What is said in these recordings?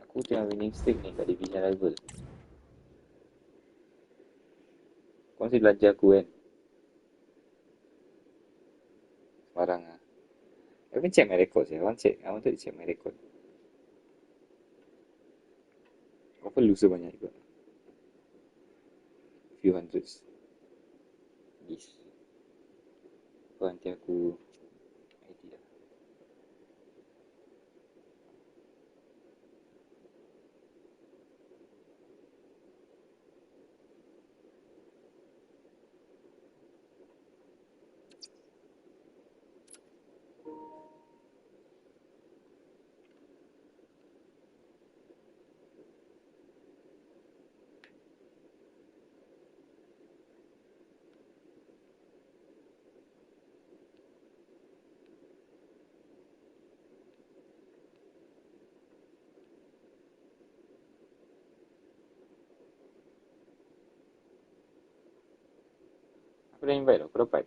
Aku tengah winning streak ni kat division rival. Kau mesti belajar aku kan. Sekarang lah. I haven't check my records. I wanted to check my record. Kau pun loser banyak juga. Few hundreds. Yes. Kau nanti aku ID lah. Aku dah invite tau, kau dapat?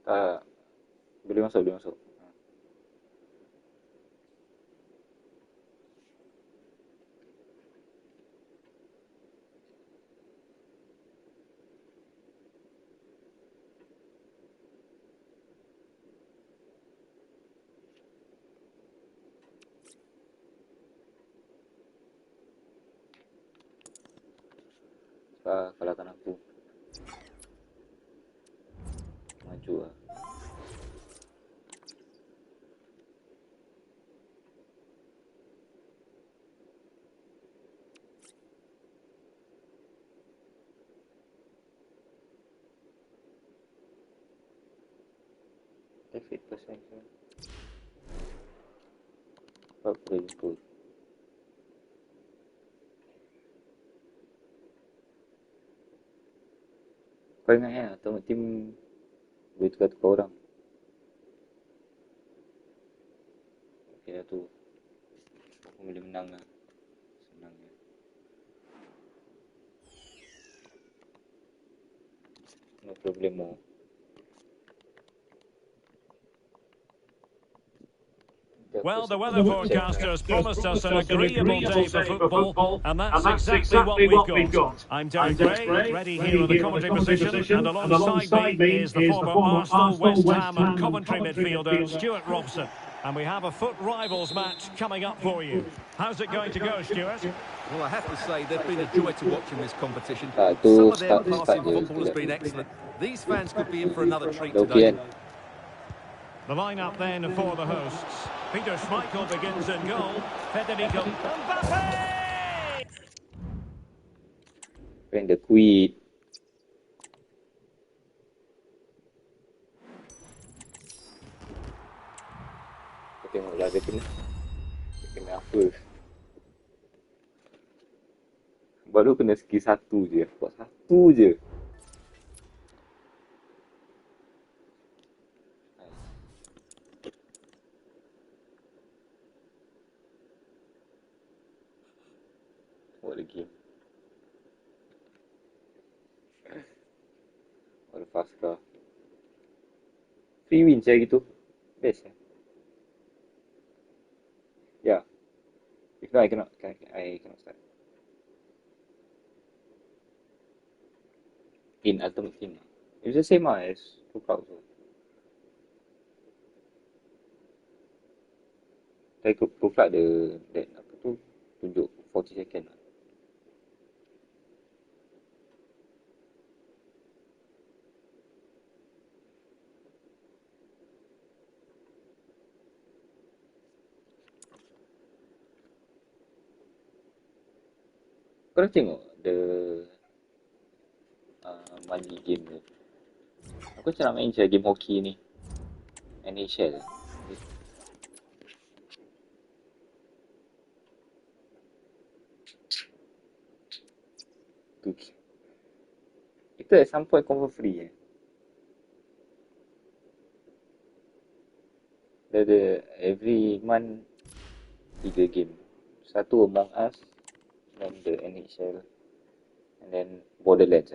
Tak, boleh masuk. Kalahkan aku. Maju lah. F8% kan. Apa boleh jumpa? Kau ingat ya, atau tim boleh tukar-tukar orang. Okay dah tu. Aku boleh menang lah. Senang je. No problemo. Well, the weather forecasters promised us an agreeable day for football, and that's exactly what we've got. I'm Derek Gray, ready here in the commentary position, and alongside me is the former Arsenal, West Ham and Coventry midfielder, Stuart Robson. And we have a foot rivals match coming up for you. How's it going to go, Stuart? Well, I have to say, they've been a joy to watch in this competition. Some of their passing football has been excellent. These fans could be in for another treat today. The lineup then for the hosts. Peter Schmeichel begins in goal. Federico Mbappe! When the queen. Kau tengoklah dia kena apa. Baru kena skill satu je. Buat satu je. What a game. What a fast car. Free win saya gitu. Best ya. Yeah. If not, I cannot start. In Ultimate Team. It's the same as Cookout. Saya Cookout ada that apa tu tunjuk 40 second lah. Kau dah tengok the money game ni? Aku macam nak main je game hoki ni. NHL. Itu at some point confirm free Dia ada every month 3 game. Satu Among Us, then the NHL, and then Borderlands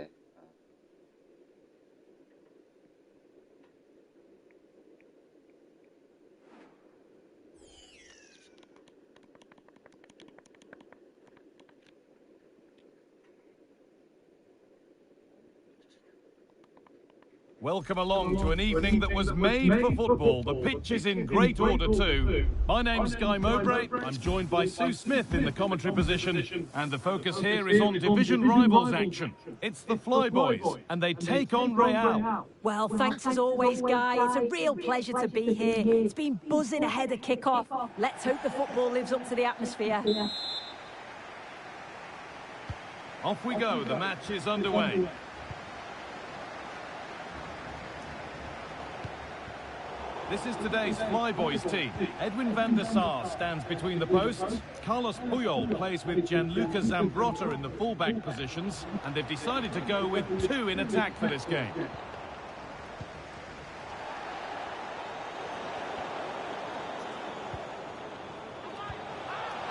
Welcome along to an evening that was made for football. The pitch is in great order too. My name's Guy Mowbray. I'm joined by Sue Smith in the commentary position. And the focus here is on division rivals action. It's the Flyboys, and they take on Real. Well, thanks as always, Guy. It's a real pleasure to be here. It's been buzzing ahead of kick-off. Let's hope the football lives up to the atmosphere. Off we go. The match is underway. This is today's Flyboys team. Edwin van der Sar stands between the posts. Carlos Puyol plays with Gianluca Zambrotta in the fullback positions. And they've decided to go with two in attack for this game.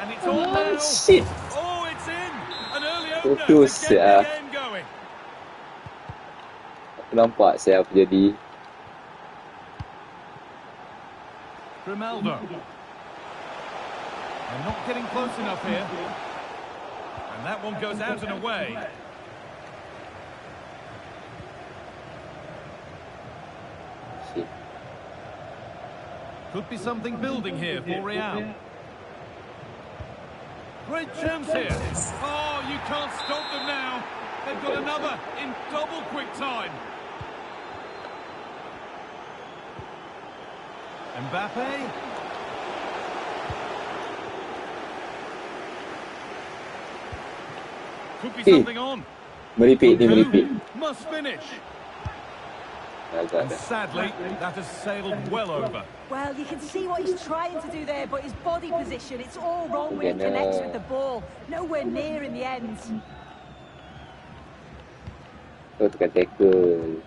And it's on now. Shit. Oh, it's in. An early opener to Putus get the ya. game going. Nampak saya apa jadi. Grimaldo. They're not getting close enough here. And that one goes out and away. Shit. Could be something building here for Real. Great chance here. Oh, you can't stop them now. They've got another in double quick time. Mbappe. Could be something on. Meripik ni, meripik. Must finish. Agak And dah. sadly, that has sailed well over. Well, you can see what he's trying to do there, but his body position, it's all wrong when he connects with the ball. Nowhere near in the end. Tu tekan tackle.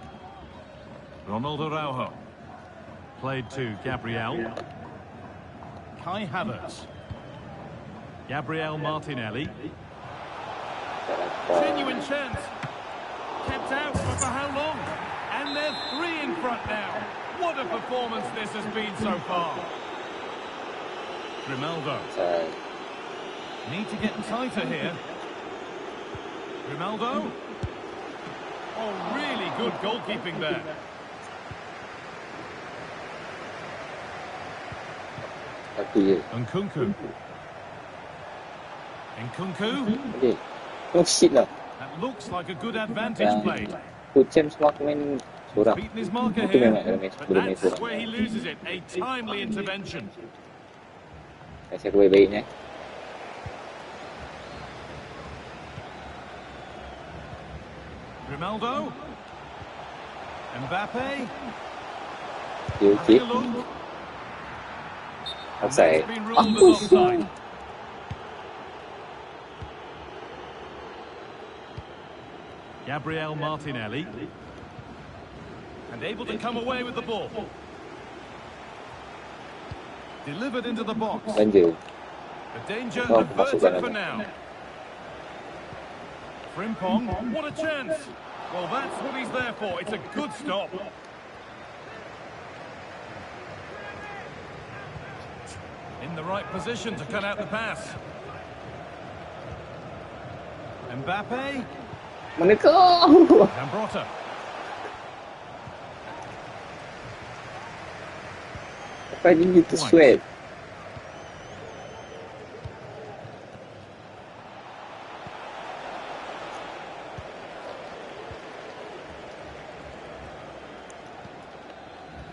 Ronaldo Araujo. Played to Gabriel. Kai Havertz. Gabriel Martinelli. Genuine chance. Kept out, but for how long? And they're three in front now. What a performance this has been so far. Grimaldo. Need to get tighter here. Grimaldo. Oh, really good goalkeeping there. Satu je. Nkunku. Nkunku. Okay. Oh shit lah. That looks like a good advantage play. Kucing semua aku main seorang. Beaten his marker Itu here, memang kena main but sebelum main that's seorang. where he loses it. A timely intervention. Saya aku baik-baiknya. Grimaldo. Mbappe. Okay, okay. Having a look. And Offside. that's been ruled as offside. Gabriel Martinelli. And able to come away with the ball. Delivered into the box. Ganja. The danger Oh, averted masukkan for aja. now. Frimpong, what a chance. Well, that's what he's there for. It's a good stop. In the right position to cut out the pass. Mbappe. Mana kau? Zambrotta. Apa ni tu sweat?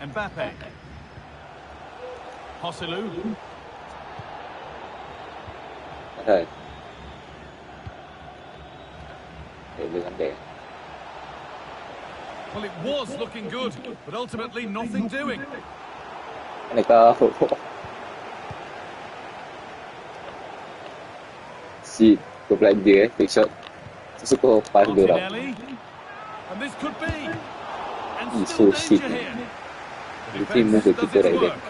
Mbappe. Hosselu. Ada. Boleh sampai. Well, it was looking good, but ultimately nothing doing. Mana kau? Si, kau belanja quick shot. Suka pas dia orang. Martinelli. And this could be. And He's still so shit, danger man. here. The Dia move defense does kita its right there. work.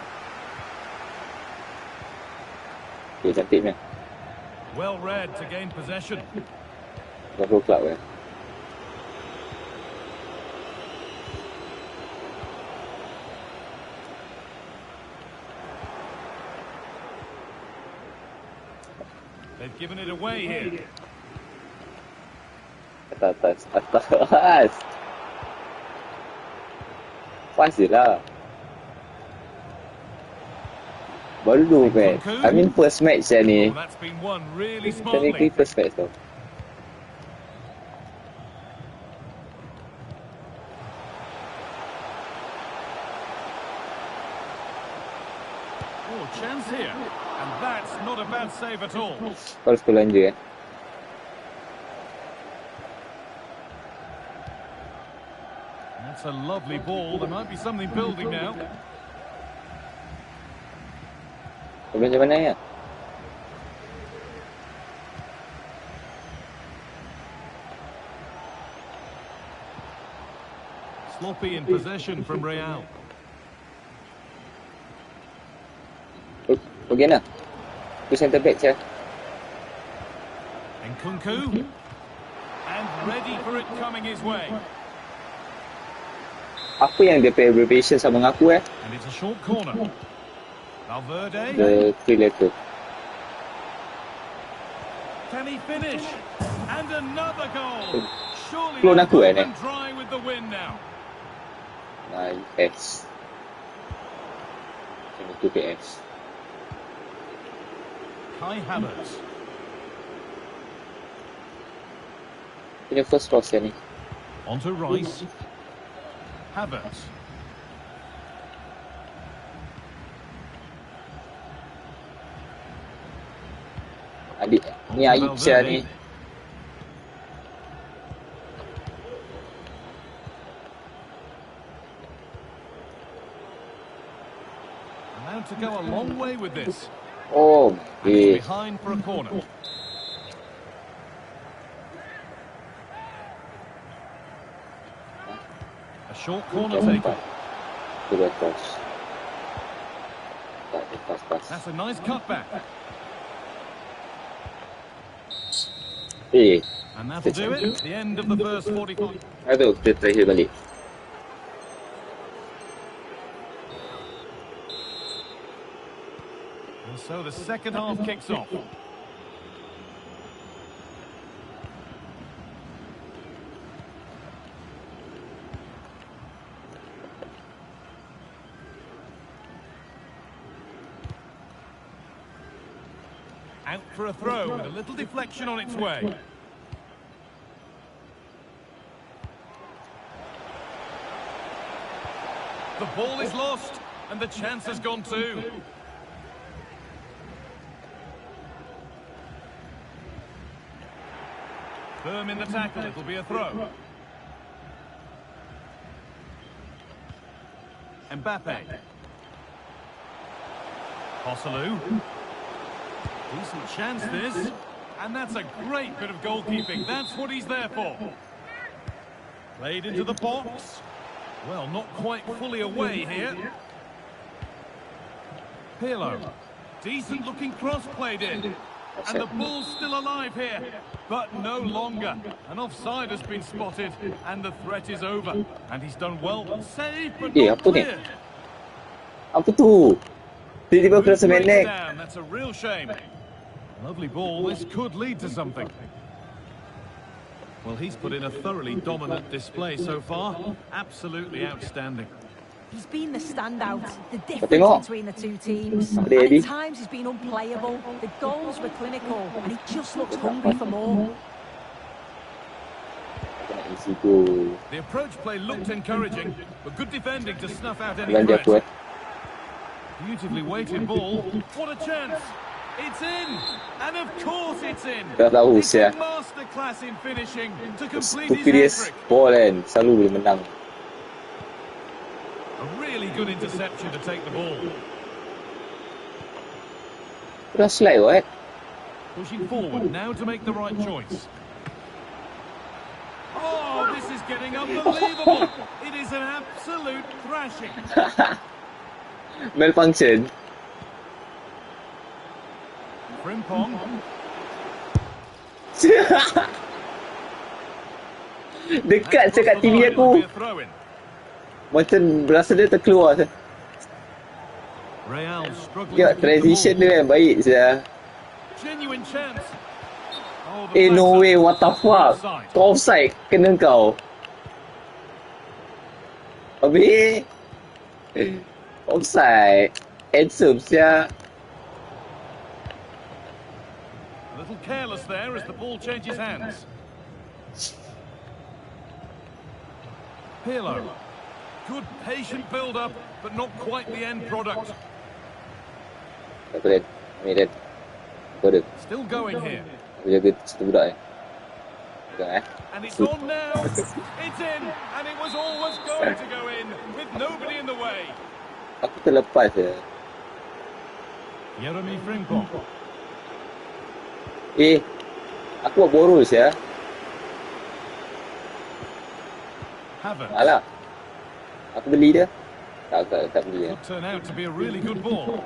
Okay, cantiknya. Well read to gain possession. Liverpool club kan. They've given it away here. Atas. Pas je lah. Baru 2 match. I mean first match saya ni. That's been won really Technically smartly. first match tau. Oh, chance here. And that's not a bad save at all. Kau harus belanja kan. That's a lovely ball. There might be something building now. Kau belanja mana ya? Sloppy in possession from Real. Pergi lah. Aku centre back saya. And Kunku. And ready for it coming his way. Apa yang dia pay abbreviation sama dengan aku And it's a short corner. Valverde. The 3 letter. Can he finish? And another goal. Surely Clone they're aku open ni. dry with the win now. S. Macam itu PS. Kai Havertz. Punya first cross ya ni. On to Rice. Havertz. Adik ni Aib saya ni. Now to go a long way with this. Oh, And he's eh. behind for a corner. A short corner taken. Dua cross. Tak ada pas. That's a nice cutback. Eh, And that'll do it. The end of the first 45. aduh, kita terakhir balik. And so the second half kicks off. Out for a throw with a little deflection on its way. The ball is lost and the chance has gone too. Firm in the tackle, it'll be a throw. Mbappe. Hosselu. Decent chance this. And that's a great bit of goalkeeping. That's what he's there for. Played into the box. Well, not quite fully away here. Pirlo. Decent looking cross played in. And the ball's still alive here. But no longer. An offside has been spotted. And the threat is over. And he's done well. Save, but not apa ni? cleared. Apa tu? Tiba-tiba aku rasa Breaks menek. down. That's a real shame. Lovely ball. This could lead to something. Well, he's put in a thoroughly dominant display so far. Absolutely outstanding. He's been the standout, the tengok. difference between the two teams. And Ada Eddie. at times he's been unplayable. The goals were clinical, and he just looks hungry for more. Easy goal. The approach play looked encouraging, but good defending to snuff out any Belanja aku threat. Beautifully weighted ball. What a chance! It's in! And of course it's in! Dah tahu It's saya. a masterclass in finishing to complete his Stupidest hat-trick. ball kan. Selalu boleh menang. A really good interception to take the ball. Dah slide what? Pushing forward now to make the right choice. Oh, this is getting unbelievable! It is an absolute thrashing. Malfunction. Frimpong. Dekat saya kat TV aku. Macam rasa dia terkeluar saya. Real struggling. Tengok transition dia kan baik saya. Genuine chance. Oh, the Eh no flags way, up. what the fuck. Offside. Kau offside, kena kau. Habis Offside. Handsome, sia. A little careless there as the ball changes hands. Pirlo. Good patient build-up, but not quite the end product. Still going here. And it's on now. It's in, and it was always going to go in with nobody in the way. Aku terlepas je. Jeremy Frimpong. Aku buat borol ya. Havertz. Alah. Aku beli dia. Tak beli ya. Could turn out to be a really good ball.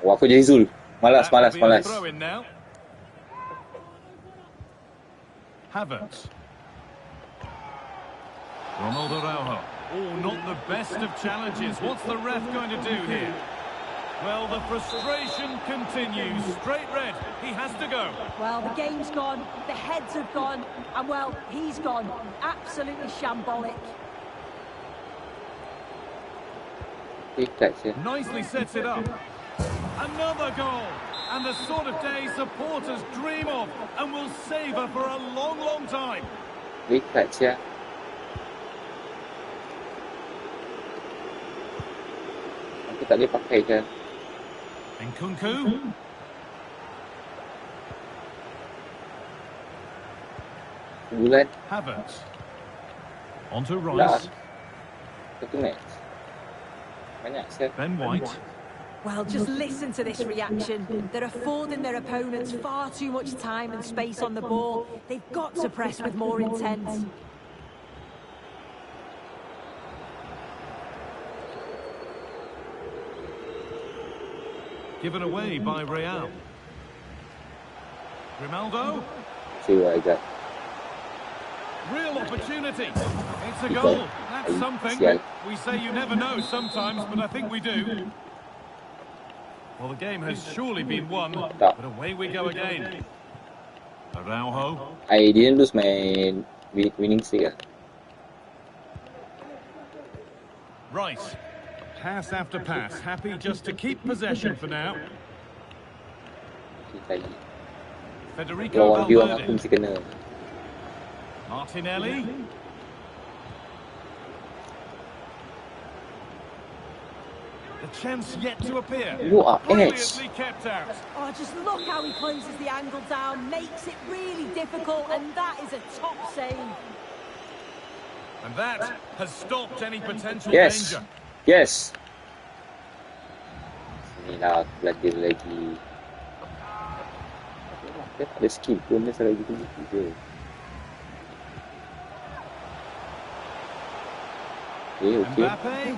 Wah, aku jadi Zul. Malas. Throw in now. Havertz. Ronaldo Araujo. Oh, not the best of challenges. What's the ref going to do here? Well, the frustration continues. Straight red. He has to go. Well, the game's gone. The heads have gone. And, well, he's gone. Absolutely shambolic. Nicely sets it up. Another goal. And the sort of day supporters dream of and will savour for a long, long time. Big catch, yeah. Aku tak boleh pakai je. Nkunku. Bulan. Havertz. Onto Rice. Satu match. Banyak siap. Ben White. Well, just listen to this reaction. They're affording their opponents far too much time and space on the ball. They've got to press with more intent. Given away by Real. Ronaldo. See what I got. Real opportunity. It's a goal. That's something. We say you never know sometimes, but I think we do. Well, the game has surely been won, but away we go again. Araujo. I didn't lose my winning streak. Rice. Pass after pass. Happy just to keep possession for now. Federico Valverde. Martinelli. The chance yet to appear. You are brilliantly kept out. Oh, just look how he closes the angle down, makes it really difficult, and that is a top save. And that has stopped any potential danger. Yes. Inilah belajar lagi. Dia tak ada skill pun, dia salah gitu je. Okay.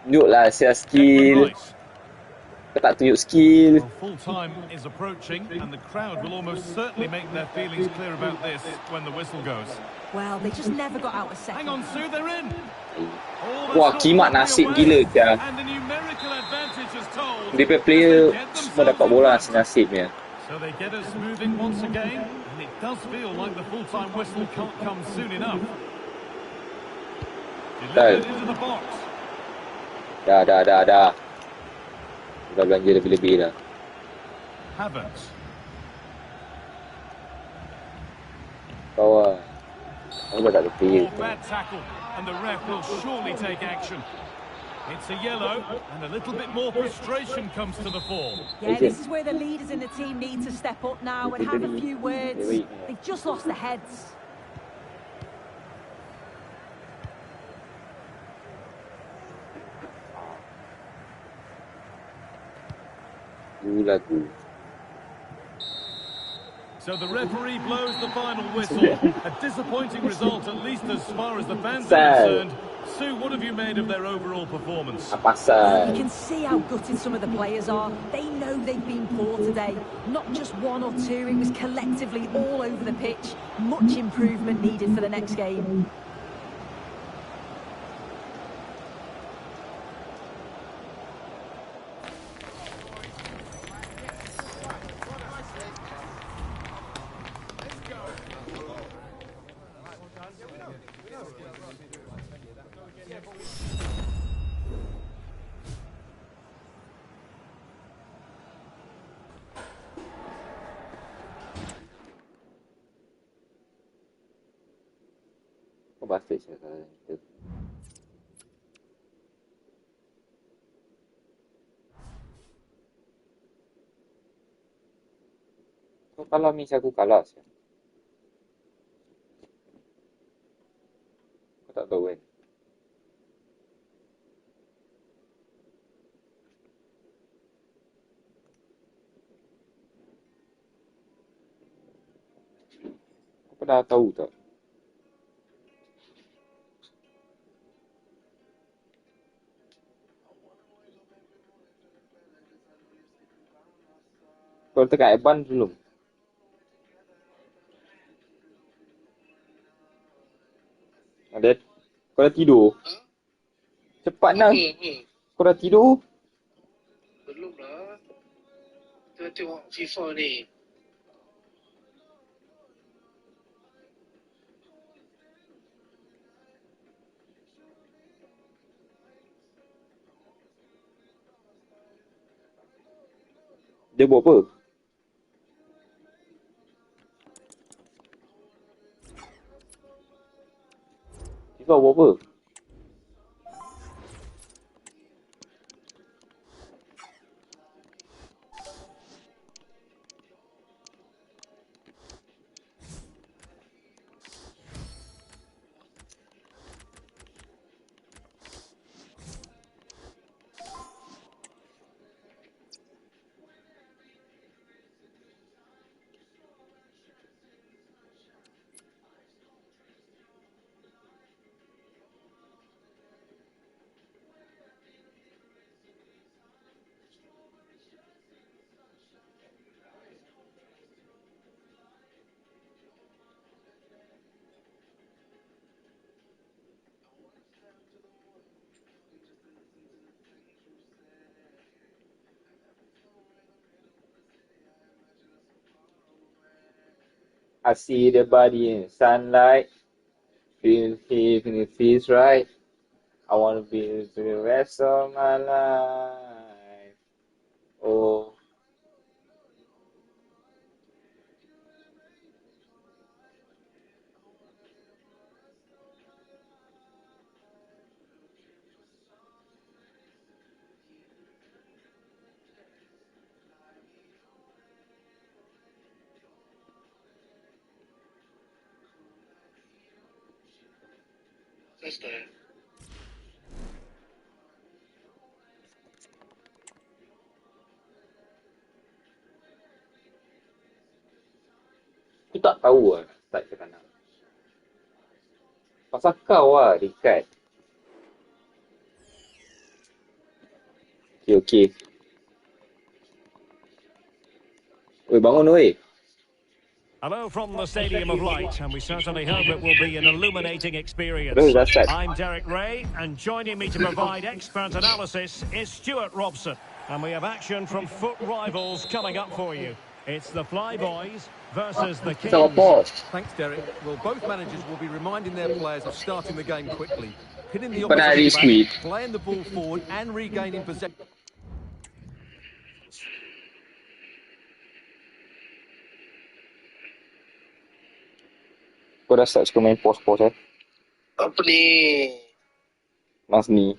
Tunjuklah sia skill. Kau tak tunjuk skill. Well, full time is approaching and the crowd will almost certainly make their feelings clear about this when the whistle goes. Well, they just never got out a second. Hang on, Sue, they're in. Wah, kimak nasib gila sia. And the numerical advantage is told. DP player semua dapat bola nasibnya. So they get us moving once again, and it does feel like the full-time whistle can't come soon enough. Delivered into the box. Dah. Dah belanja lebih-lebih dah. Havertz. Bawah. Aku dah tak ada player. Bad tackle, and the ref will surely take action. It's a yellow, and a little bit more frustration comes to the fore. Yeah, this is where the leaders in the team need to step up now and have a few words. They've just lost their heads. So the referee blows the final whistle. A disappointing result, at least as far as the fans are concerned. Sue, what have you made of their overall performance? You can see how gutted some of the players are. They know they've been poor today. Not just one or two, it was collectively all over the pitch. Much improvement needed for the next game. bastard saya kalau itu. Kalau miss aku kalah saya. Aku tak tahu kan. Kau dah tahu tak? Kau tekan advance belum? Ada? Kau dah tidur? Cepat nak. Kau dah tidur? Belum lah. Kita tengok FIFA ni. Dia buat apa? FIFA buat apa? I see the body in sunlight. Feel it feels right. I want to be the rest of my life. Oh. Selesai. Aku tak tahu lah start macam mana. Pasal kau lah dekat. Okay. Oi, bangun oi. Hello from the Stadium of Light, and we certainly hope it will be an illuminating experience. I'm Derek Ray, and joining me to provide expert analysis is Stuart Robson. And we have action from foot rivals coming up for you. It's the Flyboys versus the Kings. Thanks, Derek. Well, both managers will be reminding their players of starting the game quickly, pinning the opposition back, playing the ball forward and regaining possession. Kau dah start suka main pos-pos Apa ni? Mas ni.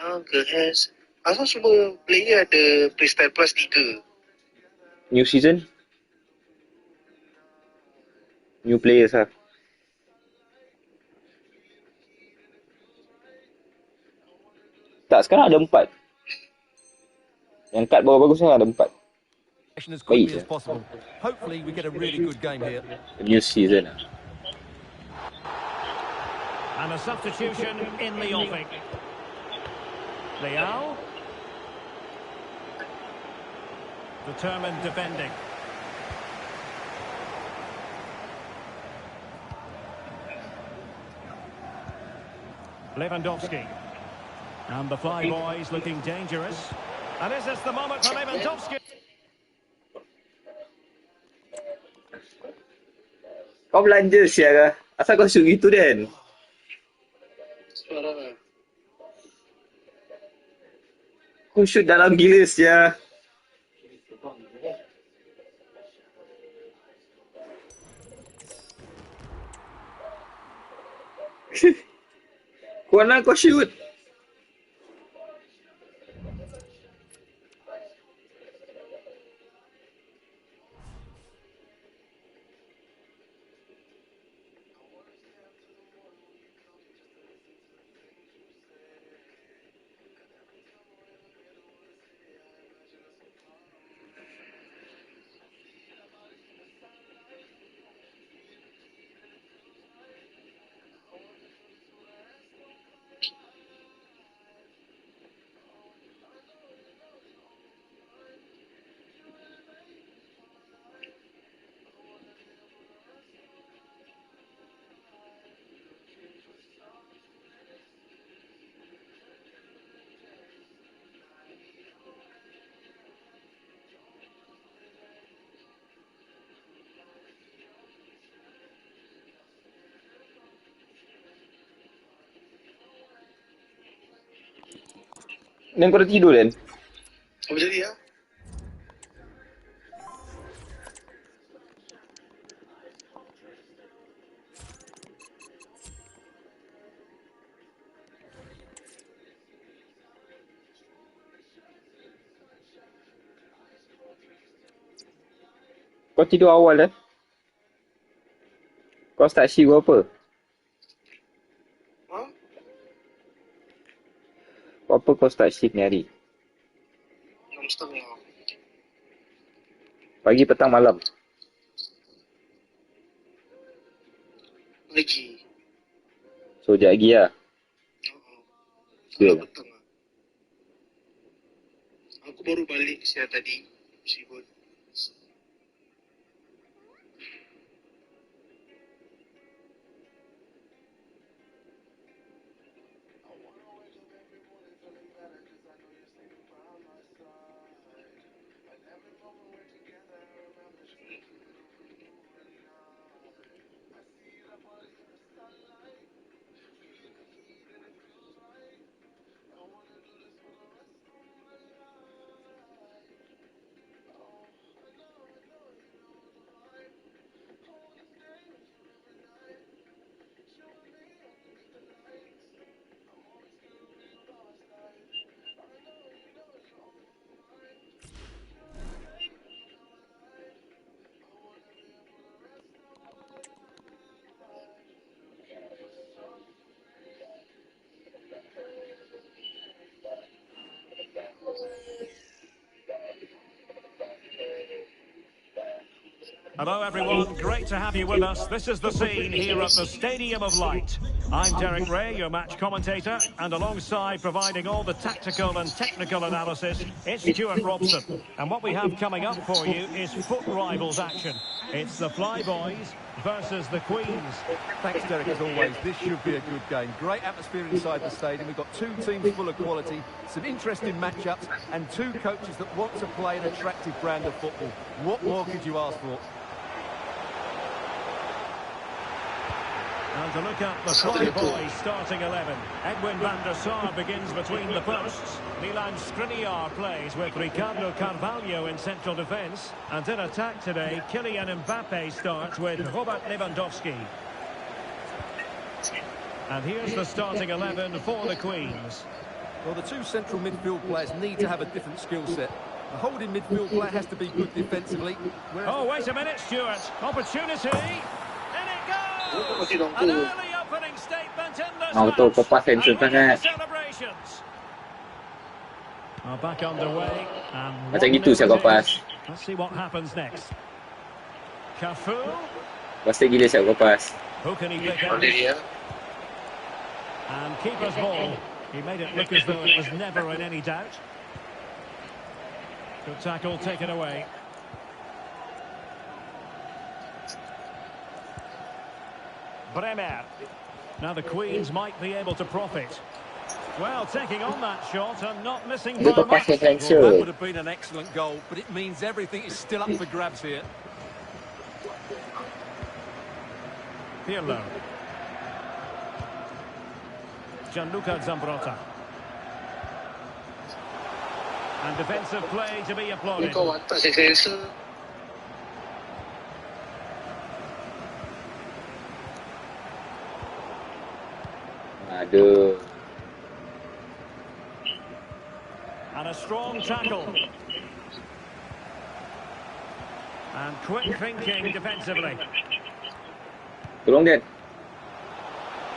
Uncle has. Asal semua player ada Freestyle Plus 3? New season? New players lah. Tak, sekarang ada 4. Yang kad bagus sekarang ada 4. As quickly as possible. Hopefully we get a really good game here. New season. And a substitution in the offing. Leao. Determined defending. Lewandowski. And the Flyboys looking dangerous. And is this the moment for Lewandowski? Kau belanja siapa? Asal kau shoot gitu Dan? Sekarang Kau shoot dalam gila siapa? Corner kau shoot. Dan kau dah tidur Dan? Apa jadi ya? Kau tidur awal Dan? Kau start shift apa? Ha? Apa kau start shift ni hari? 6:30. Pagi, petang, malam? Lagi. So, sekejap lagi lah. Kalau Betul. petang lah. Aku baru balik siang tadi. Sibuk. Hello everyone, great to have you with us. This is the scene here at the Stadium of Light. I'm Derek Ray, your match commentator, and alongside providing all the tactical and technical analysis, it's Stuart Robson. And what we have coming up for you is foot rivals action. It's the Flyboys versus the Queens. Thanks, Derek, as always. This should be a good game. Great atmosphere inside the stadium. We've got two teams full of quality, some interesting matchups, and two coaches that want to play an attractive brand of football. What more could you ask for? And to look at the Flyboys starting 11. Edwin van der Sar begins between the posts. Milan Skriniar plays with Ricardo Carvalho in central defence. And in attack today, Kylian Mbappe starts with Robert Lewandowski. And here's the starting 11 for the Queens. Well, the two central midfield players need to have a different skill set. The holding midfield player has to be good defensively. Oh, wait a minute, Stuart. Opportunity. In it goes. Masih An dongku. early opening statement in this Betul, kau pas and handsome with the sangat. celebrations. Back underway. And Macam gitu saya kau pas. Let's see what happens next. Cafu. Pasti gila saya kau pas. Who can he pick Apa out? jadi ya? And keeper's ball. He made it look as though it was never in any doubt. Good tackle taken away. Bremer. Now the Queens might be able to profit. Well, taking on that shot and not missing Dia by kau pas much. yang Well, that would handsome. have been an excellent goal, but it means everything is still up for grabs here. Pirlo. Gianluca Zambrotta. And defensive play to be Ni applauded. kau watak saya rasa. Aduh. And a strong tackle. And quick thinking defensively. Tolong dia.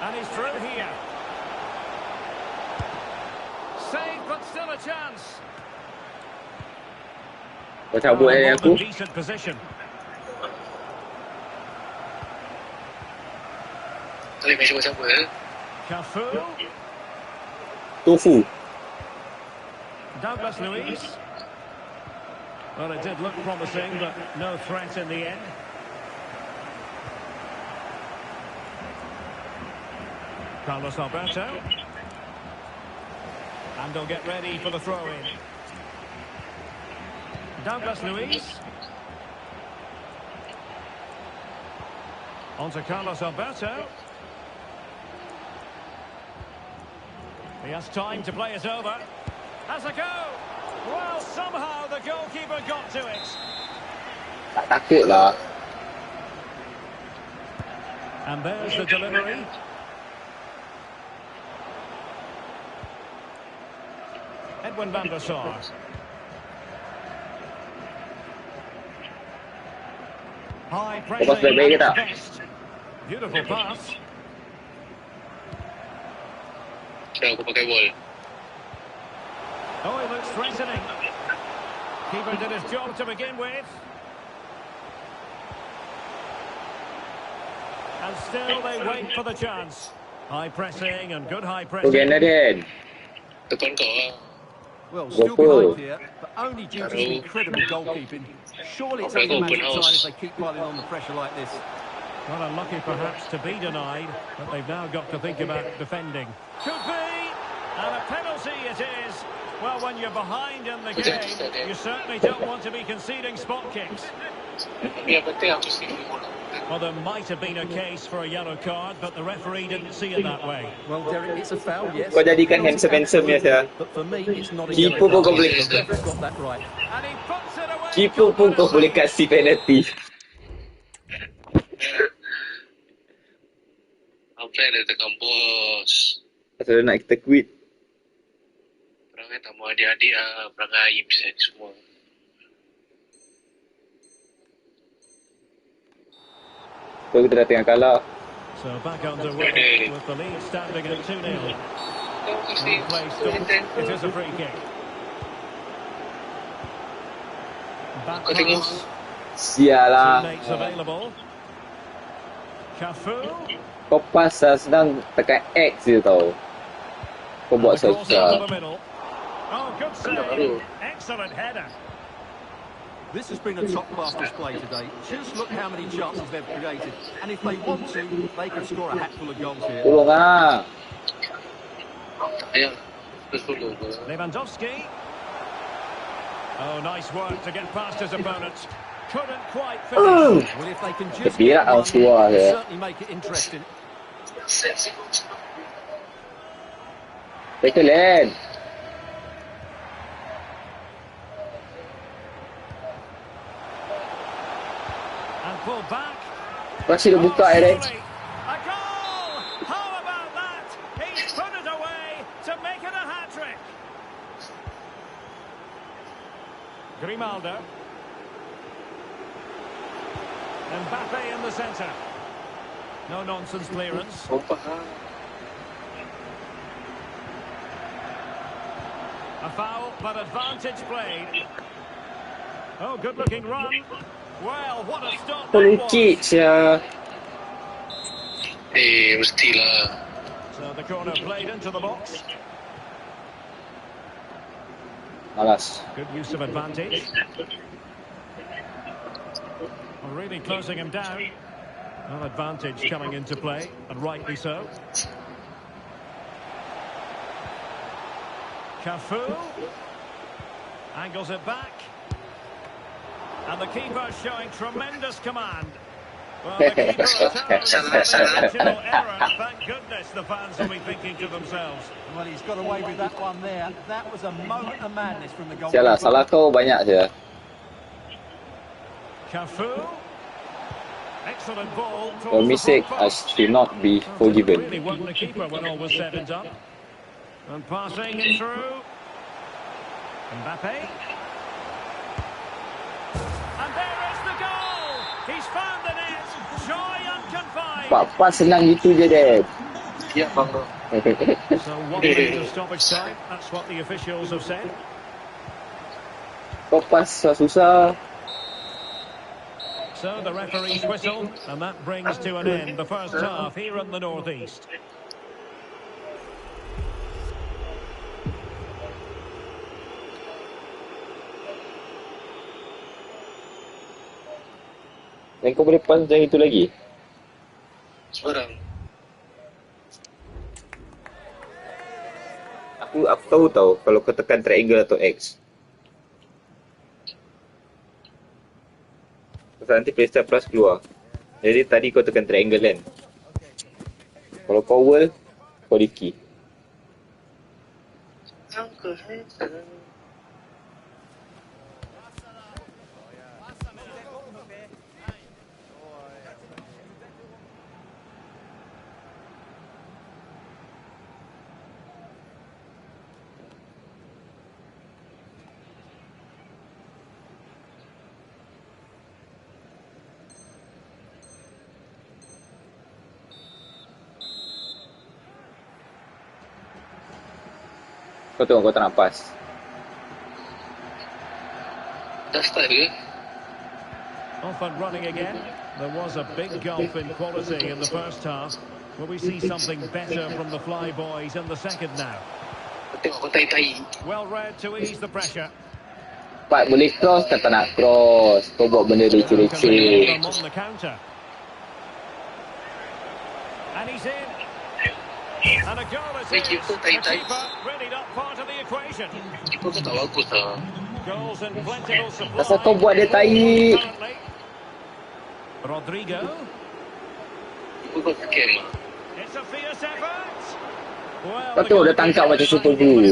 And he's through here. Save, but still a chance. Kau cabut More aku. than decent position. Kali main sama-sama. Cafu. Tofu. Douglas Luiz. Well, it did look promising, but no threat in the end. Carlos Alberto. And they'll get ready for the throw-in. Douglas Luiz. On to Carlos Alberto. He has time to play it over. Has a go. Well, somehow the goalkeeper got to it. Tak takut lah. And there's the delivery. Edwin van der Sar. High pressing Lepas baik-baik ke tak? best. Beautiful pass. Sekarang aku pakai ball. Oh, he looks threatening. Keeper did his job to begin with. And still they wait for the chance. High pressing and good high Kau pressing. kena Den. Depan kau lah. Well, still Goal. behind here, but only due to some incredible goalkeeping. Surely it's only a matter of time if they keep piling on the pressure like this. Well, unlucky perhaps to be denied, but they've now got to think about defending. Could be, and a penalty it is. Well, when you're behind in the game, you certainly don't want to be conceding spot kicks. Yang penting aku sendiri bola. Well, there might have been a case for a yellow card, but the referee didn't see it that way. Well, Derek, it's a foul, yes. Kau jadikan handsome-handsome ya, Syah. But for me, it's not a Keeper yellow pun kau card. boleh. The referee's got that right. And he puts it away. Keeper pun kau boleh kasih penalty. Apa yang ada tekan bos? Pasal nak kita quit. Perangai tak mau adik-adik lah. Perangai aib saya ni semua. So kita dah tengah kalah. So back underway with the lead standing at 2-0. Play stopped. It is a free kick. Back Kau tengok. pass. Sialah. Teammates available. Cafu. Kau pasal sedang tekan X je tau. Kau buat And the cross susah. into the middle. Oh, good save. Excellent header. This has been a top-class display today. Just look how many chances they've created. And if they want to, they can score a hatful of goals here. Tolong lah. Tak payah. Terus dulu. Lewandowski. Oh, nice work to get past his opponents. Couldn't quite finish. Well, if they can just Dia get ang one, suar it'll dia. certainly make it interesting. Take a land. And pull back. Masih dah buka Eric. Surely. A goal! How about that? He's put it away to make it a hat-trick. Grimaldo. Mbappe in the centre. No nonsense clearance. Kau faham. A foul, but advantage played. Oh, good-looking run. Well, what a stop that Pelukit was. sia. Mestilah. So the corner played into the box. Malas. Good use of advantage. Well, really closing him down. Well, advantage coming into play, and rightly so. Cafu angles it back, and the keeper showing tremendous command. Well, the keeper returns from the original error. Thank goodness the fans will be thinking to themselves. Well, he's got away with that one there. That was a moment of madness from the Sialah, salah kau banyak je. Cafu. Excellent ball Your towards the mistake front should not be post. forgiven. Really wasn't the keeper when all was said and done. And passing it through. Mbappe. And there is the goal! He's found the net. Joy unconfined. Pak senang gitu je, Dad. Ya, Bang. So 1 minute of stoppage time. That's what the officials have said. Kau pas susah. So the referee's whistle, and that brings to an end the first half here in the northeast. Dan kau boleh pas macam itu lagi? Sebarang. Aku tahu kalau kau tekan triangle atau X. Pasal nanti playstyle plus keluar. Jadi tadi kau tekan triangle kan? Kalau kau world, kau di key. Kau tengok kau tak nak pas. Dah start ke? Off and running again. There was a big gulf in quality in the first half. Will we see something better from the Fly Boys in the second now? Tengok kau tai-tai. Well read to ease the pressure. Pak boleh cross kan tak nak cross. Kau buat benda Can leceh-leceh. lead them on the counter. And he's in. And a goal is in. The keeper really not part of the equation. Keeper kau tak bagus lah. Goals in plentiful supply. Asal kau buat dia tai? Rodrigo. Keeper kau scam lah. It's a fierce effort. Well, Kau tengok dia tangkap macam super glue.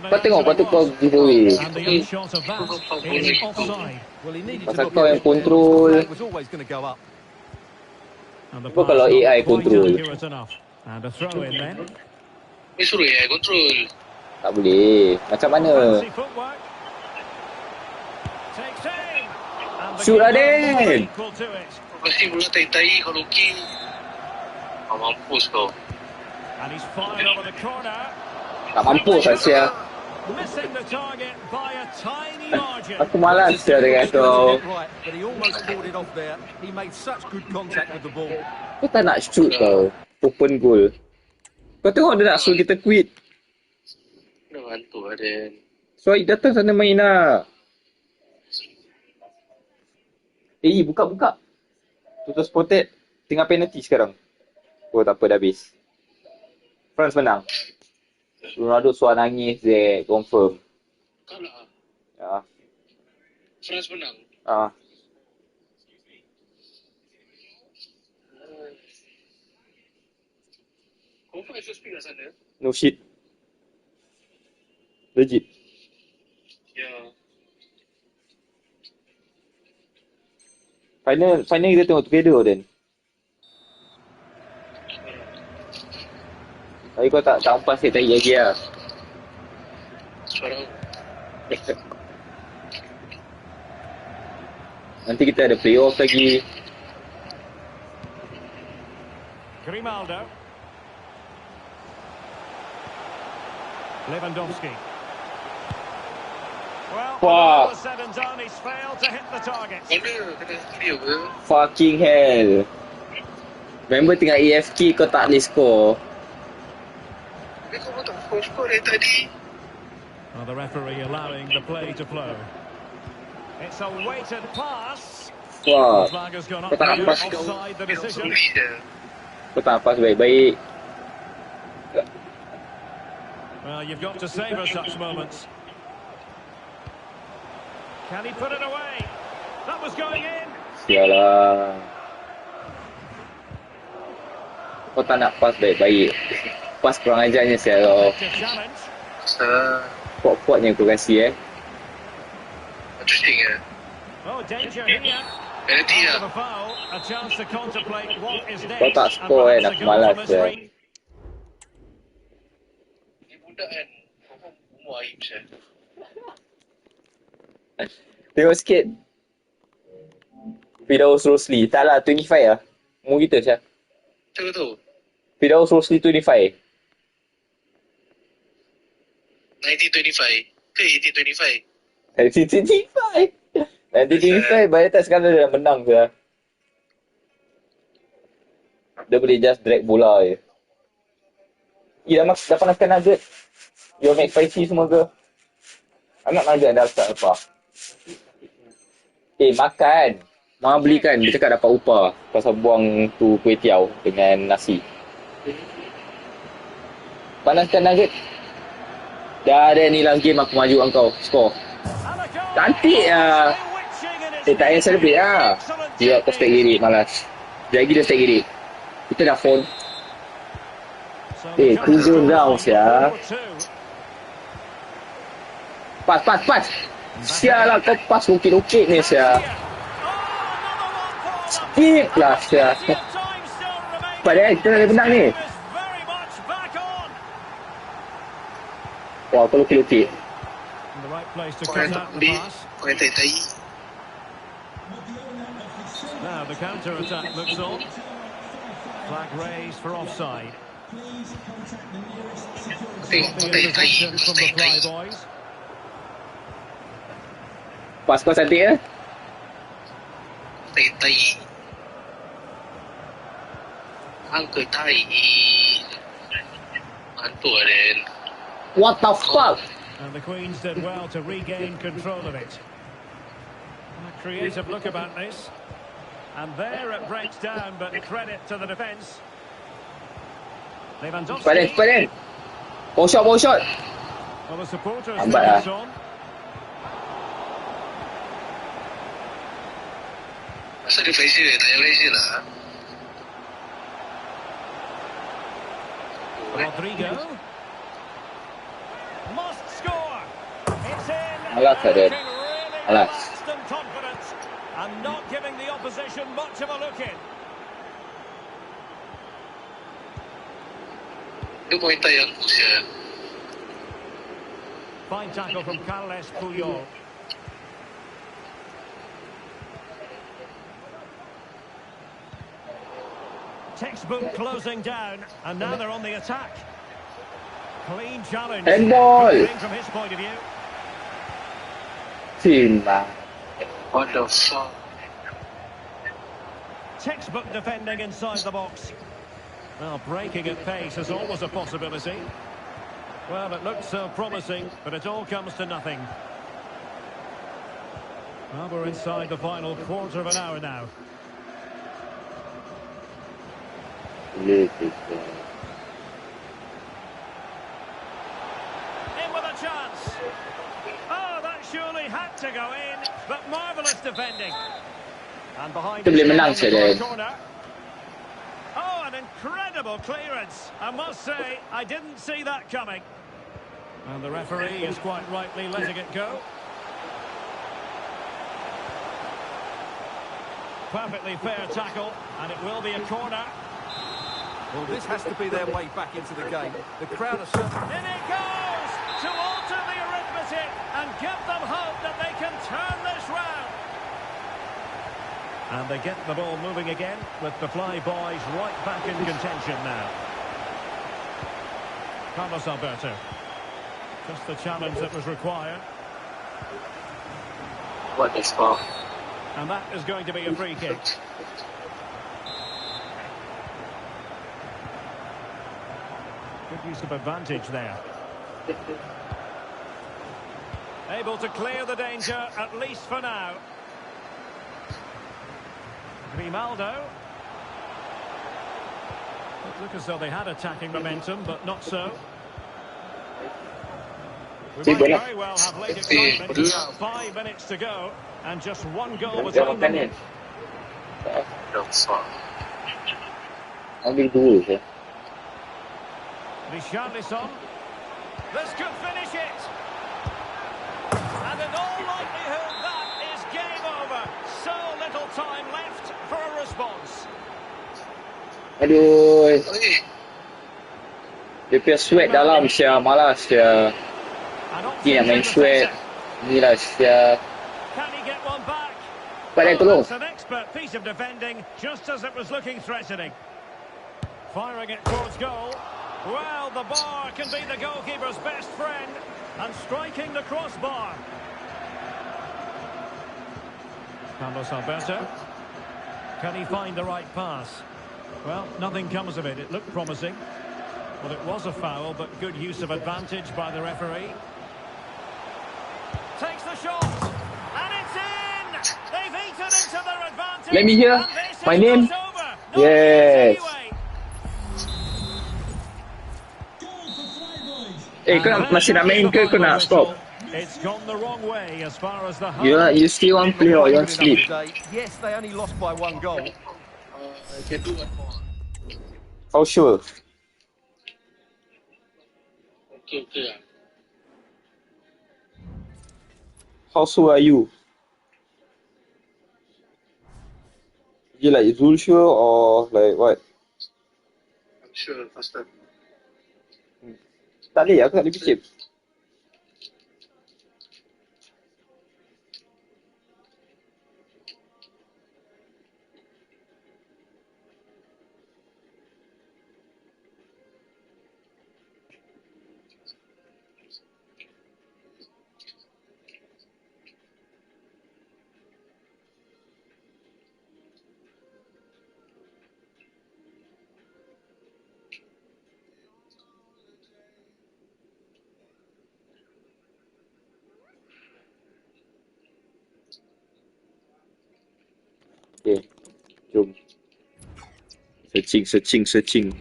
Kau tengok patut kau giveaway. And the upshot of that is offside. Well, he needed to Pasal look kau at yang it. control. It was always going to go up. And the Apa kalau pass AI not quite control? accurate enough. And a throw in then. Ni suruh AI control. Tak boleh. Macam mana? Fancy footwork. Takes aim. And the Shoot lah, keeper Dan. equal to it. Pasti pula tai-tai kalau okey. Kau mampus kau. And he's fired over the corner. Tak mampu Sasya. Missing the target by a tiny margin. Aku malas dia dengan kau. Right, but he almost pulled it off there. He made such good contact with the ball. Kau tak nak shoot kau. Open goal. Kau tengok dia nak suruh kita quit. Dah bantu lah Dan. So datang sana main lah. Buka. Tutup spotted. Tinggal penalty sekarang. Oh tak apa dah habis. France menang. Ronaldo suar nangis je. Confirm. Kalah. Ya. France menang. Confirm SSP kat sana. No shit. Legit. Ya. Final kita tengok together then. Tapi kau tak umpas dia tadi lagi lah. Suara. Nanti kita ada playoff lagi. Grimaldo. Lewandowski. Well, when all is said and done, he's failed to hit the target. Mana? Kena clear ke? Fucking hell. Member tengah AFK kau tak boleh score. Tapi kau pun tak skor dari tadi. Well, the referee allowing the play to flow. It's a weighted pass. Wah. The flag has gone up Kau tak there, nampak. offside the decision. Kau tak nampak baik-baik. Well, you've got to savour such moments. Can he put it away? That was going in. Sialah. Kau tak nak pass baik-baik. Pass kurang ajarnya sialah. Effective challenge. Pot-potnya kau kasih Interesting ya. Oh, danger here. Penalty After lah. the foul, a chance to contemplate what is Kau next, tak and score perhaps a aku goal malas from this je. free. Ni budak kan. Confirm umur Aib saya. Tengok sikit. Firdaus Rosli. Tak lah, 25 lah. Umur kita Syah. Macam tu. Firdaus Rosli 25. 1925 ke 1825? 1925. 1925, banyak tak sekarang dia dah menang Syah. Dia boleh just drag bola je. Dah panaskan nugget. Your McSpicy semua ke? Anak nugget dah start apa? Makan. Mak belikan. Dia cakap dapat upah. Pasal buang tu kuih tiaw dengan nasi. Panaskan nugget. Dah ada ni last game aku maju kau. Skor. Cantik lah. Tak payah celebrate lah. Dia aku step giri. Malas. Dia lagi dia step giri. Kita dah phone. 2-0 rounds ya. Pas. Sial lah kau pas ukit-ukit ni Syah. Skip lah Syah. Padahal kita dah menang ni. Wah, kau ukit-ukit. Kau yang tai-tai. Now the counter attack looks on. Flag raised for offside. Kau tai-tai. From the fly boys. Pas kau cantik ya? Tai-tai. Angkat tai. Hantu Aren. What the fuck? And the Queens did well to regain control of it. A creative look about this. And there it breaks down, but credit to the defence. Lewandowski. Cepat. Ball shot. Well, the supporters think Lambat lah. it's on. Masa dia Malaysia, tak payah Malaysia lah. Rodrigo. Must score. It's in. Alas, Aren. Looking really Alas. relaxed and confident, and not giving the opposition much of a look in. Dia main tai aku siya. Fine tackle from Carles Puyol. Textbook closing down, and now they're on the attack. Clean challenge. Handball. From his point of view. Simba. What the fuck? Textbook defending inside the box. Well, breaking at pace is always a possibility. Well, it looked so promising, but it all comes to nothing. Well, we're inside the final quarter of an hour now. In with a chance. Oh, that surely had to go in, but marvellous defending. And behind Kita boleh menang the Syah. corner. Oh, an incredible clearance. I must say, I didn't see that coming. And the referee is quite rightly letting it go. Perfectly fair tackle, and it will be a corner. Well, this has to be their way back into the game. The crowd are certainly... In it goes to alter the arithmetic and give them hope that they can turn this round. And they get the ball moving again with the Fly Boys right back in contention now. Carlos Alberto. Just the challenge that was required. What the fuck? And that is going to be a free kick. Good use of advantage there. Able to clear the danger, at least for now. Grimaldo. It looked as though they had attacking momentum, but not so. We might very well have late excitement. 5 minutes to go, and just one goal between them. The fuck? Ambil dua je. Richarlison. This could finish it. And in all likelihood, that is game over. So little time Aduh, Oi, dia punya sweat dalam sia, malas sia. And Ni nak options in main the sweat. centre. Inilah sia. Can he get one back? Cepat dia Oh, tolong. that's an expert piece of defending, just as it was looking threatening. Firing it towards goal. Well, the bar can be the goalkeeper's best friend. And striking the crossbar. Carlos Alberto. Can he find the right pass? Well, nothing comes of it. It looked promising. Well, it was a foul, but good use of advantage by the referee. Takes the shot. And it's in! They've eaten into their advantage. Let me hear And this my is name. not over. Not Yes. yet, anyway. Kau And masih there nak goes main the ke kau final nak stop? whistle. It's gone the wrong way as far as the You still want play or you want sleep? Today. Yes, they only lost by 1 goal. can do one more. How sure? Okay. How sure are you? Is it like Zul sure or like what? I'm sure faster. Tak boleh, aku tak boleh fikir. Okay, jom. Searching.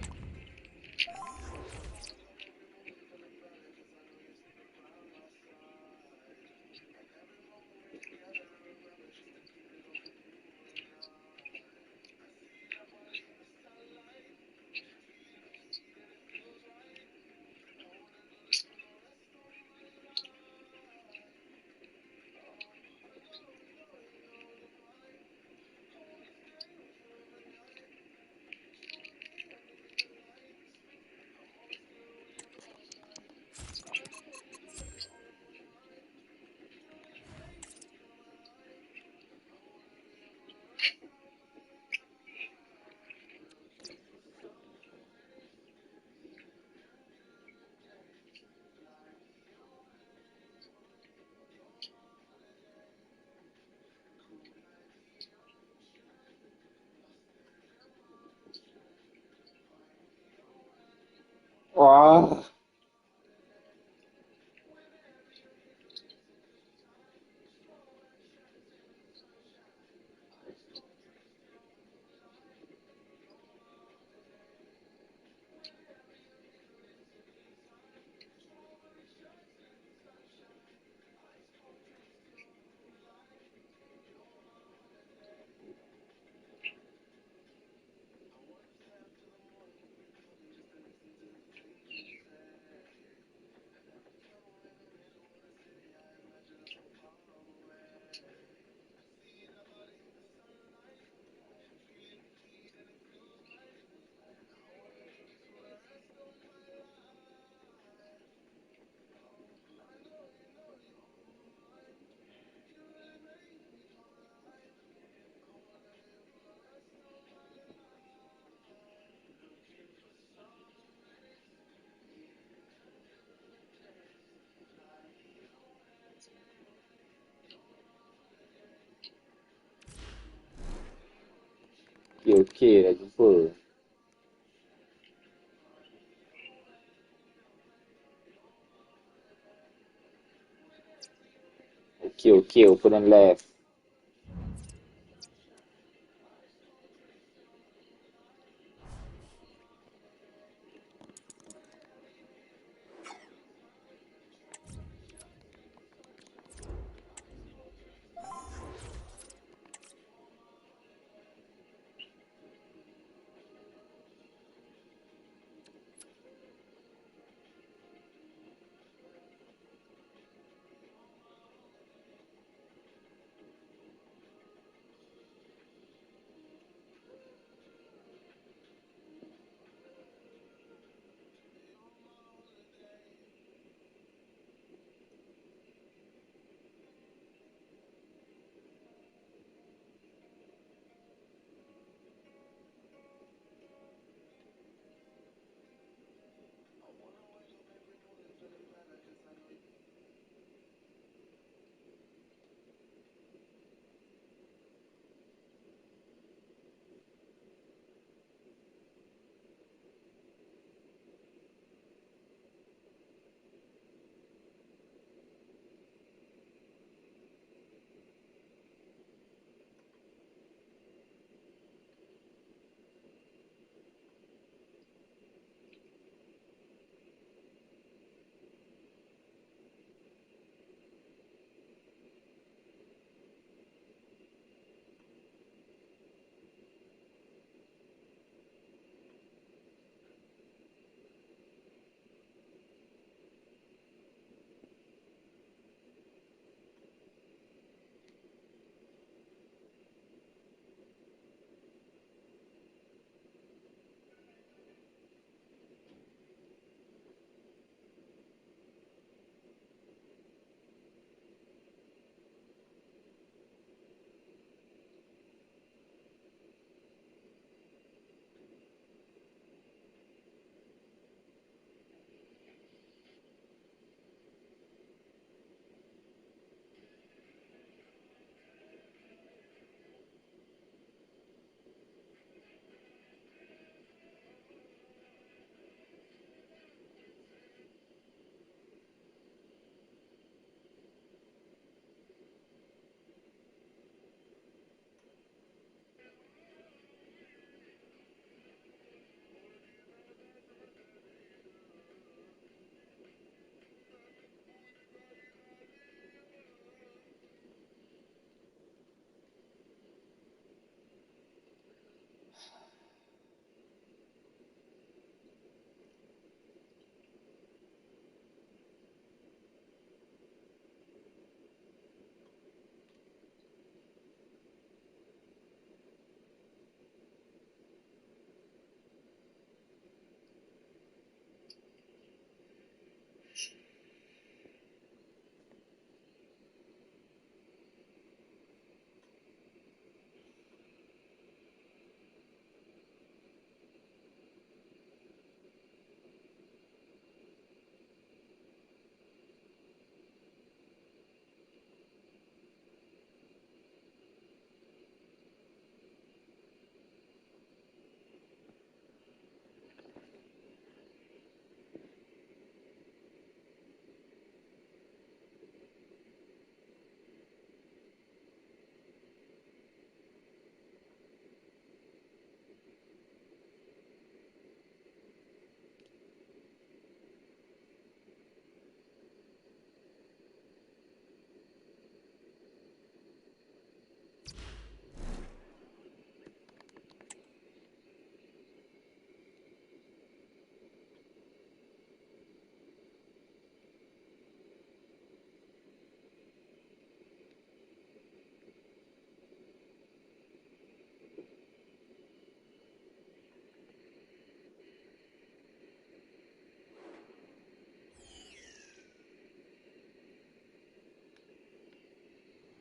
Wah. Okay, dah jumpa. Okay, open and left.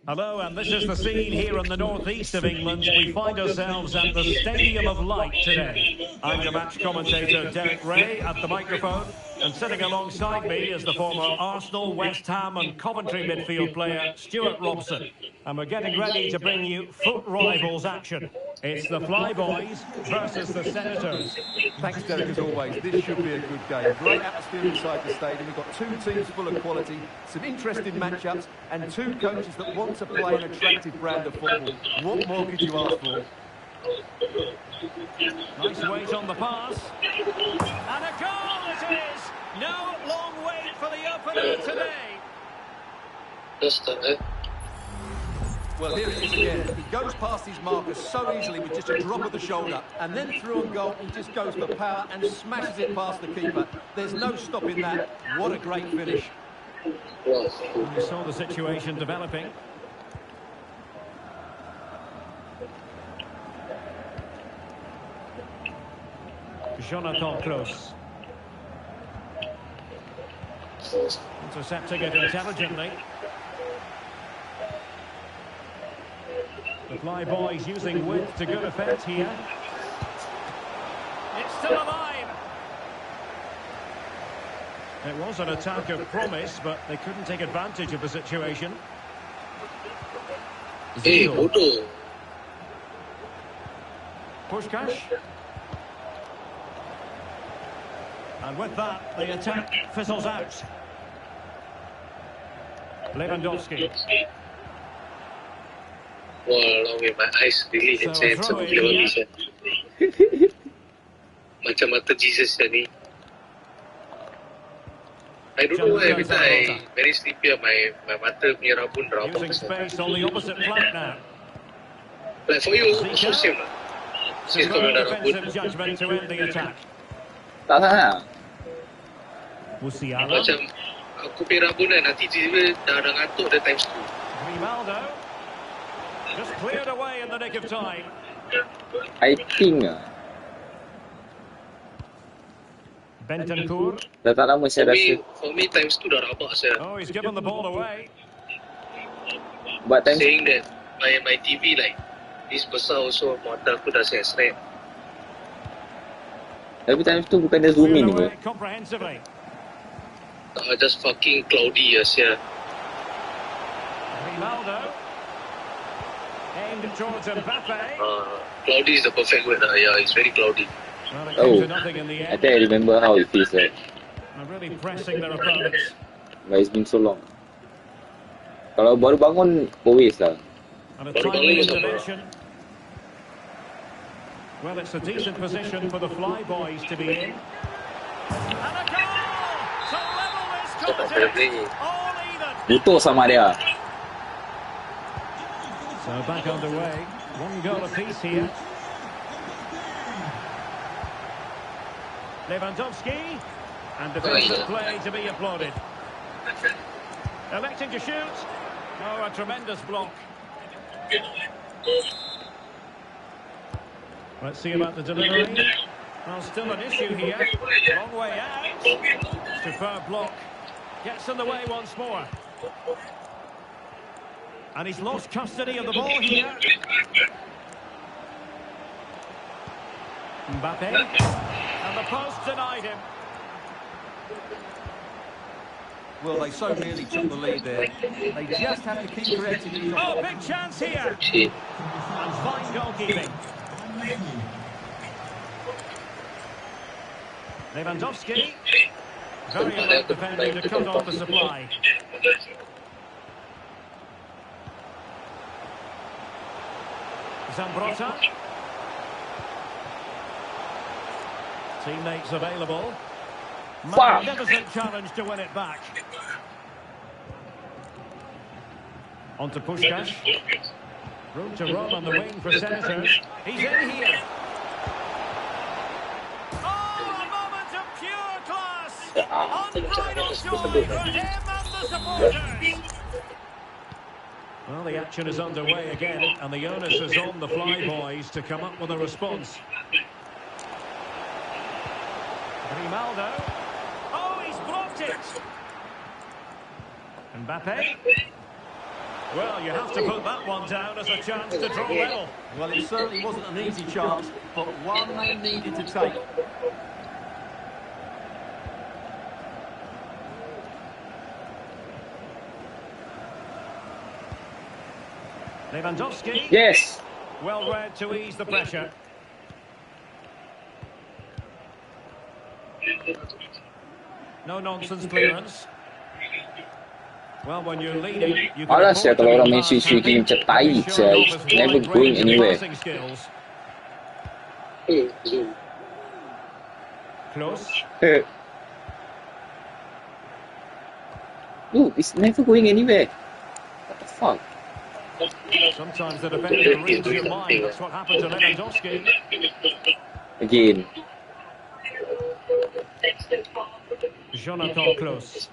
Hello, and this is the scene here in the northeast of England. We find ourselves at the Stadium of Light today. I'm your match commentator, Derek Ray, at the microphone. And sitting alongside me is the former Arsenal, West Ham and Coventry midfield player, Stuart Robson. And we're getting ready to bring you foot rivals action. It's the Flyboys versus the Senators. Thanks, Derek, as always. This should be a good game. Great atmosphere inside the stadium. We've got two teams full of quality, some interesting matchups, and two coaches that want to play an attractive brand of football. What more could you ask for? Nice weight on the pass. And a goal it is! No long wait for the opener today. Well, here it is again. He goes past his marker so easily with just a drop of the shoulder. And then through on goal, he just goes for power and smashes it past the keeper. There's no stopping that. What a great finish. We saw the situation developing. Jonathan Kroos. Intercepting it intelligently. The Flyboys using width to good effect here. It's still alive. It was an attack of promise, but they couldn't take advantage of the situation. Zidane. Puskás. And with that, the attack fizzles out. Lewandowski. Wow, my eyes really intense. Macam mata Jesus ni. I don't know why every time I very sleepy, my mata punya rabun rabak. Using space on the opposite flank now. Like for you, also same lah. Since kau dah rabun. Defensive judgment to end the attack. Tak sangat. Musiala. Macam aku punya rabun kan, nanti tiba-tiba dah ngantuk dah times 2. Grimaldo. Just cleared away in the nick of time. I think Bentancur. dah tak lama saya rasa. For me times 2 dah rabak saya. Oh, he's given the ball away. But time Saying that my TV like this besar also mata aku dah stress. Tapi time tu bukan dia zoom in Cleared ke? away comprehensively. Just fucking cloudy sia. Grimaldo. Aimed towards Mbappe. Cloudy is the perfect word. Yeah, it's very cloudy. Well, it Oh, came to nothing in the I end. think I remember how it feels like. I'm really pressing their opponents. But it's been so long. Kalau baru bangun, always lah. And a timely intervention. Well, it's a decent position for the Flyboys to be in. And a goal! To level this contest. All even. Butuh sama dia. So back underway. One goal apiece here. Lewandowski. And defensive play to be applauded. Electing to shoot. Oh, a tremendous block. Let's see about the delivery. Well, still an issue here. Long way out. Superb block. Gets in the way once more. And he's lost custody of the ball here. Mbappe. And the post denied him. Well, they so nearly took the lead there. They just have to keep creating. Oh, big chance here. And fine goalkeeping. Lewandowski. Very alert defending to cut off the supply. Zambrotta. Teammates available. Magnificent challenge to win it back. On to Puskás. Room to run on the wing for Senators. He's in here. Oh, a moment of pure class. Unbridled joy for him and the supporters. Well, the action is underway again, and the onus is on the Flyboys to come up with a response. Grimaldo. Oh, he's blocked it. Mbappe. Well, you have to put that one down as a chance to draw level. Well, it certainly wasn't an easy chance, but one they needed to take. Lewandowski. Yes. Well read to ease the pressure. No nonsense clearance. Well, when you're leading, you can Alas ya, afford to kalau be orang main switch-switch game macam tai je, it's never going anywhere. Close. Dude, it's never going anywhere. What the fuck? Sometimes the defender reads your mind. That's what happened to Lewandowski. Again. Jonathan Close.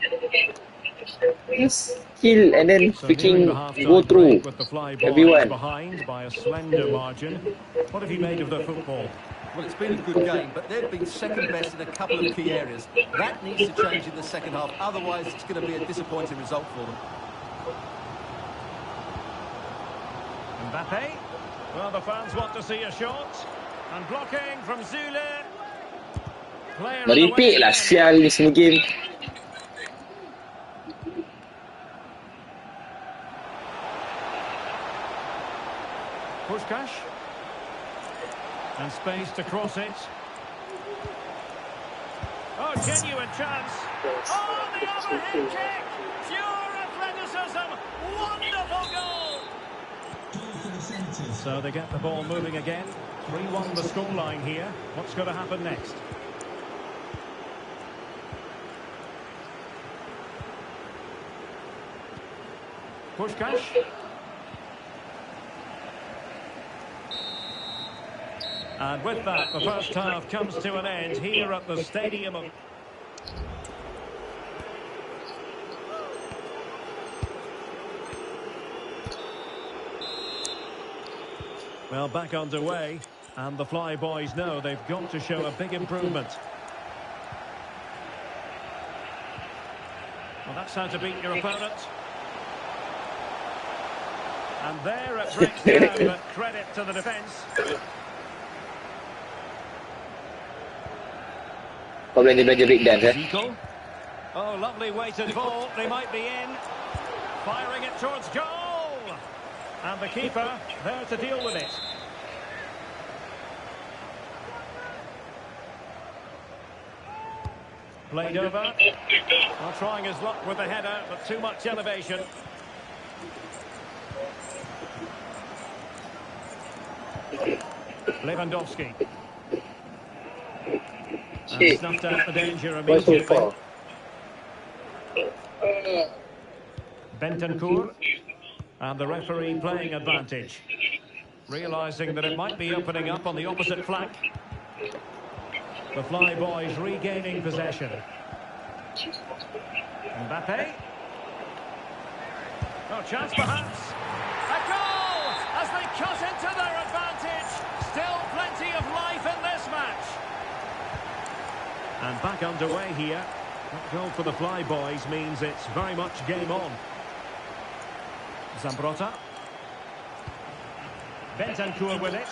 Just kill and then So freaking nearing the half-time go through break with the fly boys everyone. behind by a slender margin. What have you made of the football? Well, it's been a good game, but they've been second best in a couple of key areas. That needs to change in the second half, otherwise it's going to be a disappointing result for them. Mbappe. Well, the fans want to see a shot. And blocking from Zule. Player Meripik lah sial ni semua game. Puskás. And space to cross it. Oh, genuine chance. Oh, the overhead kick. Pure athleticism. Wonderful goal. So they get the ball moving again. 3-1 the scoreline here. What's going to happen next? Puskás. And with that, the first half comes to an end here at the Stadium of... Well, back underway, and the Fly Boys know they've got to show a big improvement. Well, that's how to beat your opponent. And there it breaks down, but credit to the defence. Problem dia belajar breakdance Zico. Oh, lovely weighted ball. They might be in. Firing it towards goal. And the keeper there to deal with it. Played over. Well, trying his luck with the header, but too much elevation. Lewandowski. And snuffed out the danger immediately. Bentancur. And the referee playing advantage. Realising that it might be opening up on the opposite flank. The Fly Boys regaining possession. Mbappe. Oh, chance perhaps. A goal as they cut into their advantage. Still plenty of life in this match. And back underway here. That goal for the Fly Boys means it's very much game on. Zambrotta. Bentancur with it.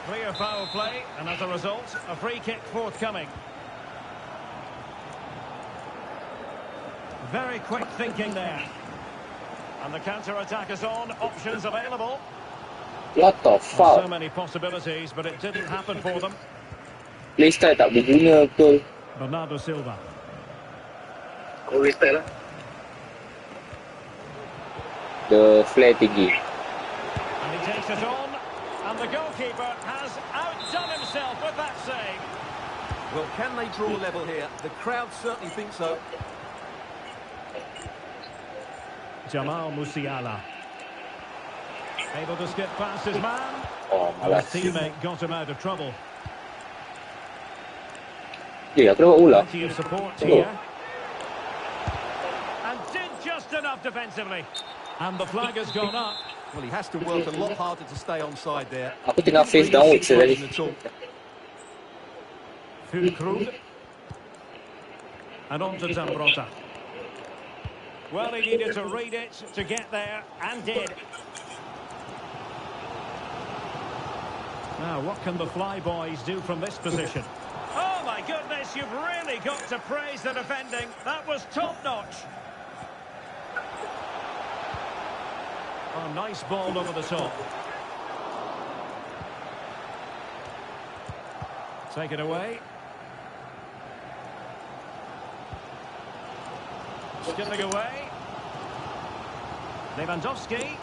Clear foul play, and as a result, a free kick forthcoming. Very quick thinking there. And the counter-attack is on, options available. What the fuck? So many possibilities, but it didn't happen for them. Playstyle tak berguna betul. Bernardo Silva. The flare tinggi. And he takes it on, and the goalkeeper has outdone himself with that save. Well, can they draw level here? The crowd certainly think so. Jamal Musiala. Able to skip past his man. Oh, His malas. teammate got him out of trouble. Ya, aku dapat bola. Plenty of support here. And did just enough defensively. And the flag has gone up. Well, he has to work a lot harder to stay onside there. Aku tengah face downwards tadi. Fulkrug. And on to Zambrotta. Well, he needed to read it to get there, and did. Now, what can the Flyboys do from this position? Oh, my goodness, you've really got to praise the defending. That was top-notch. Oh, nice ball over the top. Take it away. Skipping away. Lewandowski.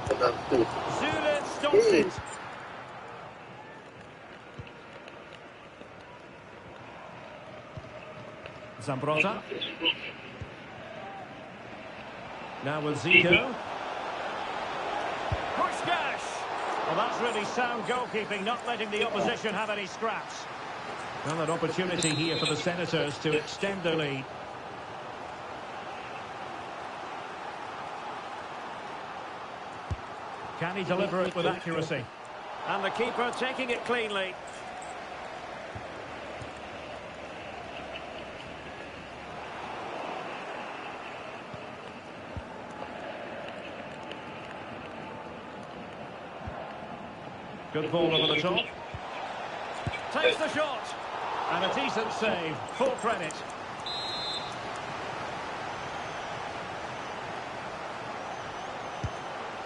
Zule stops it. Zambrotta. Now with Zico. Pushkash. Well, that's really sound goalkeeping, not letting the opposition have any scraps. Well, an opportunity here for the Senators to extend their lead. Can he deliver it with accuracy? And the keeper taking it cleanly. Good ball over the top. Takes the shot. And a decent save. Full credit.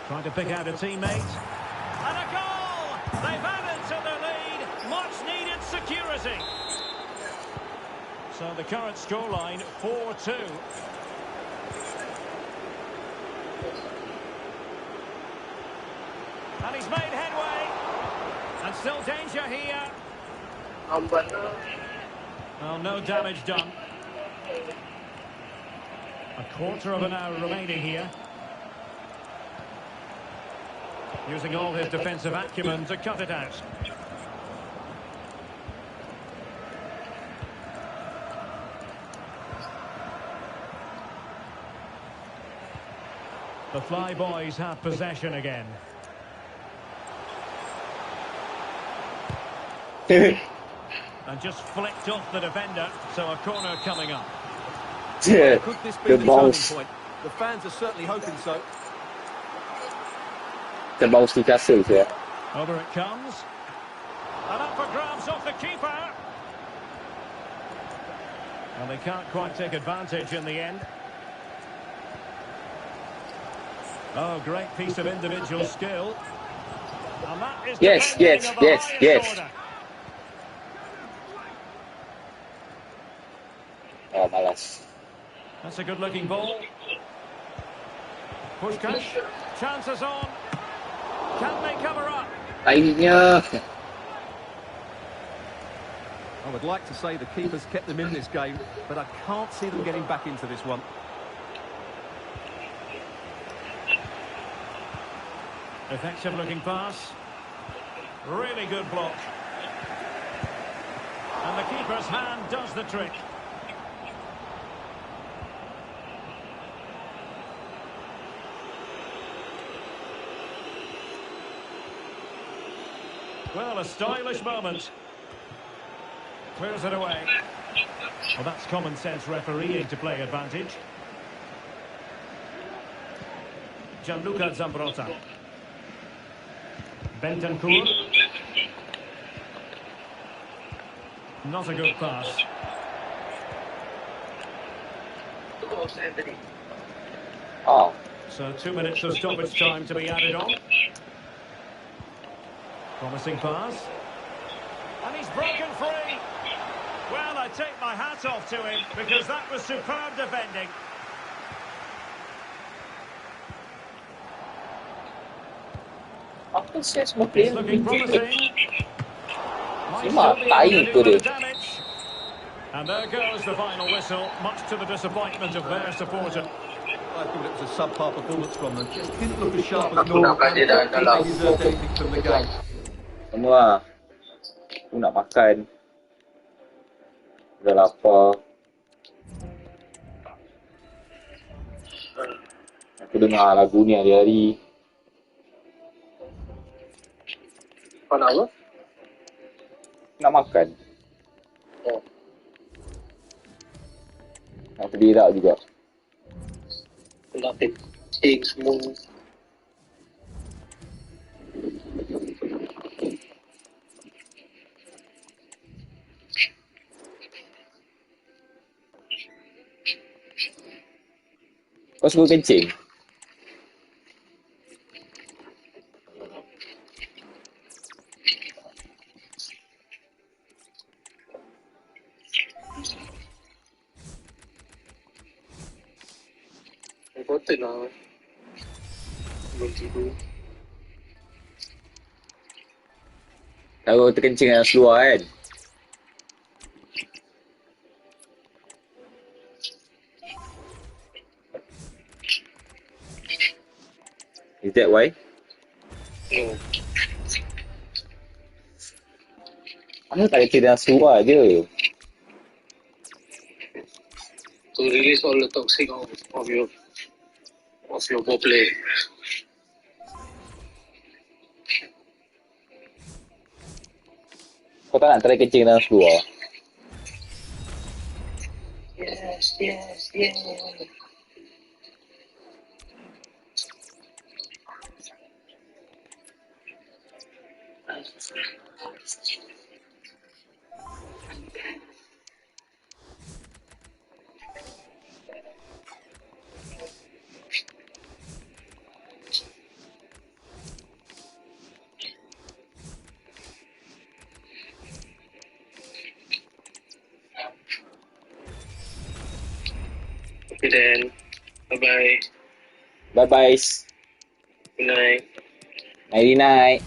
Trying to pick out a teammate. And a goal! They've added to the lead. Much needed security. So the current scoreline, 4-2. And he's made headway. And still danger here. Well, no damage done. A quarter of an hour remaining here. Using all his defensive acumen to cut it out. The Flyboys have possession again. And just flicked off the defender, so a corner coming up. Could this be the turning point? The fans are certainly hoping so. Terbaus dikasih ya. Over it comes. And up for grabs off the keeper. And they can't quite take advantage in the end. Oh, great piece of individual skill. And that is Yes. order. Oh, malas. That's a good-looking ball. Pushkash. Chances on. Can they cover up? Akhirnya. I would like to say the keeper's kept them in this game, but I can't see them getting back into this one. Effective-looking pass. Really good block. And the keeper's hand does the trick. Well, a stylish moment. Clears it away. Well, that's common sense refereeing to play advantage. Gianluca Zambrotta. Bentancur. Not a good pass. Oh. So 2 minutes of stoppage time to be added on. Promising pass. And he's broken free. Well, I take my hat off to him because that was superb defending. Apa sih semua It's player? looking promising. Might Cuma still be tai able to tu do a bit dia. of damage. And there goes the final whistle, much to the disappointment of their supporter. I thought it was a subpar performance from them. Just didn't look as sharp as normal. I don't think they deserved anything from the game. Semua. Aku nak makan. Dah lapar. Aku dengar lagu ni hari-hari. Kau nak apa? Nak makan. Oh. Nak terberak juga. Nak kencing semua. Kau suka kencing? Important lah. Belum tidur. Kalau terkencing dalam seluar kan? Is that why? No. Aku tak kencing dalam seluar je. To release all the toxic of your ball play. Kau tak nak try kencing dalam seluar? Yes, yes, yes. Okay then. Bye-bye. Bye-bye. Good night. Nighty night.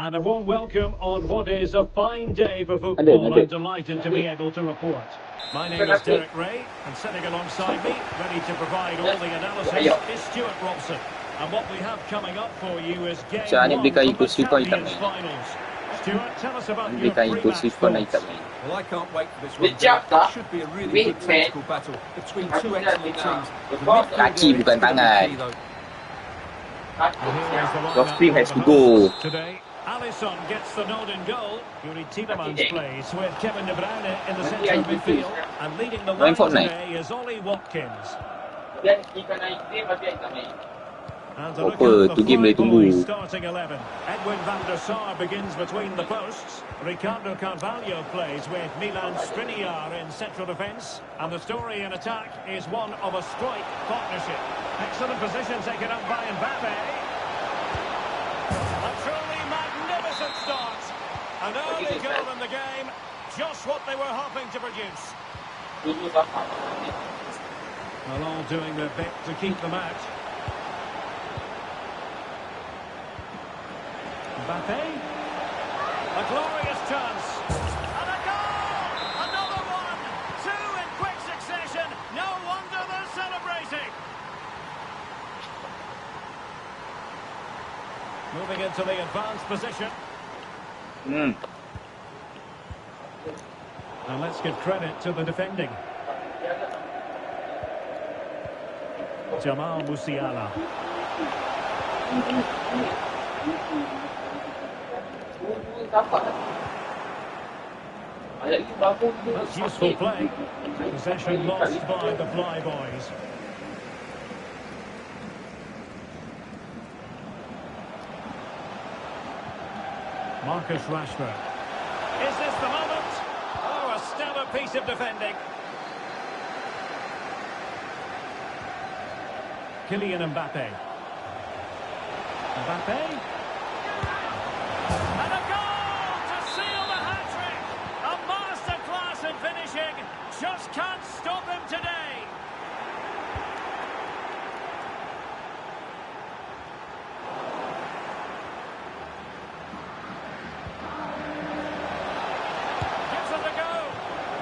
And a warm welcome on what is a fine day for football. I'm delighted to be able to report. My name is Derek Ray, and sitting alongside me, ready to provide all the analysis, is Stuart Robson. And what we have coming up for you is game one of the Champions Finals. Stuart, tell us about your pre-match thoughts. Well, I can't wait for this one. It should be a really good tactical battle between two excellent teams. The midfield area is going to be key, though. Here is the lineup today. Alisson gets the nod in goal. Yuri Tielemans plays with Kevin De Bruyne in the centre of midfield. And leading the line today is Ollie Watkins. And to look at the Fly Boys starting 11. Edwin van der Sar begins between the posts. Ricardo Carvalho plays with Milan Skriniar in central defence. And the story in attack is one of a strike partnership. Excellent position taken up by Mbappe. A truly magnificent start. An early goal in the game. Just what they were hoping to produce. Well, all doing their bit to keep them out. Mbappe, a glorious chance, and a goal! Another one! Two in quick succession. No wonder they're celebrating. Moving into the advanced position. And let's give credit to the defending. Jamal Musiala. That's useful play. Possession lost by the Fly Boys. Marcus Rashford. Is this the moment? Oh, a stellar piece of defending. Kylian Mbappe. Mbappe. And a goal to seal the hat-trick. A masterclass in finishing. Just can't stop him today. Gives it a go.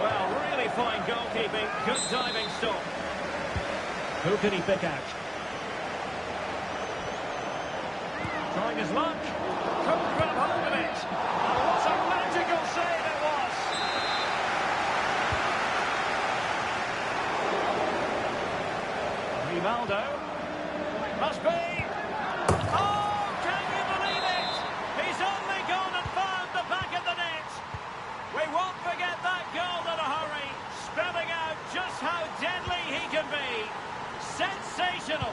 Well, really fine goalkeeping. Good diving stop. Who can he pick out? Trying his luck. Couldn't grab hold of it. Oh, what a magical save it was. Rivaldo. Must be. Oh, can you believe it? He's only gone and found the back of the net. We won't forget that goal in a hurry. Spelling out just how deadly he can be. Sensational.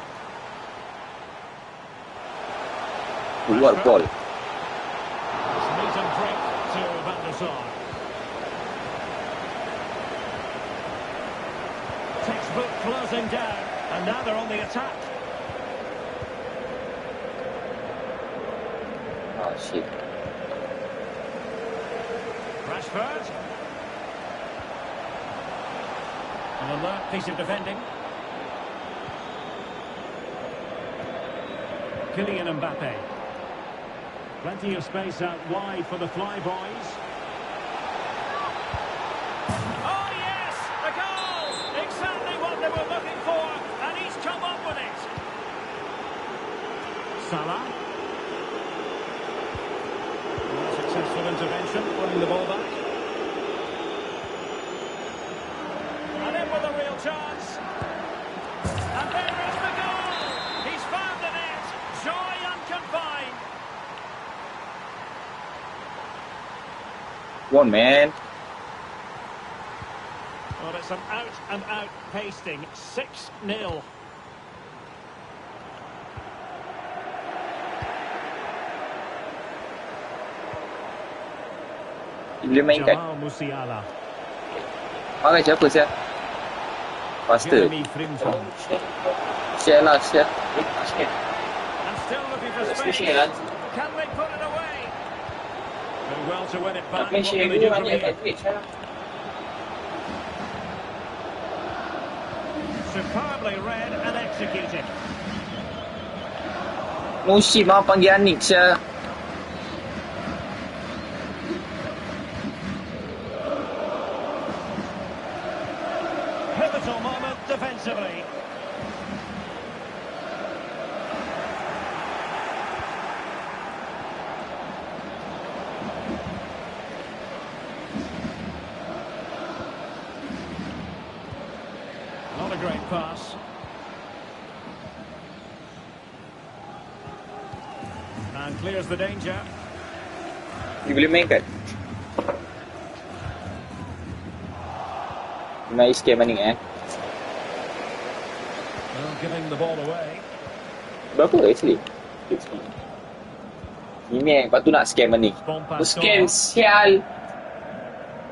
What goal? Meet and drink to Van der Sar. Textbook closing down, and now they're on the attack. Oh shit. Rashford. An alert piece of defending. Kylian Mbappe. Plenty of space out wide for the Fly Boys. Oh yes, the goal! Exactly what they were looking for, and he's come up with it. Salah. Successful intervention, winning the ball back. And in with a real chance. And there is the goal! He's found the net. Joy unconfined. One man. Well, it's an out-and-out pasting. 6-0. Implement kan? Jamal Musiala. Pakai siapa saya? Faster. Jeremy Frimpong. Share lah, share. And still looking for space. Can they put it away? Doing well to win it back. What can they do from here? Superbly read and executed. Musim mau panggil Anik saya. pivotal moment defensively. Not a great pass. And clears the danger. Dia boleh main kan? Main scam maning Well, giving the ball away. Berapa actually? 60. Ini lepas tu nak scam maning. Scam sial.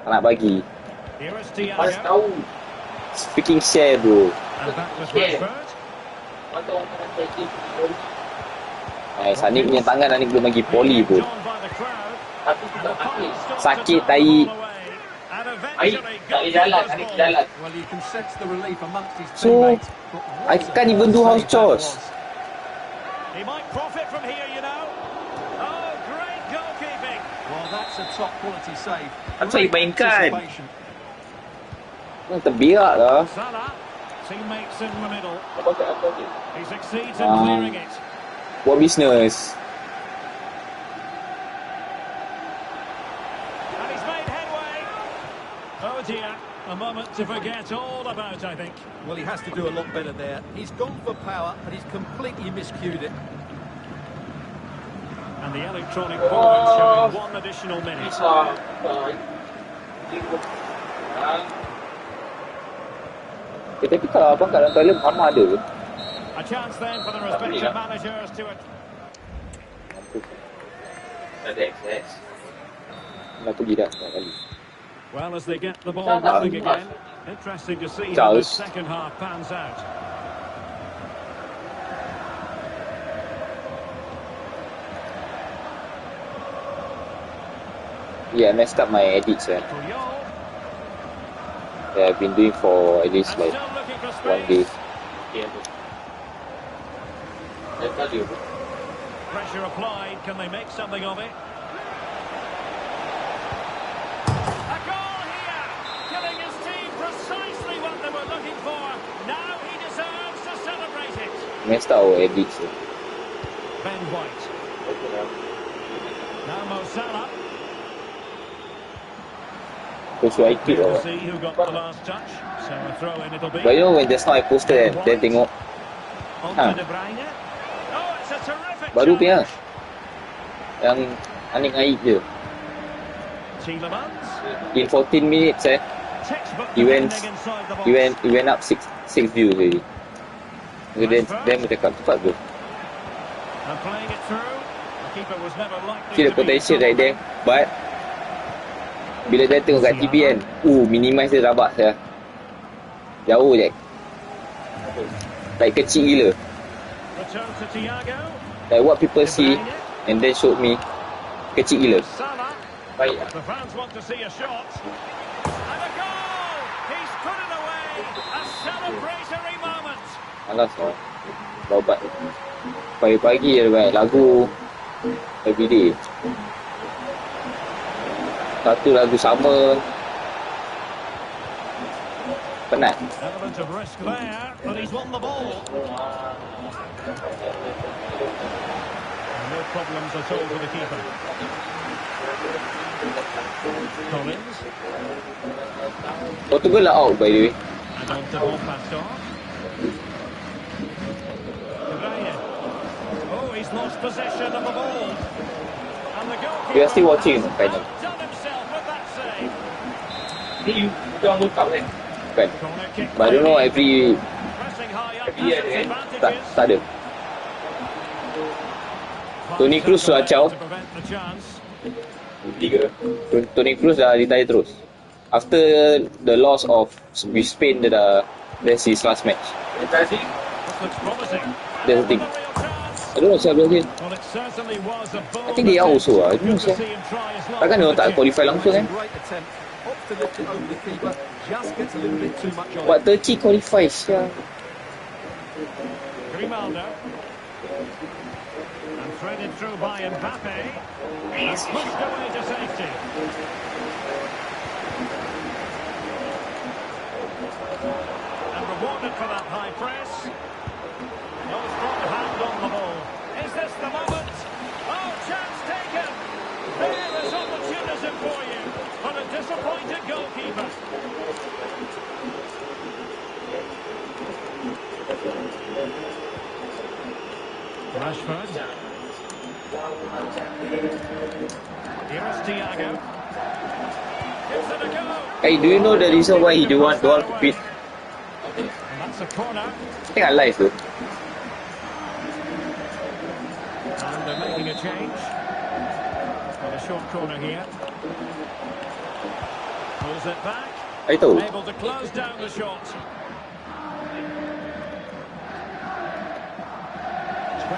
Tak nak bagi. Here is Pas Thiago. tahu. Speaking share bro. And that was Rashford. Sanik punya tangan Sanik belum bagi poli pun. Joined by the crowd. Sakit tai. And eventually got Sanik jalan. Well, you can sense the relief amongst his So, teammates. I can't even do house chores. He might profit from here, you know. Oh, great goalkeeping. Well, that's a top quality save. Apa yang Great mainkan? anticipation. Terbiak lah. Salah, teammates in the middle. He succeeds in Ah. clearing it. Buat business. And he's made headway. Oh dear, a moment to forget all about, I think. Well, he has to do a lot better there. He's gone for power, but he's completely miscued it. And the electronic board showing one additional minute. Tapi kalau abang kat dalam toilet Mama ada ke? A chance then for the respective managers to it. Nak pergi dah kali. Well, as they get the ball moving again, interesting to see how the second half pans out. Yeah, I messed up my edits Puyol, that I've been doing for at least and like still looking for one day. space. Pressure applied. Can they make something of it? A goal here, giving his team precisely what they were looking for. Now he deserves to celebrate it. Messed up our edits. Ben White. Now Mo Salah. So I keep We'll or what? see who got the last touch. So a throw in it'll be. But you know when just now I posted then tengok On Ha. to De Bruyne. Oh, it's a terrific baru punya challenge. yang Anik aib je. Tielemans. In 14 minutes Textbook he went defending inside the box. he went up six views already. So then dia cakap cepat bro. And playing it through. The keeper was never likely See the to be potential right there. celebrated. But bila dia tengok kat TV kan, minimize dia rabak saya. Jauh je. Like kecil gila. Return to Thiago. Like what people De see Bruyne. and then showed me kecil gila. Salah. Baik. The fans want to see a shot. And a goal! He's put it away. A celebratory moment. Alas lah. Baubat. Pagi-pagi je buat lagu everyday. Satu lagu sama. Penat. Element of risk there, but he's won the ball. No problems at all for the keeper. Collins. Portugal are out by the way. And on to ball passed off. De Bruyne. Oh, he's lost possession of the ball. And the goalkeeper We are still watching the final. outdone himself with that save. Kan? Corner kick. But I don't know every Pressing high up every has its tak advantages. ada. Toni Kroos sudah kacau. To prevent the chance. Toni Kroos dah retire terus. After the loss of with Spain, that's his last match. This looks promising. That's the thing. A real chance. I don't know siapa lagi. Well, it certainly was a bold I think they are attempt. also I don't know Good to siapa. see him try his luck Takkan dia with tak the qualify langsung kan? Great attempt. Opts to lift it over the keeper. Just gets a little bit too much on But it. Turkey qualify sia. Grimaldo. And threaded through by Mbappe. And pushed away to safety. for that high press. No strong hand on the ball. Is this the moment? Oh, chance taken. There is opportunism for you. But a disappointed goalkeeper. Rashford. Here is Thiago. Gives it a go. Hey, do you know the reason why he don't want to beat? And that's a corner. I think I like it. And they're making a change. And a short corner here. Pulls it back. I tahu. Able to close down the shot.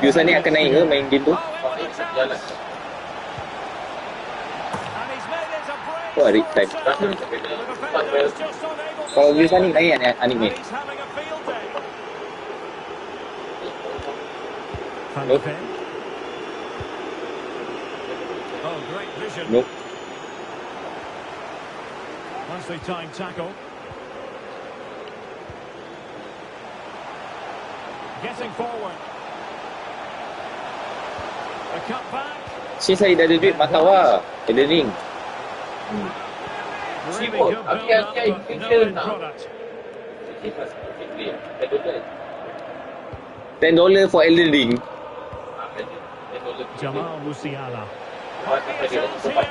User ni akan naik ke main game tu? Oh, in with a chance. And he's made it a brave Oh, Rick throw time. save. The defender is just unable to Kalau stay user ni with it. naik anime. And he's having a field day. Van Nope. de Ven. Oh, great vision. Nope. Nicely timed tackle. Getting forward. A cut back. Since saya dah ada duit, matau lah. Earning. Really good build-up, but no end product. $10 for Elden Ring. Jamal Musiala. Might be a chance here.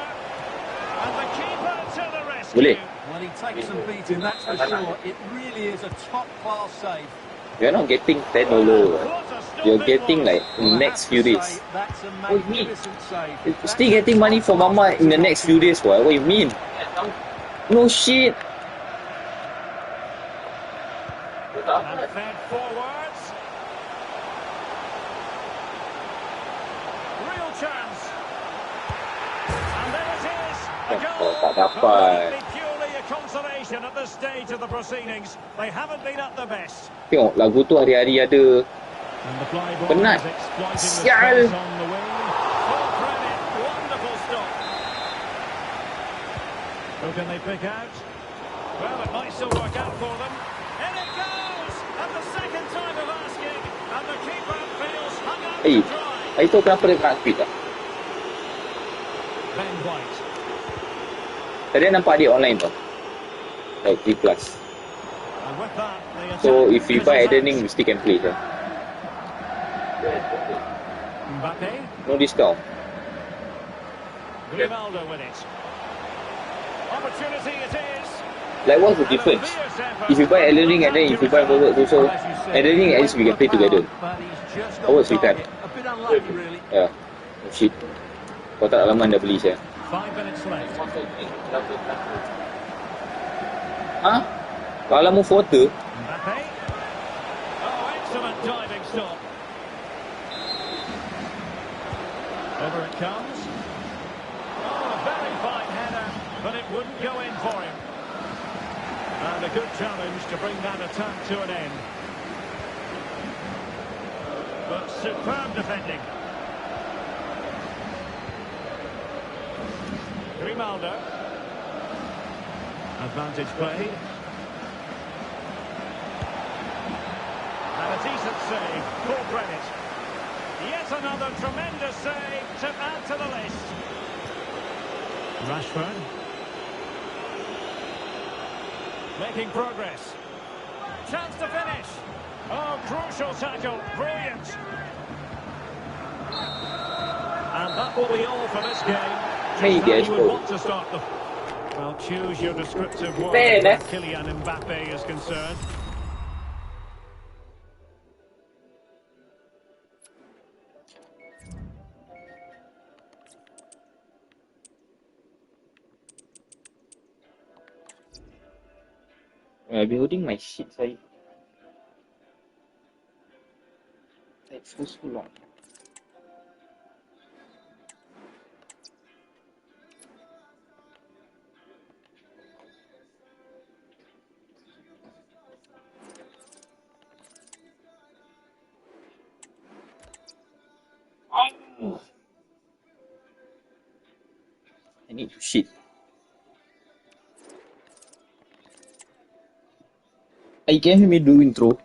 And the keeper to the rescue. Boleh. Well, he takes some beating, that's for sure. It really is a top-class save. You're not getting $10. What a You're stupid getting one. like in the Well, I next have few to days. say, that's a What do you mean? magnificent save. You're still getting money from Mama in the next few days. What do you mean? No shit. And fed forwards. Real chance. And there it is. A goal. tak dapat. But purely a consolation at this stage of the proceedings. They haven't been at the best. Tengok lagu tu hari-hari ada. And the fly ball Penat. is exploiting the Sial. space on the wing. Full credit. Wonderful stop. Who can they pick out? Well, it might still work out for them. In it goes! And the second time of asking. And the keeper feels hung out to Eh, dry. hari tu kenapa dia nak tweet tak? Ben White. Tadi nampak dia online tau. Like 3+. And with that, the attack So if we buy fizzles Elden Ring, out. we still can play it. Mbappe. No discount. Grimaldo with it. Opportunity it is. Like what's the difference? If you buy Elden Ring and then if you buy Forward also, Elden Ring at least we can play together. But he's just Forward we on can. target. A bit unlucky, really. Yeah. Oh, shit. Kau tak lama dah beli saya. 5 minutes left. Ha? Kalau mau foto, Mbappe. Oh, excellent diving stop. Over it comes. Oh, a very fine header, but it wouldn't go in for him. And a good challenge to bring that attack to an end. But superb defending. Grimaldo. Advantage played. And a decent save, full credit. Yet another tremendous save to add to the list. Rashford. Making progress. Chance to finish. Oh, crucial tackle. Brilliant. And that will be all for this game. Hey, Just how guys, you would bro. want to start the... Well, choose your descriptive word Fair where enough. Kylian Mbappe is concerned. I've been holding my shit, saya. Like so long. I need to shit. I can hear me do intro.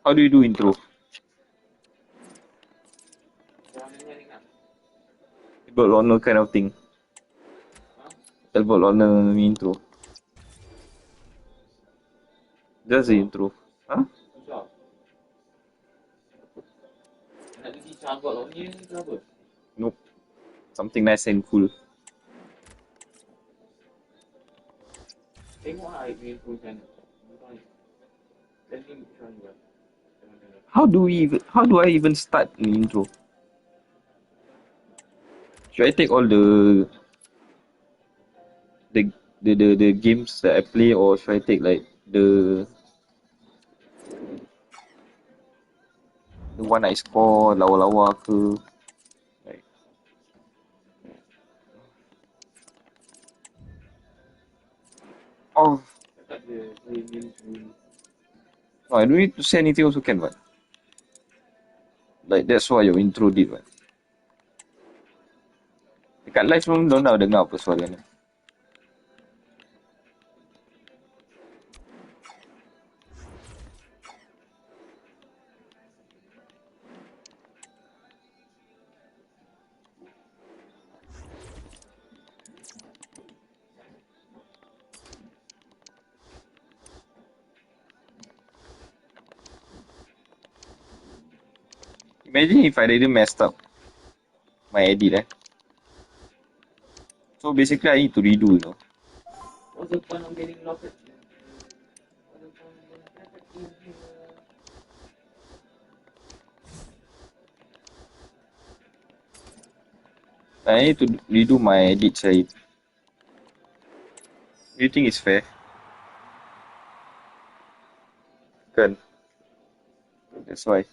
How do you do intro? About honor kind of thing. About honor intro. Just the intro. Huh? Nope. Something nice and cool. How do I even start an intro? Should I take all the games that I play, or should I take like the one I score lawa-lawa ke? Like, oh, no, I don't need to say anything also can, but like that's why your intro did, but dekat live pun don't dah dengar apa suara ni. Imagine if I didn't messed up my edit, eh. So basically I need to redo, you know. What's the point of getting locked? I need to redo my edit, Syed. Do you think it's fair? Kan? That's why.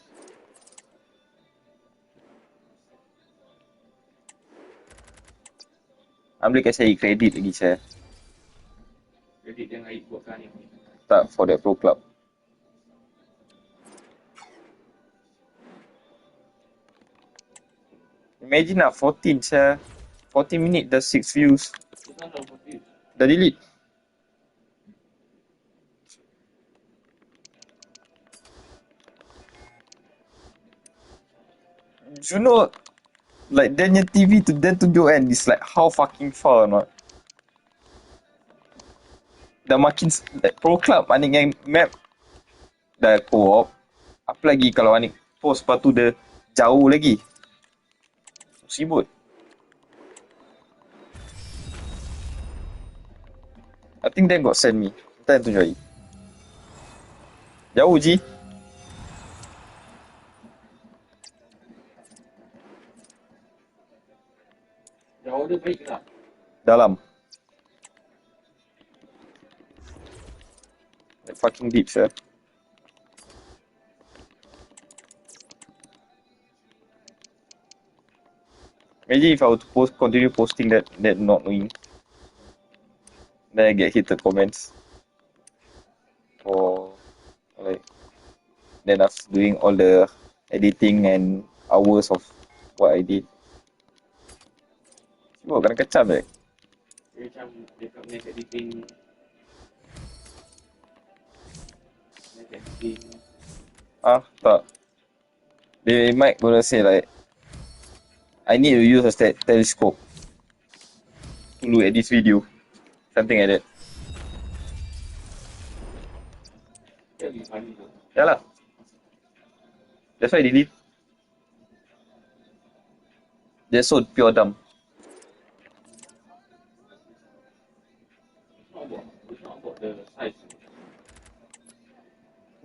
Boleh kasi credit lagi saya. Credit yang Aid buatkan ni? Tak, for that pro club. Imagine lah, 14 saya. 14 minit dah 6 views. Dah delete. You know, like then your TV to then tunjuk kan, it's like how fucking far or not. Dah makin like, pro club Anik yang map dah co-op. Apa lagi kalau Anik post lepas tu dia jauh lagi. Sibut. I think Dan got send me. Entah yang tunjuk lagi. Jauh je. Jauh dia baik tak? Dalam. Like fucking deep, sir. Imagine if I were to continue posting that not knowing. Then I get hated comments. Or like then after doing all the editing and hours of what I did. Cuma kena kecam eh. Macam dekat punya editing. Ah, tak. They might gonna say like I need to use a telescope to look at this video. Something like that. Yeah lah. That's why I delete. They're so pure dumb.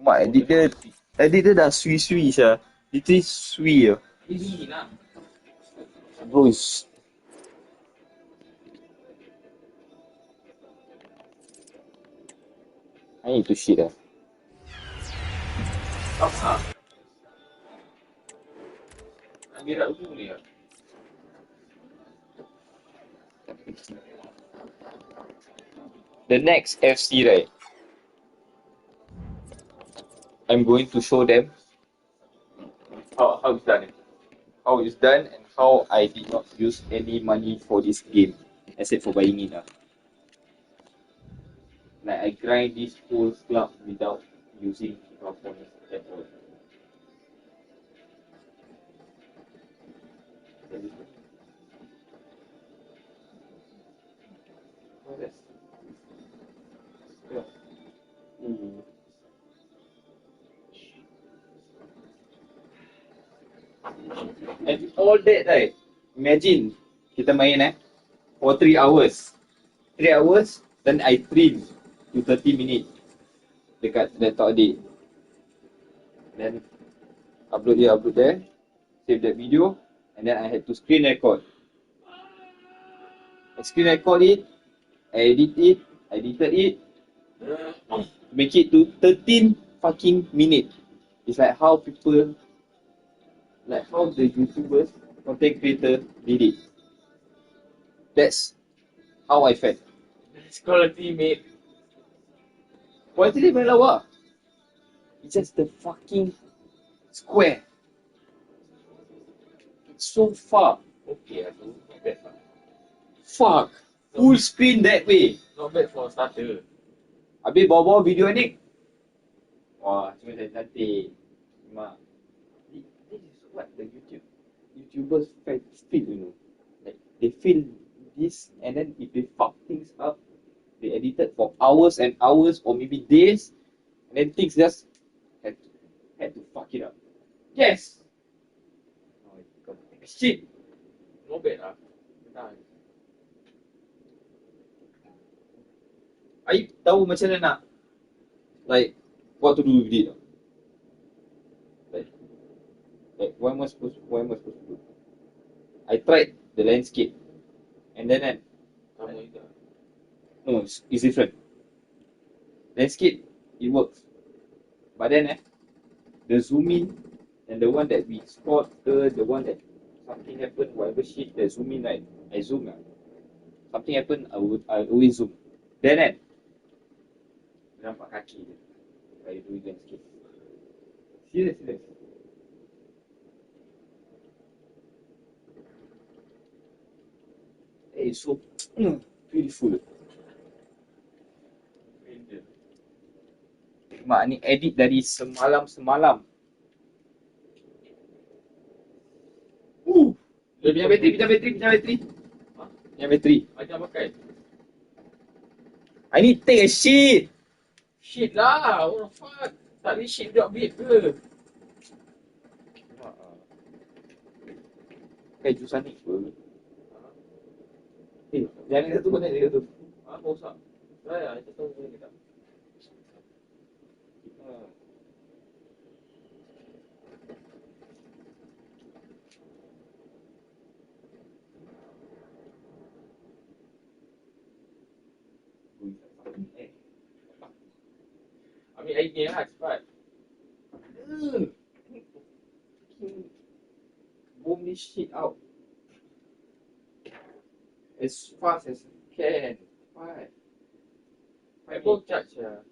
Mak edit dia dah sui-sui sia. Itu sui je. Bro is I need to shit lah. Apa? Ambil dulu ni ya. The next FC, right? I'm going to show them how it's done. How it's done and how I did not use any money for this game. except for buying it. Like I grind this whole club without using FIFA points at all. Oh, that's yeah. And all that, right? Imagine kita main for 3 hours. 3 hours, then I trim to 30 minutes dekat laptop adik. Then upload here, upload there, save that video, and then I had to screen record. I screen record it, I edit it, I edited it, make it to 13 fucking minutes. It's like how people, like how the YouTubers, content creator did it. That's how I felt. It's quality, mate. Quality dia main lawa. It's just the fucking square. It's so far. Okay, aku not bad lah. Fuck. Full screen that way. Not bad for a starter. Habis bawa-bawa video ni. Wah, cuma cantik. Mak. This is what the YouTubers feel, you know. Like they feel this, and then if they fuck things up, they edited for hours and hours or maybe days, and then things just had to fuck it up. Yes. Oh, shit. Not bad lah. Betul. I tahu macam mana nak, like, what to do with it. Like what am I supposed to do? I tried the landscape, and then Sama juga. no, it's different. Landscape, it works. But then the zoom in and the one that we spot, the one that something happened, whatever shit, the zoom in, right? I zoom. Something happened, I always zoom. Then nampak kaki dia. I do landscape. Serious. It's so beautiful. Mak ni edit dari semalam. Pinjam bateri. Ha? Pinjam bateri. Macam pakai. I need to take a shit. Shit lah. What the fuck? Tak boleh shit drop beat ke? Kayak jurusan ni apa? Jangan satu benda dia tu. Ha? Bosak. Saya tak tahu boleh ke tak. Ambil air ni lah cepat. Boom this shit out as fast as you can. Why? I go charge lah.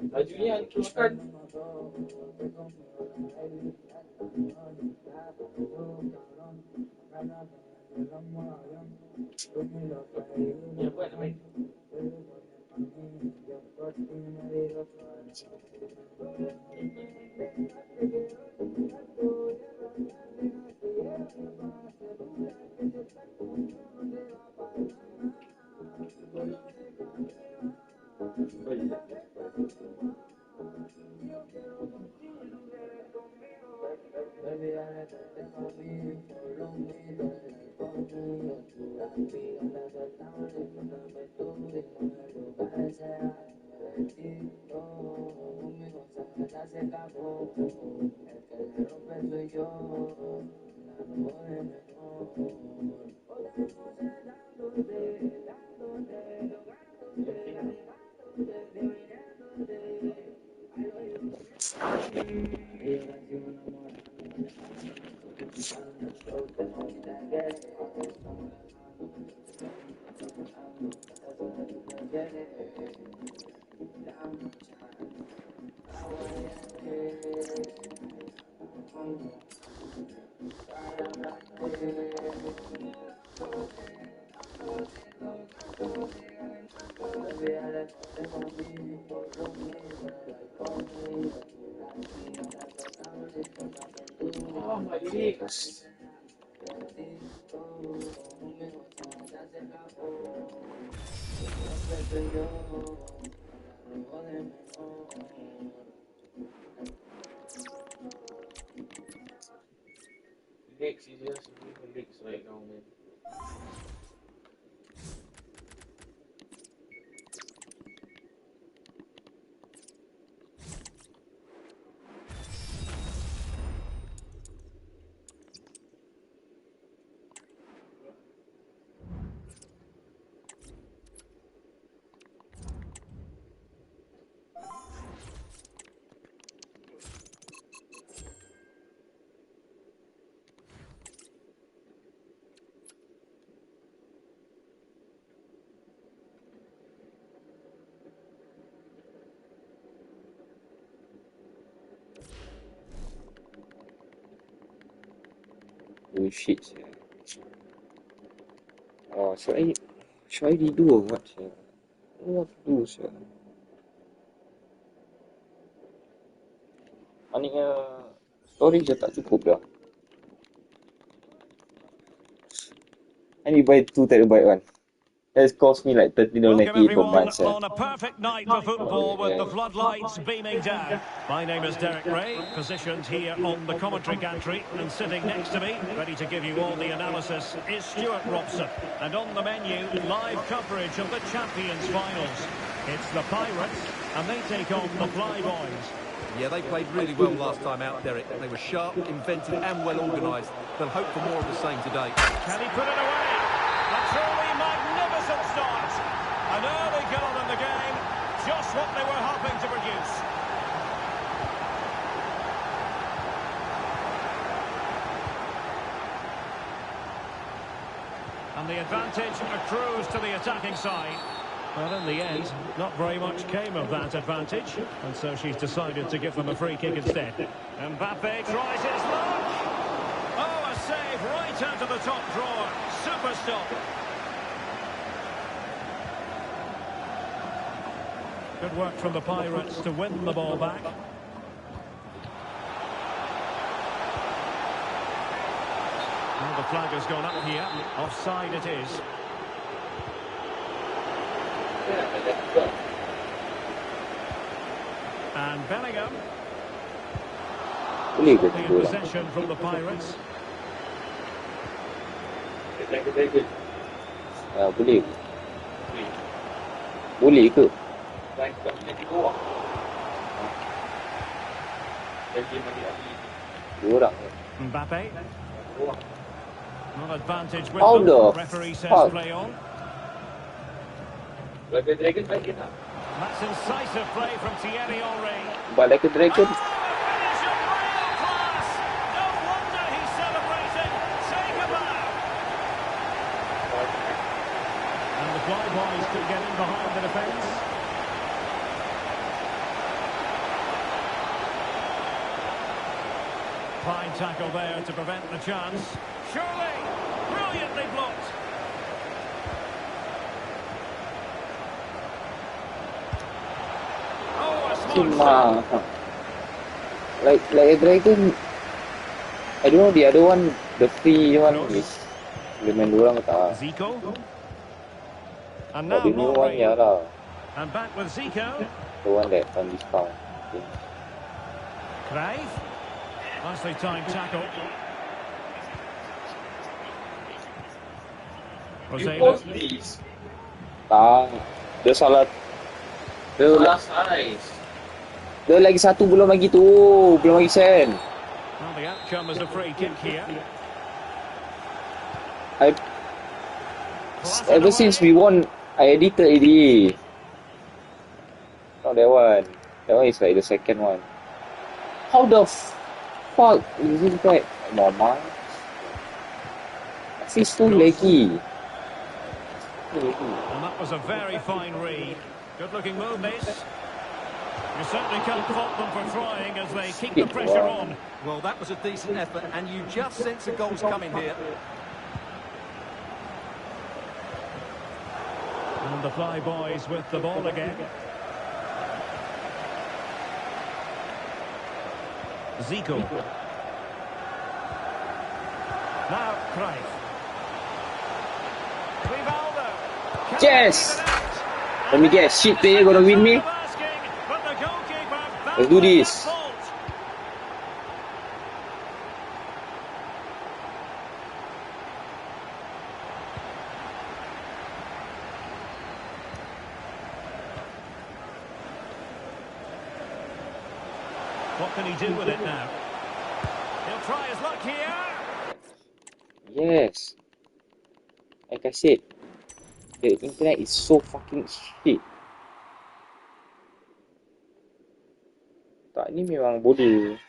Bajunya dikeluarkan. Ya, bueno, ven. Oh, my legs. legs, he's just doing the legs right now, man. Bullshit, sia. Oh, should I redo or what, sia? I don't know what to do, sia. Maknanya storage dah tak cukup dah. I need to buy 2 terabyte one. That's cost me like Welcome $13.98 per everyone month. on a perfect night for football with the Yeah. floodlights beaming down. My name is Derek Ray, positioned here on the commentary gantry, and sitting next to me, ready to give you all the analysis, is Stuart Robson. And on the menu, live coverage of the Champions Finals. It's the Pirates, and they take on the Flyboys. Yeah, they played really well last time out, Derek. They were sharp, inventive and well organised. They'll hope for more of the same today. Can he put it away? A truly magnificent start. An early goal in the game, just what they were hoping to produce. And the advantage accrues to the attacking side. Well, in the end, not very much came of that advantage, and so she's decided to give them a free kick instead. Mbappe tries his luck. Oh, a save right out of the top drawer. Super stop. Good work from the Pirates to win the ball back. Well, the flag has gone up here. Offside it is. And Bellingham. Boleh ke The 2 orang? possession from the Pirates. Boleh ke? Boleh ke? Dua orang ke? Mbappe. Not advantage with How them. the Referee says fuck? play on. That's incisive play from Thierry Henry. But like a dragon. Oh, finish of real class. No wonder he's celebrating. Take a bow. And the Flyboys could get in behind the defence. Fine tackle there to prevent the chance. Surely, brilliantly blocked. Oh, a smart save. Like a dragon. I don't know the other one, the free one is boleh main 2 orang ke tak? Zico. And Oh, now the new one ya Henry. lah. And back with Zico. The one that on discount. Okay. Crave. Nicely timed tackle. Roselu. Tak. Dia salah. Dia lagi satu belum lagi tu. Belum lagi send. Well, the outcome is a free kick here. Ever since we won, I edited already. Not that one. That one is like the second one. How the fuck is it right? Mama. It's so laggy. And that was a very fine read. Good looking move, this. You certainly can't fault them for trying as they keep the pressure on. Well, that was a decent effort, and you just sense a goal's coming here. And the Flyboys with the ball again. Zico. Now, Cruyff. Rivaldo. Yes! Let me guess, shit player gonna win me? Let's do this. What can he do with it now? He'll try his luck here. Yes. Like I said, the internet is so fucking shit. Tak, ni memang bodoh.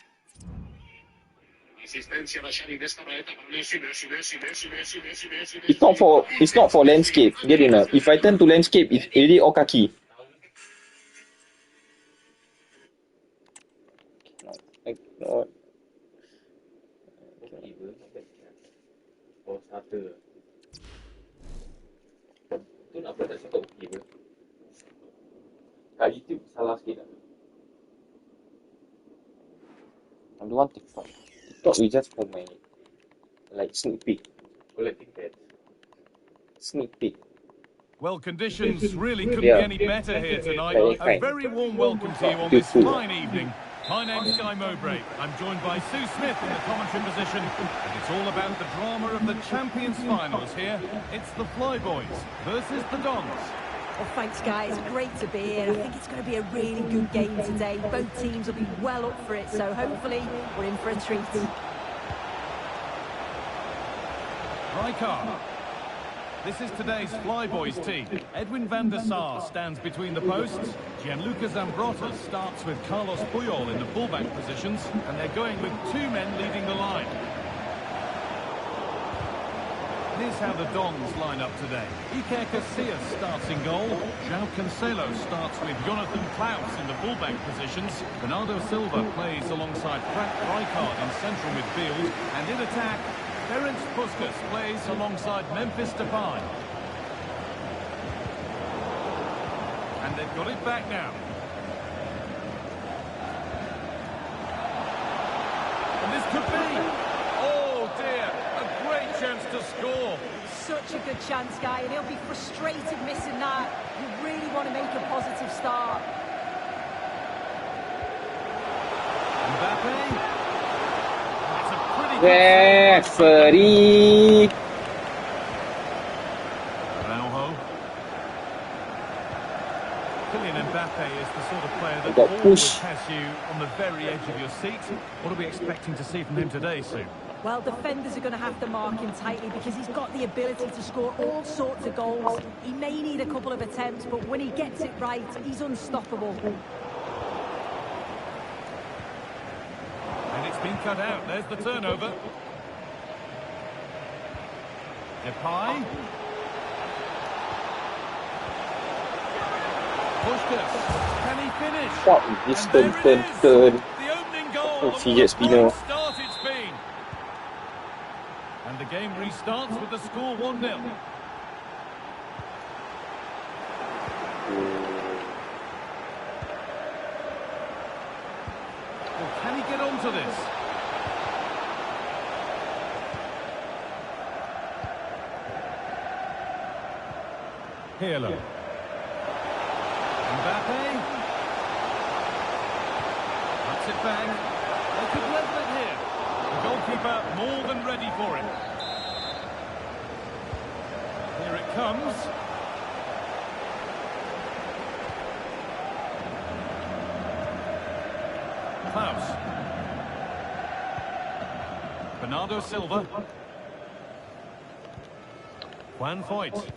It's not for landscape. Get it or not? If I turn to landscape, it's already all kaki. I cannot. Tu nak buat tak cakap okey ke? Kat YouTube salah sikit tak? I don't want TikTok. TikTok is just for my like sneak peek. Collecting pets. Sneak peek. Well, conditions really couldn't be any better here tonight. A very warm welcome to you on this fine evening. My name's Guy Mowbray. I'm joined by Sue Smith in the commentary position. And it's all about the drama of the Champions Finals here. It's the Flyboys versus the Dons. Well, thanks, guys. Great to be here. I think it's going to be a really good game today. Both teams will be well up for it, so hopefully we're in for a treat. Rijkaard. This is today's Flyboys team. Edwin van der Sar stands between the posts. Gianluca Zambrotta starts with Carlos Puyol in the fullback positions, and they're going with two men leading the line. Here's how the Dons line up today. Iker Casillas starts in goal. João Cancelo starts with Jonathan Klaus in the fullback positions. Bernardo Silva plays alongside Frank Rijkaard in central midfield. And in attack, Ferenc Puskas plays alongside Memphis Depay. And they've got it back now. And this could be... Oh dear, a great chance to score. Such a good chance, Guy, and he'll be frustrated missing that. You really want to make a positive start. Mbappe. Referee. Araujo. Kylian Mbappe is the sort of player that Got always push. has you on the very edge of your seat. What are we expecting to see from him today, Sue? Well, defenders are going to have to mark him tightly because he's got the ability to score all sorts of goals. He may need a couple of attempts, but when he gets it right, he's unstoppable. And it's been cut out. There's the turnover. Depay. Puskas. Can he finish? What is this And there it is. turn? The opening goal Oh, of fidget what a spinner. great start it's been. And the game restarts with the score 1-0. Well, can he get onto this? Pirlo. Mbappe. Cuts it back. They could level it here. The goalkeeper more than ready for it. Here it comes. Klaus. Bernardo Silva. Juan Foyt.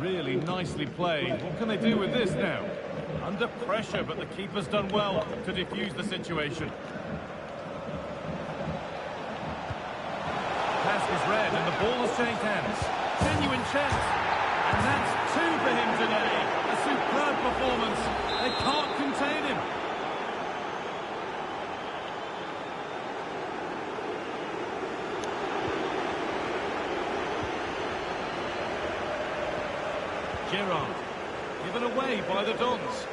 Really nicely played. What can they do with this now? Under pressure, but the keeper's done well to defuse the situation. Pass is read and the ball has changed hands. Genuine chance. And that's two for him today. A superb performance. They can't contain him. Gerrard, given away by the Dons.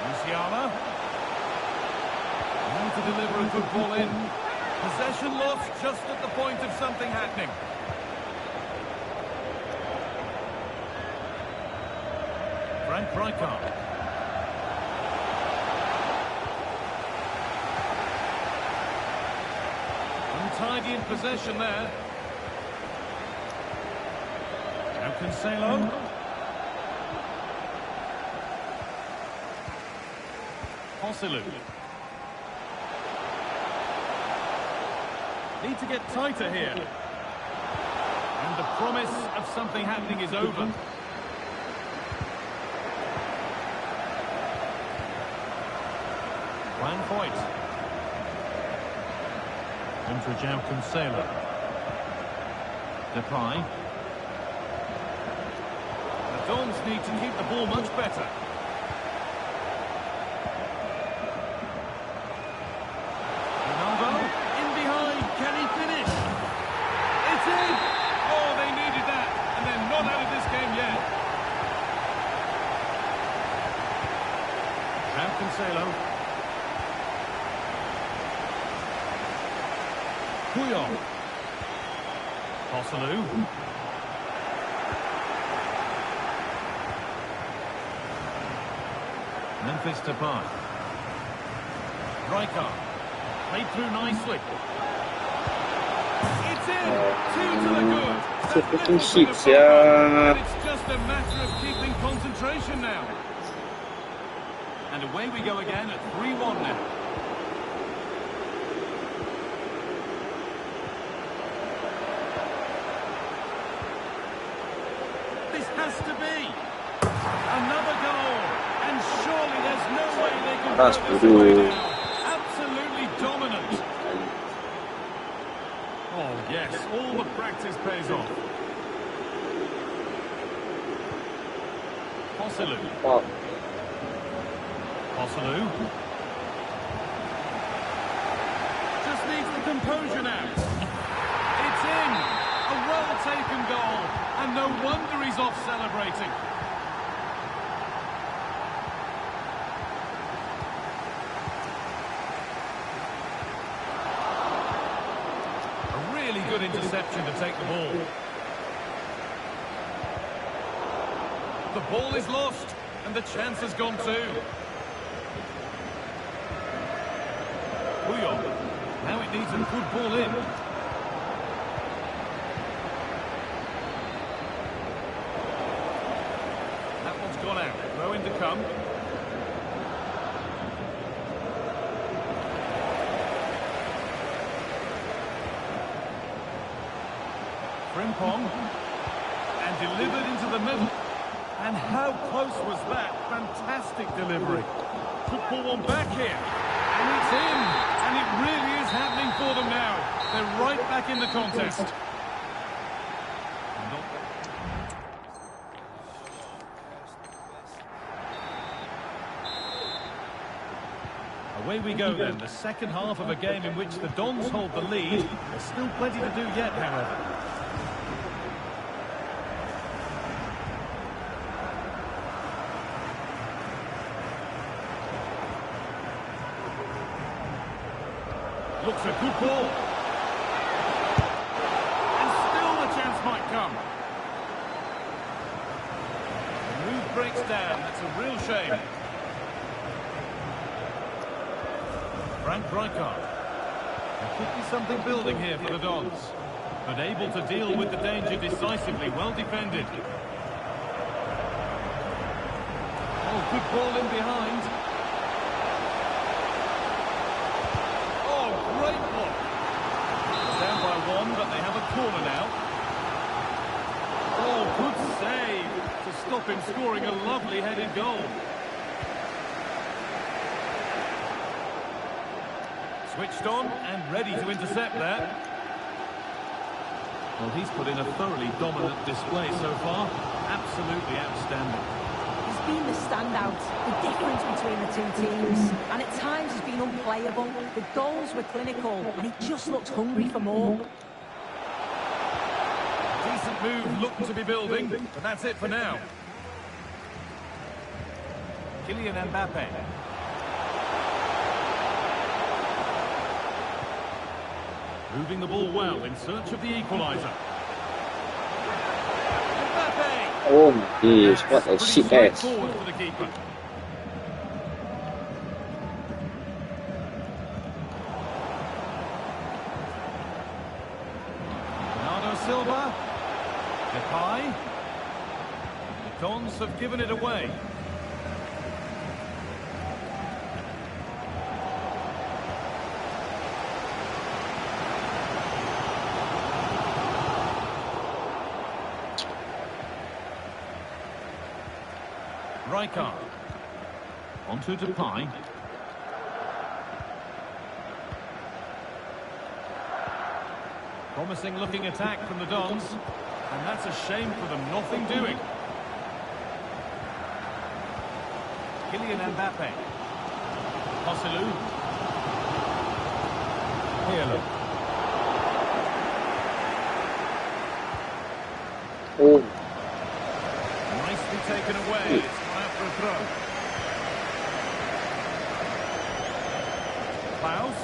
Musiala. Now to deliver a good ball in. Possession lost just at the point of something happening. Frank Rijkaard. Untidy in possession there. Now Cancelo. Ossilu. Need to get tighter here. And the promise of something happening is over. Juan Foyt. Entre João Cancelo. Depay. The Dons need to keep the ball much better. Ronaldo in behind. Can he finish? It's in! Oh, they needed that. And they're not out of this game yet. João Cancelo. Puyol. Ossilu. Memphis Depay. Rijkaard. Played through nicely. It's in! 2 to the good. Fucking That's shit, little bit of fun, yeah. and it's just a matter of keeping concentration now. And away we go again at 3-1 now. This has to be another goal, and surely there's no way they can That's throw this good. away now. Absolutely dominant. Oh yes, all the practice pays off. Ossilu. Fuck. Ossilu. Just needs the composure now. It's in. A well-taken goal. And no wonder he's off celebrating. A really good interception to take the ball. The ball is lost, and the chance has gone too. Puyol. Now it needs a good ball in. That one's gone out. Throw in to come. Frimpong. And delivered into the middle. And how close was that? Fantastic delivery. Could pull one back here. And it's in. And it really is happening for them now. They're right back in the contest. Away we go then. The second half of a game in which the Dons hold the lead. There's still plenty to do yet, however. Looks a good ball. And still the chance might come. The move breaks down. That's a real shame. Frank Rijkaard. There could be something building here for the Dons. But able to deal with the danger decisively. Well defended. Oh, good ball in behind. Great block. Down by one, but they have a corner now. Oh, good save to stop him scoring a lovely headed goal. Switched on and ready to intercept that. Well, he's put in a thoroughly dominant display so far. Absolutely outstanding. He's been the standout, the difference between the two teams, and at times he's been unplayable. The goals were clinical, and he just looks hungry for more. Decent move looked to be building, but that's it for now. Kylian Mbappe. Moving the ball well in search of the equaliser. Mbappe! Oh my days, what a shit ass. Forward for the keeper. Bernardo Silva. Depay. The Dons have given it away. Rijkaard. Onto Depay. Promising looking attack from the Dons. And that's a shame for them, nothing doing. Kylian Mbappe. Joselu. Pirlo. Oh, Nicely taken away. It's gone out for a throw. Klaus.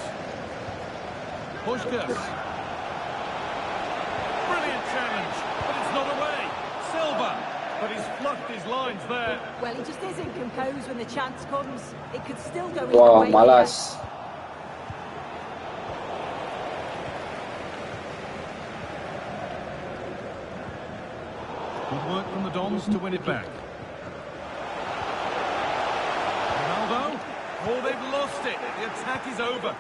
Puskás. Brilliant challenge, but it's not away. Silva, but he's fluffed his lines there. Well, he just isn't composed when the chance comes. It could still go either wah, way. malas. Good work from the Dons to win it back. Ronaldo. Oh, they've lost it. The attack is over.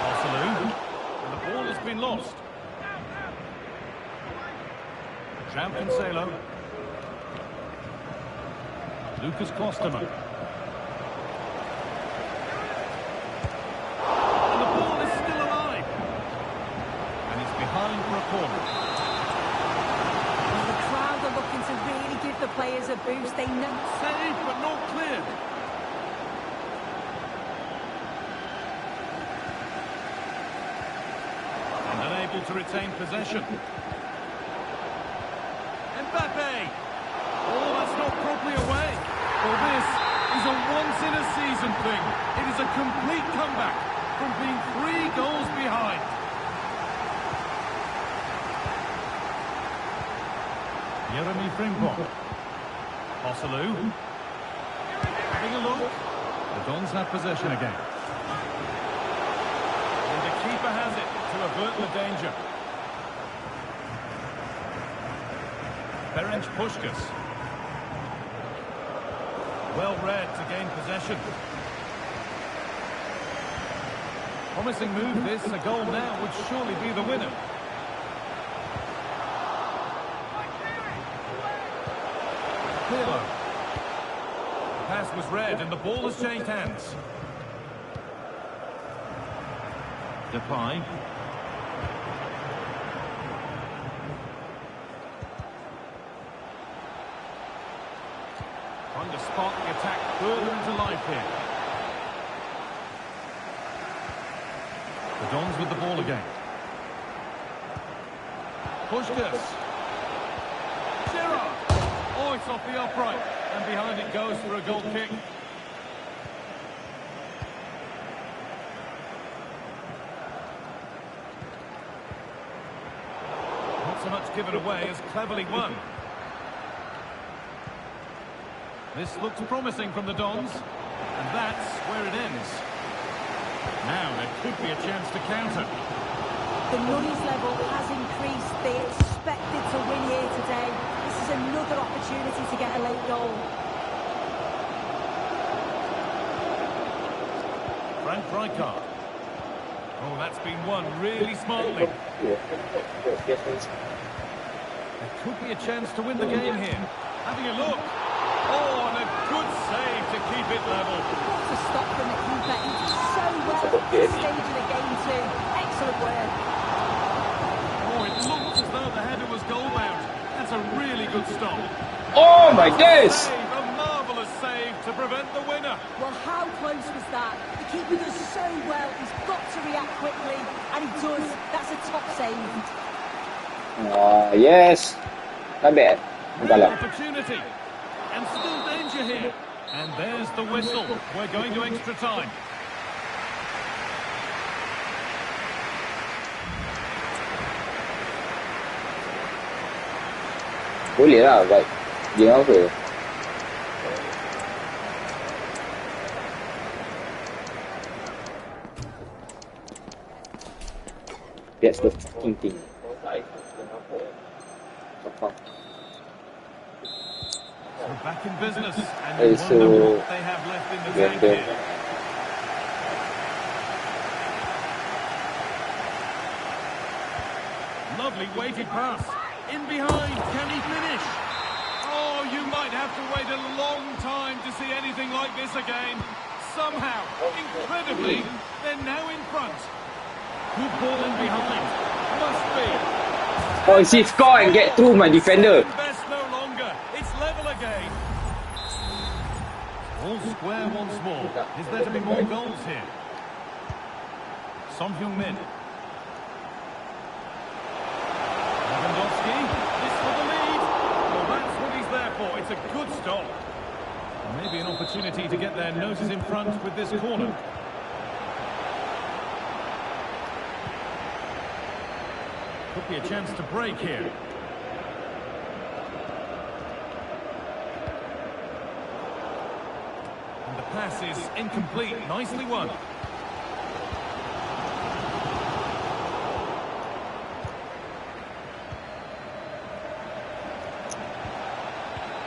Joselu. And the ball has been lost. João Cancelo. Lucas Klosterman. And the ball is still alive. And it's behind for a corner. The crowd are looking to really give the players a boost. They know. Saved but not cleared. And unable to retain possession. Mbappe. Oh, that's not properly away. Well, this is a once-in-a-season thing. It is a complete comeback from being 3 goals behind. Jeremy Frimpong. Joselu. Having a look. The Dons have possession again. And the keeper has it to avert the danger. Ferenc Puskás. Well read to gain possession. Promising move this. A goal now would surely be the winner. Pirlo. The pass was read and the ball has changed hands. Depay. Trying to spot the attack further into life here. The Dons with the ball again. Puskás. Gerrard. Oh, it's off the upright. And behind it goes for a goal kick. Not so much given away as cleverly won. This looks promising from the Dons, and that's where it ends. Now there could be a chance to counter. The noise level has increased. They expected to win here today. This is another opportunity to get a late goal. Frank Rijkaard. Oh, that's been won really smartly. There could be a chance to win the game here. Having a look. Oh, and a good save to keep it level. What a stop from the keeper. He did so well at this stage of the game too. Excellent work. Oh, it looked as though the header was goal-bound. That's a really good stop. Oh my days! A marvellous save to prevent the winner. Well, how close was that? The keeper does so well. He's got to react quickly, and he does. That's a top save. Yes. Not bad. Real opportunity. And still danger here. And there's the whistle. We're going to extra time. Boleh lah, but dia apa? That's the fucking thing. We're back in business, and you wonder what they have left in the tank here. Beautifully weighted pass. In behind, can he finish? Oh, you might have to wait a long time to see anything like this again. Somehow, incredibly, they're now in front. Good ball in behind. Must be. Oh, he score and get through my defender. Best no longer. It's level again. All square once more. Is there to be more goals here? Son Heung-min. Lewandowski. This for the lead. Well, that's what he's there for. It's a good stop. Maybe an opportunity to get their noses in front with this corner. Could be a chance to break here. And the pass is incomplete. Nicely won.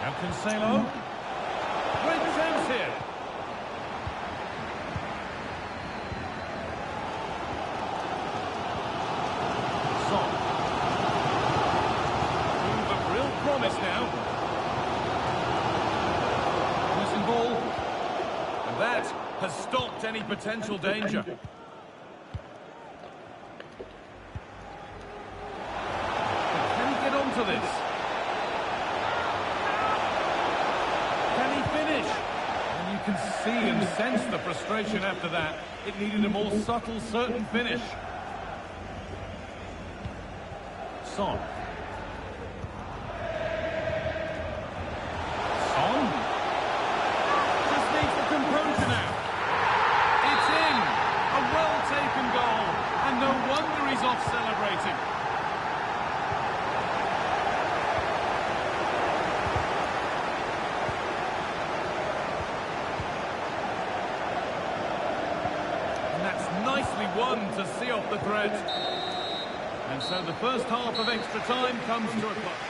Now Cancelo. Great chance here. Son. With a real promise now. Missing ball. And that has stopped any potential danger. But can he get onto this? You can see and sense the frustration after that. It needed a more subtle, certain finish. Son. Son. Just needs the composure now. It's in. A well-taken goal. And no wonder he's off celebrating. Nicely won to see off the threat. And so the first half of extra time comes to a close.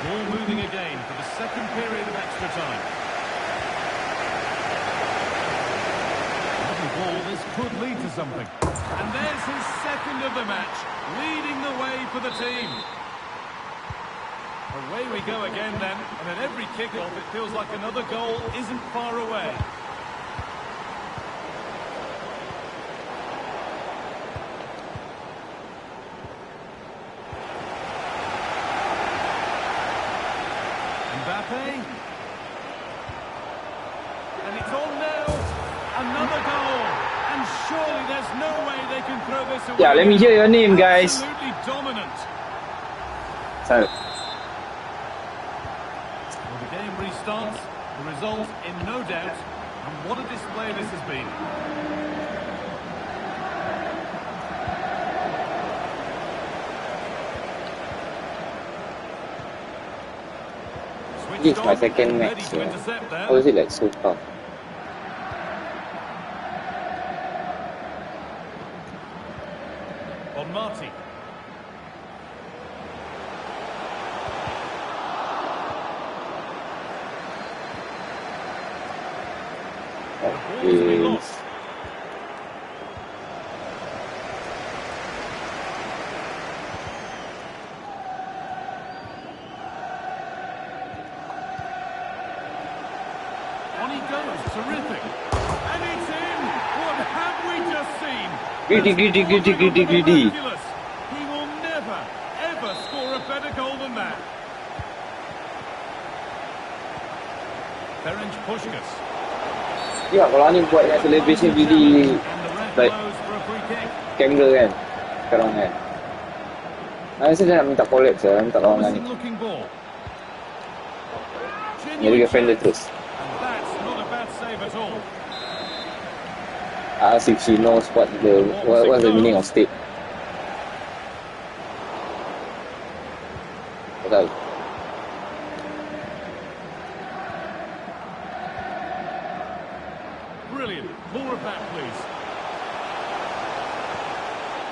Ball moving again for the second period of extra time. Lovely ball, this could lead to something. And there's his second of the match, leading the way for the team. Away we go again then, and at every kick-off it feels like another goal isn't far away. Mbappe. And it's on now. Another goal. And surely there's no way they can throw this away. Yeah, let me hear your name, guys. Absolutely dominant. So. The game restarts, the result in no doubt, and what a display this has been. This is my second match. How is it like so tough? On Marty. Yes. On he goes, terrific. And it's in! What have we just seen? Greedy. He will never, ever score a better goal than that. Ferenc Puskas. Ya, kalau ni buat yang celebration really like kamera kan sekarang kan. Saya rasa dia nak minta collab saya, minta lawan ni. Jadi defender terus. Ask if she knows what's the meaning of stake. Tak tahu. Brilliant. More of that, please.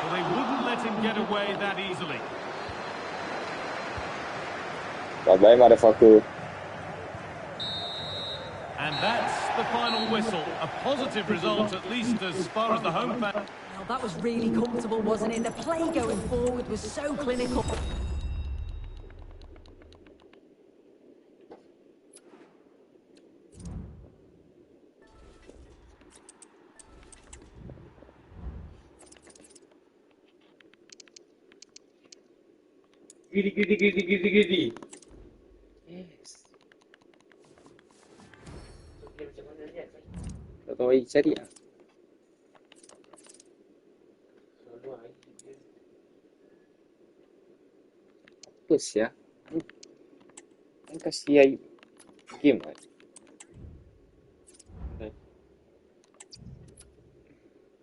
Well, they wouldn't let him get away that easily. Bye-bye, motherfucker. And that's the final whistle. A positive result, at least as far as the home fan. Well, that was really comfortable, wasn't it? The play going forward was so clinical. Gidi. Yes. Tak tahu lagi cari lah. Apa sia? Kan kasih air game kan?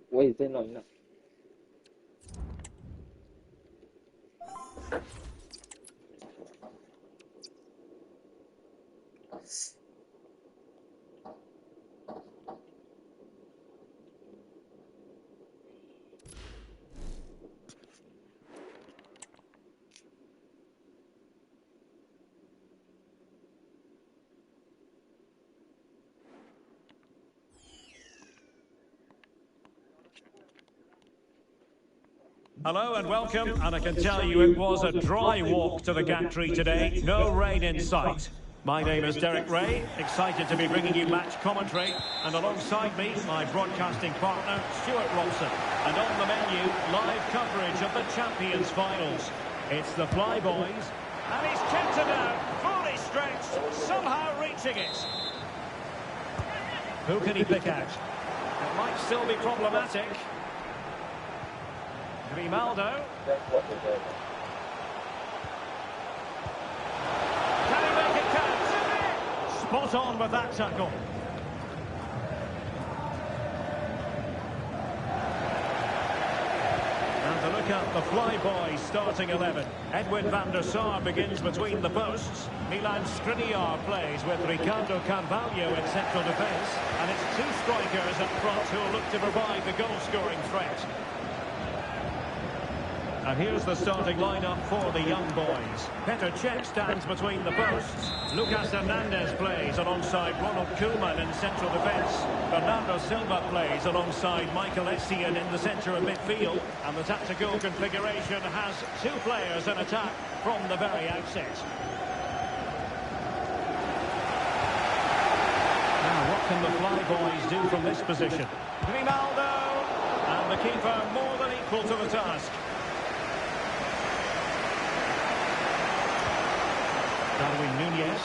Why is that not enough? Hello and welcome, and I can tell you it was a dry walk to the gantry today. No rain in sight. My name is Derek Ray, excited to be bringing you match commentary, and alongside me, my broadcasting partner, Stuart Robson. And on the menu, live coverage of the Champions Finals. It's the Flyboys, and he's kept it out, fully stretched, somehow reaching it. Who can he pick out? It might still be problematic. Grimaldo. Can he make it count? Spot on with that tackle. And to look at the Flyboys starting 11. Edwin van der Sar begins between the posts. Milan Skriniar plays with Ricardo Carvalho in central defence. And it's two strikers up front who will look to provide the goal-scoring threat. And here's the starting lineup for the young boys. Petr Cech stands between the posts. Lucas Hernandez plays alongside Ronald Koeman in central defence. Bernardo Silva plays alongside Michael Essien in the centre of midfield. And the tactical configuration has two players in attack from the very outset. Now, what can the Flyboys do from this position? Grimaldo! And the keeper more than equal to the task. Darwin Núñez.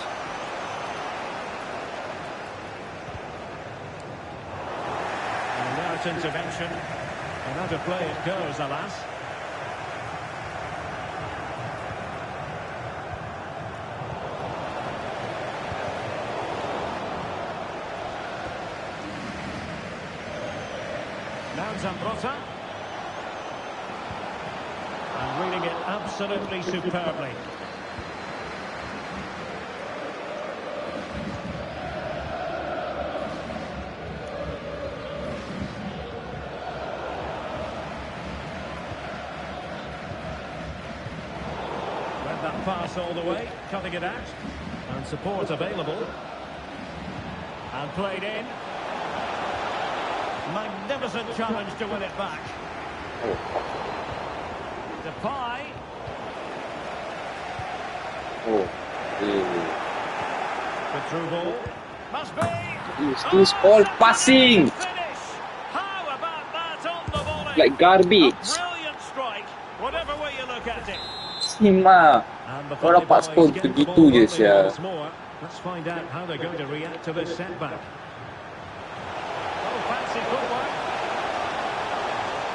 And now it's intervention. And out of play it goes, alas. Now Zambrotta. And reading it absolutely superbly. That pass all the way, cutting it out, and support available, and played in. Magnificent challenge to win it back. Depay. The through ball. Must be. It's too small passing. How about that on the volley? Like garbage. A brilliant strike, whatever way you look at it. Sima. Orang dapat skor begitu je sia. Let's find out how they're going to react to this setback. Oh, fancy footwork.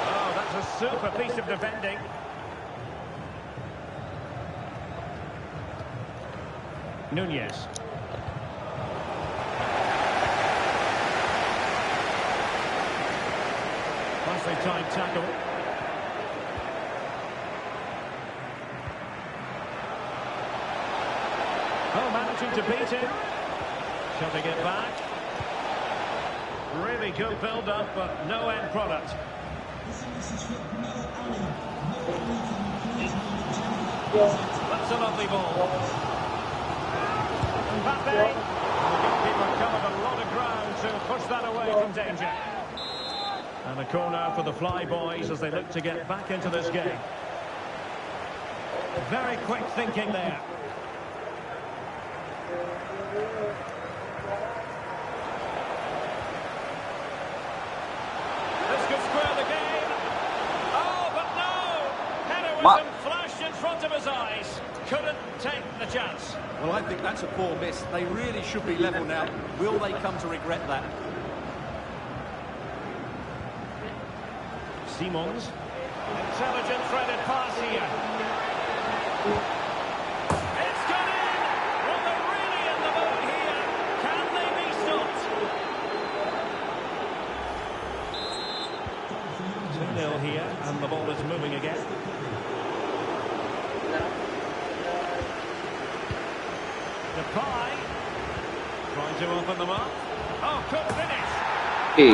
Oh, that's a super piece of defending. Núñez. Nicely timed tackle. Oh, managing to beat him. Shutting it back. Really good build-up, but no end product. That's a lovely ball. Mbappe. goalkeeper covered a lot of ground to push that away from danger. And a corner for the Fly Boys as they look to get back into this game. Very quick thinking there. This could square the game. Oh, but no! Heroism flashed in front of his eyes. Couldn't take the chance. Well, I think that's a poor miss. They really should be level now. Will they come to regret that? Simons. Intelligent threaded pass here. It's gone in! Well, they're really in the mood here. Can they be stopped? 2-0 here, and the ball is moving again. Depay. Trying to open them up. Oh, good finish. Hey,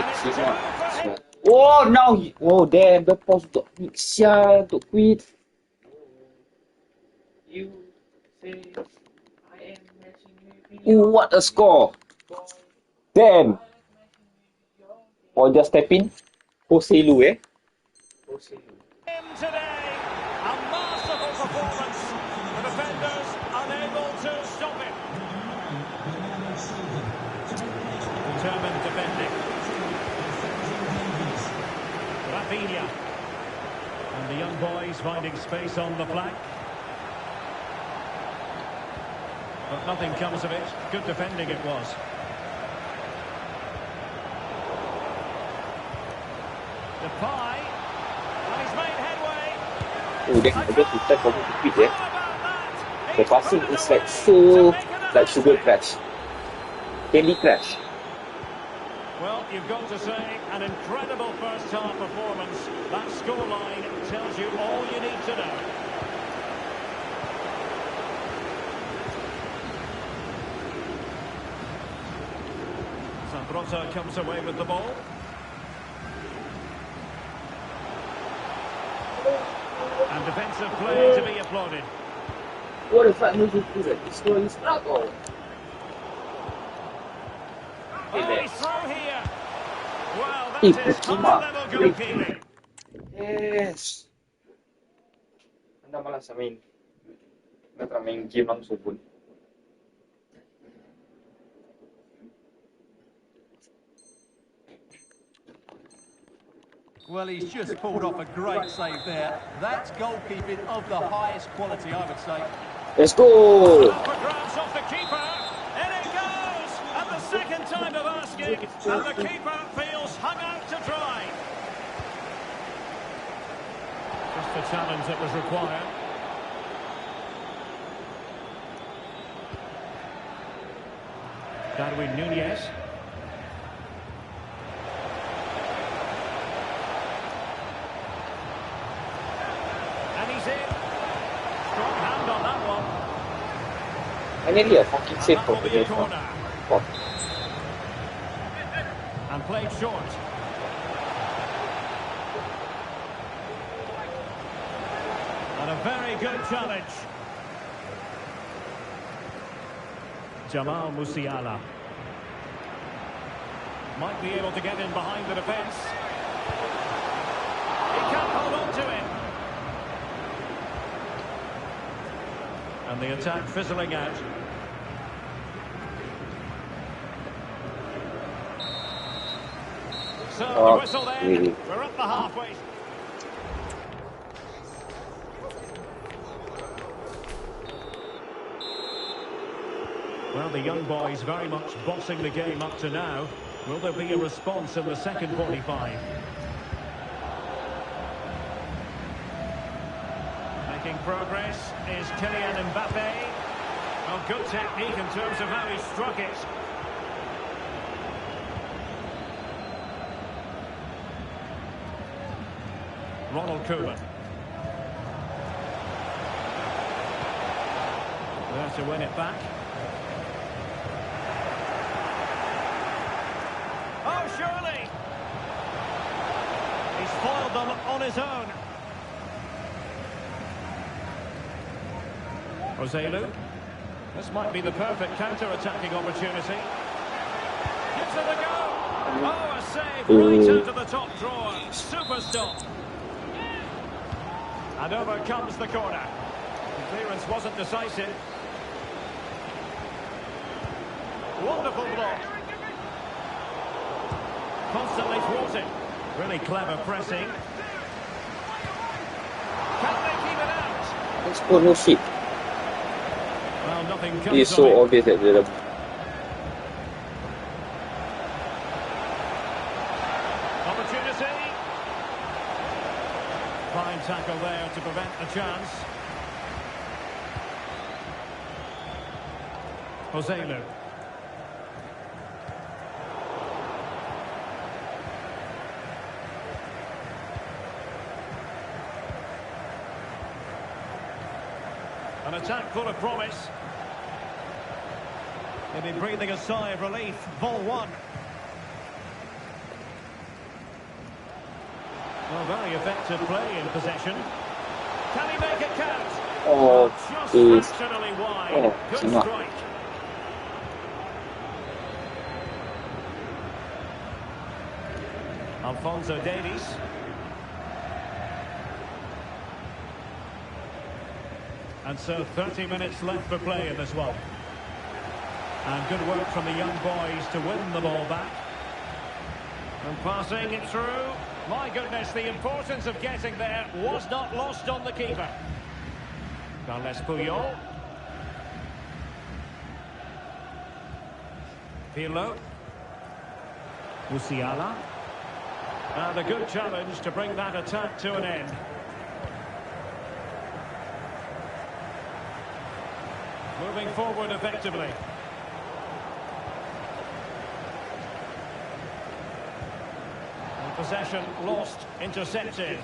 oh, now oh damn, the post untuk Sia untuk quit. You say I am matching you. What a score! Damn. Or just step in. Hoselu Him today, a masterful performance. The defenders unable to stop it. Determined defending. Rafinha. And the young boys finding space on the flank. But nothing comes of it. Good defending it was. Depay. And he's made headway. Oh, then I guess we start from the quit, eh? The passing is like so, like sugar crash. Candy crash. Well, you've got to say, an incredible first-half performance. That scoreline tells you all you need to know. Zambrota comes away with the ball. And defensive play to be applauded. What if I move it to the destroy his struggle? Oh, he's through here. Well, that is high-level goalkeeping. Yes. Anda malas main. Anda main game langsung pun. Well, he's just pulled off a great save there. That's goalkeeping of the highest quality, I would say. Let's go! Up for grabs off the keeper. In it goes! And the second time of asking. And the keeper feels hung out to dry. Just the challenge that was required. Darwin Núñez. And he's in. Strong hand on that one. And nearly a fucking save That for will the be a game. corner. Oh. And played short. And a very good challenge. Jamal Musiala. Might be able to get in behind the defence. He can't hold on to it. And the attack fizzling out. So the whistle then. We're up the halfway. Well, the young boys very much bossing the game up to now. Will there be a response in the second 45? Making progress is Kylian Mbappe. Well, good technique in terms of how he struck it. Ronald Koeman. There to win it back. Oh, surely! He's foiled them on his own. Joselu. This might be the perfect counter-attacking opportunity. of the go. Oh, a save right out of the top drawer. Super stop. And over comes the corner. The clearance wasn't decisive. Wonderful block. Constantly thwarted. Really clever pressing. Can they keep it out? Let's go, no shit. Well, nothing It's comes of so it. obvious that the Opportunity. Fine tackle there to prevent the chance. Joselu. An attack full of promise. They'll be breathing a sigh of relief. Ball one. Well, very effective play in possession. Can he make it count? oh, Just is fractionally wide. oh, Good cannot. strike. Alphonso Davies. And so 30 minutes left for play in this one. And good work from the young boys to win the ball back. And passing it through. My goodness, the importance of getting there was not lost on the keeper. Carles Puyol. Pirlo. Musiala. And a good challenge to bring that attack to an end. Moving forward effectively. And possession lost, intercepted.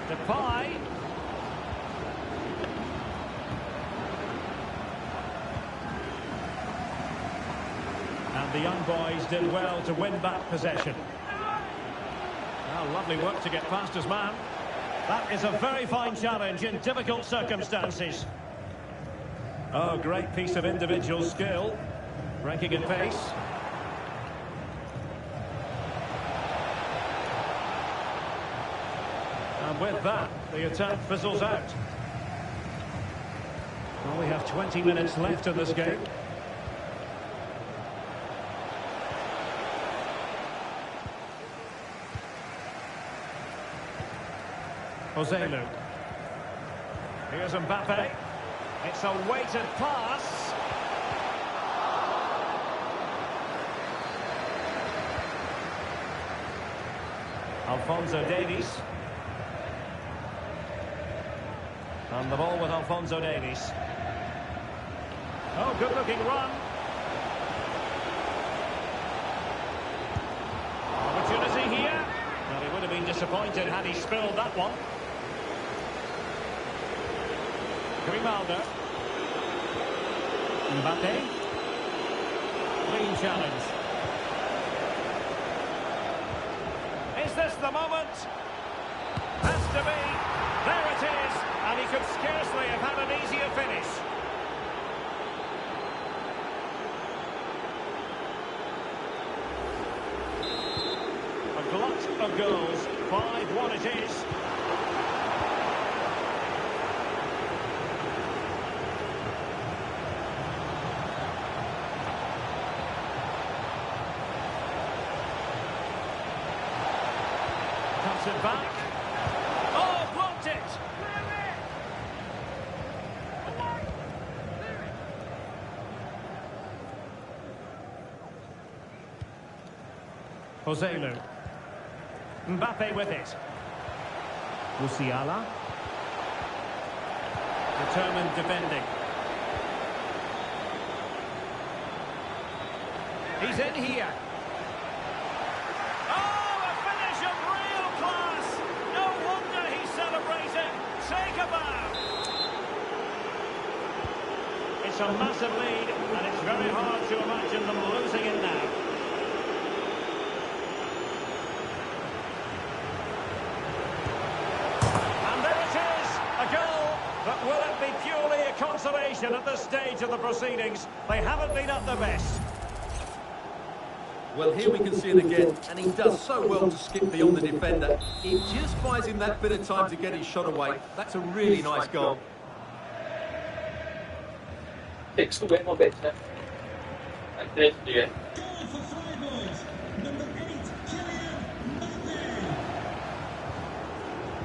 Depay. And the young boys did well to win back possession. Well, lovely work to get past his man. That is a very fine challenge in difficult circumstances. Oh, great piece of individual skill. Breaking at pace. And with that, the attack fizzles out. Well, we have 20 minutes left in this game. Joselu. Here's Mbappe. It's a weighted pass. Alphonso Davies. And the ball with Alphonso Davies. Oh, good-looking run. Opportunity here. Well, he would have been disappointed had he spilled that one. Grimaldo. Mbappe. Clean challenge. Is this the moment? Has to be. There it is. And he could scarcely have had an easier finish. A glut of goals. 5-1 it is. Cuts it back. Oh, blocked it. Joselu. Mbappe with it. Musiala. Determined defending. He's in here. Oh, a finish of real class. No wonder he's celebrating. Take a bow. It's a massive lead, and it's very hard to imagine them losing it now. And there it is, a goal. But will it be purely a consolation? consolation at this stage of the proceedings. They haven't been at their best. Well, here we can see it again, and he does so well to skip beyond the defender. It just buys him that bit of time to get his shot away. That's a really nice goal. Takes away more better. Like this, yeah.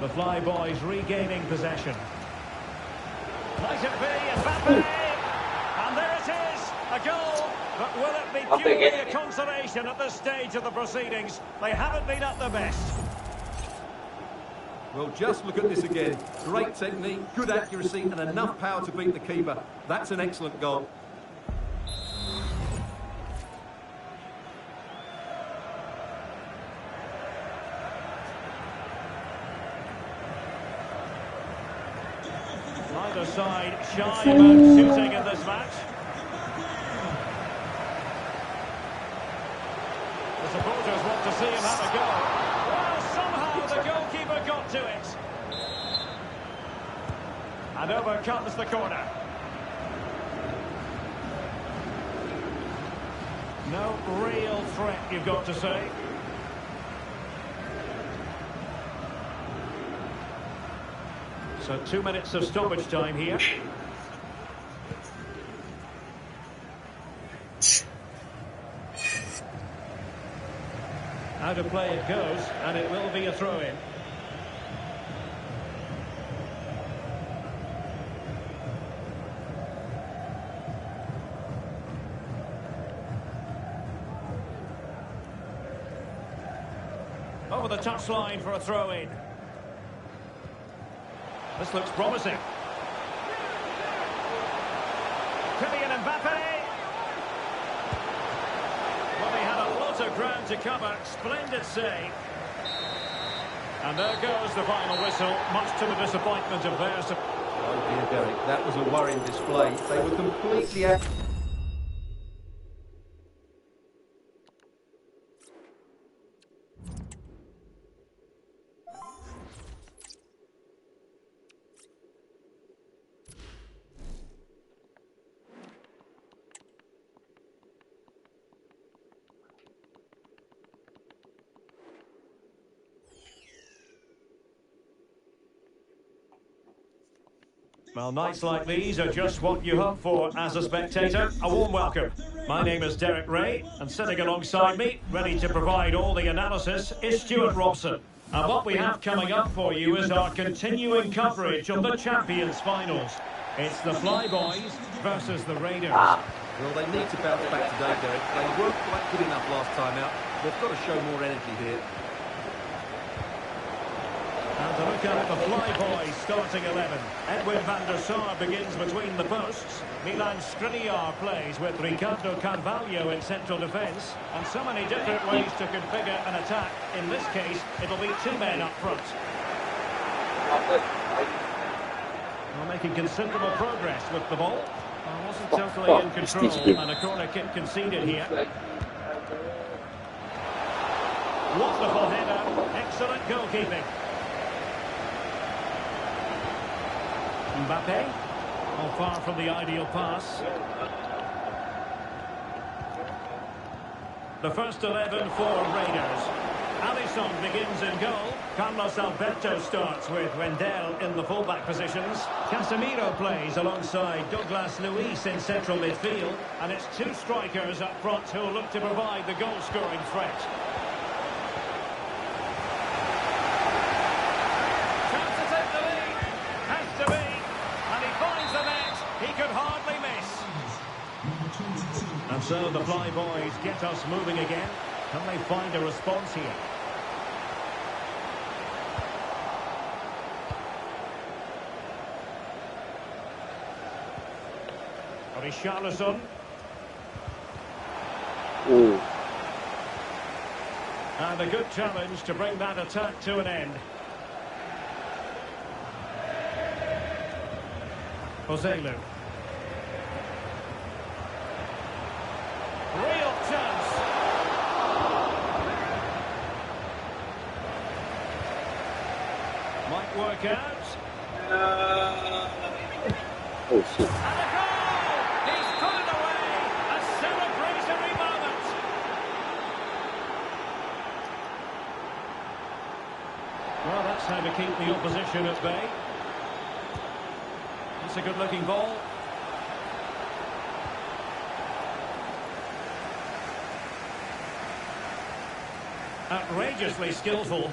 The Fly Boys regaining possession. Might it be Mbappe? And there it is, a goal. But will it be purely a consolation at this stage of the proceedings? They haven't been at their best. Well, just look at this again. Great technique, good accuracy, and enough power to beat the keeper. That's an excellent goal. Neither side shy about shooting in this match. The supporters want to see him have a go. Well, somehow the goalkeeper got to it. And over comes the corner. No real threat, you've got to say. So 2 minutes of stoppage time here. Out of play it goes, and it will be a throw-in. Over the touchline for a throw-in. This looks promising. Kylian Mbappe. Well, he had a lot of ground to cover. Splendid save. And there goes the final whistle, much to the disappointment of their support. Oh dear, Derek, that was a worrying display. They were completely out. Well, nights like these are just what you hope for as a spectator. A warm welcome. My name is Derek Ray, and sitting alongside me, ready to provide all the analysis, is Stuart Robson. And what we have coming up for you is our continuing coverage of the Champions Finals. It's the Fly Boys versus the Raiders. Well, they need to bounce back today, Derek. They weren't quite good enough last time out. They've got to show more energy here. And to look at the Fly Boys starting 11. Edwin van der Sar begins between the posts. Milan Skriniar plays with Ricardo Carvalho in central defence. And so many different ways to configure an attack. In this case, it'll be two men up front. Well, making considerable progress with the ball. Well, wasn't totally in control, and a corner kick conceded here. Wonderful header, excellent goalkeeping. Mbappe, all far from the ideal pass. The first 11 for Raiders. Alisson begins in goal. Carlos Alberto starts with Wendell in the fullback positions. Casemiro plays alongside Douglas Luiz in central midfield. And it's two strikers up front who will look to provide the goal-scoring threat. Chance to take the lead. Has to be. And he finds the net. He could hardly miss. And so the Fly Boys get us moving again. Can they find a response here? Richarlison. And a good challenge to bring that attack to an end. Joselu. Real chance. Might work out. Oh, shit. And a goal! Well, that's how to keep the opposition at bay. It's a good-looking ball. Outrageously skillful.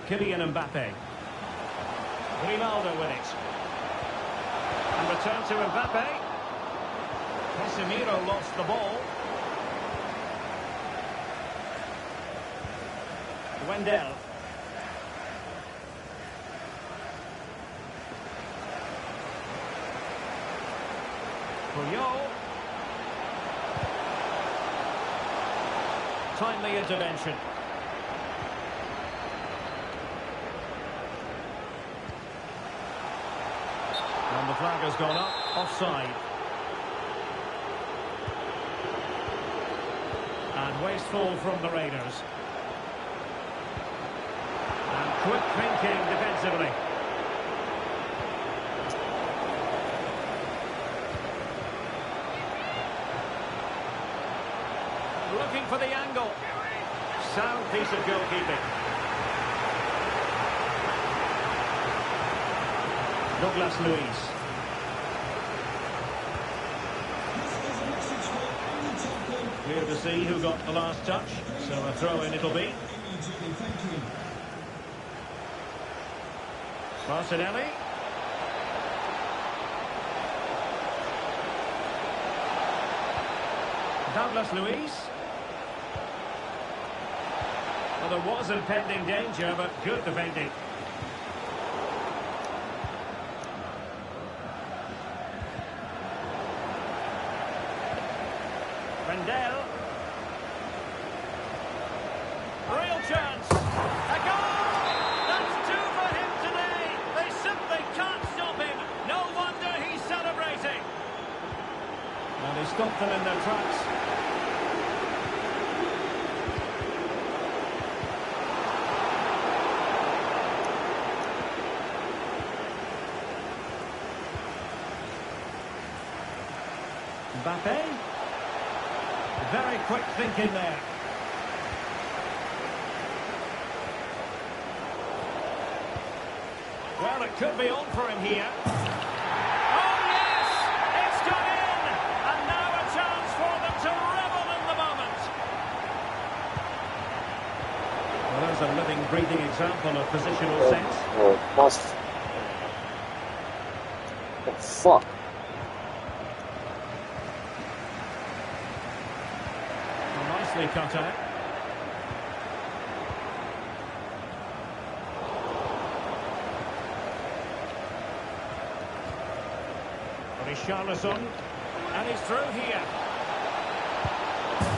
Kylian Mbappe. Grimaldo with it. And return to Mbappe. Casemiro lost the ball. Wendell. Puyol. Timely intervention. And the flag has gone up, offside. And wasteful from the Raiders. And quick thinking defensively. Looking for the angle. Sound piece of goalkeeping. Douglas Luiz. Clear to see who got the last touch. So a throw-in it'll be. Martinelli. Douglas Luiz. Well, there was impending danger, but good defending. Wendell. Real chance. A goal! That's two for him today. They simply can't stop him. No wonder he's celebrating. And he stopped them in their tracks. Mbappe. Very quick thinking there. Well, it could be on for him here. Oh, yes! It's gone in! And now a chance for them to revel in the moment. Well, there's a living, breathing example of positional sense. Oh, fuck. Nicely cut out. Richarlison, and he's through here.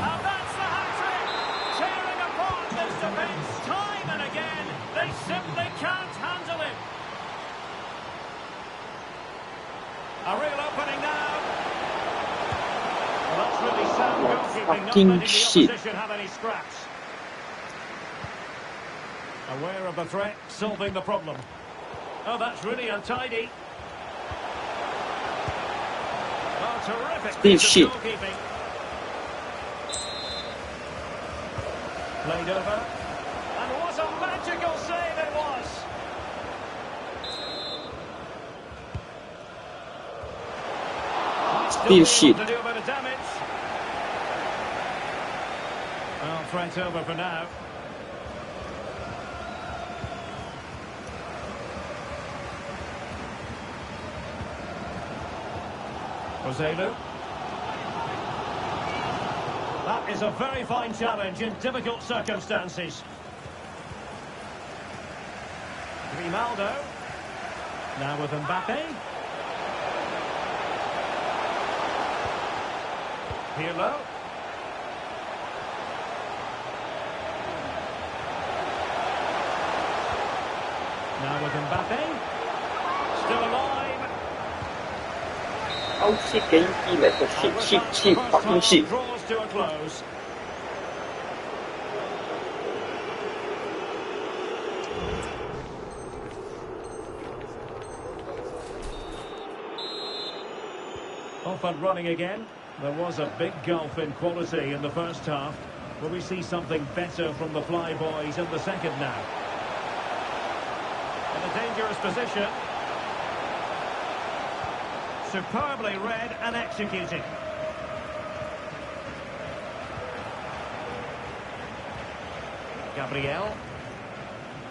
And that's the hat-trick! Tearing apart this defence time and again. They simply can't handle him. A real opening now. Well, that's really sound goalkeeping, not letting the opposition have any scraps. Aware of the threat, solving the problem. Oh, that's really untidy. Oh, terrific piece of goalkeeping. Played over. And what a magical save it was. Still shit. To do a bit of damage. Well, threat over for now. Roselu. That is a very fine challenge in difficult circumstances. Grimaldo. Now with Mbappe. Pirlo. Now with Mbappe. Still alive. Oh shit, can you feel it? Shit, fucking shit. Draws to a close. Off and running again. There was a big gulf in quality in the first half. Will we see something better from the Fly Boys in the second now? In a dangerous position. Superbly read and executed. Gabriel.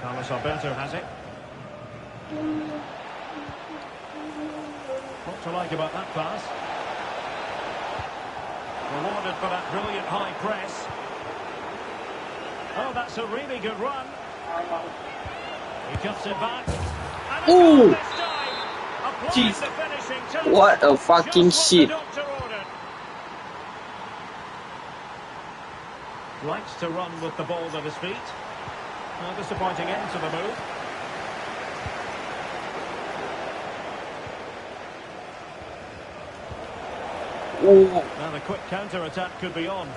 Carlos Alberto has it. What to like about that pass? Rewarded for that brilliant high press. Oh, that's a really good run. He cuts it back. And Ooh! this time, applying Jeez. the finishing touch. What a fucking Just shit. what the doctor ordered. Likes to run with the ball at his feet. A disappointing end to the move. Ooh. Now the quick counter-attack could be on.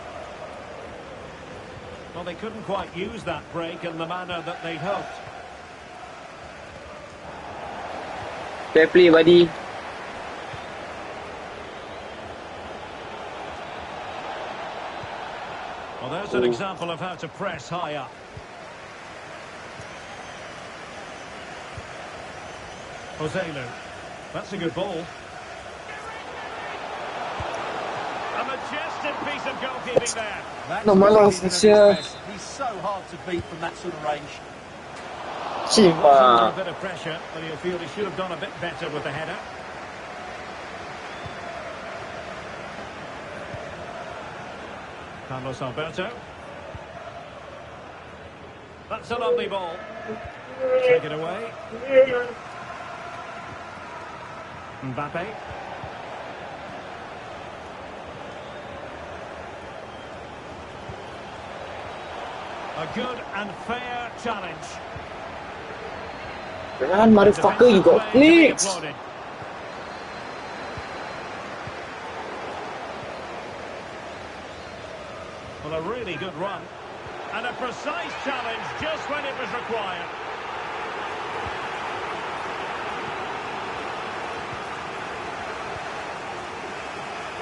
Well, they couldn't quite use that break in the manner that they'd hoped. Fair play, buddy. Well, there's an example of how to press high up. Joselu. That's a good ball. A majestic piece of goalkeeping there. That's No, my really last been at his year. best. He's so hard to beat from that sort of range. Was under a Chima. bit of pressure, but he'll feel he should have done a bit better with the header. Carlos Alberto. That's a lovely ball. Take it away. Mbappe. A good and fair challenge. Run, motherfucker, you got Defensive play to be flicks. applauded. Well, a really good run. And a precise challenge just when it was required.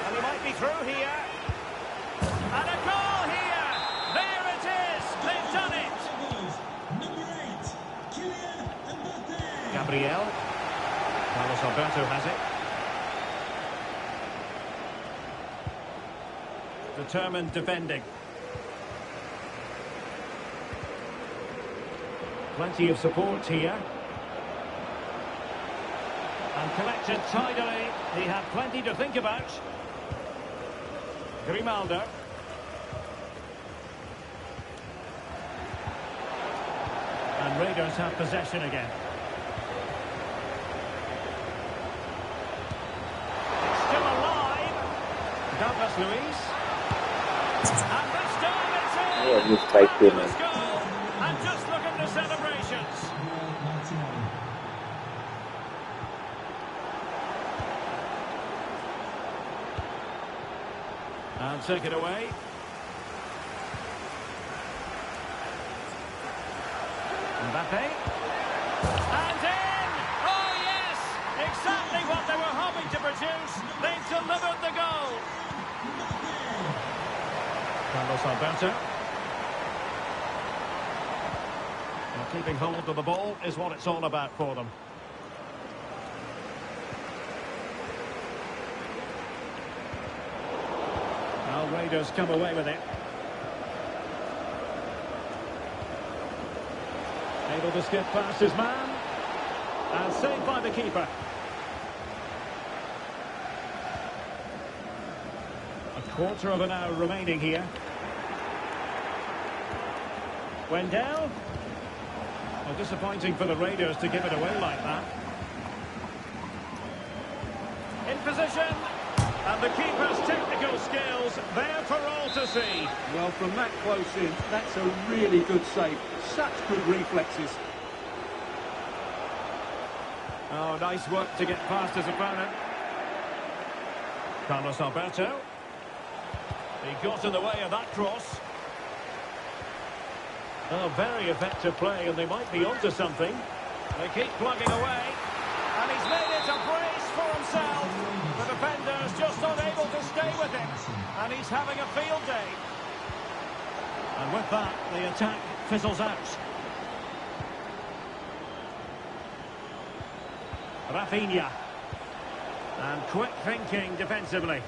And he might be through here. And a goal here. There it is. They've done it. Gabriel. Carlos Alberto has it. Determined defending. Plenty of support here. And collected tidily. He had plenty to think about. Grimaldo. And Raiders have possession again. It's still alive. Douglas Luiz. And this time it's in. Yeah, you try to, Fabulous man. goal. And just look at the celebrations. And take it away. Mbappe. And in! Oh, yes! Exactly what they were hoping to produce. They've delivered the goal. Carlos Alberto. Well, keeping hold of the ball is what it's all about for them. Well, Raiders come away with it. Able to skip past his man. And saved by the keeper. A quarter of an hour remaining here. Wendell. Well, disappointing for the Raiders to give it away like that. In position. And the keeper's technical skills there for all to see. Well, from that close in, that's a really good save. Such good reflexes. Oh, nice work to get past his opponent. Carlos Alberto. He got in the way of that cross. Oh, very effective play, and they might be onto something. They keep plugging away. And he's made it a brace for himself. The defender's just unable to stay with him. And he's having a field day. And with that, the attack fizzles out. Rafinha. And quick thinking defensively.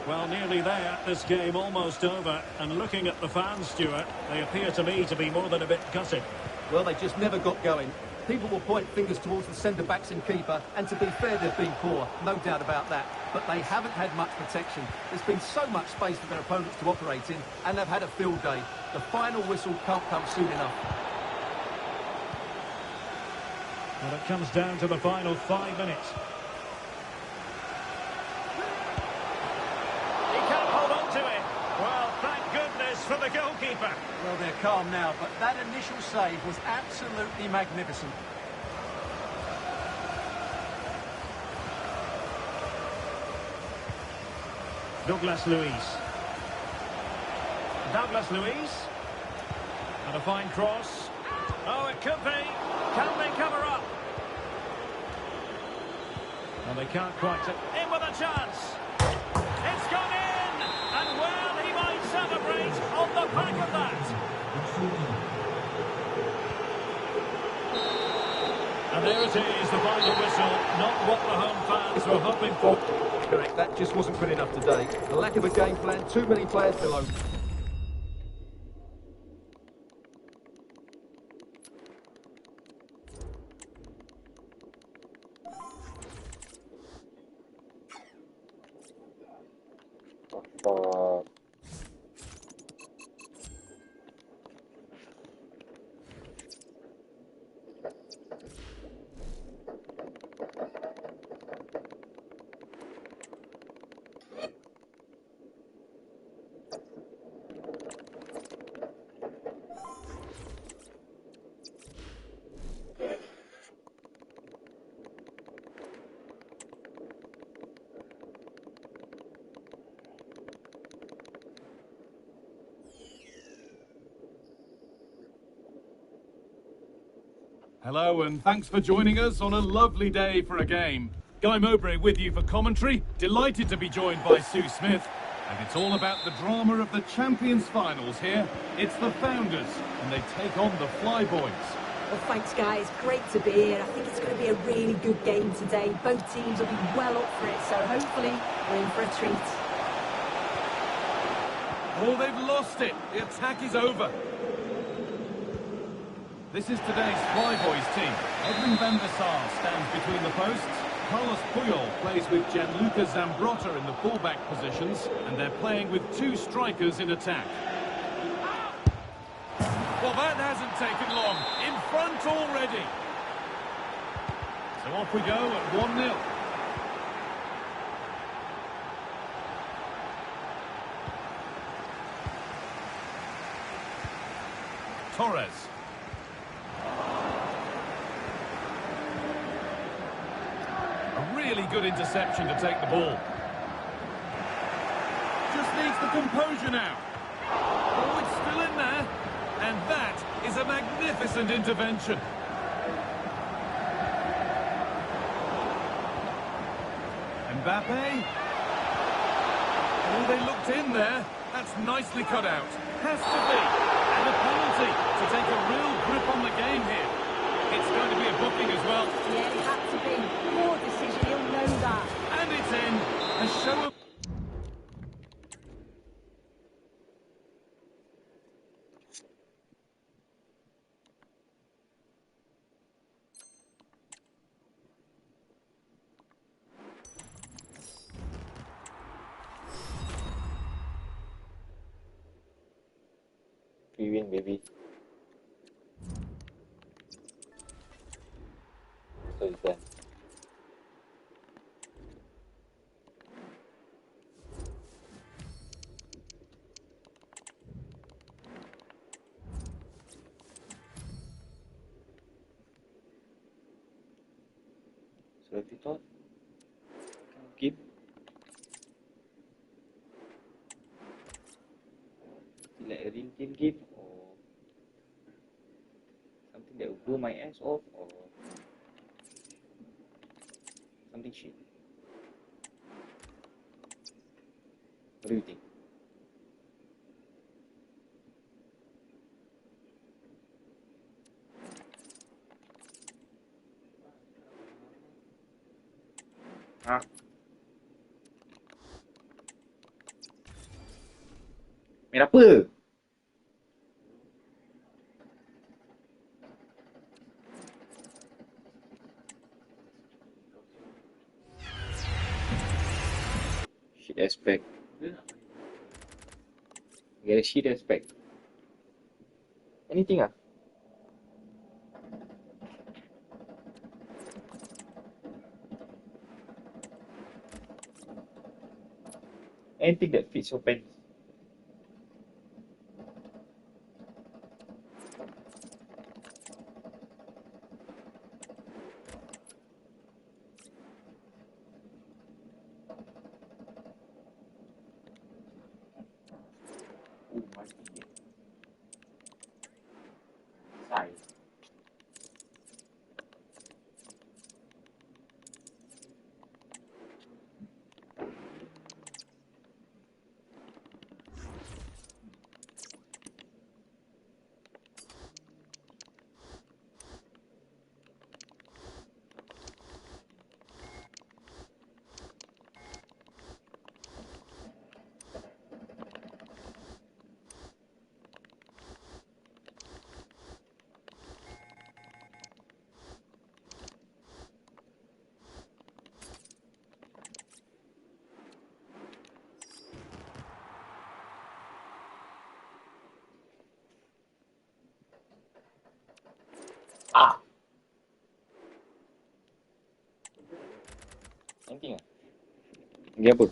Well, nearly there. This game almost over. And looking at the fans, Stuart, they appear to me to be more than a bit gutted. Well, they just never got going. People will point fingers towards the centre-backs and keeper, and to be fair, they've been poor, no doubt about that. But they haven't had much protection. There's been so much space for their opponents to operate in, and they've had a field day. The final whistle can't come soon enough. Well, it comes down to the final 5 minutes. He can't hold on to it. Well, thank goodness for the goalkeeper. Well, they're calm now, but that initial save was absolutely magnificent. Douglas Luiz. Douglas Luiz. And a fine cross. Oh, it could be. Can they cover up? And they can't quite. In with a chance. It's gone in. And well, he might celebrate on the back of that. And there it is, the final whistle. Not what the home fans were hoping for. Correct, that just wasn't good enough today. The lack of a game plan, too many players below. Hello and thanks for joining us on a lovely day for a game. Guy Mowbray with you for commentary. Delighted to be joined by Sue Smith. And it's all about the drama of the Champions Finals here. It's the Founders and they take on the Flyboys. Well, thanks, guys. Great to be here. I think it's going to be a really good game today. Both teams will be well up for it, so hopefully we're in for a treat. Oh, they've lost it. The attack is over. This is today's Flyboys team. Edwin van der Sar stands between the posts. Carlos Puyol plays with Gianluca Zambrotta in the fullback positions, and they're playing with two strikers in attack. Well, that hasn't taken long. In front already. So off we go at 1-0. Torres. A really good interception to take the ball. Just needs the composure now. Oh, it's still in there. And that is a magnificent intervention. Mbappe. Oh, they looked in there. That's nicely cut out. Has to be. And a penalty to take a real grip on the game here. It's going to be a booking as well. Yeah, it had to be. Poor decision, he'll know that. And it's in. A show of... We win, baby. So it's done. So if you thought, keep like a real team game or something that will blow my ass off or something shit. What do you think? Ha? Main apa? Shit aspect. Get a shit aspect. Anything ah? Anything that fits your pants. Oh, my size. Ah! Anything ah? Dia apa?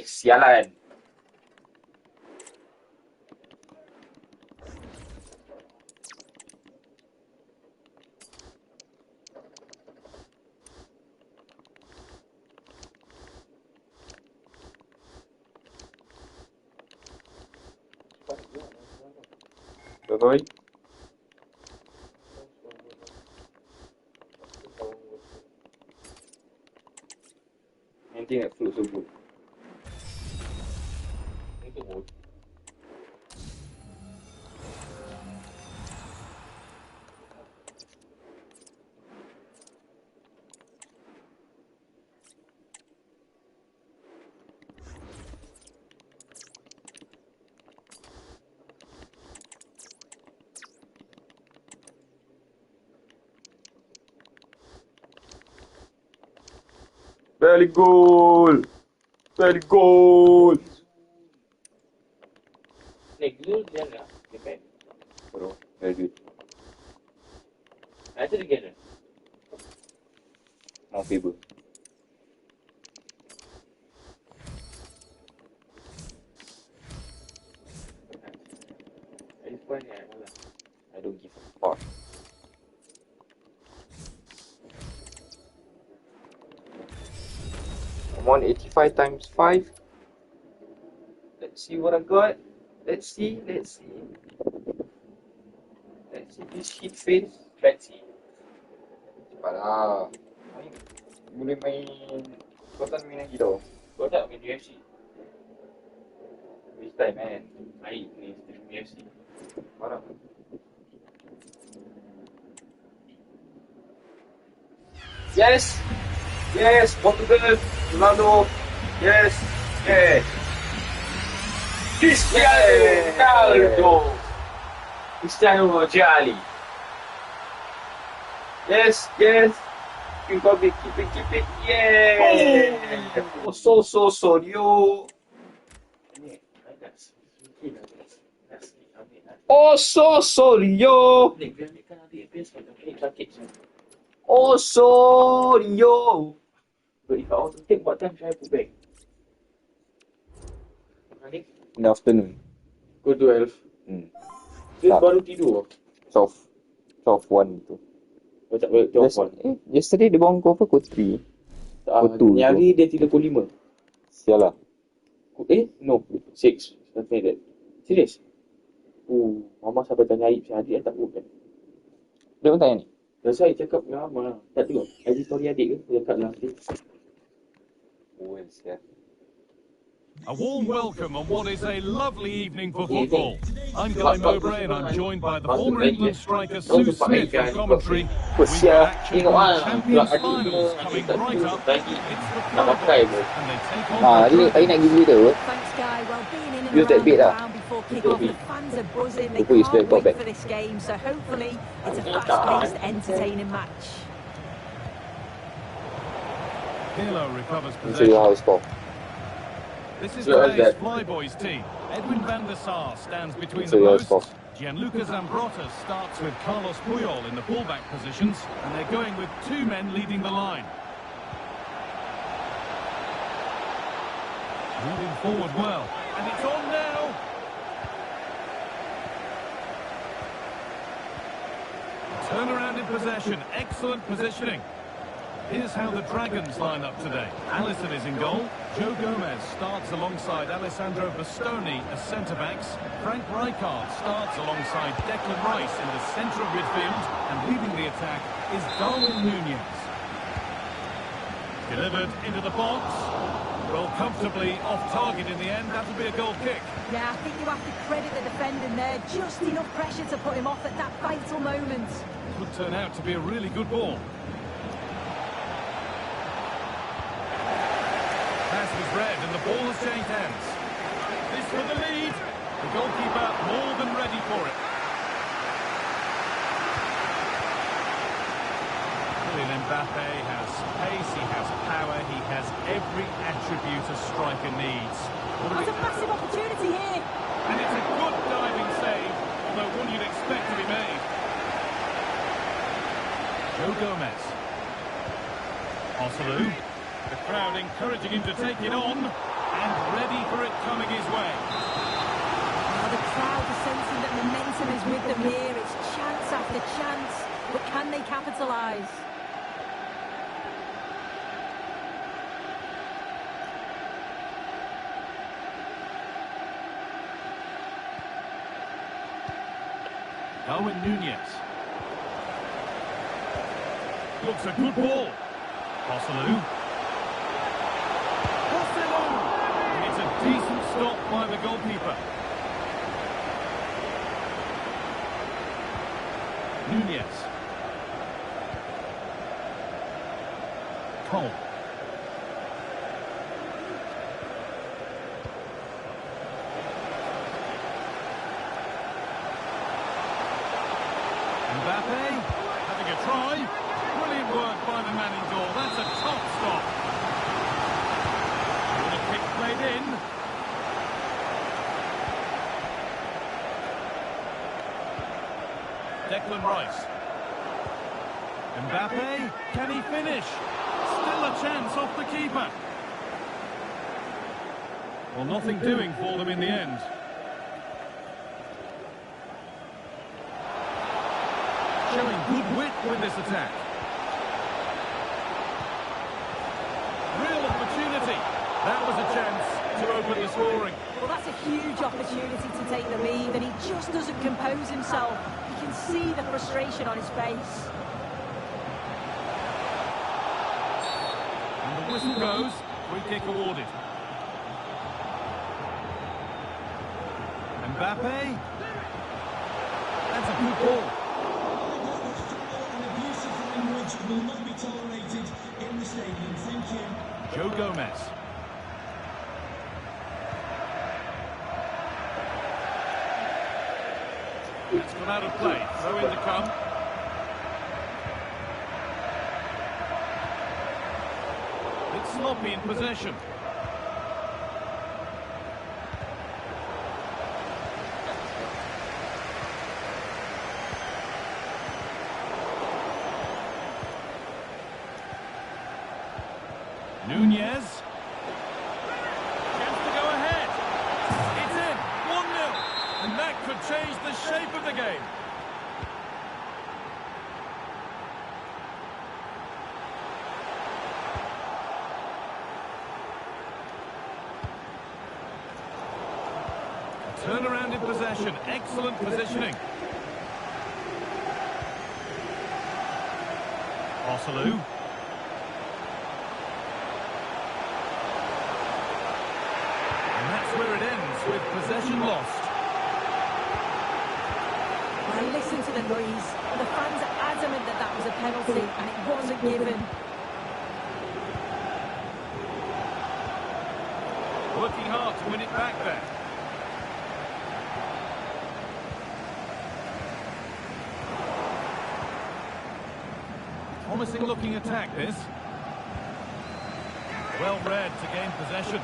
Sialan. Betul. Anything that floats so good. Itu good. Very good. Very good. Good, yeah. Okay. Bro, very good. I did it again. More people. I don't give a fuck. I'm on 85 times 5. Let's see what I got. Let's see. Let's see this shit face. Let's see. Cepat lah. Boleh main. Kau tak main lagi tau. Kau tak main UFC. Waste time kan. Air ni UFC. Marah. Yes. Yes. Portugal. Ronaldo. Yes. Yes. Cristiano Ronaldo. Cristiano Ronaldo. Yes, yes. Keep it. Yeah. Oh, so you. Oh, so you. Oh, so you. But if I want to take, what time should I put back? In the afternoon. Go 12. Dia baru tidur. 12:01 tu. Oh, tak boleh 12:01. Yesterday dia bangun pukul 3. Pukul 2. Ni hari dia tidur pukul 5. Sial lah. No, 6. Something like that. Serious? Mama sampai tanya Aib si adik tak buat kan. Dia pun tanya ni. Dan saya cakap dengan Mama, tak tengok IG story adik ke? Dia cakap nanti. A warm welcome on what is a lovely evening for football. I'm Guy Mowbray and I'm joined by the former England striker Sue Smith for commentary. We've got action from the Champions Finals coming right up. It's the Pro Boys and they take on the Hari nak pergi tu. Thanks, Guy. Well, being in and Use that around bit the lah. ground before kick-off, the fans are buzzing. They Before you can't go wait back. for this game, so hopefully it's a fast-paced, entertaining match. Pirlo recovers Show you how possession. it's score. This is Yeah, today's that. Flyboys team. Edwin van der Sar stands between So the yeah, it's posts. Gianluca Zambrotta starts with Carlos Puyol in the fullback positions, and they're going with two men leading the line. Moving forward well, and it's on now. Turnaround in possession, excellent positioning. Here's how the Dragons line up today. Alisson is in goal. Joe Gomez starts alongside Alessandro Bastoni as centre-backs. Frank Rijkaard starts alongside Declan Rice in the centre of midfield. And leading the attack is Darwin Núñez. Delivered into the box. Well, comfortably off target in the end. That'll be a goal kick. Yeah, I think you have to credit the defending there. Just enough pressure to put him off at that vital moment. Could turn out to be a really good ball. Pass was read and the ball has changed hands. This for the lead. The goalkeeper more than ready for it. Kylian Mbappe has pace, he has power, he has every attribute a striker needs. That's a massive opportunity here. And it's a good diving save, although one you'd expect to be made. Joe Gomez. Osalou. The crowd encouraging him to take it on, and ready for it coming his way. Now the crowd are sensing that momentum is with them here. It's chance after chance, but can they capitalise? Darwin Núñez. Looks a good ball. Osalou. And it's a decent stop by the goalkeeper. Núñez. Cole. Mbappe having a try. Brilliant work by the man in goal. That's a top stop. And a kick played in. Declan Rice. Mbappe, can he finish? Still a chance off the keeper. Well, nothing doing for them in the end. Showing good wit with this attack. Real opportunity. That was a chance to open the scoring. Well, that's a huge opportunity to take the lead, and he just doesn't compose himself. You can see the frustration on his face. And the whistle goes. Free kick awarded. Mbappe. That's a good ball. Will not be tolerated in the stadium. Thank you. Joe Gomez. It's gone out of play. Throw in to come. It's sloppy in possession. Núñez. Chance to go ahead. It's in. 1-0. And that could change the shape of the game. A Turn around in possession. Excellent positioning. Oselu. And that's where it ends, with possession lost. I listened to the noise. The fans are adamant that that was a penalty and it wasn't given. Working hard to win it back there. Promising looking attack, this. Well read to gain possession.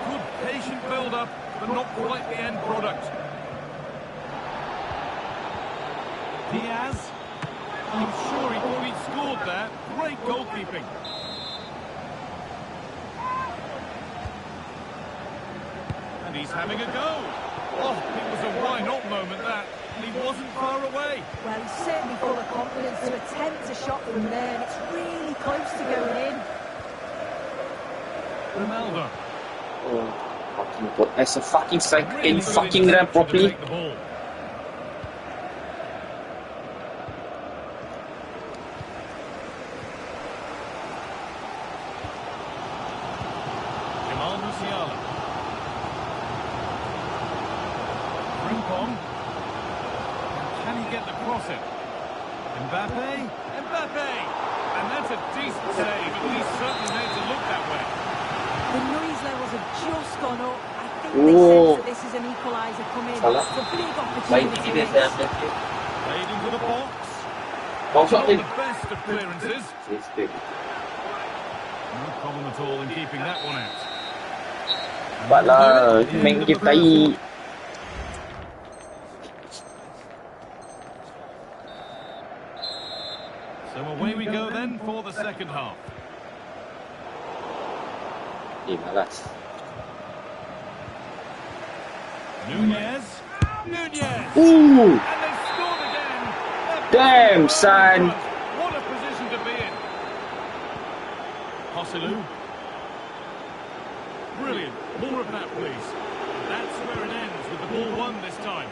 Good patient build-up, but not quite the end product. Diaz. I'm sure he thought he'd scored there. Great goalkeeping. And he's having a go. Oh, it was a why-not moment, that. And he wasn't far away. Well, he's certainly full of confidence to attempt a shot from there, and it's really close to going in. Ronaldo. Oh, fucking god. That's a fucking strike in fucking grab properly. Can he get the cross in? Mbappe? Mbappe! And that's a decent save, at least certainly made to look that way. The noise levels have just gone up. I think they sense that this is an equaliser coming. It's a big opportunity. Played into the box. Not Not the best of clearances. No problem at all in keeping that one out. But lah, main game tai. So away we go then for the second half. Malas. Nunez. Nunez. Ooh. And they scored again. Damn, son. What a position to be in. Oselu. Brilliant. More of that, please. That's where it ends, with the ball won this time.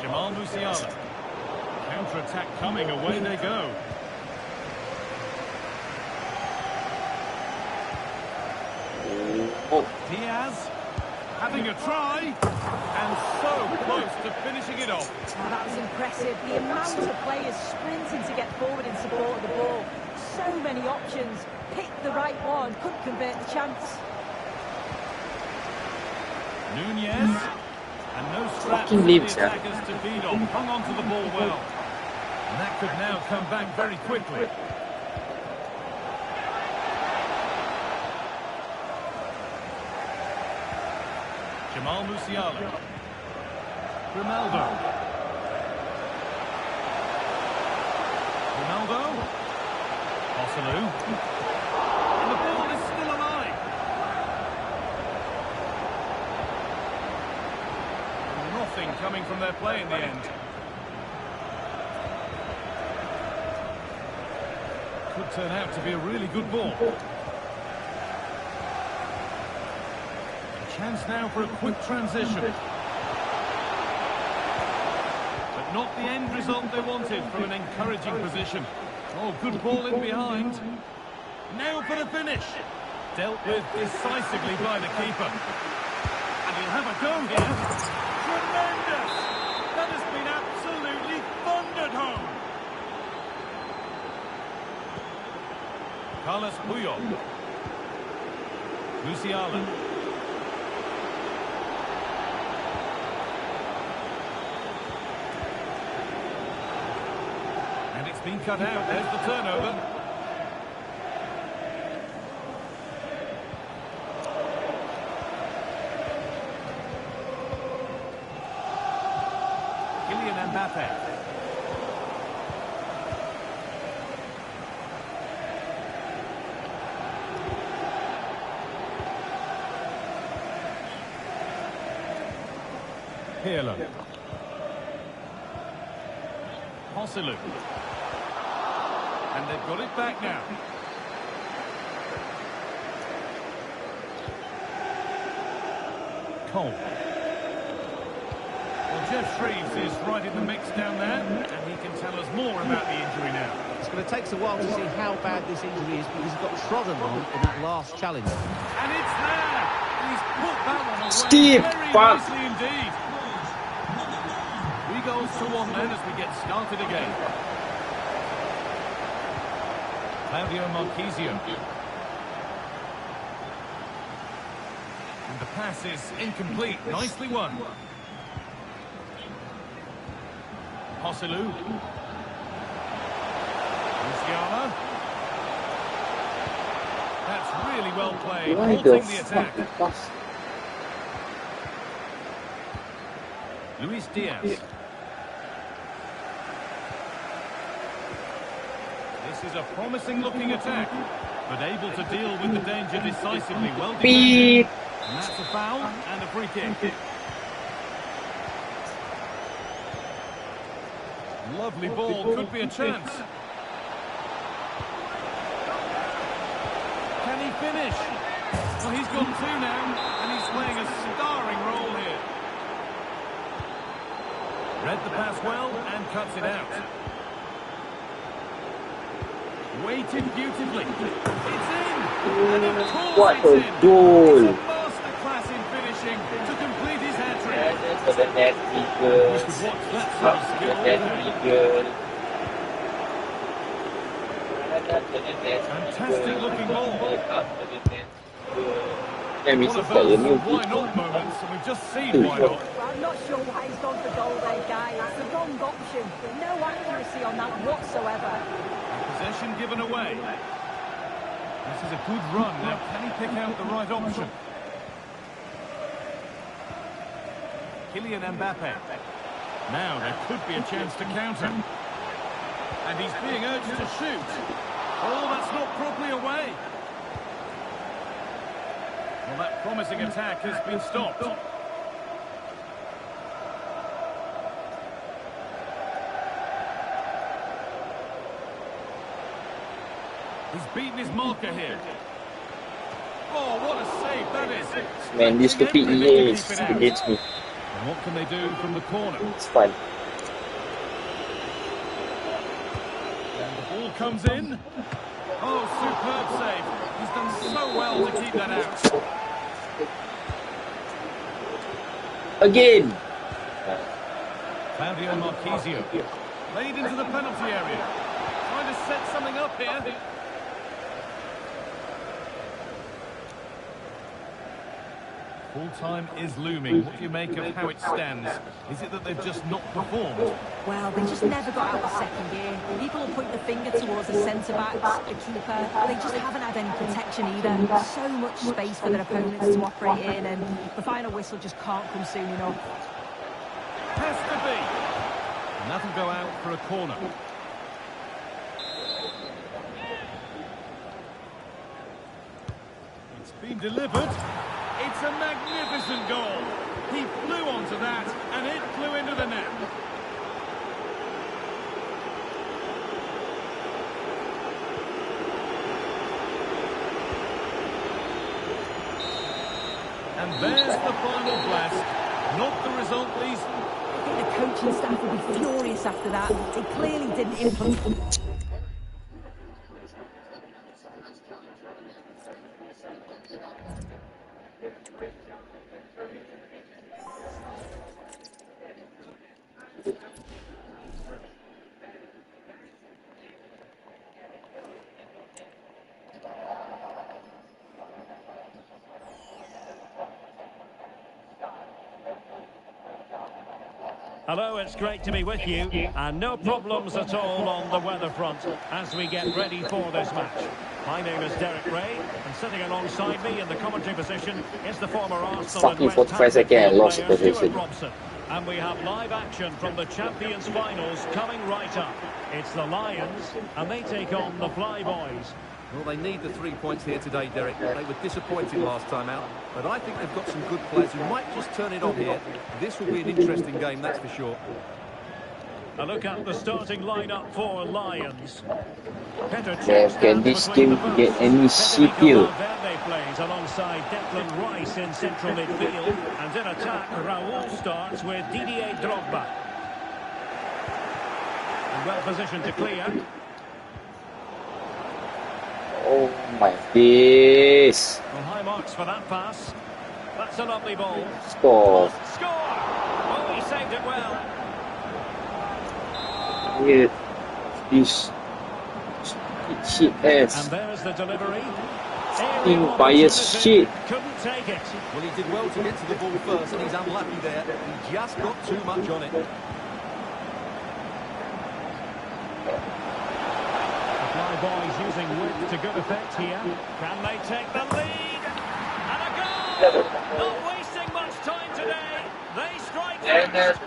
Jamal Musiala. Counter-attack coming, away they go. Diaz having a try, and so close to finishing it off. Oh, that was impressive. The amount of players sprinting to get forward in support of the ball. So many options. Picked the right one, couldn't convert the chance. Nunez. And no straps for the attackers to feed on. Hung on to the ball well. And that could now come back very quickly. Jamal Musiala. Ronaldo. Ronaldo. Oselu. And the ball is still alive. Nothing coming from their play in the end. Could turn out to be a really good ball. A chance now for a quick transition. But not the end result they wanted from an encouraging position. Oh, good ball in behind. Now for the finish. Dealt with decisively by the keeper. And he'll have a go here. Tremendous! That has been absolutely thundered home. Carlos Puyol. Musiala. And it's been cut out. There's the turnover. Mbappe. Pirlo. Hosselu. And they've got it back now. Cole. Well, Jeff Shreves is right in the mix down there, and he can tell us more about the injury now. It's going to take us a while to see how bad this injury is because he got trodden on in that last challenge. And it's there! He's put that one away Steve, very nicely indeed. 3 goals to 1 then as we get started again. Claudio Marquisio. And the pass is incomplete. Nicely won. Hosselu. Luciano. That's really well played. Halting the attack. Luis Diaz. This is a promising looking attack, but able to deal with the danger decisively. Well defended. And that's a foul and a free kick. Lovely ball, could be a chance. Can he finish? Well, he's got 2 now, and he's playing a starring role here. Read the pass well and cuts it out. Waited beautifully. It's in! And of course What it's a in! goal! It's a masterclass in finishing to complete his hat-trick. For the net We girls. should watch that sort of skill. Fantastic looking ball. Em One sẽ of phải those như why not moments, and we've just seen why not. Well, I'm not sure why he's gone for goal there, guy. It's the wrong option. No accuracy on that whatsoever. Possession given away. This is a good run. Now, can he pick out the right option? Kylian Mbappe. Now, there could be a chance to counter. And he's being urged to shoot. Oh, that's not properly away. Well, that promising attack has been stopped. He's beaten his marker here. Oh, what a save that is. Man, this stupid EA is against me. And what can they do from the corner? It's fun. And the ball comes in. Oh, superb save. He's done so well to keep that out. Again! Claudio Marquisio. Played into the penalty area. Trying to set something up here. Full time is looming. What do you make of how it stands? Is it that they've just not performed? Well, they just never got out of second gear. People will point the finger towards the centre-backs, the keeper. They just haven't had any protection either. So much space for their opponents to operate in, and the final whistle just can't come soon enough. Has to be. And that'll go out for a corner. It's been delivered. It's a magnificent goal. He flew onto that, and it flew into the net. And there's the final blast. Not the result these... I think the coaching staff will be furious after that. They clearly didn't implement... Hello, it's great to be with you, and no problems at all on the weather front as we get ready for this match. My name is Derek Ray, and sitting alongside me in the commentary position is the former Arsenal and West Ham player, Stuart Robson. And we have live action from the Champions Finals coming right up. It's the Lions, and they take on the Flyboys. Well, they need the 3 points here today, Derek. They were disappointed last time out, but I think they've got some good players who might just turn it on here. This will be an interesting game, that's for sure. A look at the starting lineup for Lions. Can this game get any shittier? Valverde plays alongside Declan Rice in central midfield. And in attack, Raul starts with Didier Drogba. Well positioned to clear. Oh my face. Well, high marks for that pass. That's a lovely ball. Score. Score! Oh, he saved it well. Yeah. This shit ass. And there's the delivery. Bias shit. Couldn't take it. Well, he did well to get to the ball first, and he's unlucky there. He just got too much on it. My boys using width to good effect here. Can they take the lead? And a goal! Not wasting much time today. They strike first.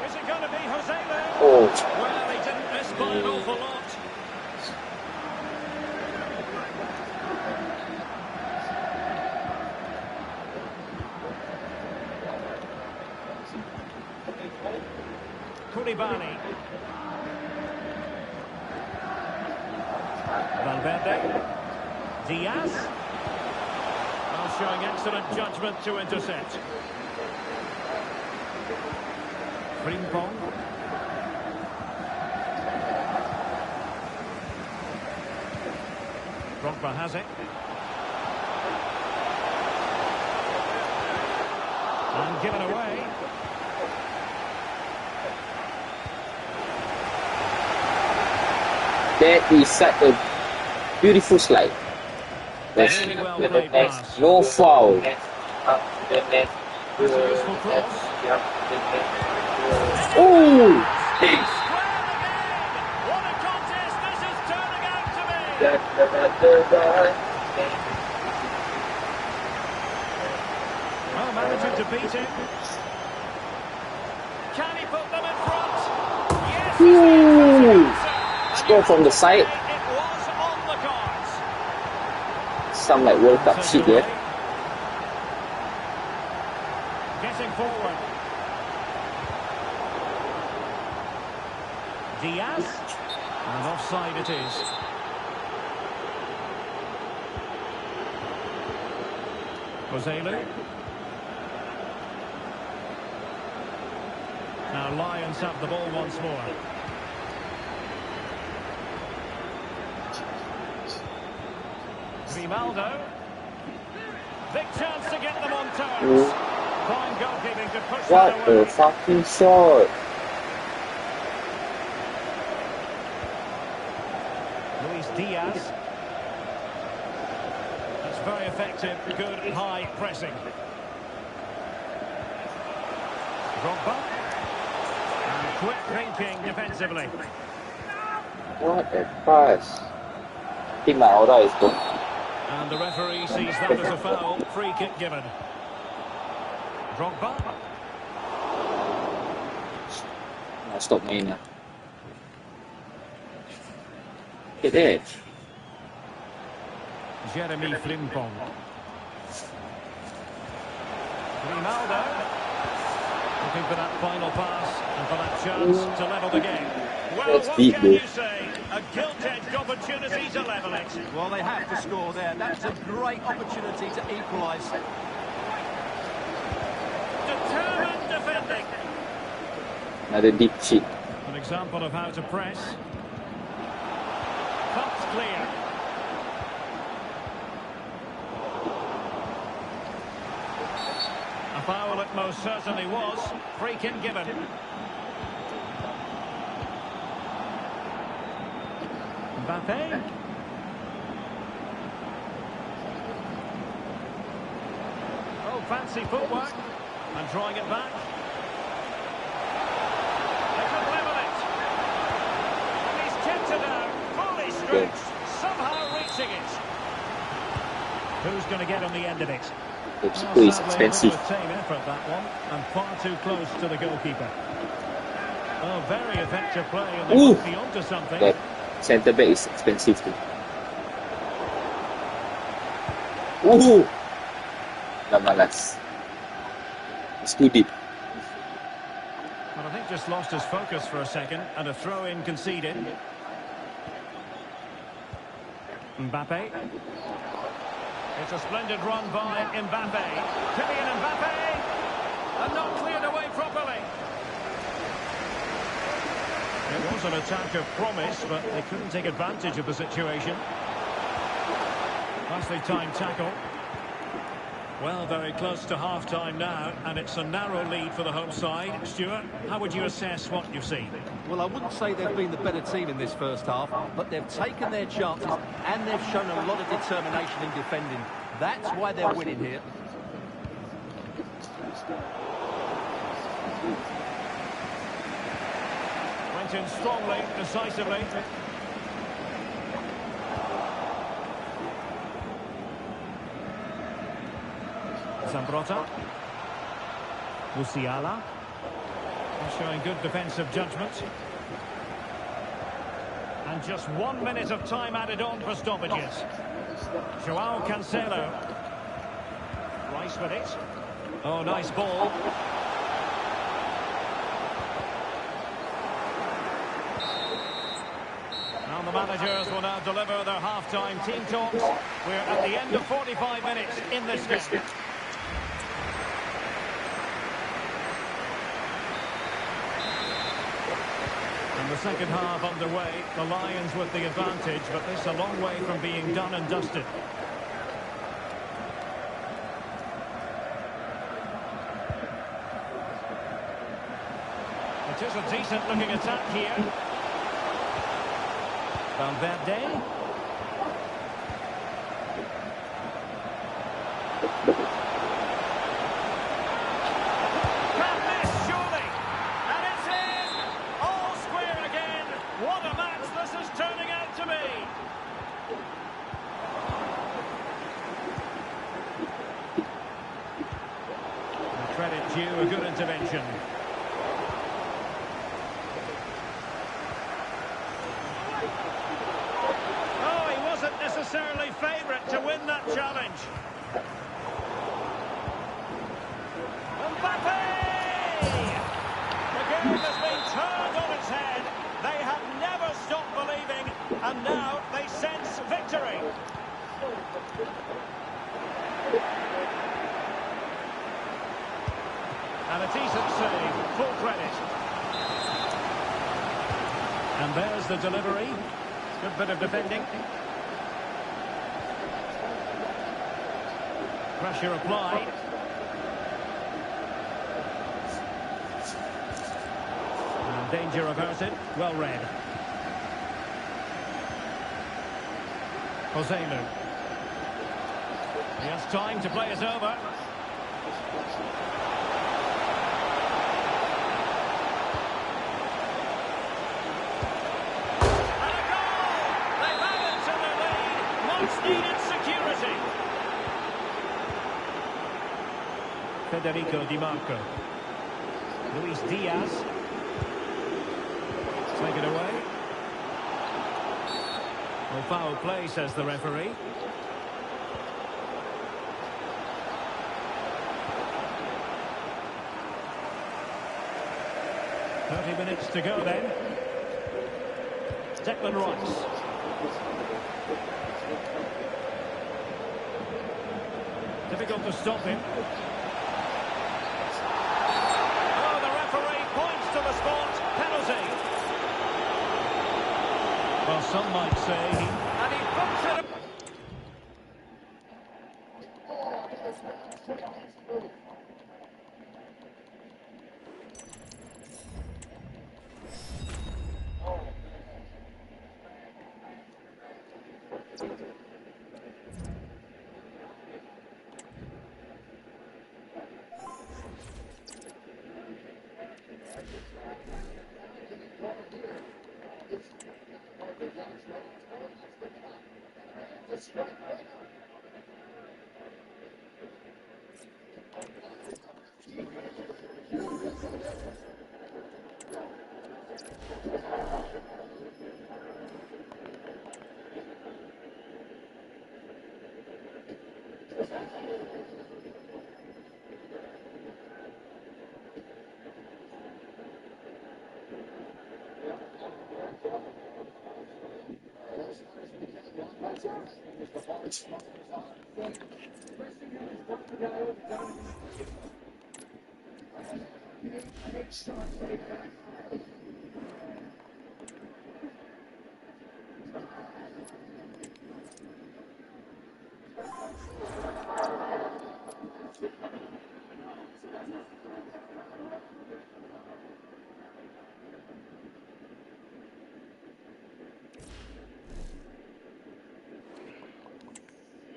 Is it going to be Jose there? Oh. Well, he didn't miss by an awful lot. Koulibaly. Valverde. Diaz. Well, showing excellent judgment to intercept. Frimpong. Drogba has it. And given away. That is such a beautiful slide. That's Well played pass. no foul. It's a useful cross. Oh! What a contest this is turning out to be! Well, managing to beat him. Can he put them in front? Yes, Ooh. Score from the side. it was on the cards. Some like World Cup shit, yeah. Getting forward. Diaz. And offside it is. Joselu. Now Lions have the ball once more. Grimaldo. Big chance to get them on terms. Fine goalkeeping to push What that away. a fucking shot. Luis Diaz. That's very effective. Good high pressing. Drogba. And quick thinking defensively. What a pass. I think my aura is good. And the referee sees that as a foul. Free kick given. Drogba. Stop main na. Look at that. Jeremy Frimpong. Grimaldo. Looking for that final pass and for that chance to level the game. Well, That's what deep, can though. you say? A gilt-edged opportunity to level it. Well, they have to score there. That's a great opportunity to equalise. Determined defending. Another deep shit. An example of how to press. Cuts clear. A foul it most certainly was. Free kick given. Mbappe. Oh, fancy footwork. And drawing it back. They could level it. And he's kept it out. Fully stretched. Somehow reaching it. Who's going to get on the end of it? The keeper is Sadly, expensive. a bit of a tame effort, that one. And far too close to the goalkeeper. Oh, very effective play. And they Ooh. must be onto something. That centre back is expensive too. Dah malas. It's too deep. Well, I think just lost his focus for a second, and a throw-in conceded. Mbappe. It's a splendid run by Mbappe. Kylian Mbappe! And not cleared away properly. It was an attack of promise, but they couldn't take advantage of the situation. Nicely timed tackle. Well, very close to half-time now, and it's a narrow lead for the home side. Stuart, how would you assess what you've seen? Well, I wouldn't say they've been the better team in this first half, but they've taken their chances and they've shown a lot of determination in defending. That's why they're winning here. Went in strongly, decisively. Zambrotta. Musiala. Showing good defensive judgment. And just 1 minute of time added on for stoppages. Joao Cancelo. Rice with it. Oh, nice ball. Now the managers will now deliver their half-time team talks. We're at the end of 45 minutes in this game. And the second half underway. The Lions with the advantage, but this a long way from being done and dusted. It is a decent-looking attack here. Valverde. Can't miss, surely. And it's in. All square again. What a match this is turning out to be. Credit due, a good intervention. Necessarily favourite to win that challenge. Mbappe! The game has been turned on its head. They have never stopped believing, and now they sense victory. And a decent save, full credit. And there's the delivery. Good bit of defending. Pressure applied. And danger averted. Well read. Joselu. He has time to play us over. And a goal! They've added to the lead. Much needed security. Federico Di Marco. Luis Diaz. Take it away. Well, foul play, says the referee. "30 minutes to go then. Declan Rice. Difficult to stop him. To the spot, penalty. Well, some might say and he books it up.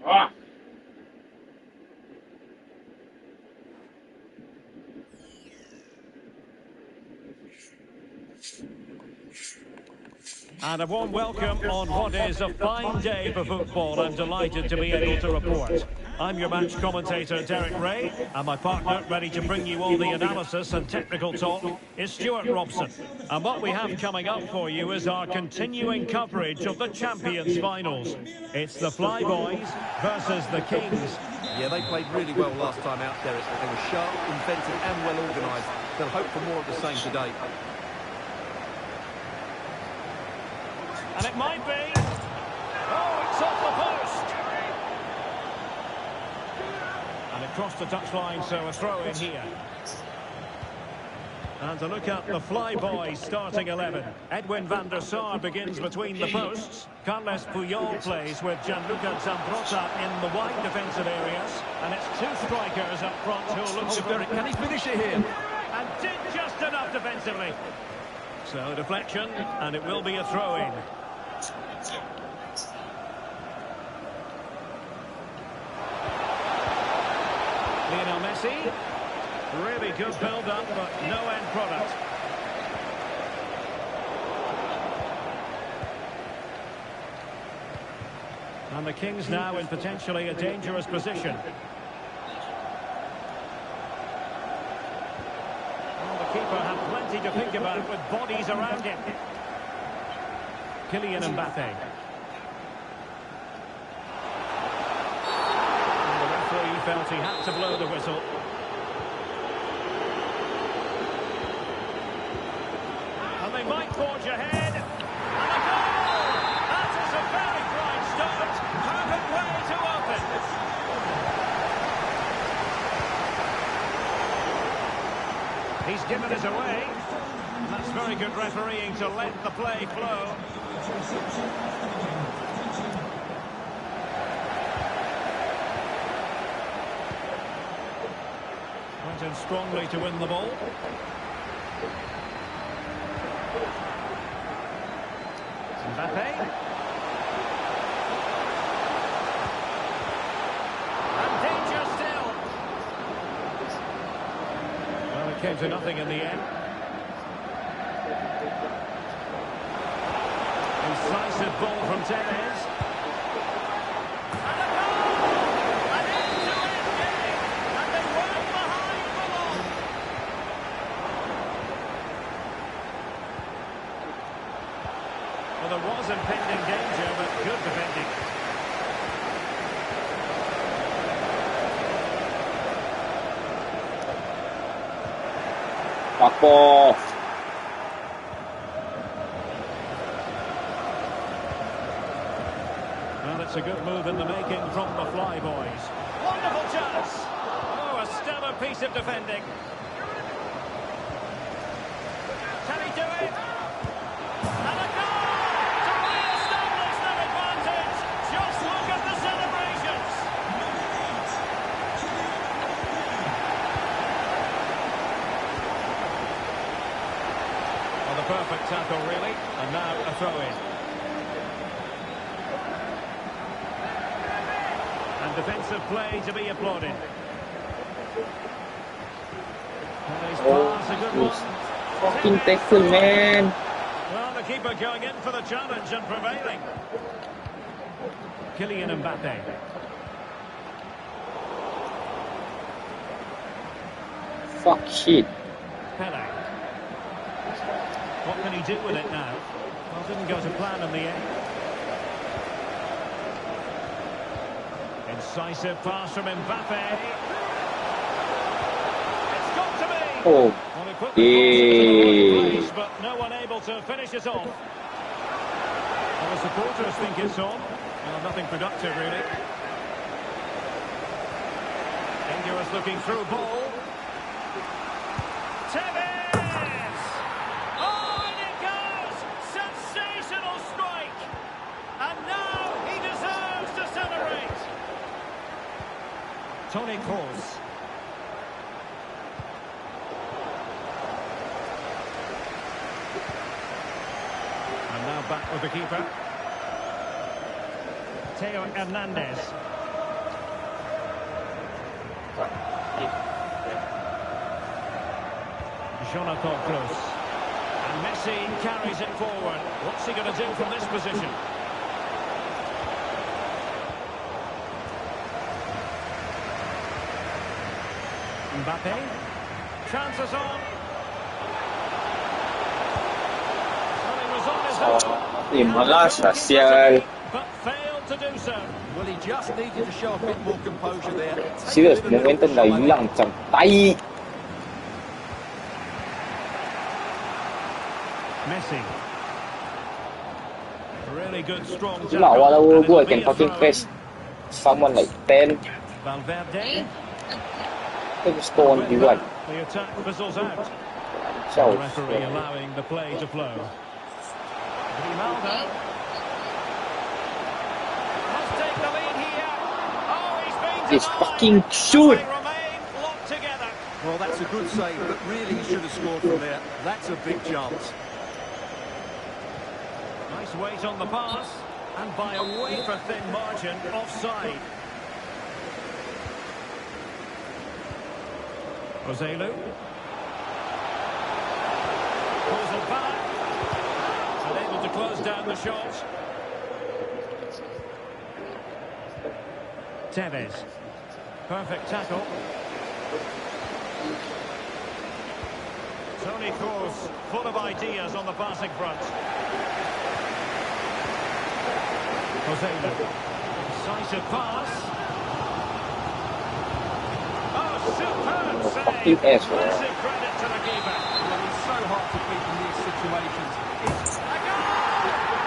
Ah. And a warm welcome on what is a fine day for football. I'm delighted to be able to report. I'm your match commentator, Derek Ray, and my partner, ready to bring you all the analysis and technical talk, is Stuart Robson. And what we have coming up for you is our continuing coverage of the Champions Finals. It's the Flyboys versus the Kings. Yeah, they played really well last time out, Derek. They were sharp, inventive and well organised. They'll hope for more of the same today. And it might be. Oh, it's off the post. And it crossed the touchline, so a throw in here. And to look at the Flyboys starting 11. Edwin van der Sar begins between the posts. Carles Puyol plays with Gianluca Zambrotta in the wide defensive areas. And it's two strikers up front who look to... Derek, can he finish it here? And did just enough defensively. So deflection, and it will be a throw-in. Lionel Messi. Really good build-up, but no end product. And the Kings now in potentially a dangerous position. Well, the keeper had plenty to think about with bodies around him. Kylian Mbappe. And the referee felt he had to blow the whistle. And they might forge ahead. And a goal! That is a very bright start. Perfect way to open. He's given us away. That's very good refereeing to let the play flow. Went in strongly to win the ball. Mbappe. And danger still. Well, it came to nothing in the end. Incisive ball from Tevez. And a goal! An end-to-end game. And they weren't behind for long. Well, there was impending danger, but good defending. Fuck off. Well, it's a good move in the making from the Flyboys. Wonderful chance. Oh, a stellar piece of defending. Can he do it? And a goal to re-establish that advantage. Just look at the celebrations. Well, the perfect tackle, really. And now a throw-in. And defensive play to be applauded. And his pass, a good one. Fucking tackle, man. Well, the keeper going in for the challenge and prevailing. Kylian Mbappe. Fuck shit. Pele. What can he do with it now? Well, didn't go to plan in the end. Incisive pass from Mbappe. It's got to be. Oh. Well, he put the cross into the right place, but no one able to finish it off. Well, the supporters think it's on, Well, nothing productive, really. Dangerous looking through ball. Tevez! Oh, and it goes! Sensational strike! And now he deserves to celebrate. Toni Kroos. And now back with the keeper. Theo Hernandez. Jonathan Kroos. And Messi carries it forward. What's he going to do from this position? Mbappe. Chances on. Well, he was on his own. Malas, sial. But failed to do so. Well, he just needed to show a bit more composure there. Serius, momentum dah hilang macam tai. Messi. Really good, strong tackle. Itulah awal-awal And gua it'll be can a fucking throw. press someone like 10. Valverde. They just score on With V1. that, the attack fizzles out. Ciao. The referee allowing the play to flow. Grimaldo. Must take the lead here. Oh, he's been This denied. fucking shoot. They remain locked together. Well, that's a good save, but really he should have scored from there. That's a big chance. Nice weight on the pass. And by a wafer-thin margin, offside. Joselu. Pulls it back. Unable to close down the shot. Tevez. Perfect tackle. Toni Kroos, full of ideas on the passing front. Joselu. Decisive pass. Oh, superb Fucking save. ass, man. Massive credit to the keeper. Well, it's so hard to beat in these situations. It's A goal!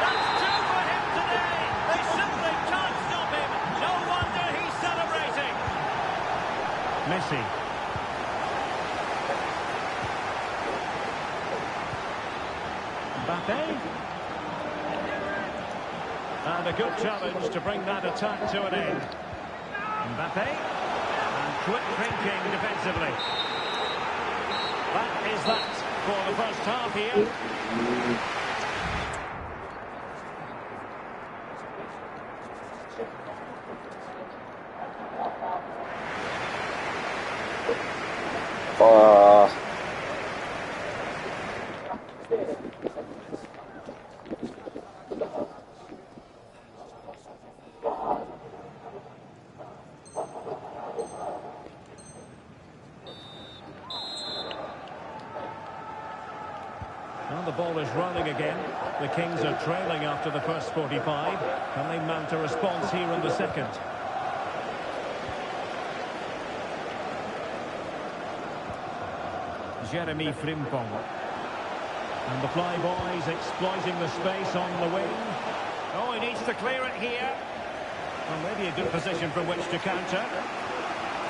That's two for him today. They simply can't stop him. No wonder he's celebrating. Messi. Mbappe. And a good challenge to bring that attack to an end. Mbappe. And quick thinking defensively. That is that for the first half here. Well, the ball is rolling again. The Kings are trailing after the first 45. Can they mount a response here in the second? Jeremy Frimpong. And the Flyboys exploiting the space on the wing. Oh, he needs to clear it here. Well, maybe a good position from which to counter.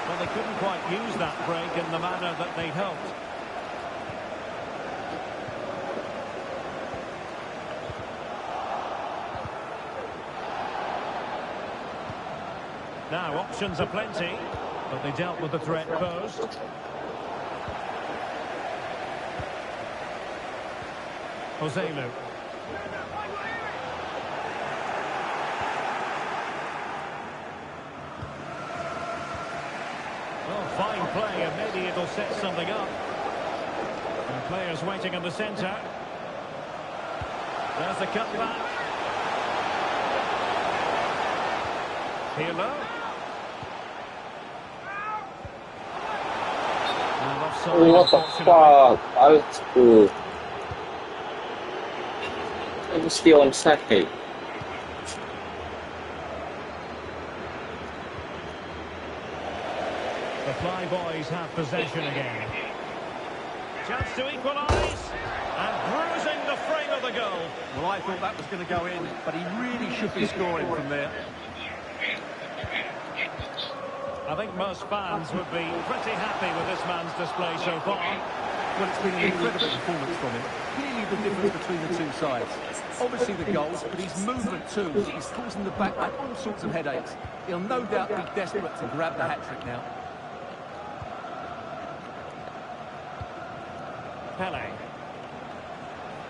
Well, they couldn't quite use that break in the manner that they'd hoped. Now, options are plenty, but they dealt with the threat posed. Joselu. Well, fine play, and maybe it'll set something up. And players waiting in the centre. There's the cutback. Pirlo. And offside, What the unfortunately. fuck? Out school. I'm still on side. The Flyboys have possession again. Chance to equalise. And bruising the frame of the goal. Well, I thought that was going to go in, but he really should be scoring from there. I think most fans would be pretty happy with this man's display so far. Well, it's been an incredible performance from him. Clearly the difference between the two sides. Obviously the goals, but his movement too is causing the back man all sorts of headaches. He'll no doubt be desperate to grab the hat-trick now. Pele.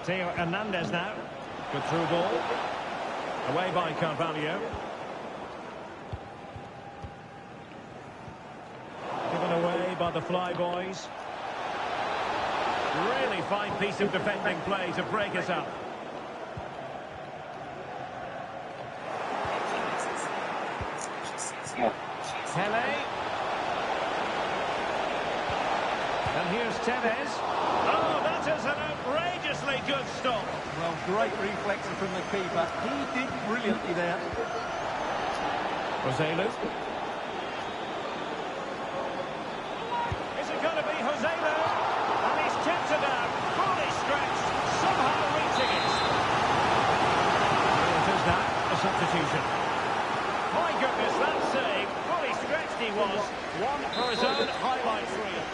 Theo Hernandez now. Good through ball. Away by Carvalho. Given away by the Flyboys. Really fine piece of defending play to break us up. Pele. And here's Tevez. Oh, that is an outrageously good stop. Well, great reflection from the keeper. He did brilliantly there. Joselu. Is it going to be Joselu? And he's kept it out, fully stretched, somehow reaching it. It is that, a substitution. My goodness, that save, fully stretched he was. One for his own highlight reel.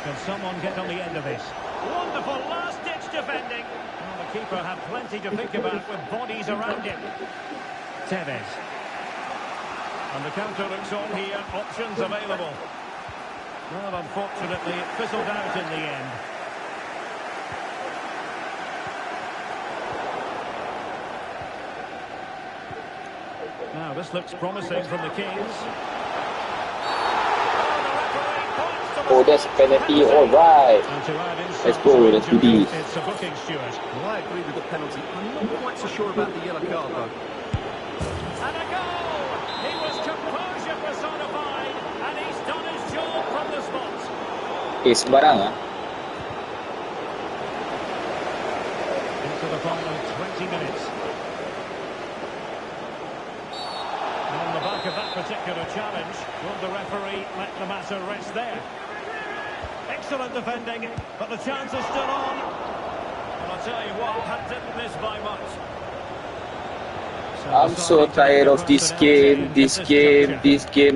Can someone get on the end of this? Wonderful last-ditch defending. Well, the keeper had plenty to think about with bodies around him. Tevez. And the counter looks on here, options available. Well, unfortunately, it fizzled out in the end. Now, this looks promising from the Kings. Oh, that's penalty. All right. Let's go. Let's do this. It's a booking, Stuart. Well, I agree with the penalty. I'm not quite so sure about the yellow card, though. And a goal! He was composure personified, and he's done his job from the spot. Sembarang ah. Into the final 20 minutes. And on the back of that particular challenge, will the referee let the matter rest there? Excellent defending, but the chance is still on. And I'll tell you what, that didn't miss by much. I'm so tired of this game,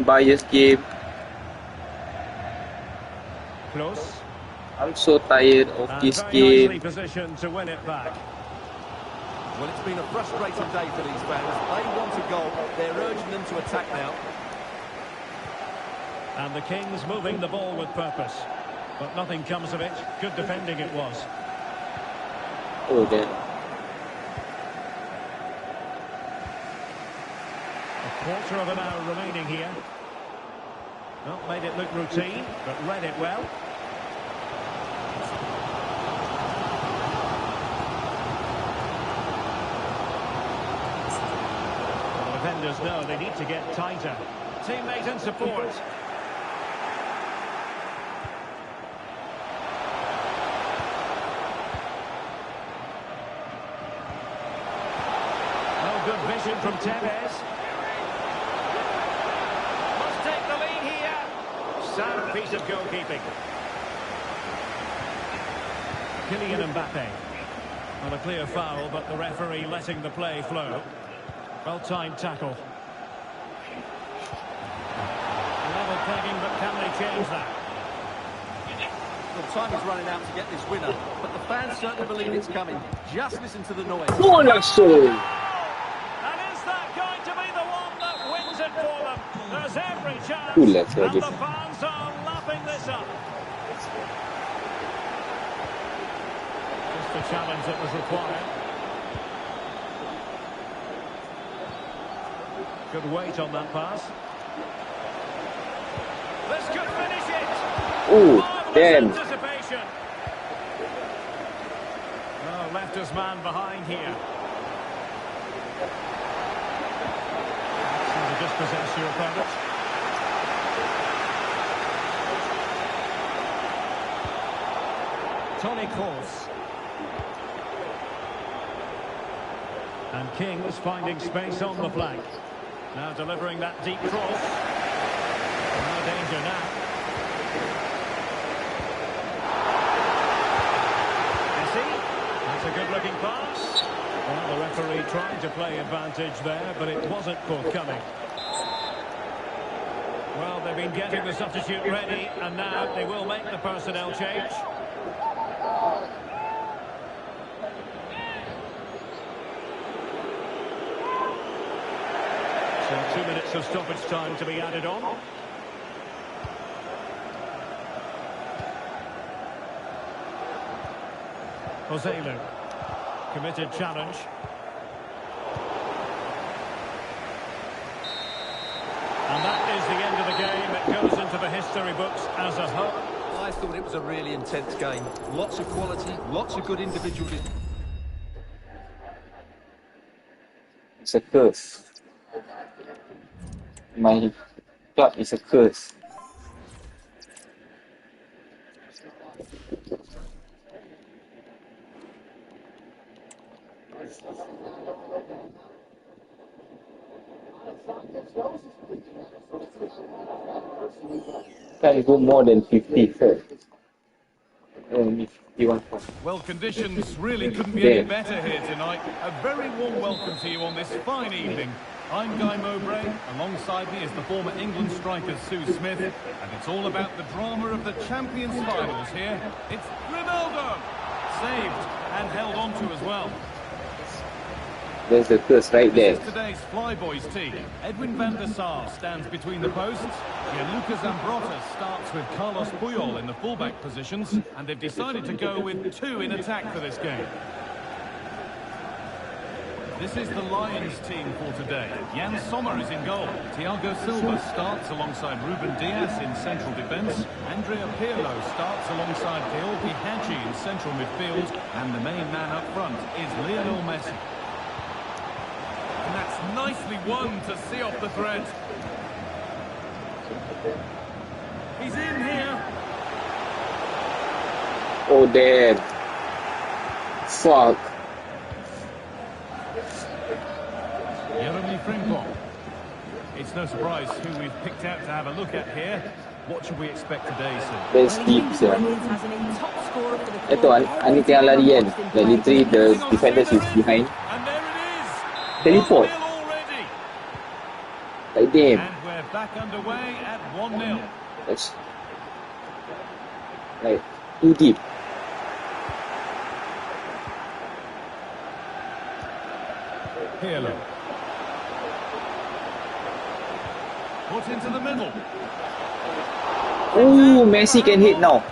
biased game. Close. I'm so tired of this Very nicely game. positioned to win it back. Well, it's been a frustrating day for these fans. They want a goal. They're urging them to attack now. And the Kings moving the ball with purpose. But nothing comes of it. Good defending it was. Oh, damn. A quarter of an hour remaining here. Well, made it look routine, but read it well. The defenders know they need to get tighter. Teammate and support. Oh, good vision from Tevez. Must take the lead here. Sound piece of goalkeeping. Kylian Mbappe. Well, a clear foul, but the referee letting the play flow. Well-timed tackle. Level pegging, but can they change that? Well, time is running out to get this winner, but the fans certainly believe it's coming. Just listen to the noise. Golazo! And is that going to be the one that wins it for them? There's every chance, Golazo, and the fans are lapping this up. Just the challenge that was required. Good weight on that pass. This could finish it. Ooh, Marvelous damn. anticipation. Oh, left his man behind here. So to dispossess your opponent. Toni Kroos. And Kings finding space on the flank. Now delivering that deep cross. No danger now. a good-looking pass. Well, the referee tried to play advantage there, but it wasn't forthcoming. Well, they've been getting the substitute ready, and now they will make the personnel change. So 2 minutes of stoppage time to be added on. Joselu. Committed challenge. And that is the end of the game. It goes into the history books as a whole. I thought it was a really intense game. Lots of quality, lots of good individual... It's a curse. My club is a curse. Can't go more than 50, sir. Only 51. Well, conditions really couldn't be any better here tonight. A very warm welcome to you on this fine evening. I'm Guy Mowbray. Alongside me is the former England striker Sue Smith. And it's all about the drama of the Champions Finals here. It's Ronaldo! Saved and held on to as well. There's the curse right there. This is today's Flyboys team. Edwin van der Sar stands between the posts. Gianluca Zambrotta starts with Carlos Puyol in the fullback positions. And they've decided to go with two in attack for this game. This is the Lions team for today. Jan Sommer is in goal. Thiago Silva starts alongside Ruben Dias in central defence. Andrea Pirlo starts alongside Georgi Hagi in central midfield. And the main man up front is Lionel Messi. And that's nicely won to see off the thread. He's in here. Oh, damn. Fuck. Jeremy Frimpong. It's no surprise who we've picked out to have a look at here. What should we expect today, sir? That's deep, sir. Ito, anit yang lari kan? Like literally the defenders is behind. And there it is. Teleport. Like damn. And we're back underway at 1-0. That's like too deep. Pirlo. Put into the middle. Ooh, Messi can hit now.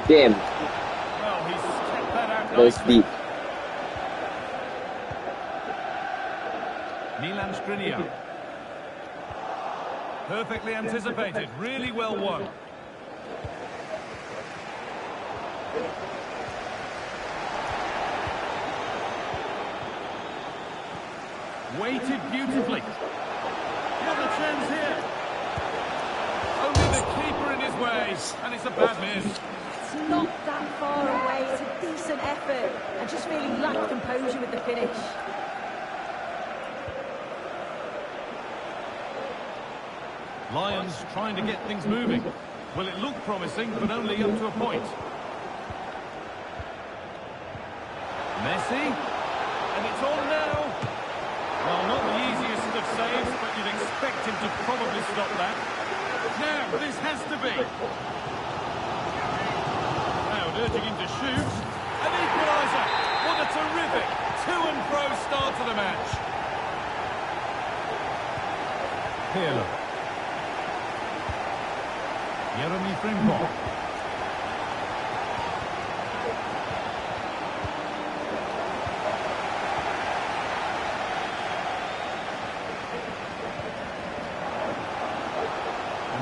Damn. Well, he's kept that out That's nicely. deep. Milan Skriniar. Perfectly anticipated, really well won. Weighted beautifully. What a chance here. Only the keeper in his way, and it's a bad miss. It's not that far away. It's a decent effort. I just really lacked composure with the finish. Lions trying to get things moving. Well, it looked promising, but only up to a point. Messi. And it's on now. Well, not the easiest of saves, but you'd expect him to probably stop that. Now, this has to be. Now, urging him to shoot. An equaliser. What a terrific to-and-fro start to the match. Pirlo. Jeremy Frimpong.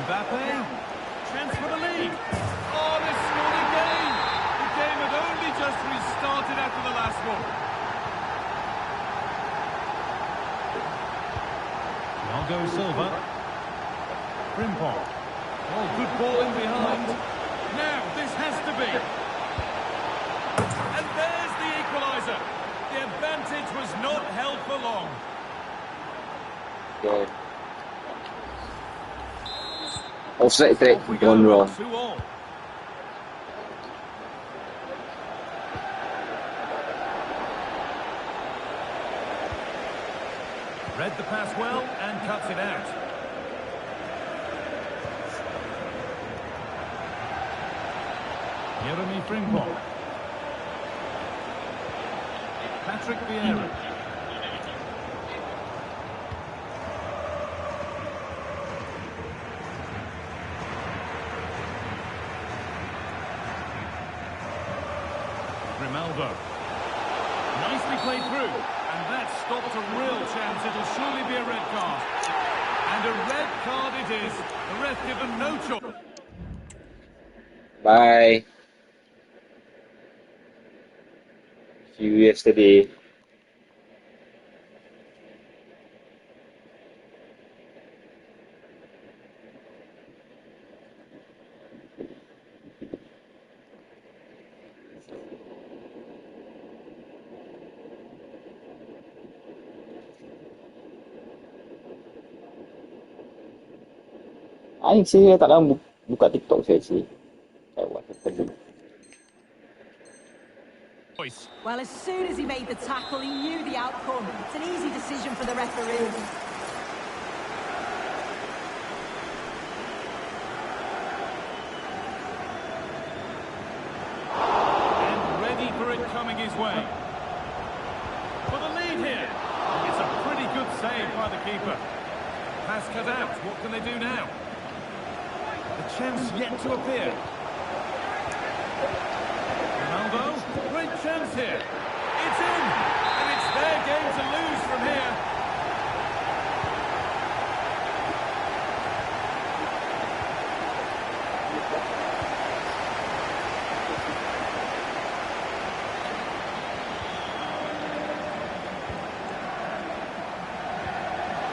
Mbappe, chance for the lead. Oh, they scored again. The game had only just restarted after the last one. Thiago Silva. Frimpong. Oh, good ball in behind. Now, this has to be. And there's the equaliser. The advantage was not held for long. Yeah. Offside track gone wrong. Read the pass well and cuts it out. Jeremy Frimpong. Patrick Vieira. Grimaldo. Nicely played through. And that stopped a real chance. It'll surely be a red card. And a red card it is. The ref given no choice. Bye. See you yesterday. Saya tak lama buka TikTok saya sih. What happened? Well, as soon as he made the tackle, he knew the outcome. It's an easy decision for the referee. And ready for it coming his way. For the lead here. It's a pretty good save by the keeper. Pass cut out. What can they do now? The chance yet to appear. Ronaldo, great chance here. It's in, and it's their game to lose from here.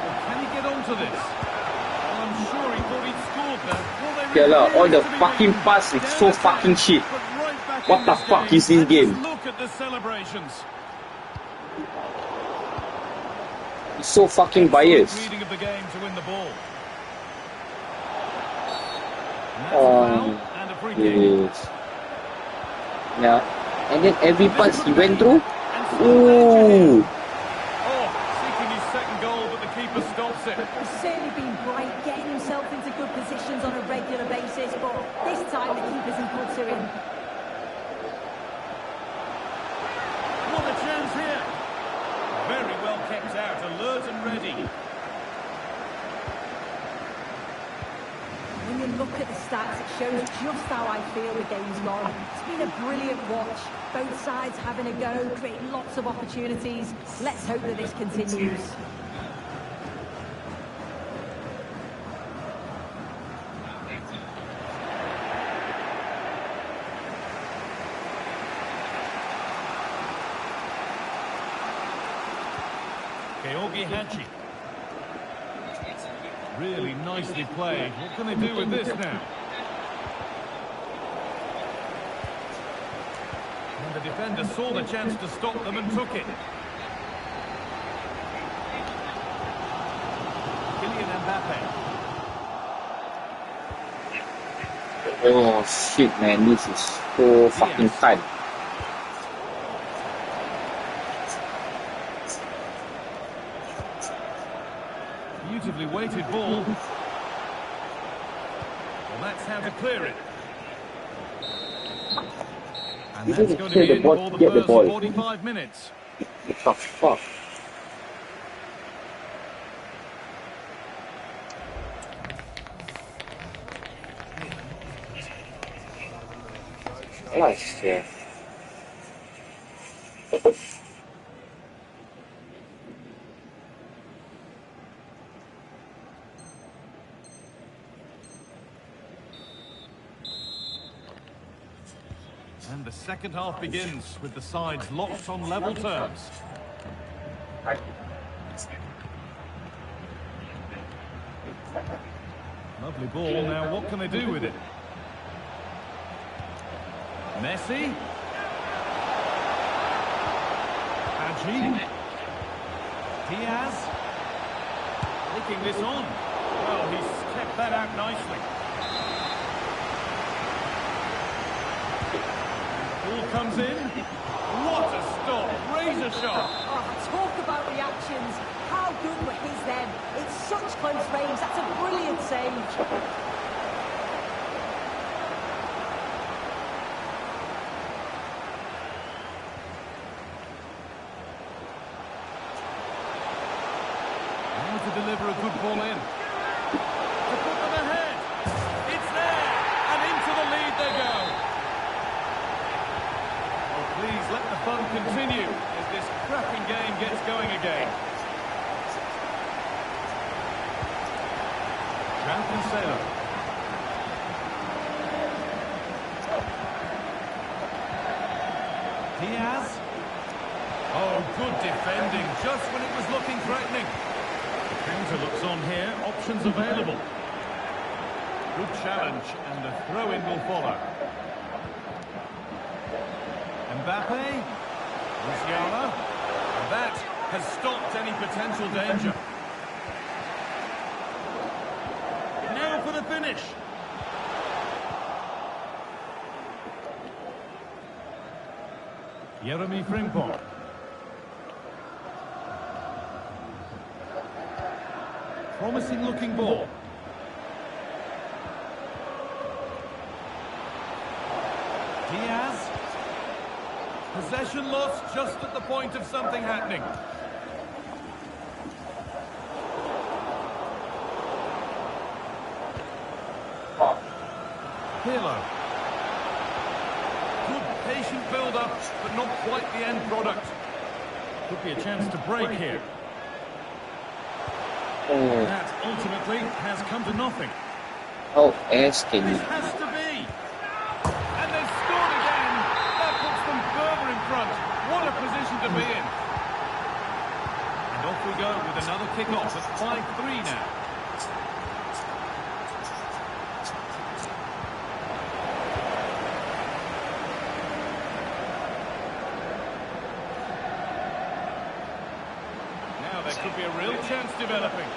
Well, can he get onto this? Well, I'm sure he thought he'd scored there. Yeah lah, all the fucking pass is so fucking shit. What the fuck is this game? Look at the celebrations. It's so fucking biased. Reading of the game to win the ball. And a free kick. Yes. Yeah, and then every pass he went through. Ooh. Oh, seeking his second goal, but the keeper stops it. He's certainly been bright, getting himself into good positions on a regular basis, but this time the keeper's equal to him. What a chance here. Very well kept out, alert and ready. When you look at the stats, it shows just how I feel the game's gone. It's been a brilliant watch. Both sides having a go, creating lots of opportunities. Let's hope that this continues. Georgi Hagi. Really nicely played. What can they do with this now? And the defender saw the chance to stop them and took it. Kylian Mbappe. Oh shit, man, this is so fucking tight. Beautifully weighted ball. Well, that's how to clear it. And that's going to be in for the first 45 minutes. What the fuck? Nice, yeah. And the second half begins with the sides locked on level terms. Lovely ball. Now, what can they do with it? Messi. Hagi. Diaz. Taking this on. Well, he's kept that out nicely. Ball comes in. What a stop. Razor shot. Oh, talk about reactions. How good were his then? It's such close range. That's a brilliant save. How to deliver a good ball in. To put them ahead. It's there. And into the lead they go. Oh, please let the fun continue as this cracking game gets going again. João Cancelo. Diaz. Oh, good defending, just when it was looking threatening. The counter looks on here, options available. Good challenge, and the throw-in will follow. Mbappe. Musiala. That has stopped any potential danger. Now for the finish. Jeremy Frimpong. Promising looking ball. Diaz. Possession lost just at the point of something happening. Pirlo. Good patient build-up, but not quite the end product. Could be a chance to break here. That ultimately has come to nothing. Oh, asking. This has to be. And they've scored again. That puts them further in front. What a position to be in. And off we go with another kick-off at 5-3 now. There could be a real chance developing.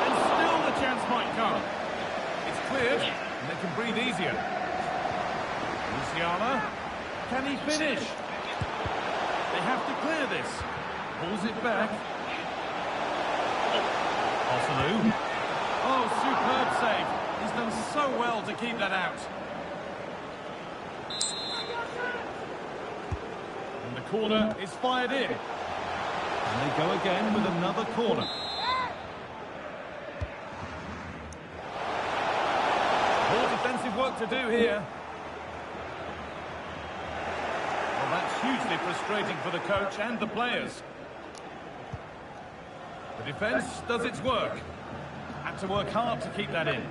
And still the chance might come. It's cleared, and they can breathe easier. Musiala, can he finish? They have to clear this. Pulls it back. Osalu. Oh, superb save. He's done so well to keep that out. Corner is fired in. And they go again with another corner. More defensive work to do here. Well, that's hugely frustrating for the coach and the players. The defence does its work. Had to work hard to keep that in.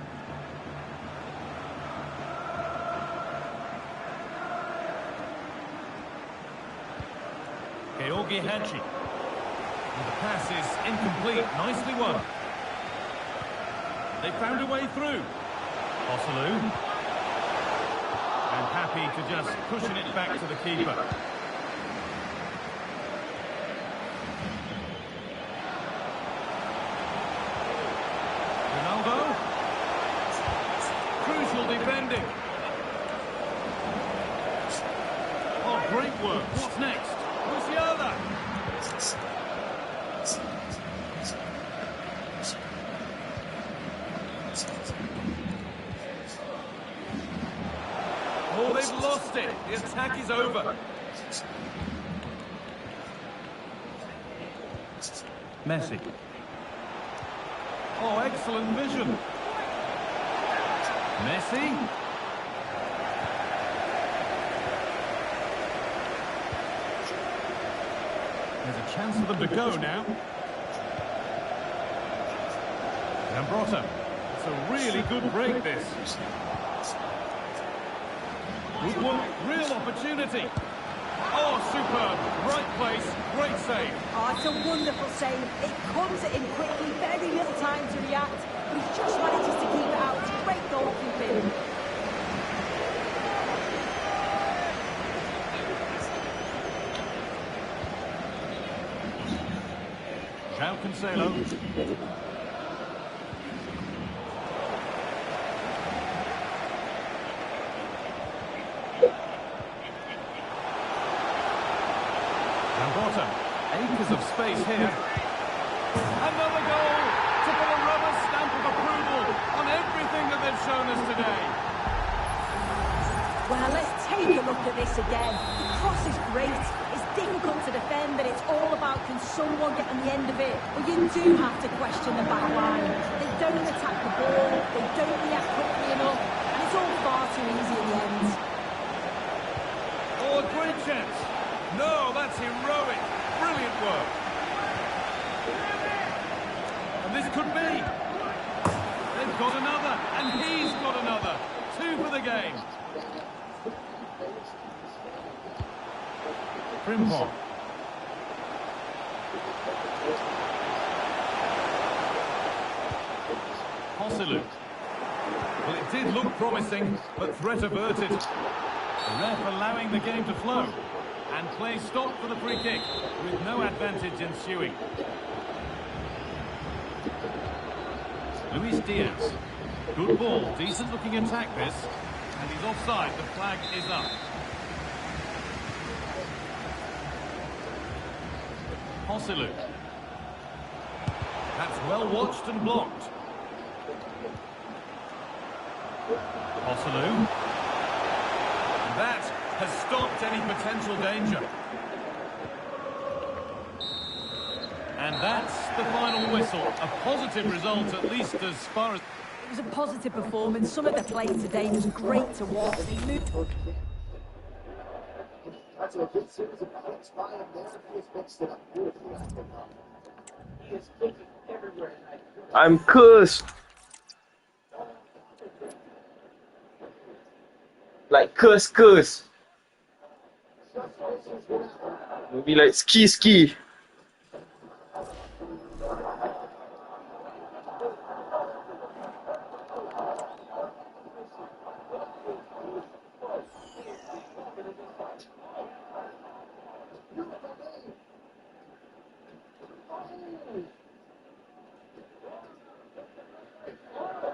Georgi Hadji. The pass is incomplete. Nicely won. They found a way through. Osalu. And happy to just cushion it back to the keeper. Ronaldo. Crucial defending. Oh, great work. What's next? Musiala. Oh, they've lost it. The attack is over. Messi. Oh, excellent vision. Messi. There's a chance for them to go now. Zambrotta. It's a really good break, this. Good one. Real opportunity. Oh, superb. Right place. Great save. Oh, it's a wonderful save. It comes at him quickly. Very little time to react. But he just manages to keep it out. It's great goalkeeping. João Cancelo. Zambrotta. space here. Another goal to put a rubber stamp of approval on everything that they've shown us today. Well, let's take a look at this again. The cross is great. It's difficult to defend, and it's all about can someone get on the end of it. But you do have to question the back line. They don't attack the ball, they don't react quickly enough, and it's all far too easy in the end. Oh, a great chance. No, that's heroic. Brilliant work. And this could be. They've got another, and he's got another. 2 for the game. Frimpong. Hosselu. Well, it did look promising, but threat averted. The ref allowing the game to flow. And play stopped for the free kick, with no advantage ensuing. Luis Diaz. Good ball, decent looking attack this. And he's offside, the flag is up. Hosselu. That's well watched and blocked. Hosselu. And that has stopped any potential danger. And that's the final whistle. A positive result, at least as far as... It was a positive performance. Some of the play today was great to watch. I'm cursed. Like curse. Maybe like ski.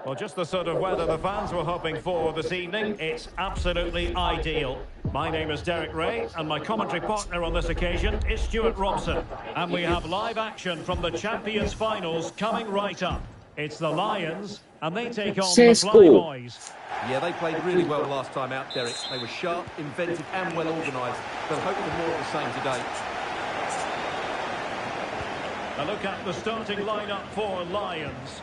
Well, just the sort of weather the fans were hoping for this evening. It's absolutely ideal. My name is Derek Ray, and my commentary partner on this occasion is Stuart Robson. And we have live action from the Champions Finals coming right up. It's the Lions, and they take on the Flyboys. Yeah, they played really well last time out, Derek. They were sharp, inventive and well organised. They'll hope for more of the same today. A look at the starting lineup for Lions.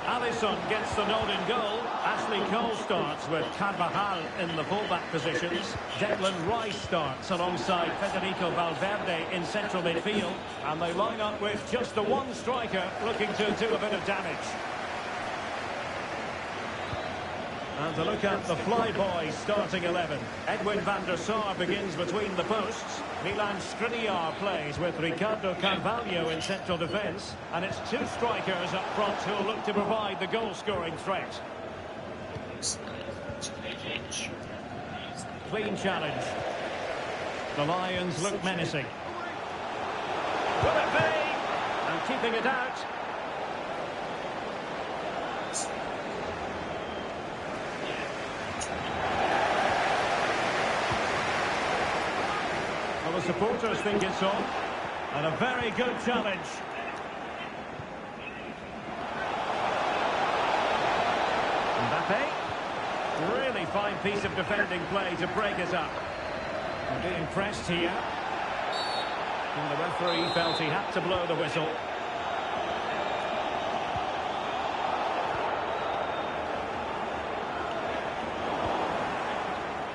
Alisson gets the nod in goal. Ashley Cole starts with Carvajal in the fullback positions. Declan Rice starts alongside Federico Valverde in central midfield. And they line up with just the one striker looking to do a bit of damage. And to look at the Flyboys starting 11. Edwin van der Sar begins between the posts. Milan Skriniar plays with Ricardo Carvalho in central defence. And it's 2 strikers up front who will look to provide the goal-scoring threat. Clean challenge. The Lions look menacing. Will it be? And keeping it out. Well, the supporters think it's on. And a very good challenge. Mbappe. Really fine piece of defending play to break it up. They're being pressed here. And the referee felt he had to blow the whistle.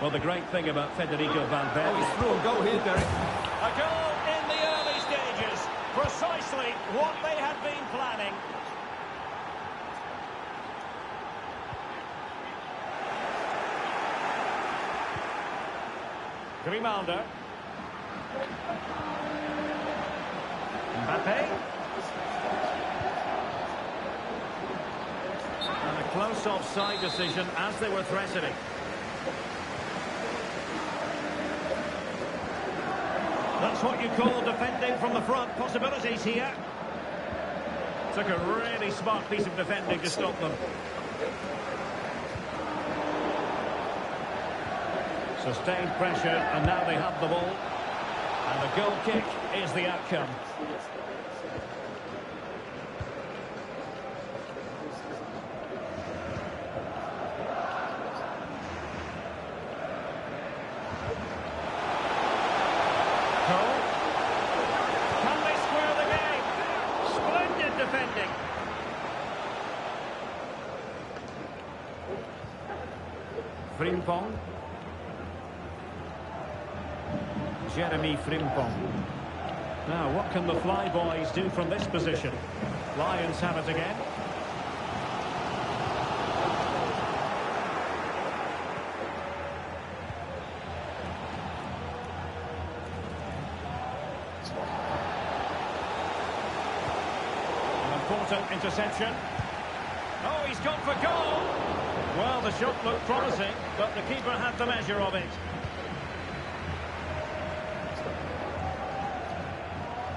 Well, the great thing about Federico Valverde... Oh, he's through a goal here, Derek. A goal in the early stages. Precisely what they had been planning. Grimaldo. Mbappe. And a close offside decision as they were threatening. That's what you call defending from the front. Possibilities here. Took a really smart piece of defending to stop them. Sustained pressure, and now they have the ball. And the goal kick is the outcome. Can they square the game? Splendid defending. Frimpong. Jeremy Frimpong. Now, what can the Flyboys do from this position? Lions have it again. An important interception. Oh, he's gone for goal. Well, the shot looked promising, but the keeper had the measure of it.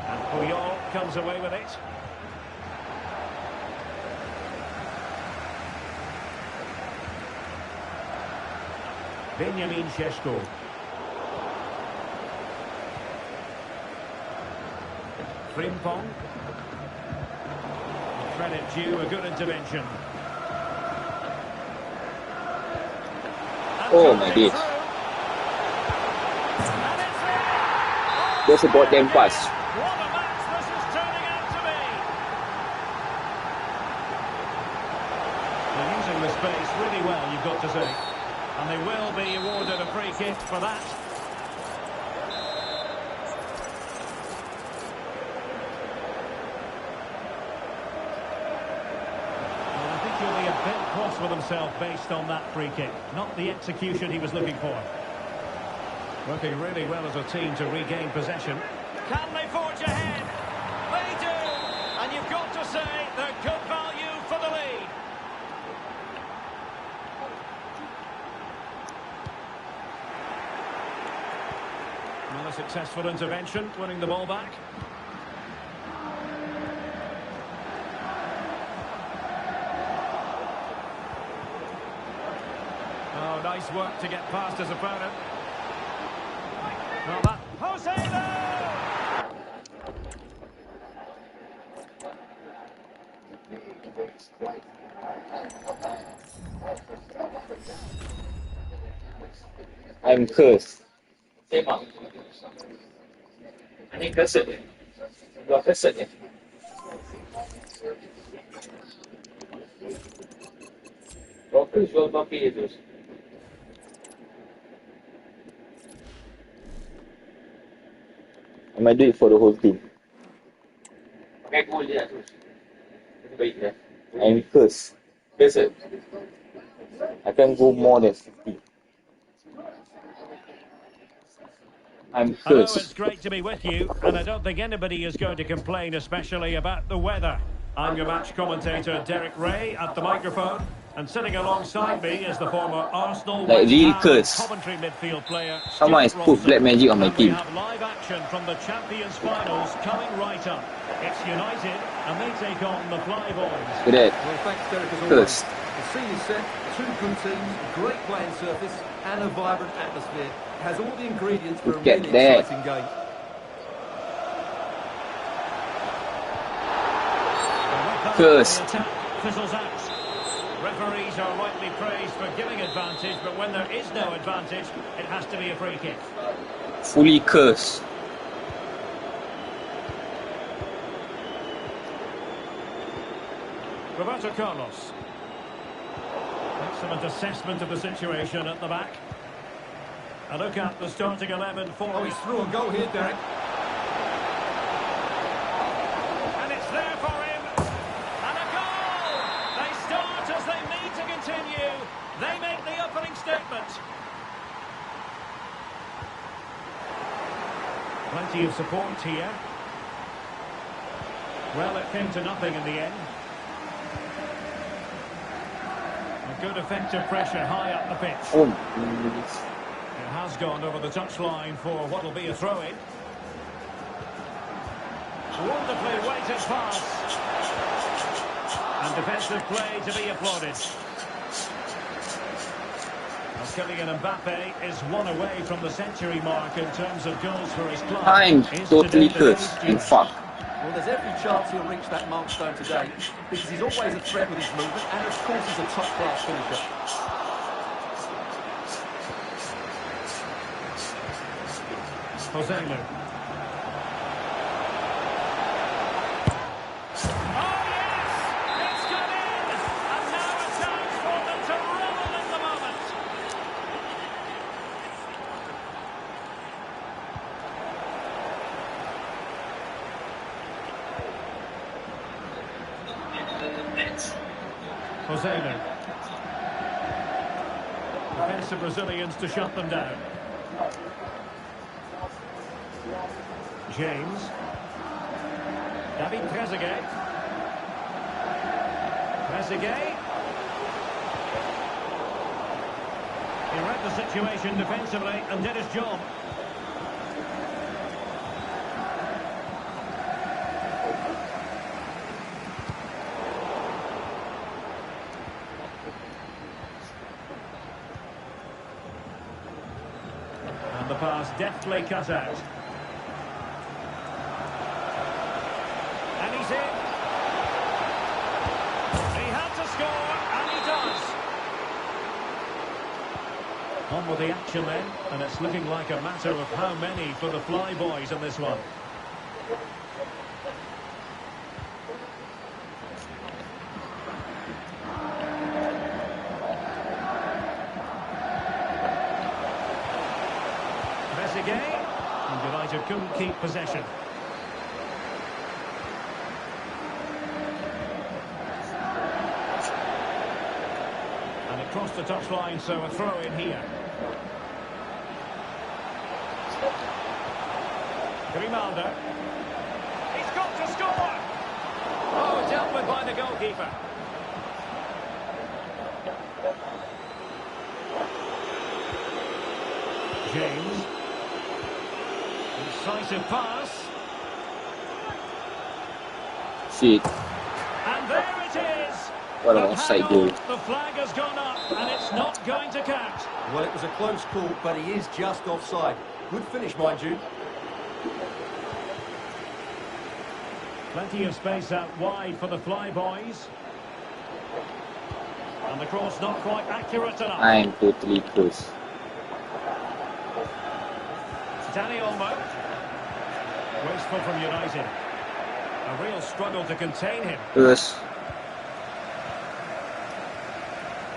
And Puyol comes away with it. Benjamin Šeško. Frimpong. Credit due, a good intervention. Oh my days. That's about them pass. What a match this is turning out to be. They're using the space really well, you've got to say. And they will be awarded a free kick for that. Well, I think he'll be a bit cross with himself based on that free kick. Not the execution he was looking for. Working really well as a team to regain possession. Can they forge ahead? They do! And you've got to say they're good value for the lead. Well, a successful intervention, winning the ball back. Oh, nice work to get past his opponent. Well, that Joselu! I'm cursed. Tembak. Ini cursed ni. Dua cursed ni. Bagus jual papi itu. I might do it for the whole team. Pakai gol je lah terus. Itu baik dah. I'm cursed. Cursed. I can go more than 50. I'm Hello, cursed. it's great to be with you, and I don't think anybody is going to complain, especially about the weather. I'm your match commentator, Derek Ray, at the microphone, and sitting alongside me is the former Arsenal Like real curse. Coventry midfield player. Someone has put black magic on my We team. have live action from the Champions Finals coming right up. It's United, and they take on the Flyboys. Look at that. Well, thanks, Derek, as always. Cursed. The scene is set, two good teams, great playing surface, and a vibrant atmosphere. It has all the ingredients for a Look at really that. exciting game. Cursed. The attack fizzles out. Referees are rightly praised for giving advantage, but when there is no advantage, it has to be a free kick. Fully cursed. Roberto Carlos. Excellent assessment of the situation at the back. A look at the starting 11 for... Oh, he's through a goal here, Derek. And it's there for him. And a goal! They start as they need to continue. They make the opening statement. Plenty of support here. Well, it came to nothing in the end. A good effective pressure high up the pitch. Oh, It has gone over the touchline for what will be a throw-in. Wonderfully weighted pass. And defensive play to be applauded. Well, Kylian Mbappe is one away from the century mark in terms of goals for his club. I'm Is totally today the cursed goal and fucked. Well, there's every chance he'll reach that milestone today because he's always a threat with his movement and, of course, he's a top-class finisher. Joselu. Joselu. Defensive Brazilians to shut them down. James. David Trezeguet. Trezeguet. He read the situation defensively and did his job. And the pass deftly cut out. And he's in. He had to score, and he does. On with the action then, and it's looking like a matter of how many for the Flyboys in this one. Trezeguet, and United couldn't keep possession. Across the touchline, so a throw in here. Grimaldo. He's got to score! Oh, dealt with by the goalkeeper. James. Incisive pass. Shit. And there it is! What an offside goal. The flag has gone up, and it's not going to count. Well, it was a close call, but he is just offside. Good finish, mind you. Plenty of space out wide for the Flyboys. And the cross not quite accurate enough. I'm totally close. Danny Olmo. Wasteful from United. A real struggle to contain him. Close.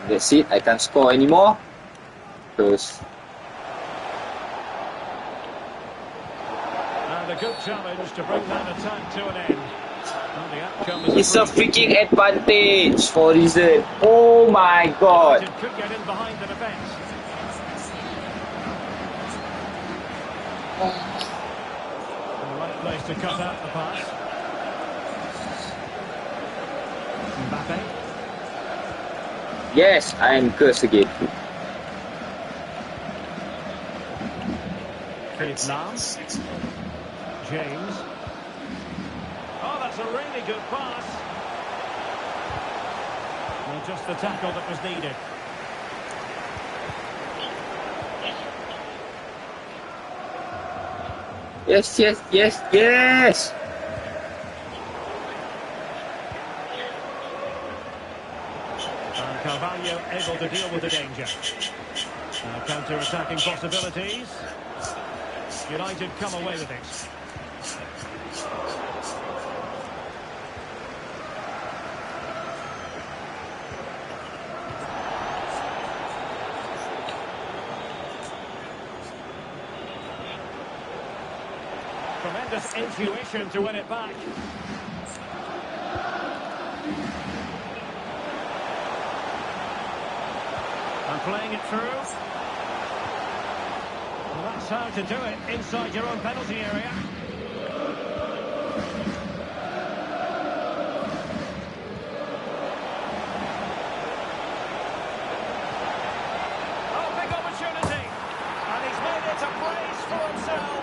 That's it, I can't score anymore. Close. And a good challenge to bring that attack to an end. And the outcome is It's a freaking advantage for a reason. Oh my god. United could get in behind the defence. The right place to cut out the pass. Mbappe. Yes, I am cursed again. Philip Lam. James. Oh, that's a really good pass. Well, just the tackle that was needed. Yes, yes, yes, yes! And Carvalho able to deal with the danger. Now counter-attacking possibilities. United come away with it. Tremendous intuition to win it back. And playing it through. Well, that's how to do it inside your own penalty area. Oh, big opportunity. And he's made it a place for himself.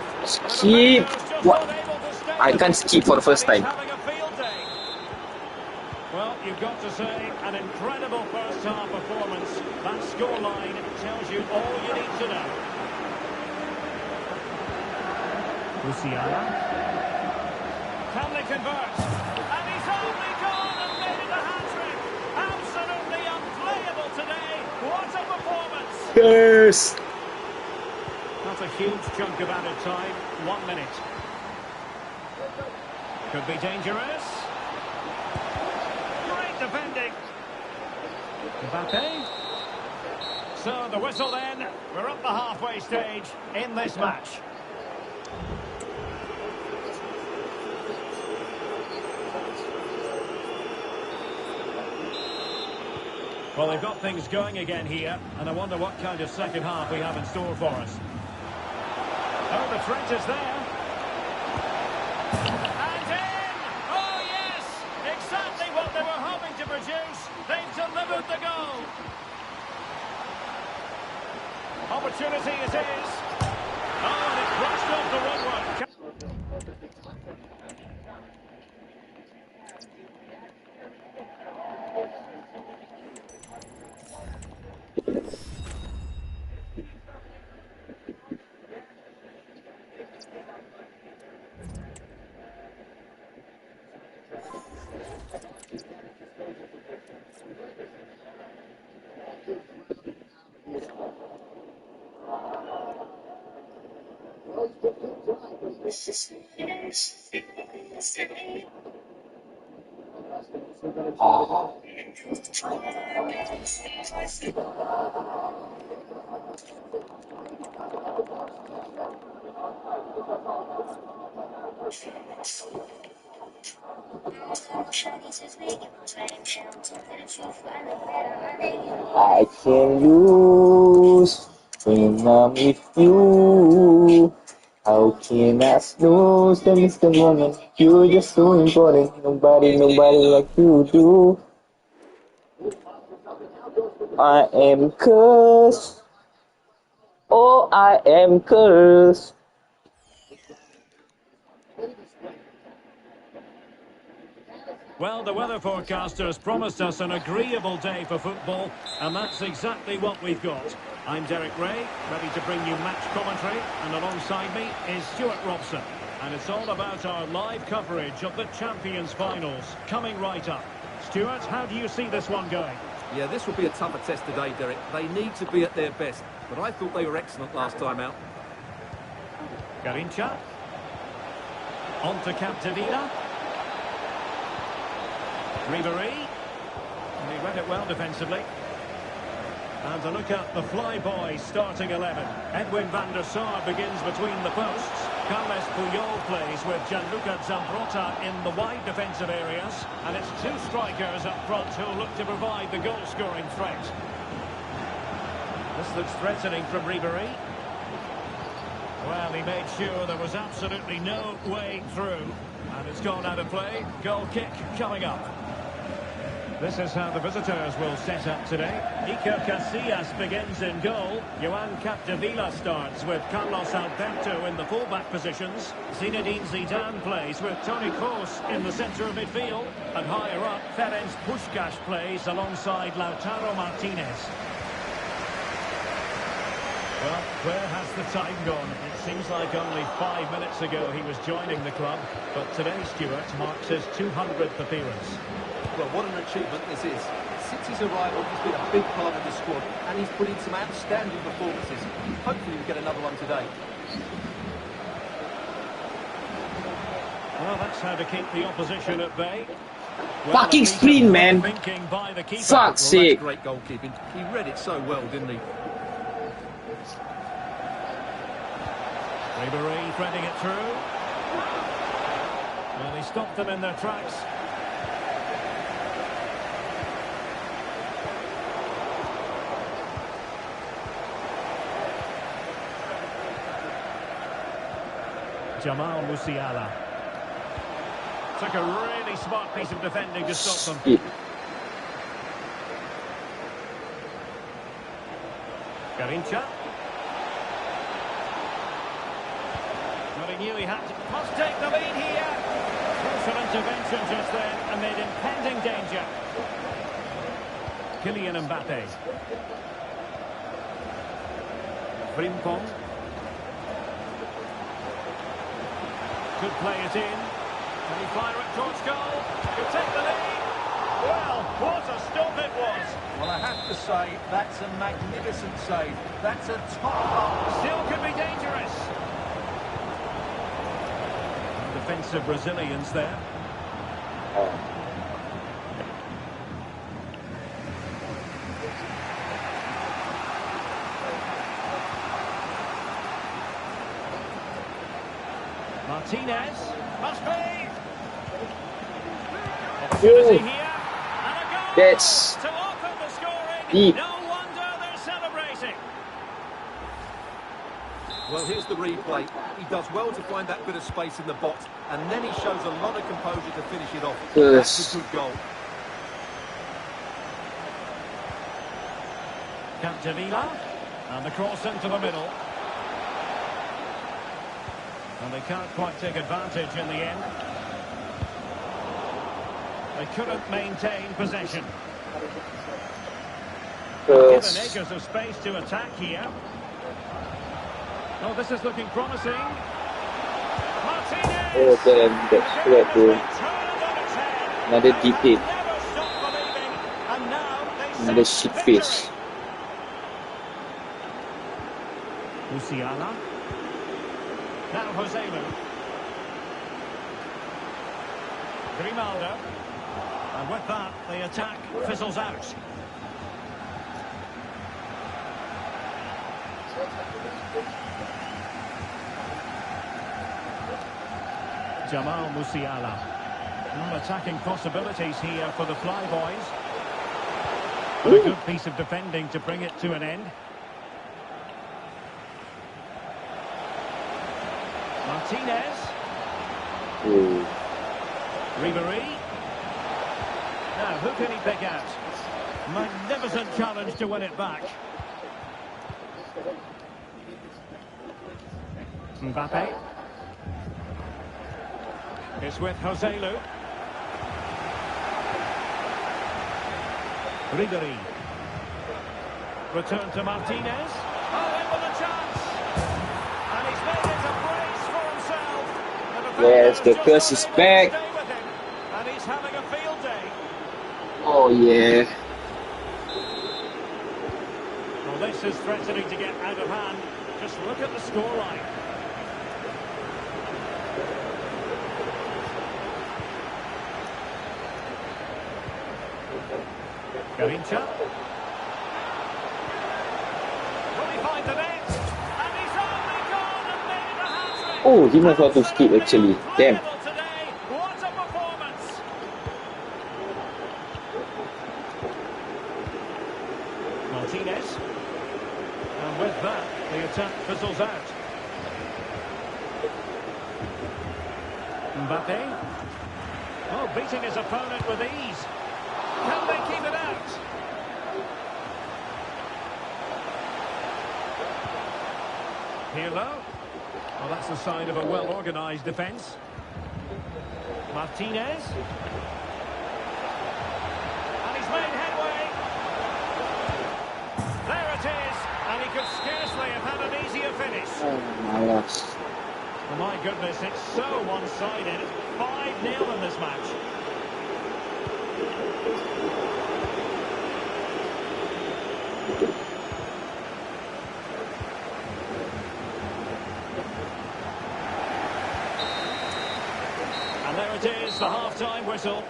Skip! What? I can't skip for the first time. Well, you've got to say, an incredible first-half performance. That scoreline tells you all you need to know. Luciana. Can they convert? And he's only gone and made it a hat-trick. Absolutely unplayable today. What a performance. Yes. Not a huge chunk of added time. 1 minute. Could be dangerous. Great defending. Mbappe. So the whistle then. We're up the halfway stage in this match. Well, they've got things going again here, and I wonder what kind of second half we have in store for us. Oh, the threat is there. And in! Oh, yes! Exactly what they were hoping to produce. They've delivered the goal. Opportunity it is. Oh, and it crashed off the wrong one. I can lose when I'm with you. How can I lose the miss the moment? You're just so important. Nobody like you do. I am cursed. Oh, I am cursed. Well, the weather forecasters promised us an agreeable day for football, and that's exactly what we've got. I'm Derek Ray, ready to bring you match commentary, and alongside me is Stuart Robson. And it's all about our live coverage of the Champions Finals, coming right up. Stuart, how do you see this one going? Yeah, this will be a tougher test today, Derek. They need to be at their best, but I thought they were excellent last time out. Garincha. On to Capdevila. Ribery, and he read it well defensively. And a look at the flyboy starting 11. Edwin van der Sar begins between the posts. Carles Puyol plays with Gianluca Zambrotta in the wide defensive areas. And it's two strikers up front who look to provide the goal-scoring threat. This looks threatening from Ribery. Well, he made sure there was absolutely no way through. And it's gone out of play. Goal kick coming up. This is how the visitors will set up today. Iker Casillas begins in goal. Joan Capdevila starts with Carlos Alberto in the fullback positions. Zinedine Zidane plays with Toni Kroos in the centre of midfield. And higher up, Ferenc Puskás plays alongside Lautaro Martinez. Well, where has the time gone? It seems like only 5 minutes ago he was joining the club. But today, Stuart, marks his 200th appearance. Well, what an achievement this is. Since his arrival, he's been a big part of the squad, and he's put in some outstanding performances. Hopefully we'll get another one today. Well, that's how to keep the opposition at bay. Well, fucking sprint, man. Fuck's sake. Great goalkeeping. He read it so well, didn't he? Ribery threading it through. Well, he stopped them in their tracks. Jamal Musiala. Took a really smart piece of defending to stop them. Garincha. Well, he knew he had to. Must take the lead here. Crucial intervention just then amid impending danger. Kylian Mbappe. Frimpong. Could play it in. Can he fire it towards goal? He'll take the lead. Well, what a stop it was. Well, I have to say, that's a magnificent save. That's a top. Still could be dangerous. Defensive resilience there. Martinez, must be. Opportunity here, and a goal That's to open the scoring. deep. No wonder they're celebrating. Well, here's the replay. He does well to find that bit of space in the box, and then he shows a lot of composure to finish it off. That's a good goal. Capdevila, and the cross into the middle. And they can't quite take advantage in the end. They couldn't maintain possession. Given acres of space to attack here. Oh, this is looking promising. Martinez! Oh, damn, that's correct, bro. Another deep hit. Another shit face. Musiala. Now Joselu. Grimaldo. And with that, the attack fizzles out. Jamal Musiala. Attacking possibilities here for the Flyboys. But a good piece of defending to bring it to an end. Martinez. Ribery. Now, who can he pick out? Magnificent challenge to win it back. Mbappe. It's with Joselu. Ribery. Return to Martinez. Oh, in with a chance. And he's made it a brace for himself. Yes, the curse is back. And he's having a field day. Oh, yeah. Well, this is threatening to get out of hand. Just look at the scoreline. Garincha. Will he find the net? And he's only gone and made it a hat-trick. Oh, he knows how to skip actually. Damn. Today. What a performance. Martinez. And with that, the attack fizzles out. Mbappe. Oh, beating his opponent with ease. Can they keep it out? Pirlo. Well, that's a sign of a well-organised defence. Martinez. And he's made headway. There it is. And he could scarcely have had an easier finish. Oh, my gosh. Oh, my goodness, it's so one-sided. It's 5-0 in this match. And there it is, the half-time whistle.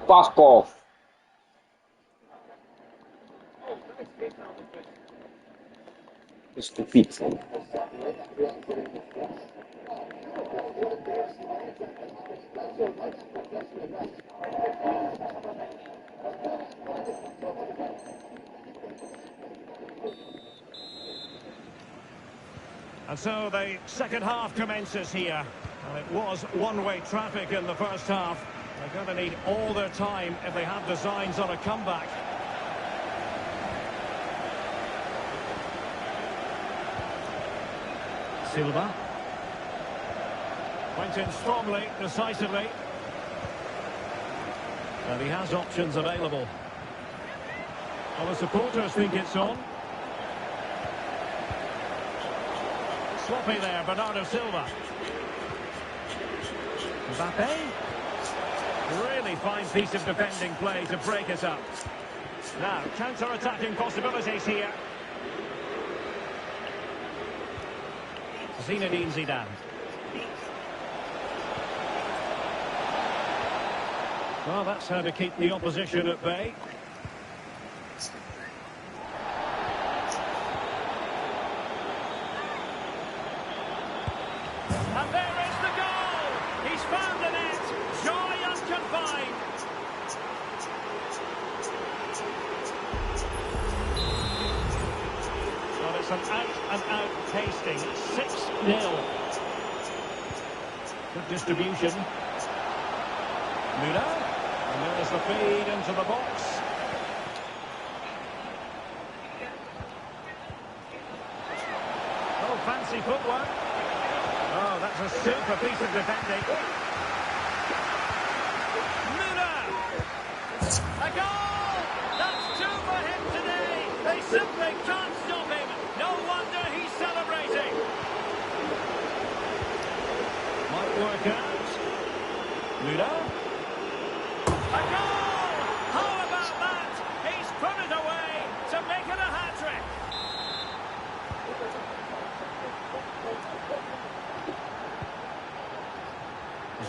Fuck off. Stupid. And so the second half commences here. And it was one-way traffic in the first half. They're going to need all their time if they have designs on a comeback. Silva. Went in strongly, decisively. And he has options available. Well, the supporters think it's on. Sloppy there, Bernardo Silva. Mbappe. Really fine piece of defending play to break it up. Now, counter-attacking possibilities here. Zinedine Zidane. Well, that's how to keep the opposition at bay. And there is the goal! He's found the net! Joy unconfined! Well, it's an out-and-out pasting. 6-0. Good distribution. Müller. And there's the feed into the box. Oh, fancy footwork. Oh, that's a super piece of defending. Müller! A goal! That's 2 for him today. They simply can't stop him. No wonder he's celebrating. Might work out. Müller. A goal! How about that? He's put it away to make it a hat-trick.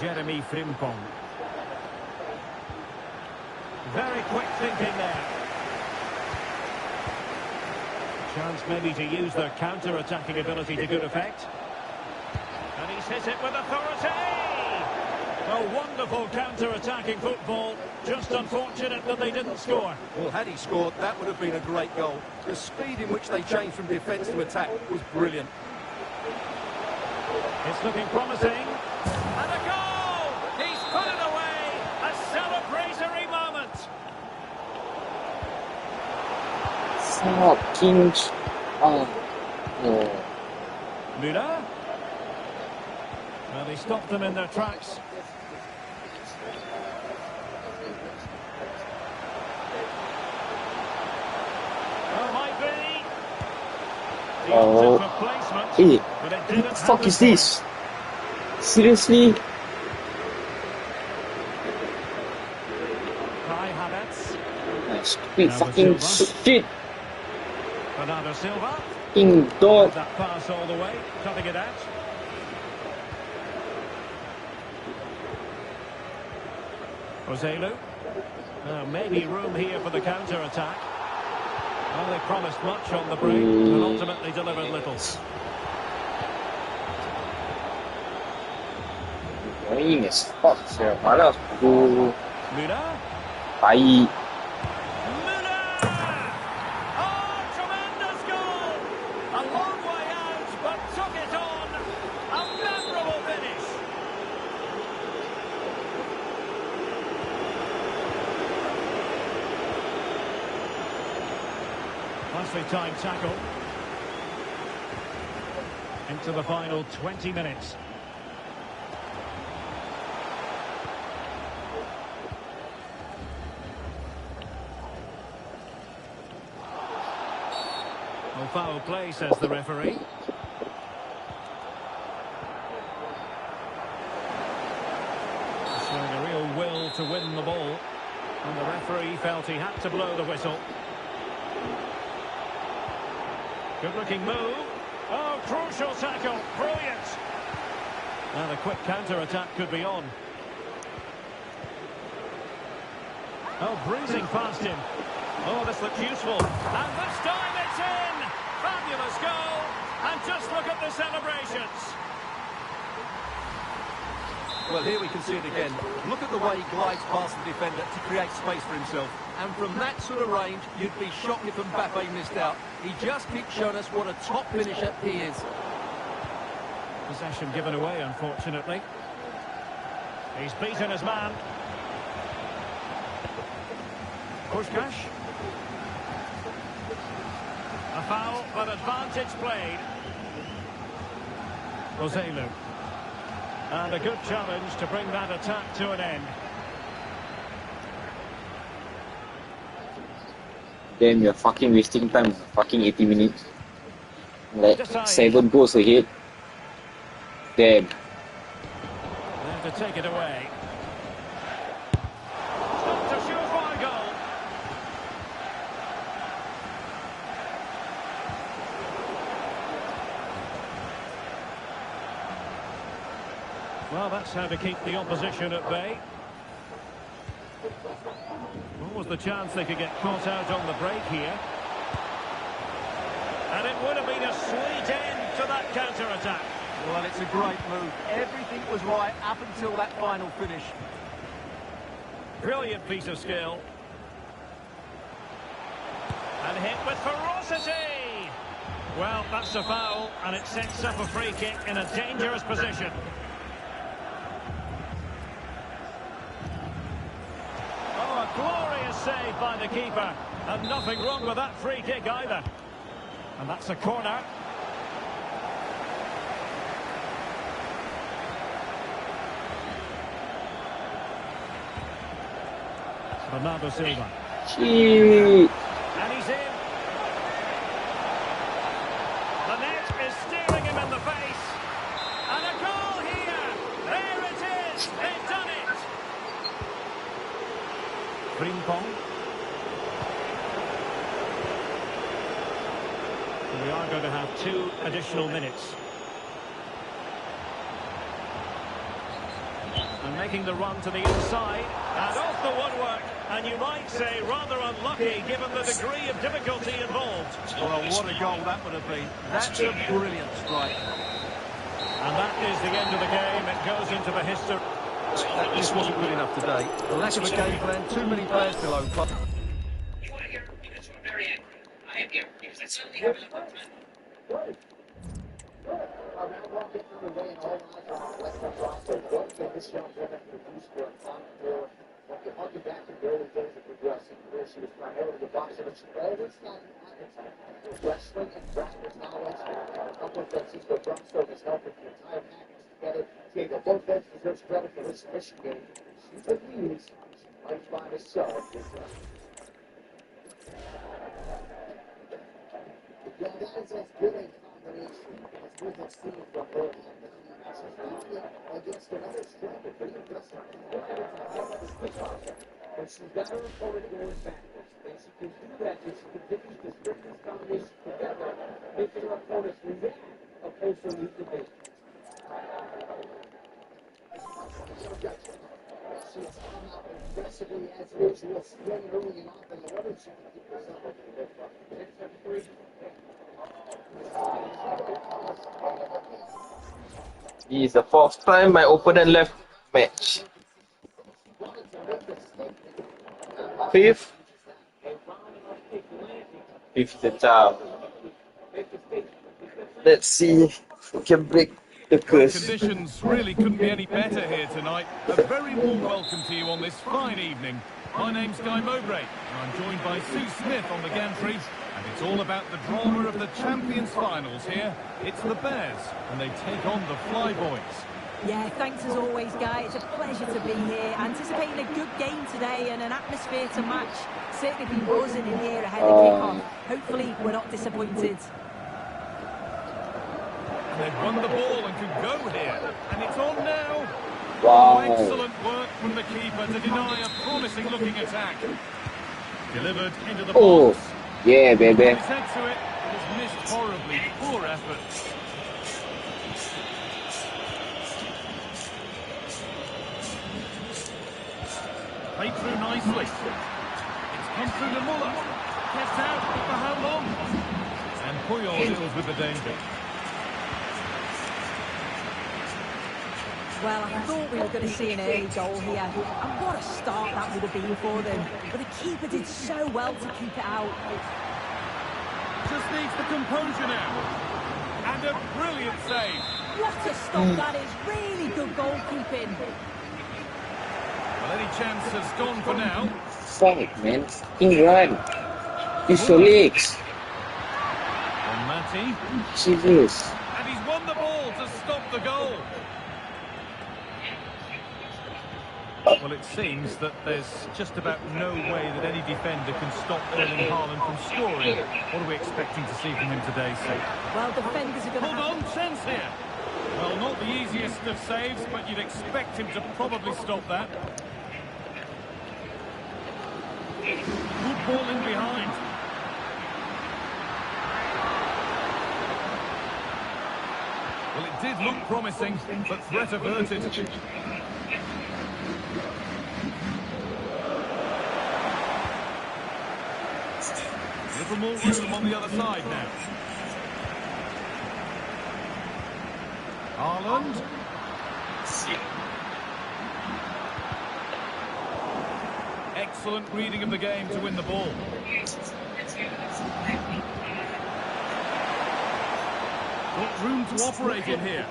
Jeremy Frimpong. Very quick thinking there. Chance maybe to use their counter-attacking ability to good effect. And he's hit it with authority! A wonderful counter-attacking football. Just unfortunate that they didn't score. Well, had he scored, that would have been a great goal. The speed in which they changed from defence to attack was brilliant. It's looking promising. And a goal! He's put it away! A celebratory moment! Fucking... Oh. No. Müller? Well, he stopped them in their tracks. Oh, might be. He opted for placement, Hey, but it what didn't the fuck happen. is this? Seriously? Kai Havertz. Stupid Now fucking Silva. shit! Bernardo Silva. Fucking dog! That pass all the way, cutting it out. Joselu. Maybe room here for the counter-attack. Well, they promised much on the break, but ultimately delivered little. Annoying as fuck, sir. Malas aku. Müller. Tai. Müller! Oh, tremendous goal! A long way out, but took it on. A memorable finish. Nicely timed tackle. Into the final 20 minutes. Well, foul play, says the referee. Showing a real will to win the ball. And the referee felt he had to blow the whistle. Good-looking move. Oh, crucial tackle. Brilliant. Now the quick counter-attack could be on. Oh, breezing past him. Oh, this looks useful. And this time it's in! Fabulous goal! And just look at the celebrations. Well, here we can see it again. Look at the way he glides past the defender to create space for himself. And from that sort of range, you'd be shocked if Mbappe missed out. He just keeps showing us what a top finisher he is. Possession given away, unfortunately. He's beaten his man. Puskás. A foul, but advantage played. Joselu. And a good challenge to bring that attack to an end. Damn, you're fucking wasting time. Fucking 80 minutes. Like, 7 goals ahead. Damn. They have to take it away. Not a surefire goal. Well, that's how to keep the opposition at bay. What was the chance they could get caught out on the break here? And it would have been a sweet end to that counter-attack. Well, it's a great move. Everything was right up until that final finish. Brilliant piece of skill. And hit with ferocity. Well, that's a foul, and it sets up a free kick in a dangerous position. Oh, a glorious save by the keeper. And nothing wrong with that free kick either. And that's a corner. Bernardo Silva. Shit. And he's in. The net is staring him in the face. And a goal here. There it is. They've done it. Frimpong. We are going to have 2 additional minutes. And making the run to the inside. And off the woodwork. And you might say rather unlucky given the degree of difficulty involved. Well, what a goal that would have been. That's a brilliant strike. And that is the end of the game. It goes into the history. That just wasn't good enough today. The lack of a game plan, too many players below. You want to hear from me because you're very angry. I am here because I certainly have enough time. This is the 4th time my opponent left match. 5th. 5th is the charm. Let's see if we can break the curse. Conditions really couldn't be any better here tonight. A very warm welcome to you on this fine evening. My name's Guy Mowbray, and I'm joined by Sue Smith on the gantry. And it's all about the drama of the Champions Finals here. It's the Bears, and they take on the Flyboys. Yeah, thanks as always, Guy. It's a pleasure to be here. Anticipating a good game today and an atmosphere to match. Certainly been buzzing in here ahead of kick-off. Hopefully, we're not disappointed. And they've won the ball and can go here. And it's on now. Wow. Oh, excellent work from the keeper to deny a promising-looking attack. Delivered into the box. Oh, yeah, baby. He's head to it. It was missed horribly. Poor effort. Played through nicely. It's come through the Muller. Kept out, but for how long? And Puyol deals with the danger. Well, I thought we were going to see an early goal here. And what a start that would have been for them. But the keeper did so well to keep it out. Just needs the composure now. And a brilliant save. What a stop that is. Really good goalkeeping. Well, any chance has gone for now. Fuck, man. Fucking run. Use your legs. On Matty. Jesus. And he's won the ball to stop the goal. Well, it seems that there's just about no way that any defender can stop Erling Haaland from scoring. What are we expecting to see from him today, Sue? Well, defenders are going to Hold on, chance here. Well, not the easiest of saves, but you'd expect him to probably stop that. Good ball in behind. Well, it did look promising, but threat averted. A little more room on the other side now. Haaland. Excellent reading of the game to win the ball. Got room to operate in here.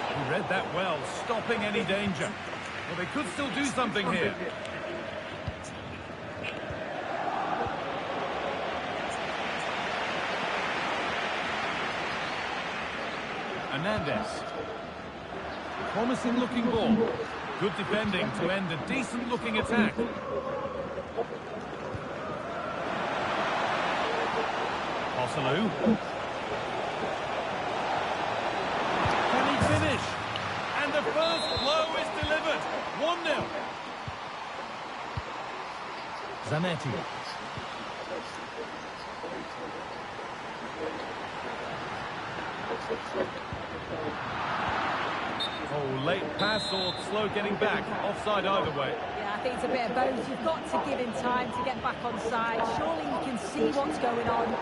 He read that well, stopping any danger. Well, they could still do something here. Hernandez. Promising looking ball. Good defending to end a decent looking attack. Osalu. Can he finish? And the first blow is delivered. 1-0. Zanetti. Oh, late pass or slow getting back. Offside either way. Yeah, I think it's a bit of both. You've got to give him time to get back on side. Surely you can see what's going on.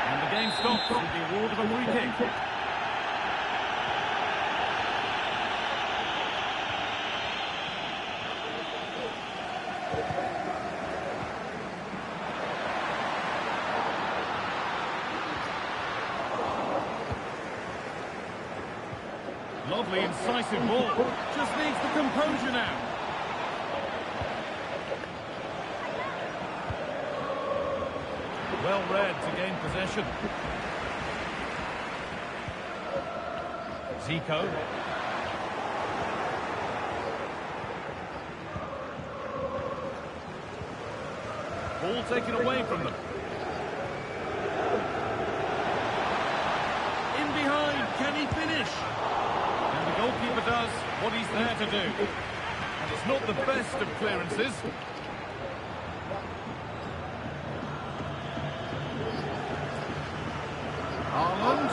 And the game stops with the award of a free kick. Lovely, incisive ball. Just needs the composure now. Well read to gain possession. Zico. Ball taken away from them. In behind, can he finish? And the goalkeeper does what he's there to do. And it's not the best of clearances. Haaland.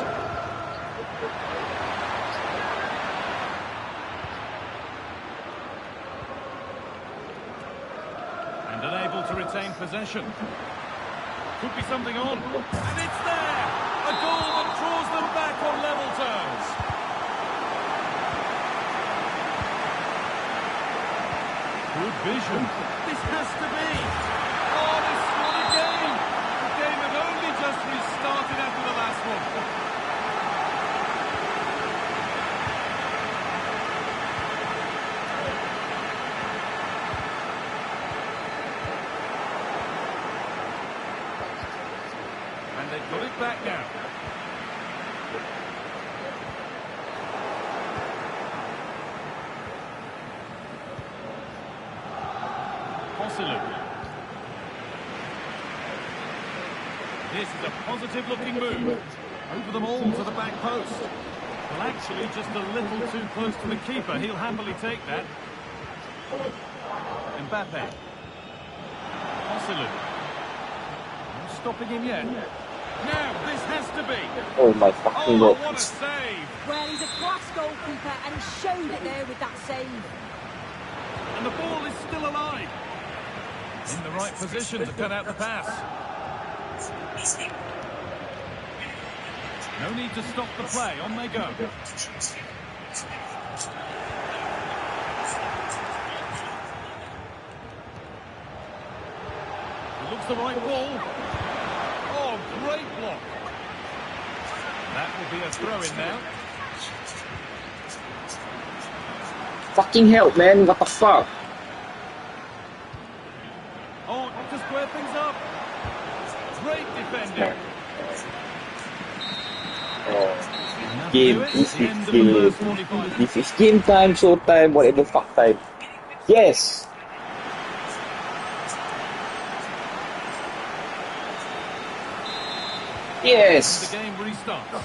And unable to retain possession. Could be something on. And it's there! A goal that draws them back on level terms. Good vision. This has to be. Oh, this what a game! The game had only just restarted after the last one. And they've got it back now. This is a positive-looking move. Over them all to the back post. Well, actually, just a little too close to the keeper. He'll happily take that. Mbappe. Osalu. Not stopping him yet. Now, this has to be. Oh my fucking Oh, god. what a save. Well, he's a class goalkeeper and he showed it there with that save. And the ball is still alive. In the right position to cut out the pass. No need to stop the play. On they go. It looks the right ball. Oh, great block. That will be a throw-in now. Fucking hell, man. What the fuck? square things up. Great defending. Game, this is game. This is game time, show time, whatever fuck time. Yes! Yes! The game restarts.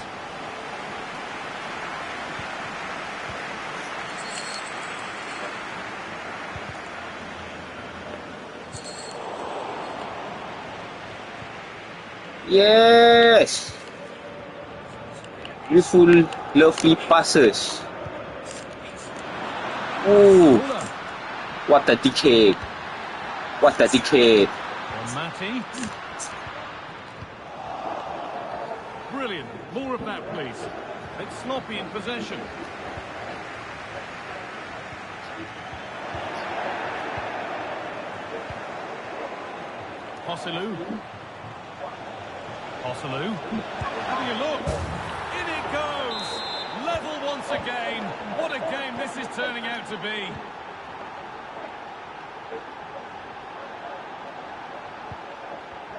Yes! Beautiful, lovely passes. Ooh! What a decade! What a decade! Matty. Brilliant. More of that, please. It's sloppy in possession. Hosselu. Hosselu. Having a look. In it goes. Level once again. What a game this is turning out to be.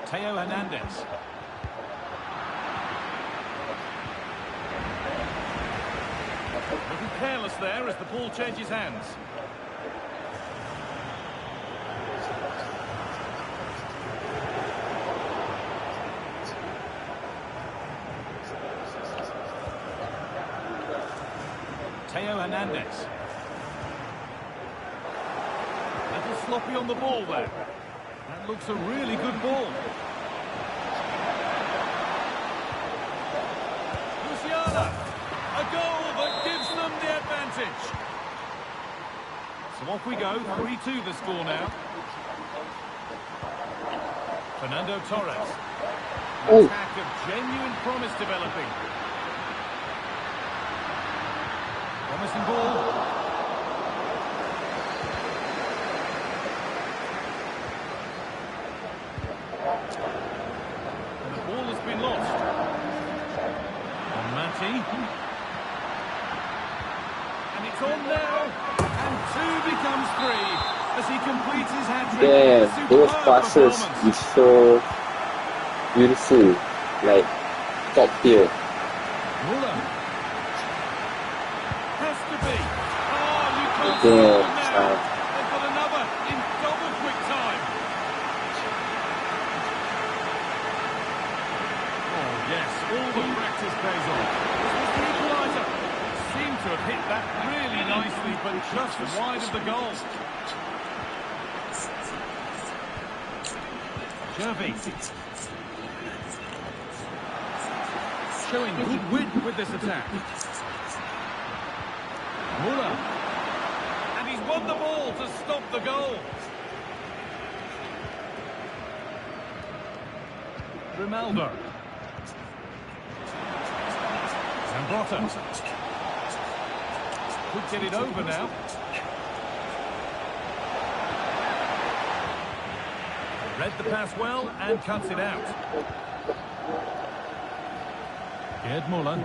Theo Hernandez. A little careless there as the ball changes hands. Theo Hernandez. A little sloppy on the ball there. That looks a really good ball. Luciana. A goal that gives them the advantage. So off we go. 3-2 the score now. Fernando Torres. An attack of genuine promise developing. Promising ball. And the ball has been lost. And Matty. And it's on now. And 2 becomes 3 as he completes his hat-trick. Yeah, those passes is so beautiful. Like, top tier. Muller. Has to be. Oh, you can't Yeah, stop them now. They've got another in double quick time. Oh, yes, all the practice pays off. This was the equaliser. Seemed to have hit that really nicely, but just wide of the goal. Jervy. Showing good wit with this attack. Muller. And he's won the ball to stop the goal. Grimaldo. Zambrotta. Could get it over now. Read the pass well and cuts it out. Gerd Muller.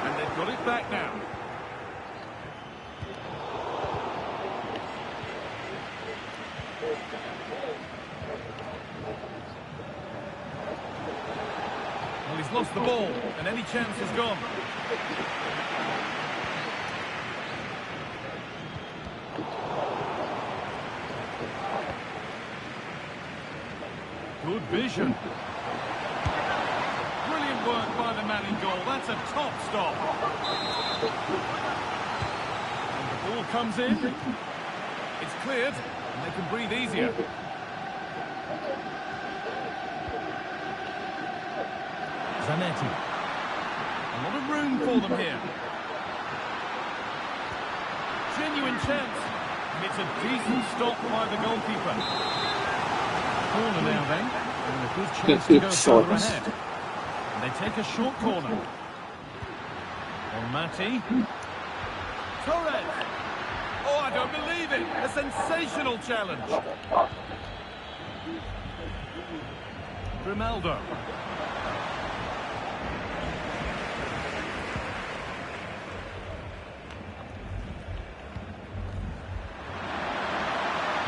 And they've got it back now. Well, he's lost the ball, and any chance is gone. Good vision. Brilliant work by the man in goal. That's a top stop. And the ball comes in. It's cleared, and they can breathe easier. Zanetti. A lot of room for them here. Genuine chance. And it's a decent stop by the goalkeeper. Corner now then. And a good chance to go further ahead. And they take a short corner. On Matty. Torres. Oh, I don't believe it. A sensational challenge. Grimaldo.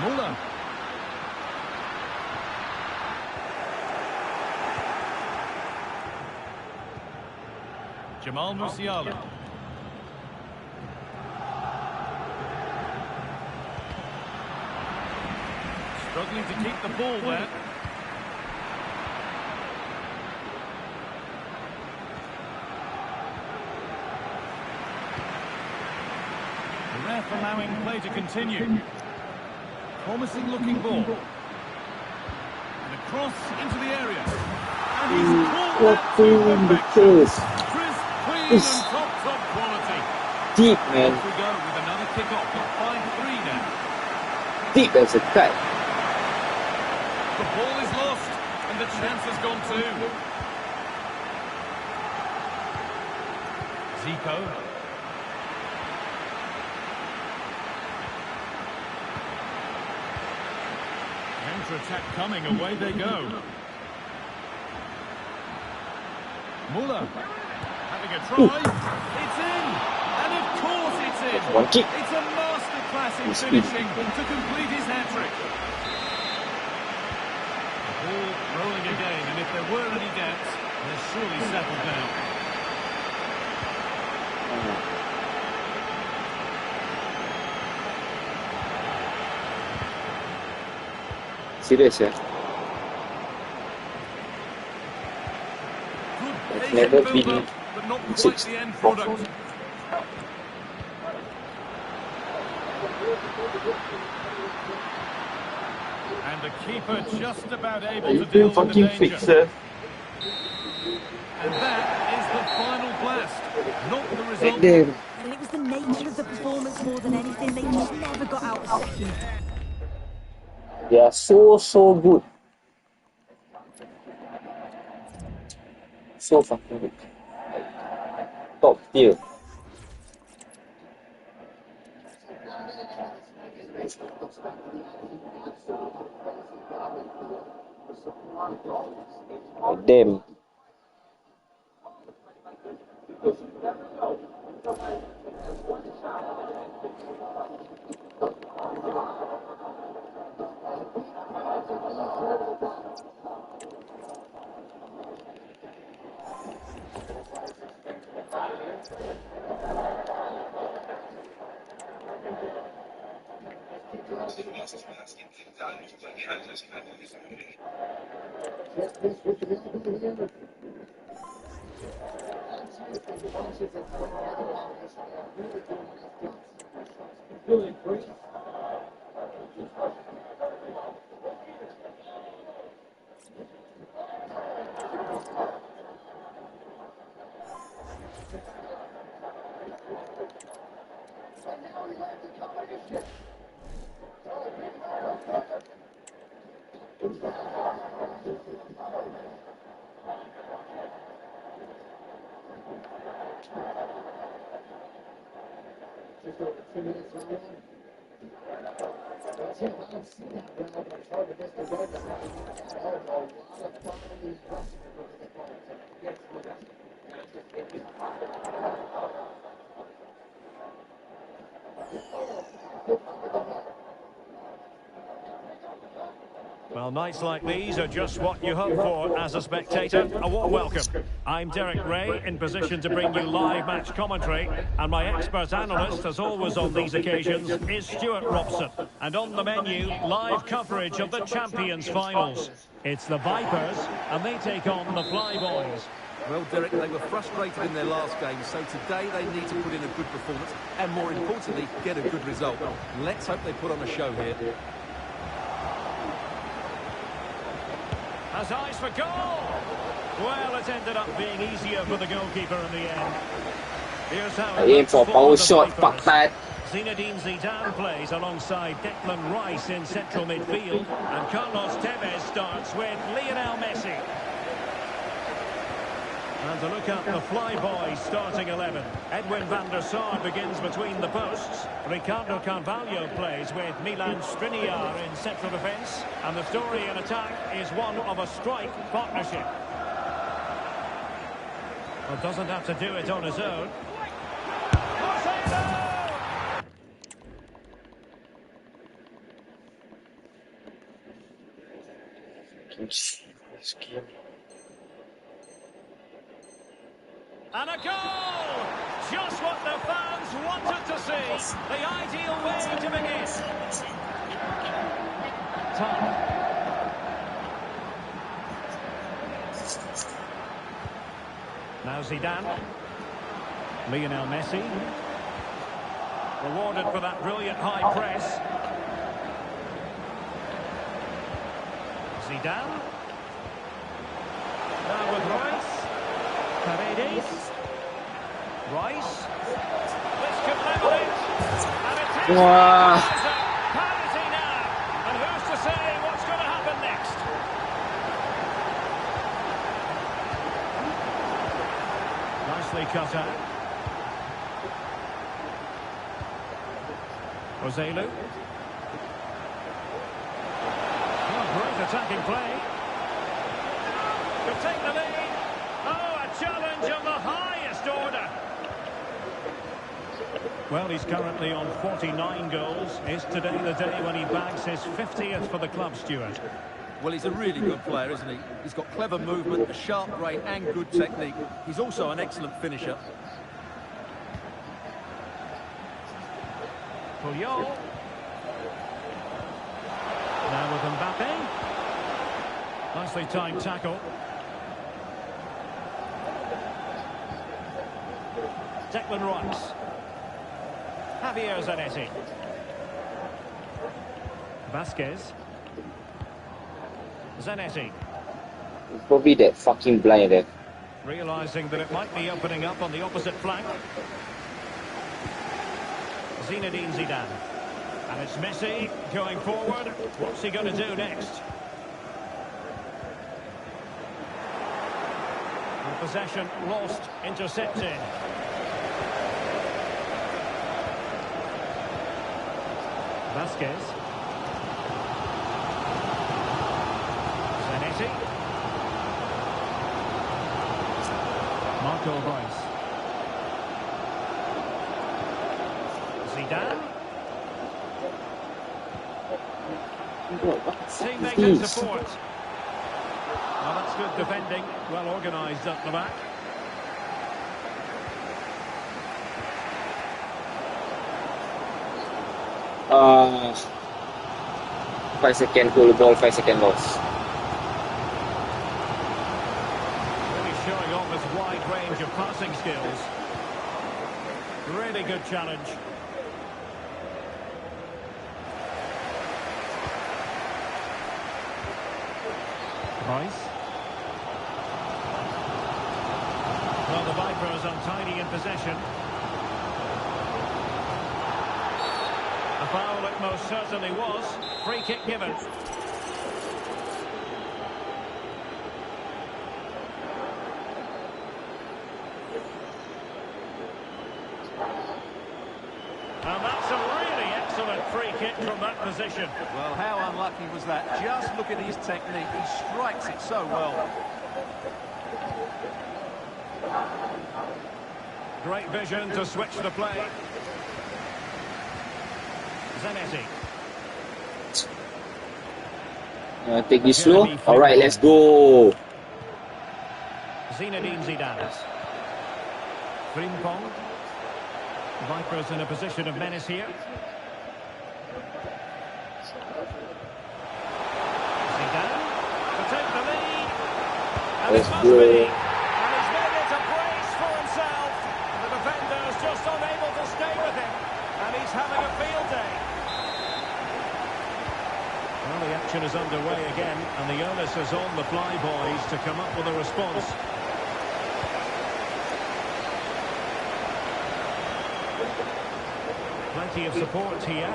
Muller. Jamal Musiala. Struggling to keep the ball there. The ref allowing play to continue. Promising looking ball. And a cross into the area. And he's caught that to perfection. Crisp, clean and top quality. Deep, man. Off we go with another kick-off. 5-3 now. Deep as a cut. The ball is lost and the chance has gone too. Zico. Counter-attack coming, away they go. Muller having a try. It's in, and of course it's in. One kick. It's a masterclass in finishing to complete his hat-trick. The ball rolling again, and if there were any doubts, they're surely settled down. Serious, yeah. It's never been but not quite the end product. And the keeper just about able to deal with the danger. And that is the final blast. Not the result. And it was the nature of the performance more than anything. They just never got out of second. They are so good. So fucking good. Top tier. Damn. Well, nights like these are just what you hope for as a spectator. A warm welcome. I'm Derek Ray, in position to bring you live match commentary, and my expert analyst, as always on these occasions, is Stuart Robson. And on the menu, live coverage of the Champions Finals. It's the Vipers, and they take on the Flyboys. Well, Derek, they were frustrated in their last game, so today they need to put in a good performance and, more importantly, get a good result. Let's hope they put on a show here. Has eyes for goal! Well, it ended up being easier for the goalkeeper in the end. Here's how it Aim for power shot, fuck that. Zinedine Zidane plays alongside Declan Rice in central midfield, and Carlos Tevez starts with Lionel Messi. And to look at the Flyboys starting 11. Edwin van der Sar begins between the posts. Ricardo Carvalho plays with Milan Skriniar in central defence. And the story in attack is one of a strike partnership. Well, doesn't have to do it on his own. And a goal! Just what the fans wanted to see. The ideal way to begin. Time. Now Zidane. Lionel Messi. Rewarded for that brilliant high press. Zidane. Now with Royce. Paredes. Rice. This could level it. And it takes parity now. And who's to say what's going to happen next? Nicely cut out. Roselu. Oh, great attacking play. Could take the lead. Oh, a challenge of the highest order. Well, he's currently on 49 goals. Is today the day when he bags his 50th for the club, Stuart? Well, he's a really good player, isn't he? He's got clever movement, a sharp brain and good technique. He's also an excellent finisher. Puyol. Now with Mbappe. Nicely timed tackle. Declan Rice. Javier Zanetti. Vasquez. Zanetti. Probably that fucking blind there. Realising that it might be opening up on the opposite flank. Zinedine Zidane. And it's Messi going forward. What's he going to do next? And possession lost, intercepted. Vasquez. Zanetti. Marco Reus. Zidane. Teammate in support. Well, that's good defending. Well organised up the back. Uh, 5 second goal ball, 5 second loss. Really showing off his wide range of passing skills. Really good challenge. Rice. Well, the Vipers untidy in possession. A foul it most certainly was. Free kick given. And that's a really excellent free kick from that position. Well, how unlucky was that? Just look at his technique. He strikes it so well. Great vision to switch the play. Zanetti. Take this slow. Alright, let's go. Zinedine Zidane. Frimpong. Vipers in a position of menace here. Zidane to take the lead. And it must be. And he's made it a brace for himself. The defender's just unable to stay with him. And he's having a field day. Well, the action is underway again. And the onus is on the Flyboys to come up with a response. Plenty of support here.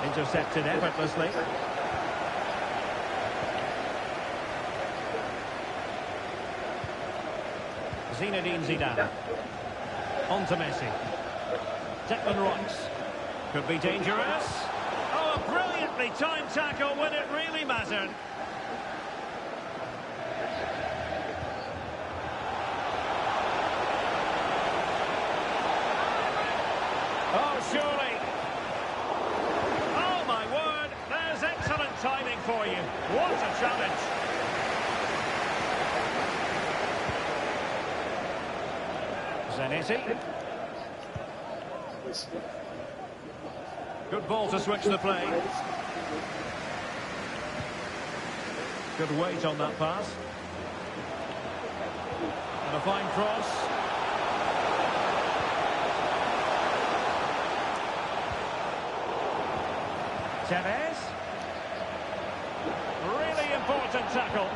Intercepted effortlessly. Zinedine Zidane. On to Messi. Declan Rice. Could be dangerous. Oh, a brilliantly timed tackle when it really mattered. Oh, surely. Oh, my word. There's excellent timing for you. What a challenge. Zanetti. Good ball to switch the play. Good weight on that pass. And a fine cross. Tevez. Really important tackle.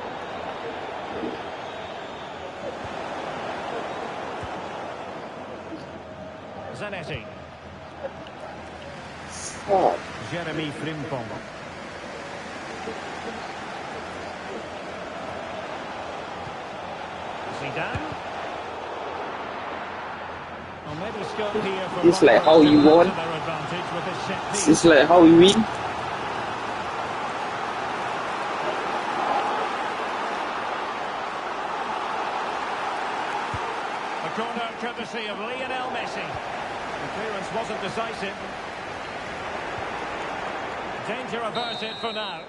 Zanetti. Jeremy Frimpong. Zidane. Well, maybe scope here for it's like how you won. It's like how you win. A corner courtesy of Lionel Messi. The clearance wasn't decisive. Danger averted for now.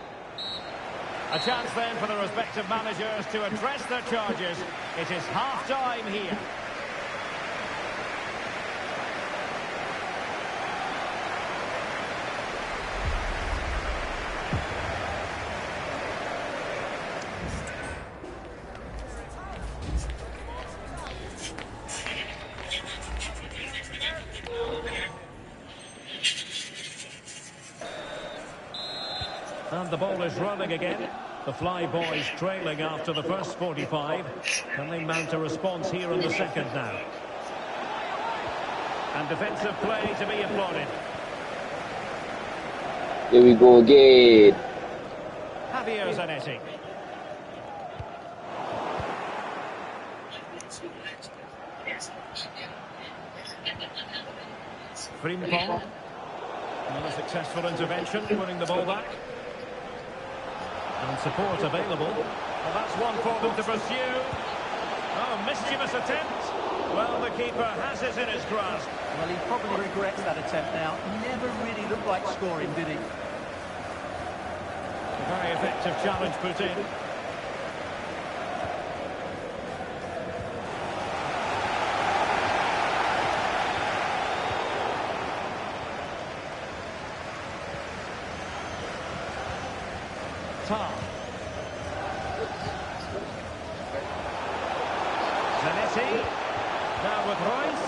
A chance then for the respective managers to address their charges. It is half-time here. And the ball is rolling again. The Fly Boys trailing after the first 45. Can they mount a response here in the second now? And defensive play to be applauded. Here we go again. Javier Zanetti. Frimpong. Another successful intervention, winning the ball back. And support available. Well, that's one for them to pursue. Oh, mischievous attempt. Well, the keeper has it in his grasp. Well, he probably regrets that attempt now. Never really looked like scoring, did he? A very effective challenge put in. Tar. Zanetti. Now with Royce.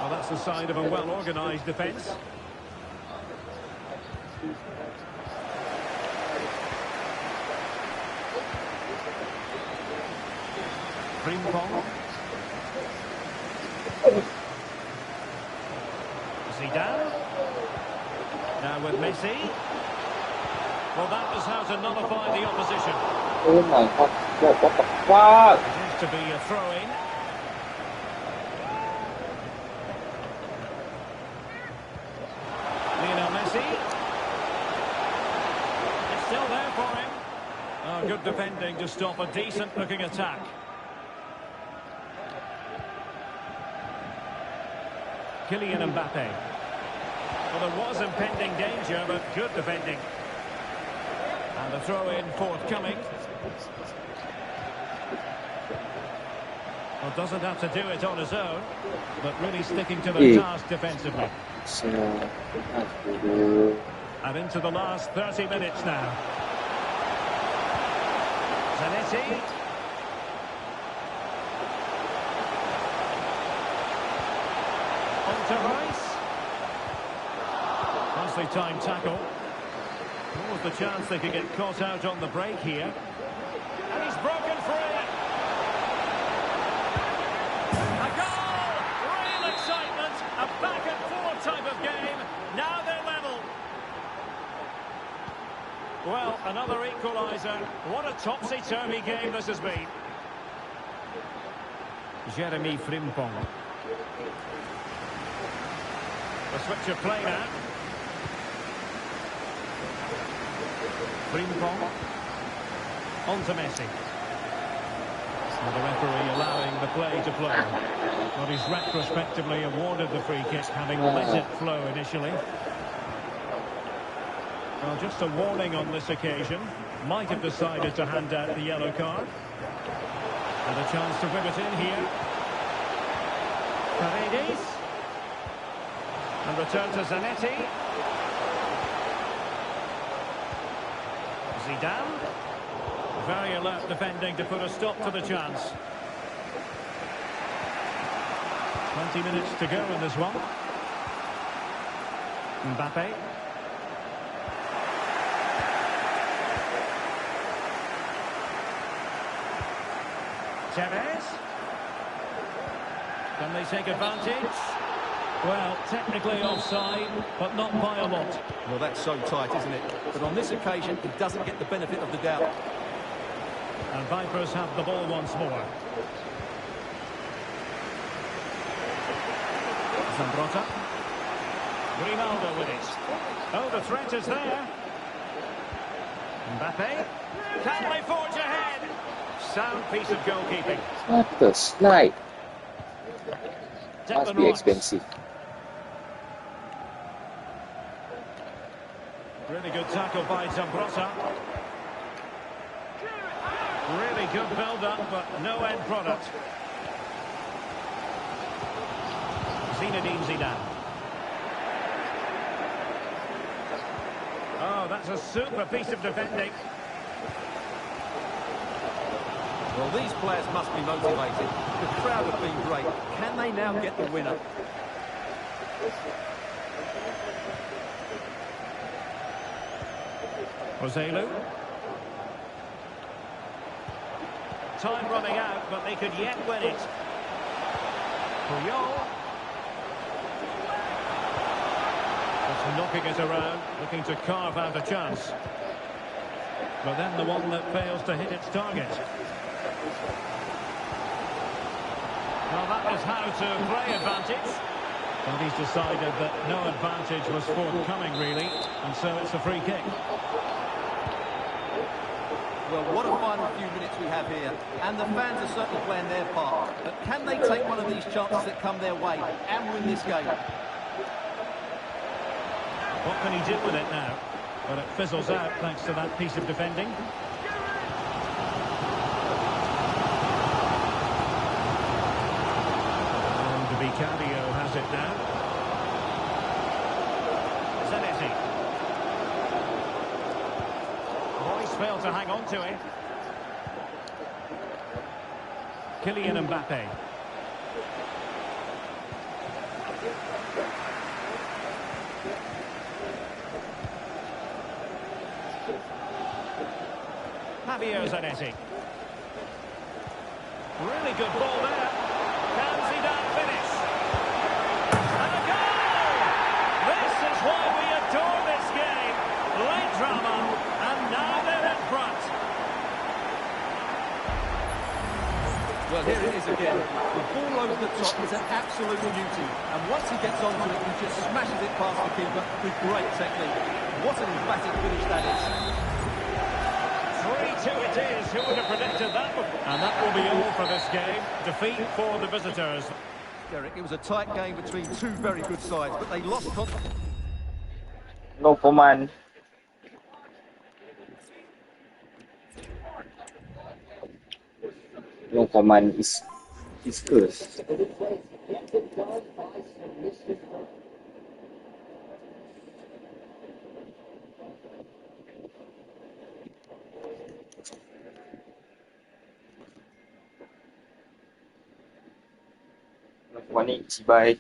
Well, that's the sign of a well-organised defence. Frimpong. Zidane. Now with Messi. Well, that was how to nullify the opposition. Oh my god, what the fuck? It is to be a throw-in. Lionel Messi. It's still there for him. Oh, good defending to stop a decent-looking attack. Kylian Mbappe. Well, there was impending danger, but good defending. And the throw-in forthcoming. Well, doesn't have to do it on his own, but really sticking to the task defensively. And into the last 30 minutes now. Zanetti. On to Rice. Nicely timed tackle. What was the chance they could get caught out on the break here? And he's broken free. A goal! Real excitement. A back-and-forth type of game. Now they're level. Well, another equaliser. What a topsy-turvy game this has been. Jeremy Frimpong. The switch of play now. Frimpong. On to Messi. And the referee allowing the play to flow. But he's retrospectively awarded the free kick, having let it flow initially. Well, just a warning on this occasion. Might have decided to hand out the yellow card. And a chance to whip it in here. Paredes. And return to Zanetti. Zidane. Very alert defending to put a stop to the chance. 20 minutes to go in this one. Mbappe. Tevez. Can they take advantage? Well, technically offside, but not by a lot. Well, that's so tight, isn't it? But on this occasion, he doesn't get the benefit of the doubt. And Vipers have the ball once more. Zambrotta. Grimaldo with it. Oh, the threat is there. Mbappe. Can they forge ahead? Sound piece of goalkeeping. What the slide? Must be expensive. Really good tackle by Zambrotta. Really good build-up, but no end product. Zinedine Zidane. Oh, that's a super piece of defending. Well, these players must be motivated. The crowd have been great. Can they now get the winner? Roselu. Time running out, but they could yet win it. Puyol. Just knocking it around, looking to carve out a chance. But then the one that fails to hit its target. Well, that is how to play advantage. But he's decided that no advantage was forthcoming, really, and so it's a free kick. Well, what a final few minutes we have here, and the fans are certainly playing their part. But can they take one of these chances that come their way and win this game? What can he do with it now? Well, it fizzles out thanks to that piece of defending. And Vicario has it now. Zanetti. Royce failed to hang on to it. Kylian Mbappe. Javier Zanetti. Really good ball there. Can Zidane finish? And a goal! This is why we adore this game. Late drama, and now they're in front. Well, here it is again. The ball over the top is an absolute beauty. And once he gets onto it, he just smashes it past the keeper with great technique. What an emphatic finish that is. 3-2 it is. Who would have predicted that? And that will be all for this game. Defeat for the visitors. Derek, it was a tight game between two very good sides, but they lost confidence. No command. No command is cursed. One inch by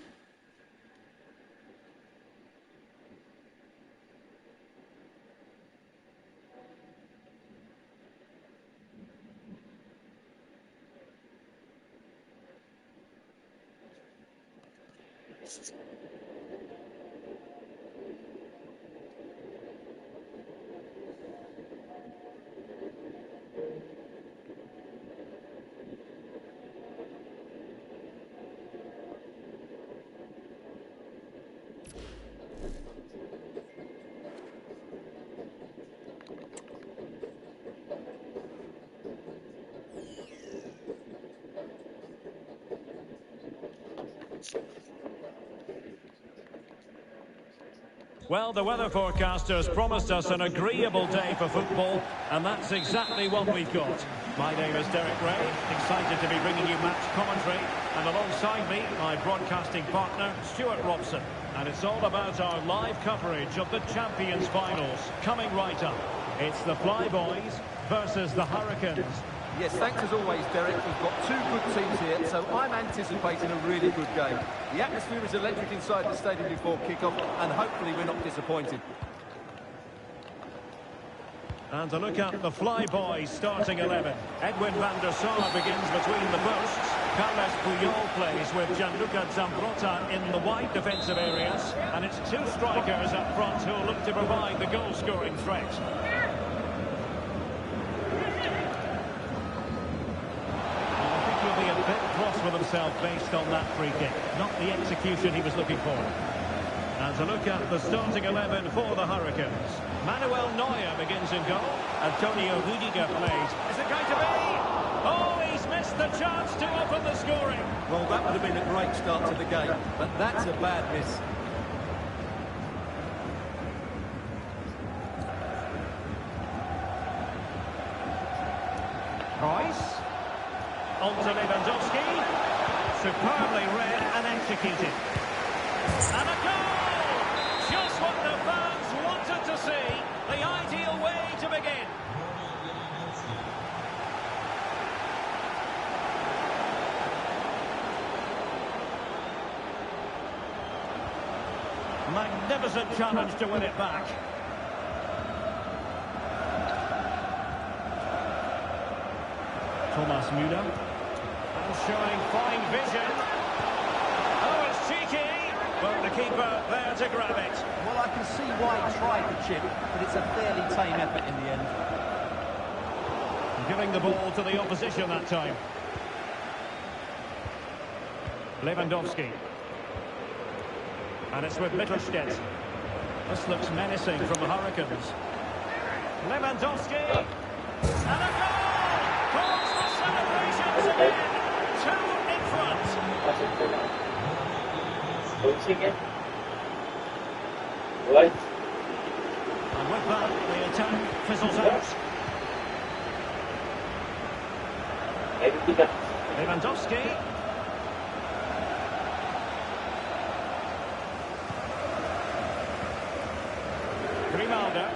Well, the weather forecasters promised us an agreeable day for football, and that's exactly what we've got. My name is Derek Ray, excited to be bringing you match commentary, and alongside me, my broadcasting partner, Stuart Robson. And it's all about our live coverage of the Champions Finals, coming right up. It's the Flyboys versus the Hurricanes. Yes, thanks as always, Derek. We've got two good teams here, so I'm anticipating a really good game. The atmosphere is electric inside the stadium before kick-off, and hopefully we're not disappointed. And to look at the Flyboys starting 11. Edwin van der Sar begins between the posts. Carles Puyol plays with Gianluca Zambrotta in the wide defensive areas. And it's two strikers up front who look to provide the goal-scoring threat. I think he'll be a bit cross with himself based on that free kick. Not the execution he was looking for. And to look at the starting 11 for the Hurricanes. Manuel Neuer begins in goal. Antonio Rudiger plays. Is it going to be? Oh, he's missed the chance to open the scoring. Well, that would have been a great start to the game, but that's a bad miss. Royce. On to Lewandowski. Superbly read and executed. And a goal! Just what the fans wanted to see. The ideal way to begin. Magnificent challenge to win it back. Thomas Müller. And showing fine vision. Oh, it's cheeky. But the keeper there to grab it. Well, I can see why he tried the chip, but it's a fairly tame effort in the end. Giving the ball to the opposition that time. Lewandowski. And it's with Mittelstädt. This looks menacing from the Hurricanes. Lewandowski. And a goal! Calls for celebrations again. Two in front. Right. And with that, the attack fizzles out. Lewandowski. Grimaldo.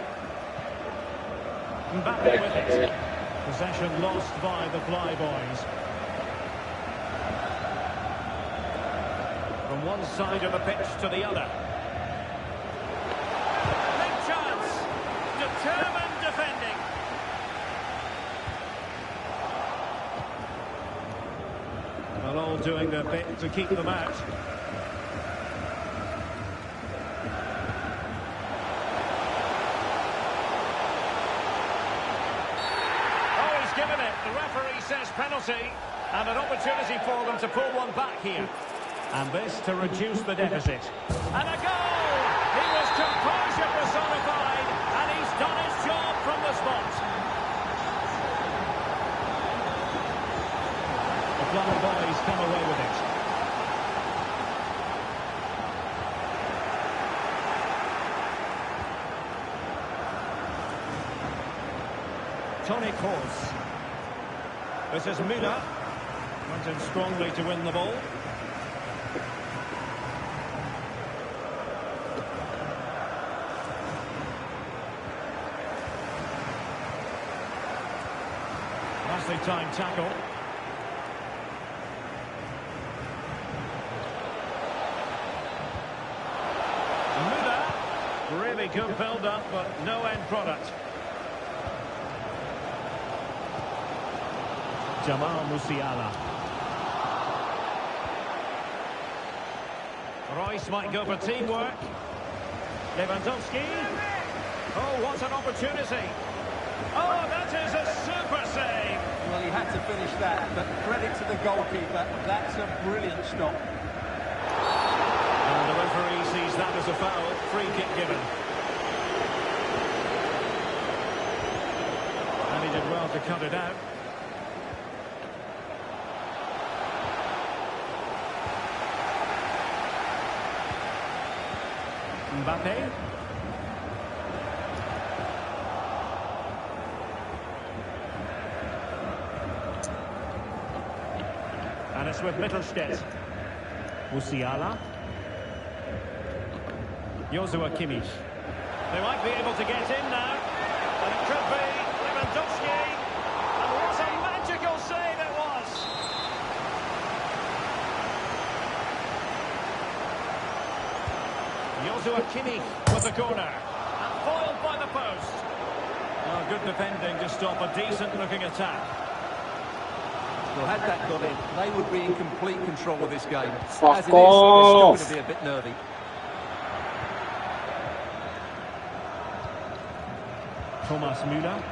Mbappe with it. Possession lost by the Flyboys. From one side of the pitch to the other. Big chance. Determined defending. Well, all doing their bit to keep them out. Oh, he's given it. The referee says penalty. And an opportunity for them to pull one back here. And this to reduce the deficit. And a goal! He was composure personified, and he's done his job from the spot. The Flyboys come away with it. Toni Kroos. This is Müller. Went in strongly to win the ball. Nicely timed tackle. Müller. Really good build-up, but no end product. Jamal Musiala. Royce might go for teamwork. Lewandowski. Oh, what an opportunity. Oh, that is a super save. Well, he had to finish that, but credit to the goalkeeper. That's a brilliant stop. And the referee sees that as a foul. Free kick given. And he did well to cut it out. Mbappe. with Mittelstädt. Musiala. Joshua Kimmich. They might be able to get in now. And it could be Lewandowski. And what a magical save it was! Joshua Kimmich with the corner. And foiled by the post. Oh, good defending to stop a decent-looking attack. Well, had that gone in, they would be in complete control of this game. Fuck As it is, they're still off. going to be a bit nervy. Thomas Müller.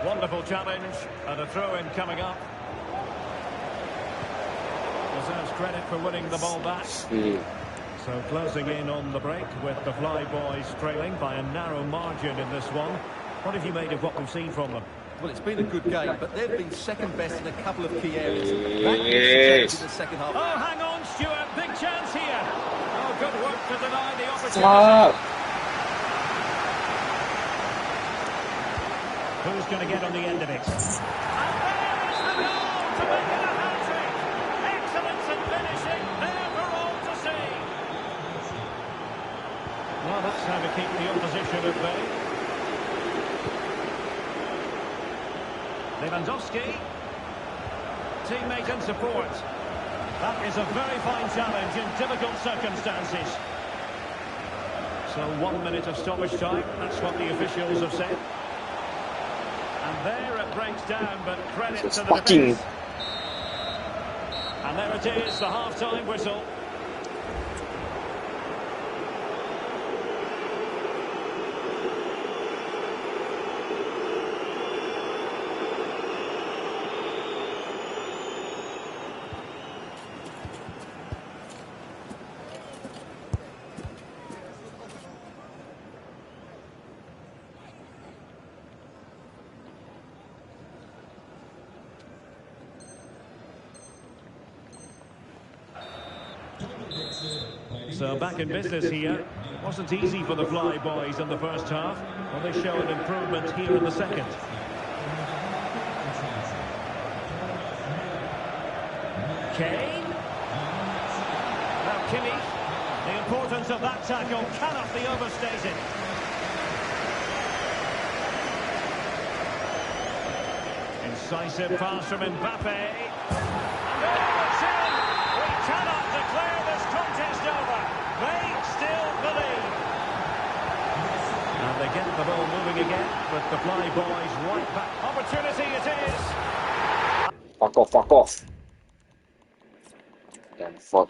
Wonderful challenge, and a throw-in coming up. Deserves credit for winning the ball back. So closing in on the break with the Fly Boys trailing by a narrow margin in this one. What have you made of what we've seen from them? Well, it's been a good game, but they've been second best in a couple of key areas. That needs to change in the second half. Oh, hang on, Stuart. Big chance here. Oh, good work to deny the opportunity. Stop. Who's going to get on the end of it? And there is the goal to make it a hat-trick. Excellence in finishing, there for all to see. Well, that's how to keep the opposition at bay. Lewandowski. Teammate and support. That is a very fine challenge in difficult circumstances. So 1 minute of stoppage time, that's what the officials have said. And there it breaks down, but credit to the defence. And there it is, the half-time whistle. So back in business here. Wasn't easy for the Fly Boys in the first half. Well, they show an improvement here in the second. Kane. Now Kimmich. The importance of that tackle cannot be overstated. Incisive pass from Mbappe. And there it's in! We cannot declare this contest over. They still believe. And they get the ball moving again, but the Fly Boys right back. Opportunity it is. Fuck off, fuck off. Damn fuck.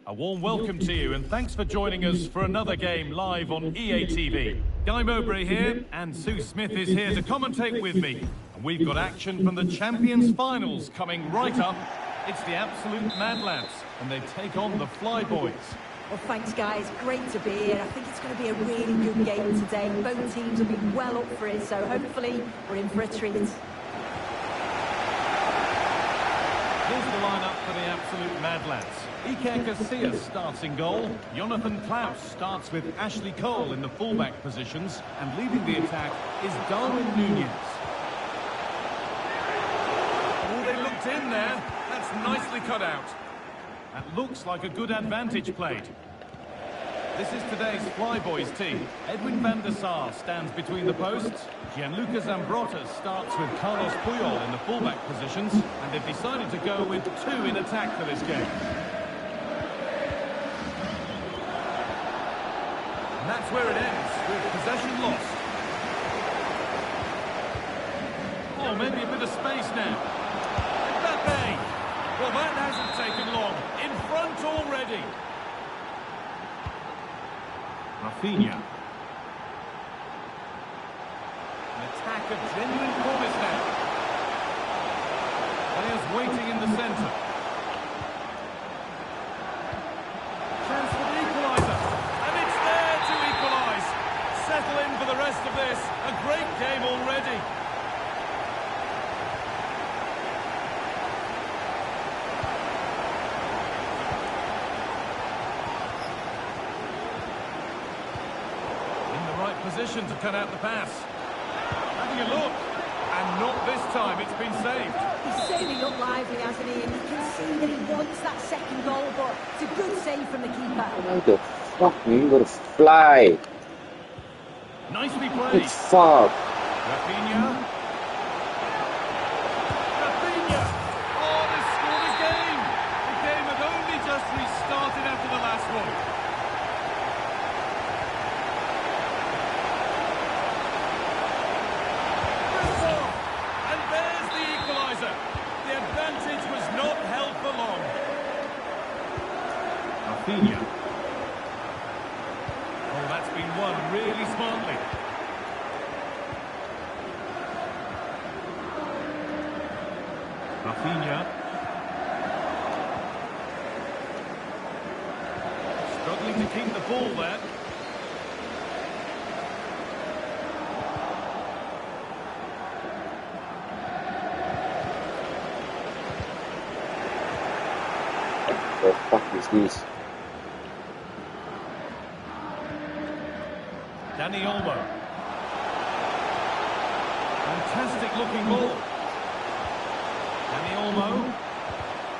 A warm welcome to you, and thanks for joining us for another game live on EA TV. Guy Mowbray here, and Sue Smith is here to commentate with me. And we've got action from the Champions Finals coming right up. It's the absolute Mad Lads, and they take on the Fly Boys. Well, thanks, guys. Great to be here. I think it's going to be a really good game today. Both teams will be well up for it, so hopefully we're in for a treat. Here's the lineup for the absolute Mad Lads. Iker Casillas starts in goal. Jonathan Klaus starts with Ashley Cole in the fullback positions. And leading the attack is Darwin Nunez. Oh, they looked in there. That's nicely cut out. That looks like a good advantage played. This is today's Flyboys team. Edwin van der Sar stands between the posts. Gianluca Zambrotta starts with Carlos Puyol in the fullback positions. And they've decided to go with two in attack for this game. And that's where it ends, with possession lost. Oh, maybe a bit of space now. Mbappe! Well, that hasn't taken long. In front already. Rafinha. An attack of genuine promise now. Players waiting in the centre. Chance for the equaliser. And it's there to equalise. Settle in for the rest of this. A great game already. Position to cut out the pass. Having a look, and not this time. It's been saved. He's certainly looked lively, hasn't he? And you can see that he wants that second goal, but it's a good save from the keeper. How the fuck you gotta fly? Nicely played. Good fuck. Rafinha. Rafinha. Oh, they scored again. The game had only just restarted after the last one. Rafinha. Oh, that's been won really smartly. Rafinha. Struggling to keep the ball there. What the fuck is this? Dani Olmo. Fantastic looking ball. Dani Olmo.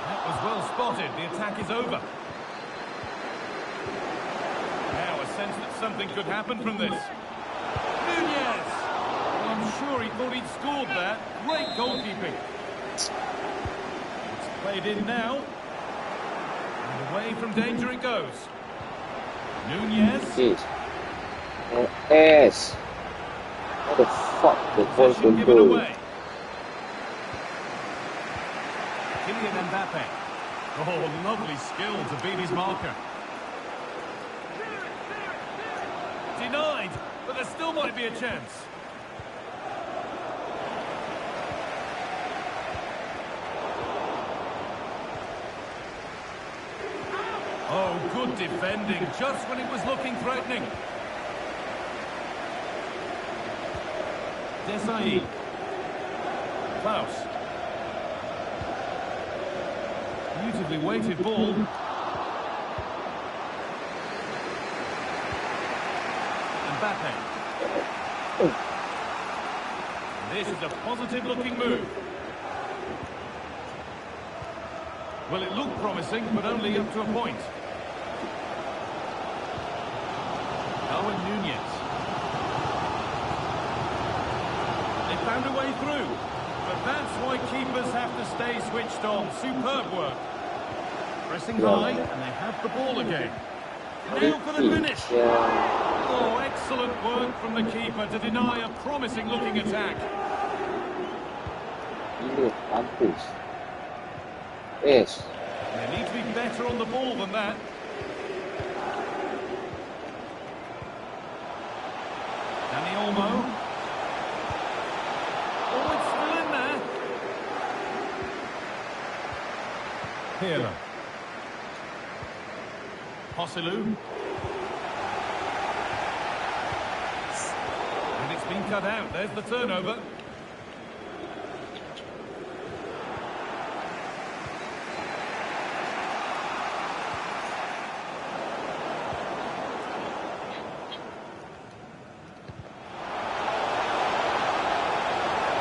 That was well spotted. The attack is over. Now a sense that something could happen from this. Nunez. Well, I'm sure he thought he'd scored there. Great goalkeeping. It's played in now. And away from danger it goes. Nunez. Jeez. Yes. What the fuck? The ball's Possession gonna given go. away. Kylian Mbappe. Oh, lovely skill to beat his marker. Denied, but there still might be a chance. Oh, good defending, just when it was looking threatening. Desai. Klaus. Beautifully weighted ball. Mbappe. This is a positive looking move. Well, it looked promising, but only up to a point. Darwin Nunez. They found a way through, but that's why keepers have to stay switched on. Superb work. Pressing high, and they have the ball again. Now for the finish. Oh, excellent work from the keeper to deny a promising looking attack. Yes. They need to be better on the ball than that. Dani Olmo. Oh, it's still in there. Pirlo. Hosselu. And it's been cut out. There's the turnover.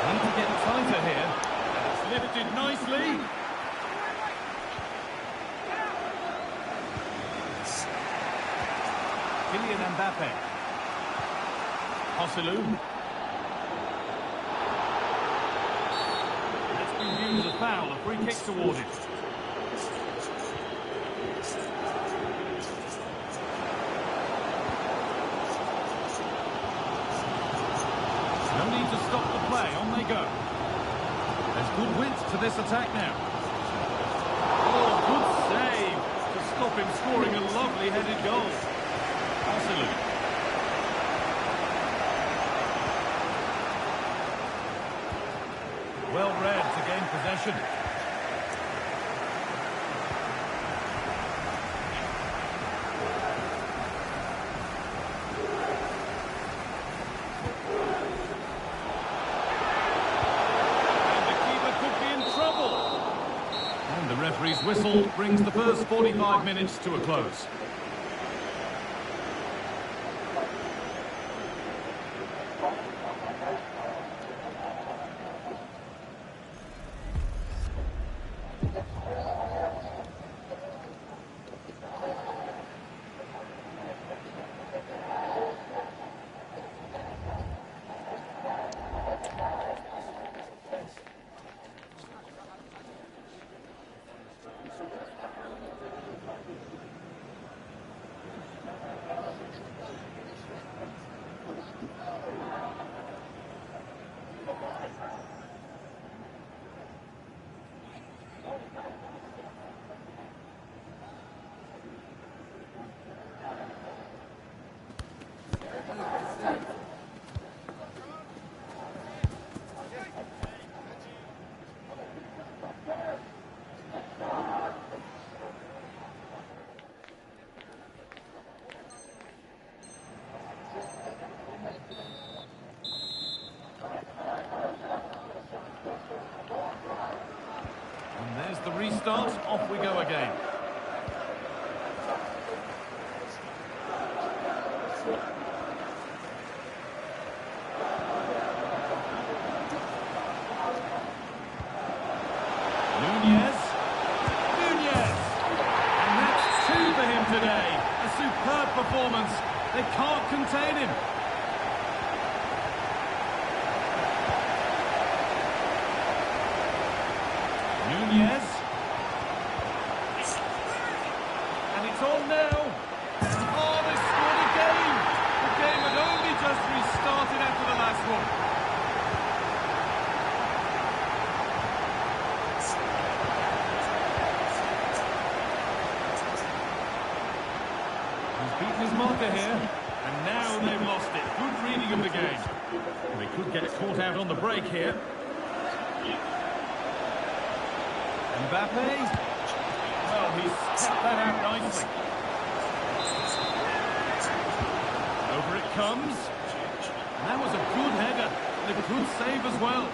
Need to get tighter here. And it's lifted nicely. Kylian Mbappe. Joselu. That's been viewed as a foul, a free kick awarded. No need to stop the play, on they go. There's good width to this attack now. Oh, good save to stop him scoring a lovely headed goal. Absolutely. Well read to gain possession. The referee's whistle brings the first 45 minutes to a close. There's the restart, off we go again. Nunez. And that's 2 for him today. A superb performance. They can't contain him. Nunez. And it's on now. Oh, they scored again. The game had only just restarted after the last one. He's beaten his marker here. And now they've lost it. Good reading of the game. They could get caught out on the break here. Mbappe. Well, he's kept that out nicely. Over it comes. And that was a good header. And a good save as well.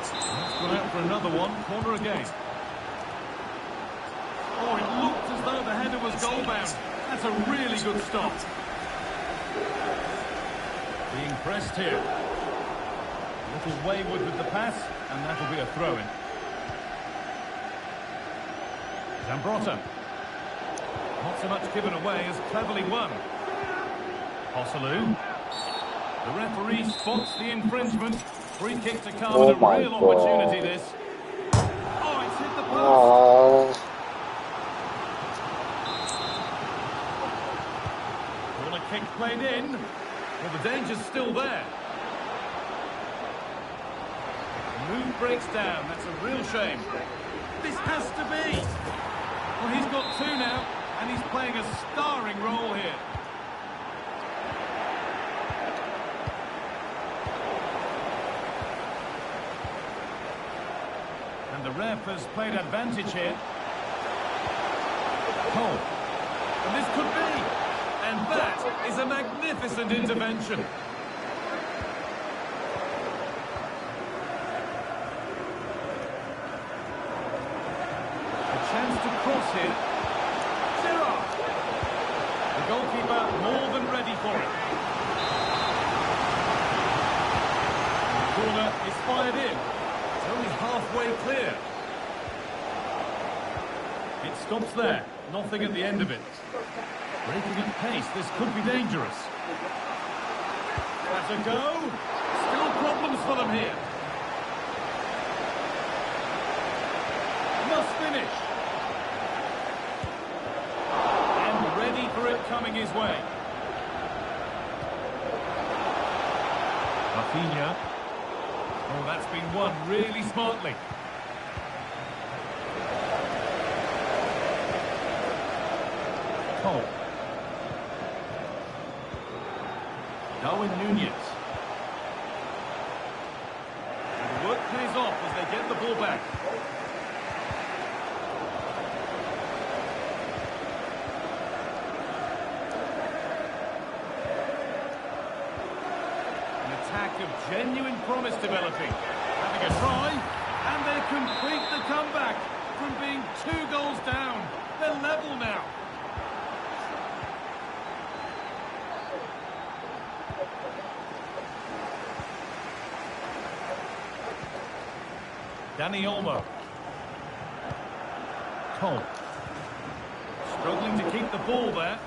Let's go out for another one. Corner again. Oh, it looked as though the header was goal-bound. That's a really good stop. Being pressed here. A little wayward with the pass, and that'll be a throw-in. Zambrotta. Not so much given away as cleverly won. Joselu. The referee spots the infringement. Free kick to come and a real opportunity this. Oh, it's hit the post. Corner kick played in. Well, the danger's still there. The move breaks down. That's a real shame. This has to be. Well, he's got 2 now, and he's playing a starring role here. And the ref has played advantage here. Oh, and this could be. And that is a magnificent intervention. Chance to cross here. Gerrard. The goalkeeper more than ready for it. The corner is fired in. It's only halfway clear. It stops there. Nothing at the end of it. Breaking at pace, this could be dangerous. That's a go. Still problems for them here. Must finish. And ready for it coming his way. Rafinha. Oh, that's been won really smartly. Cole. Darwin Nunez. And the work pays off as they get the ball back. An attack of genuine promise developing. Having a try, and they complete the comeback from being 2 goals down. They're level now. Dani Olmo. Cole. Struggling to keep the ball there.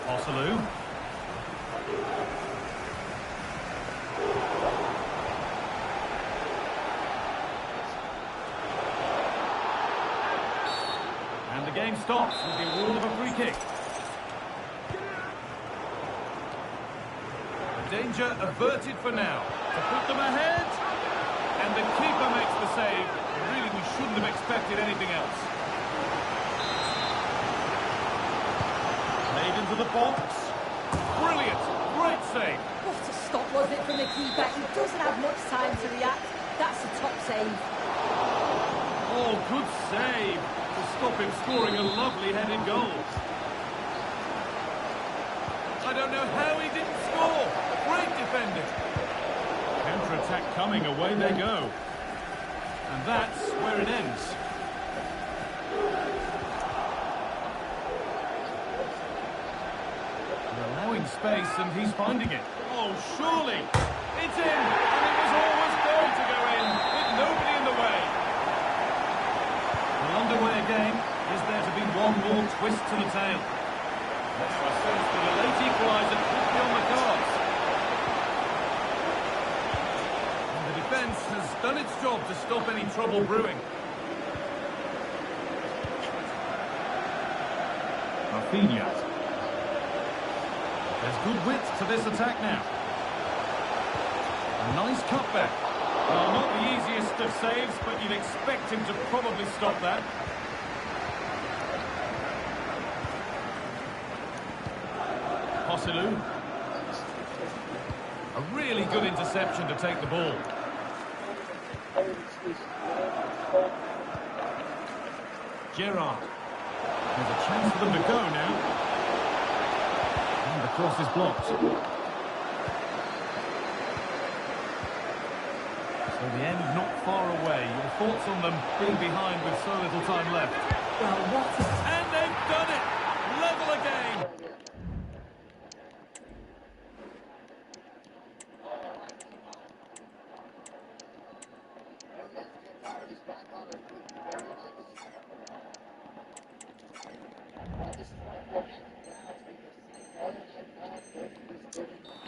Osalu. And the game stops with the award of a free kick. The danger averted for now. To put them ahead. And the keeper makes the save. Really, we shouldn't have expected anything else. Played into the box. Brilliant. Great save. What a stop was it from the keeper. He doesn't have much time to react. That's a top save. Oh, good save. To stop him scoring a lovely headed goal. I don't know how he didn't score. Great defending. Counter-attack coming, away they go. And that's where it ends. They're allowing space and he's finding it. Oh, surely! It's in! And it was always going to go in, with nobody in the way. Well, underway again. Is there to be one more twist to the tail? I sense that a late equaliser could be on the cards. Defence has done its job to stop any trouble brewing. Rafinha. There's good width to this attack now. A nice cutback. Well, not the easiest of saves, but you'd expect him to probably stop that. Osalu. A really good interception to take the ball. Gerrard. There's a chance for them to go now. And the cross is blocked. So the end not far away. Your thoughts on them being behind with so little time left? Well, what a... And they've done it! Level again!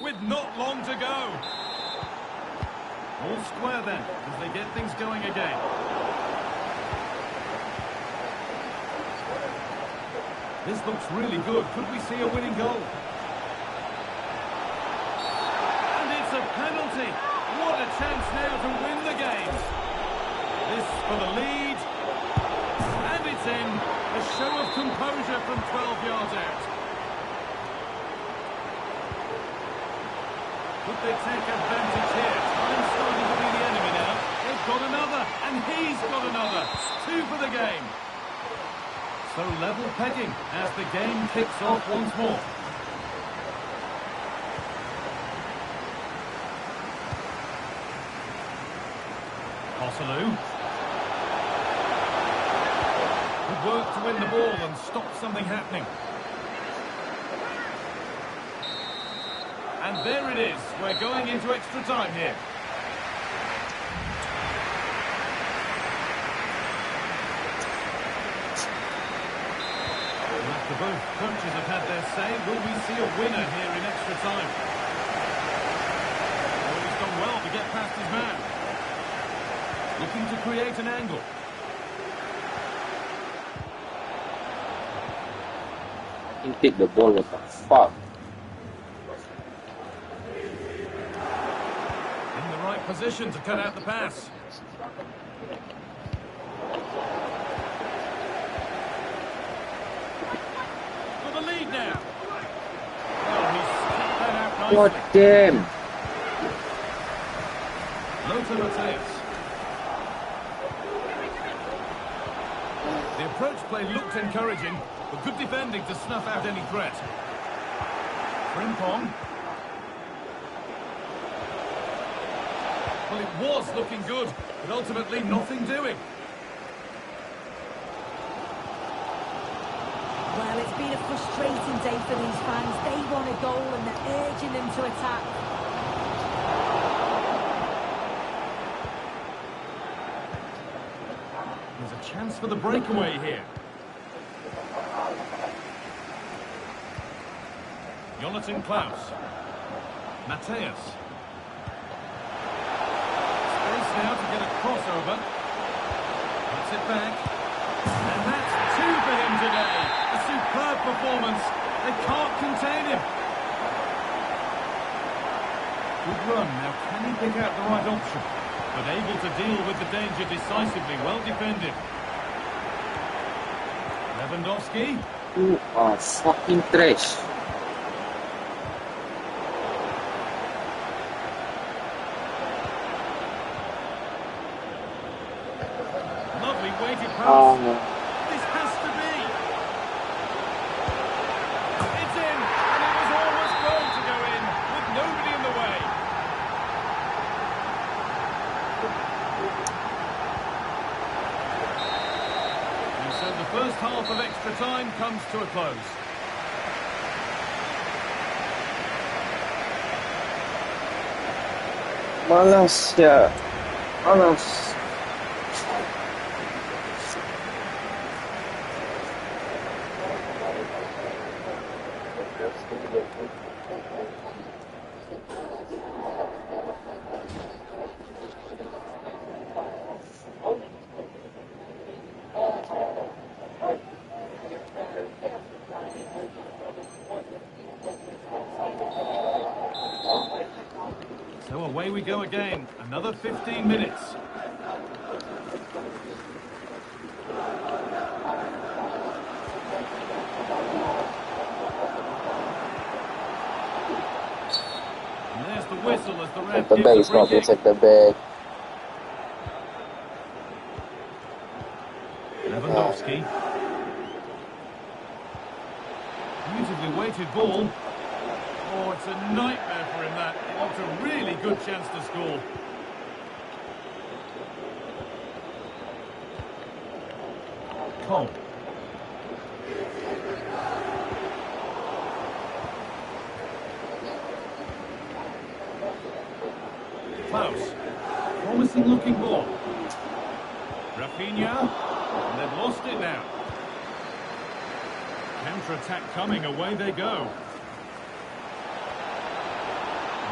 With not long to go. All square then, as they get things going again. This looks really good. Could we see a winning goal? And it's a penalty. What a chance now to win the game. This for the lead. And it's in. A show of composure from 12 yards out. Could they take advantage here? Time's starting to be the enemy now. They've got another, and he's got another. 2 for the game. So level pegging as the game kicks off once more. Osalu. Good work to win the ball and stop something happening. And there it is. We're going into extra time here. So both coaches have had their say. Will we see a winner here in extra time? Well, he's done well to get past his man. Looking to create an angle. He take the ball, what the fuck? In the right position to cut out the pass. For the lead now. Well, he's cut that out nicely. God damn! Lothar Matthäus. The approach play looked encouraging, but good defending to snuff out any threat. Frimpong. Well, it was looking good, but ultimately nothing doing. Well, it's been a frustrating day for these fans. They want a goal and they're urging them to attack. There's a chance for the breakaway here. Jonathan Klaus. Matthäus. Space now to get a crossover. Puts it back. And that's two for him today. A superb performance. They can't contain him. Good run. Now can he pick out the right option? But able to deal with the danger decisively. Well defended. Lewandowski. You are fucking trash. Lovely weighted pass. This has to be. It's in, and it was almost going to go in, with nobody in the way. And so the first half of extra time comes to a close. Malas ya. Malas. So away we go again. Another 15 minutes. And there's the whistle as the ref At the gives back, a it's free not kick. inside the back. Lewandowski. Beautifully weighted ball. Oh, it's a nightmare for him that. It looked a really good chance to score. Cole. Klaus. Promising looking ball. Rafinha. And they've lost it now. Counter-attack coming, away they go.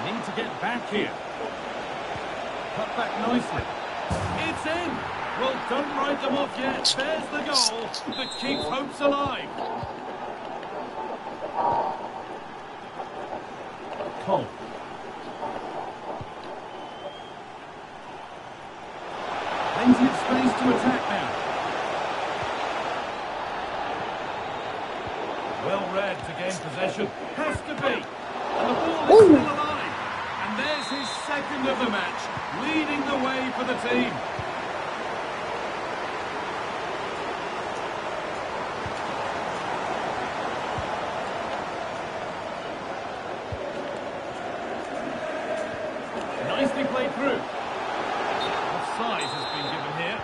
Need to get back here. Cut back nicely. It's in! Well, don't write them off yet. There's the goal that keeps hopes alive. Cole. Plenty of space to attack now. Well read to gain possession. Has to be. And the ball is still alive. And there's his second of the match, leading the way for the team. Nicely played through. Offside has been given here.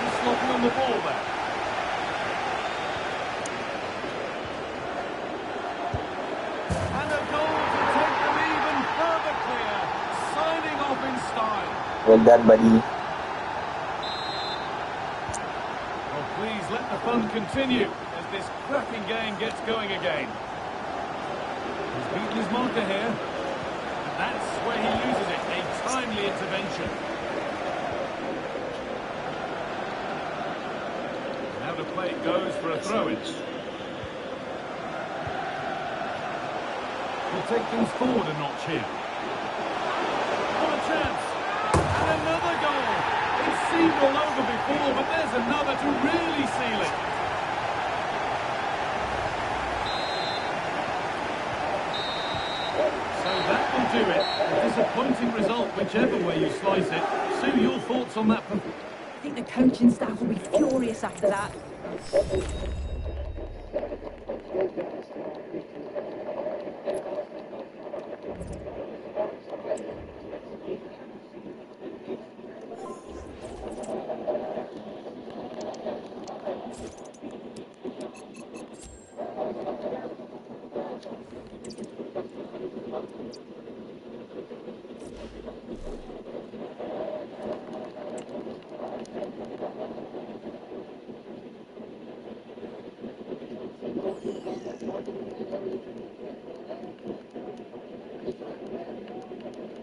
He's sloppy on the ball there. And a goal to take them even further clear. Signing off in style. Well done, buddy. Please let the fun continue as this cracking game gets going again. He's beaten his marker here. And that's where he uses it. A timely intervention. Now the play goes for a throw-in. He'll take things forward a notch here. What a chance! And another goal! It's seemed all over before, but there's another to really seal it. So that will do it. A disappointing result, whichever way you slice it. Sue, your thoughts on that? I think the coaching staff will be furious after that.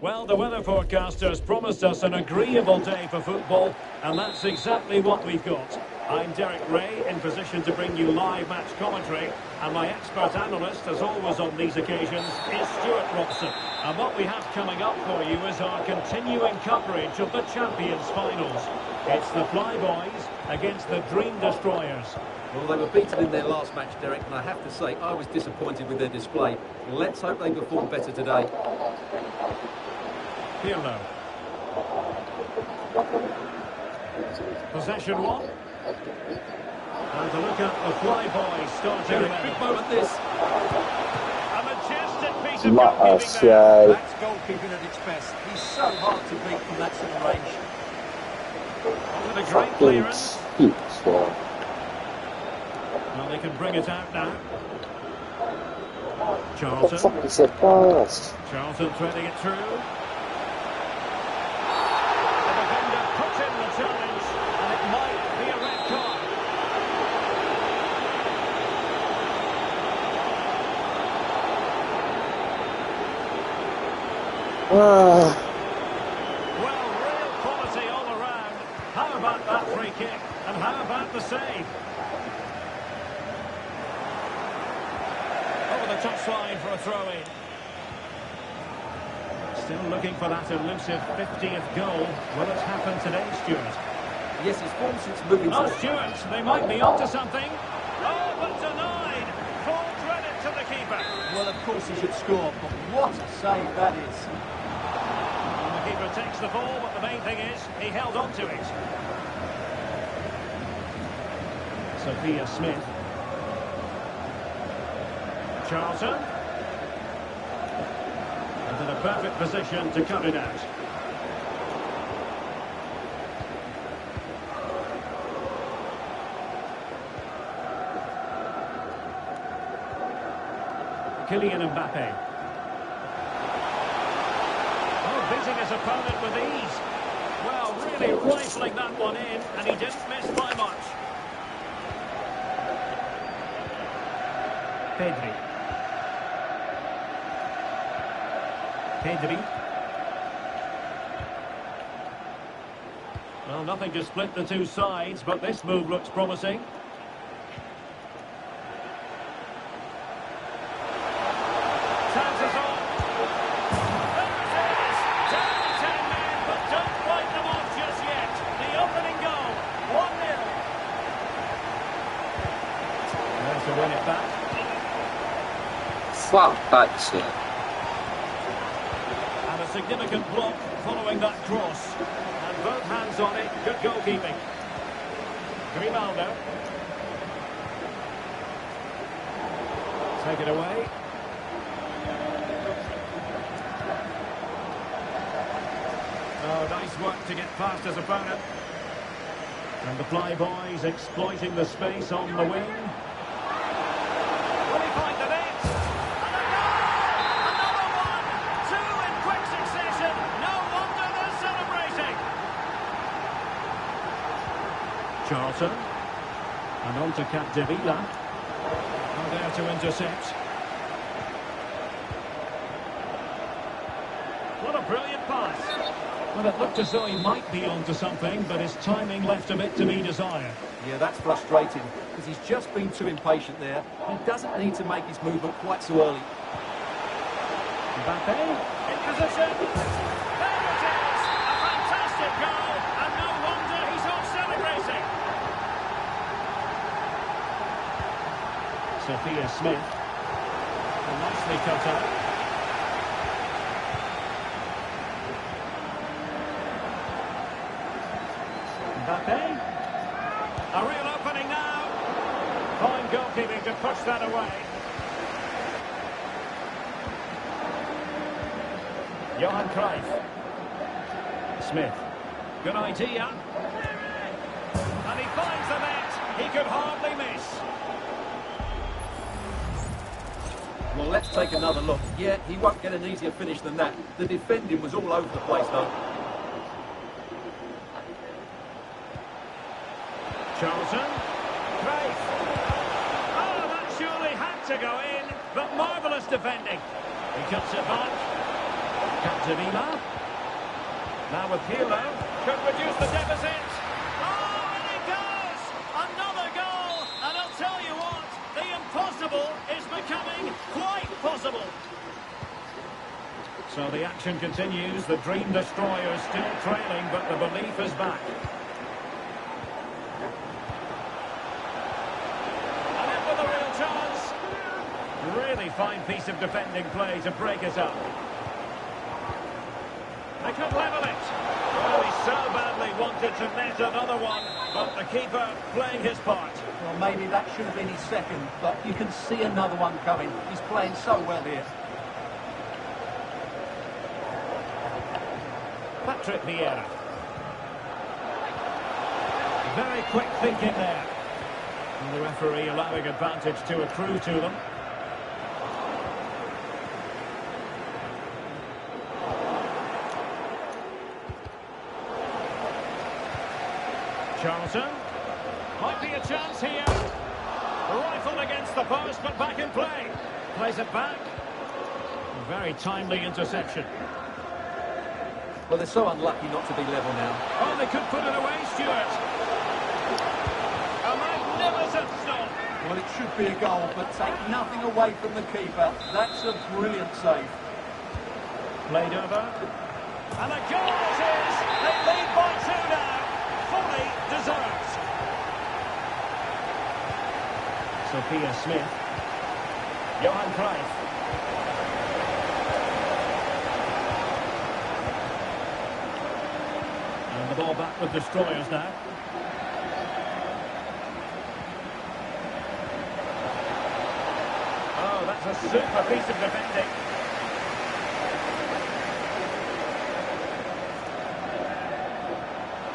Well, the weather forecasters promised us an agreeable day for football, and that's exactly what we've got. I'm Derek Ray, in position to bring you live match commentary, and my expert analyst, as always on these occasions, is Stuart Robson. And what we have coming up for you is our continuing coverage of the Champions Finals. It's the Flyboys against the Dream Destroyers. Well, they were beaten in their last match, Derek, and I have to say, I was disappointed with their display. Let's hope they perform better today. Pirlo. Possession one. And to look at the Flyboys starting Derek, big moment this. A majestic piece of Maaf goalkeeping there. ya. That's goalkeeping at its best. He's so hard to beat from that sort of range. With a great Fucking clearance. shit, so. Well, they can bring it out now. What the Charlton. fuck is that pass? Charlton threading it through. The defender puts in the challenge, and it might be a red card. Ah, Well, real quality all around. How about that free kick? And how about the save? Over the touchline for a throw-in. Still looking for that elusive 50th goal. Will it happen today, Stuart? Yes, his form since moving Oh, to... Stuart, they might be onto something. Oh, but denied. Full credit to the keeper. Well, of course he should score, but what a save that is. And the keeper takes the ball, but the main thing is he held on to it. Sophia Smith. Charlton. And in a perfect position to cut it out. Kylian Mbappe. Oh, beating his opponent with ease. Well, really rifling that one in, and he didn't miss by much. Pedri. Well, nothing to split the two sides, but this move looks promising. Chances on. There it is! Down to 10 men, but don't write them off just yet. The opening goal, 1-0. There to win it back. fuck that shit. And a significant block following that cross. And both hands on it, good goalkeeping. Grimaldo. Take it away. Oh, nice work to get past his opponent. And the Flyboys exploiting the space on the wing. Will he find the net? And a goal! Another one! Two in quick succession. No wonder they're celebrating. Charlton. And on to Capdevila. And there to intercept. What a brilliant pass. Well, it looked as though he might be onto something, but his timing left a bit to be desired. Yeah, that's frustrating, because he's just been too impatient there. He doesn't need to make his movement quite so early. Mbappe, in position. There it is! A fantastic goal, and no wonder he's off celebrating. Sophia Smith. Well, nicely cut out. Mbappe. A real opening now. Fine goalkeeping to push that away. Johan Cruyff. Smith. Good idea. And he finds the net. He could hardly miss. Well, let's take another look. Yeah, he won't get an easier finish than that. The defending was all over the place, though. Charlton. Cruyff. Oh, that surely had to go in, but marvellous defending. He cuts it back. Capdevila. Now with Pirlo. Could reduce the deficit. Oh, and it goes! Another goal! And I'll tell you what, the impossible is becoming quite possible. So the action continues. The Dream Destroyer is still trailing, but the belief is back. Really fine piece of defending play to break it up. They could level it. Well, he so badly wanted to net another one, but the keeper playing his part. Well, maybe that should have been his second, but you can see another one coming. He's playing so well here. Patrick Vieira. Very quick thinking there. And the referee allowing advantage to accrue to them. Charlton. Might be a chance here. Rifled against the post, but back in play. Plays it back. Very timely interception. Well, they're so unlucky not to be level now. Oh, they could put it away, Stuart. A magnificent stop. Well, it should be a goal, but take nothing away from the keeper. That's a brilliant save. Played over. And a goal it is. They lead by 2 now. Fully deserved. Sophia Smith. Johan Cruyff. And the ball back with Destroyers now. Oh, that's a super piece of defending.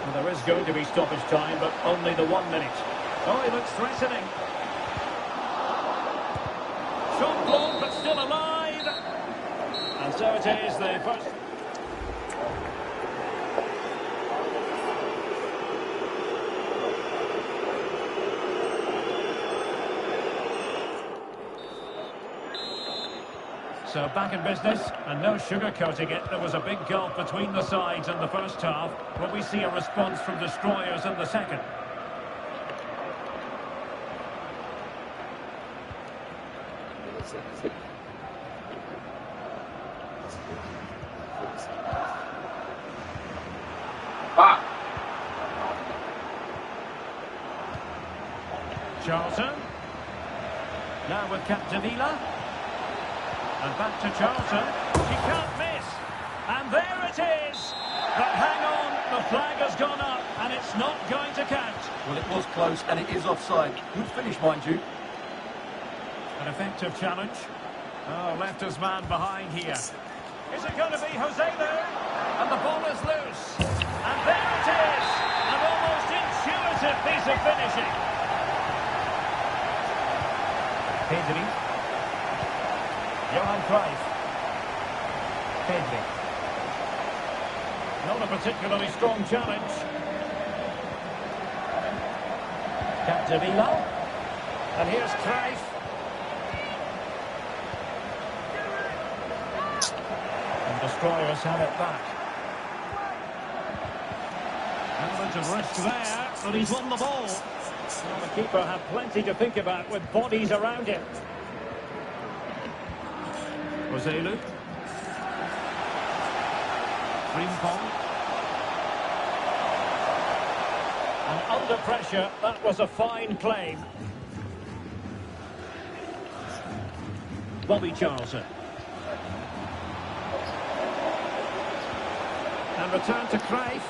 Well, there is going to be stoppage time, but only the 1 minute. Oh, he looks threatening. Shot blocked, but still alive. And so it is, the first. So back in business, and no sugarcoating it. There was a big gulf between the sides in the first half, but we see a response from Destroyers in the second. Charlton. Now with Capdevila. And back to Charlton. He can't miss. And there it is. But hang on, the flag has gone up, and it's not going to count. Well, it was close, and it is offside. Good finish, mind you. An effective challenge. Oh, left his man behind here. Is it going to be Jose there? And the ball is loose. And there it is. An almost intuitive piece of finishing. Pedri. Johan Cruyff. Pedri. Not a particularly strong challenge. Capdevila. And here's Cruyff. And Destroyers have it back. Element of risk there, but he's won the ball. Well, the keeper had plenty to think about with bodies around him. Roselu. Frimpong. And under pressure, that was a fine claim. Bobby Charlton. And return to Cruyff.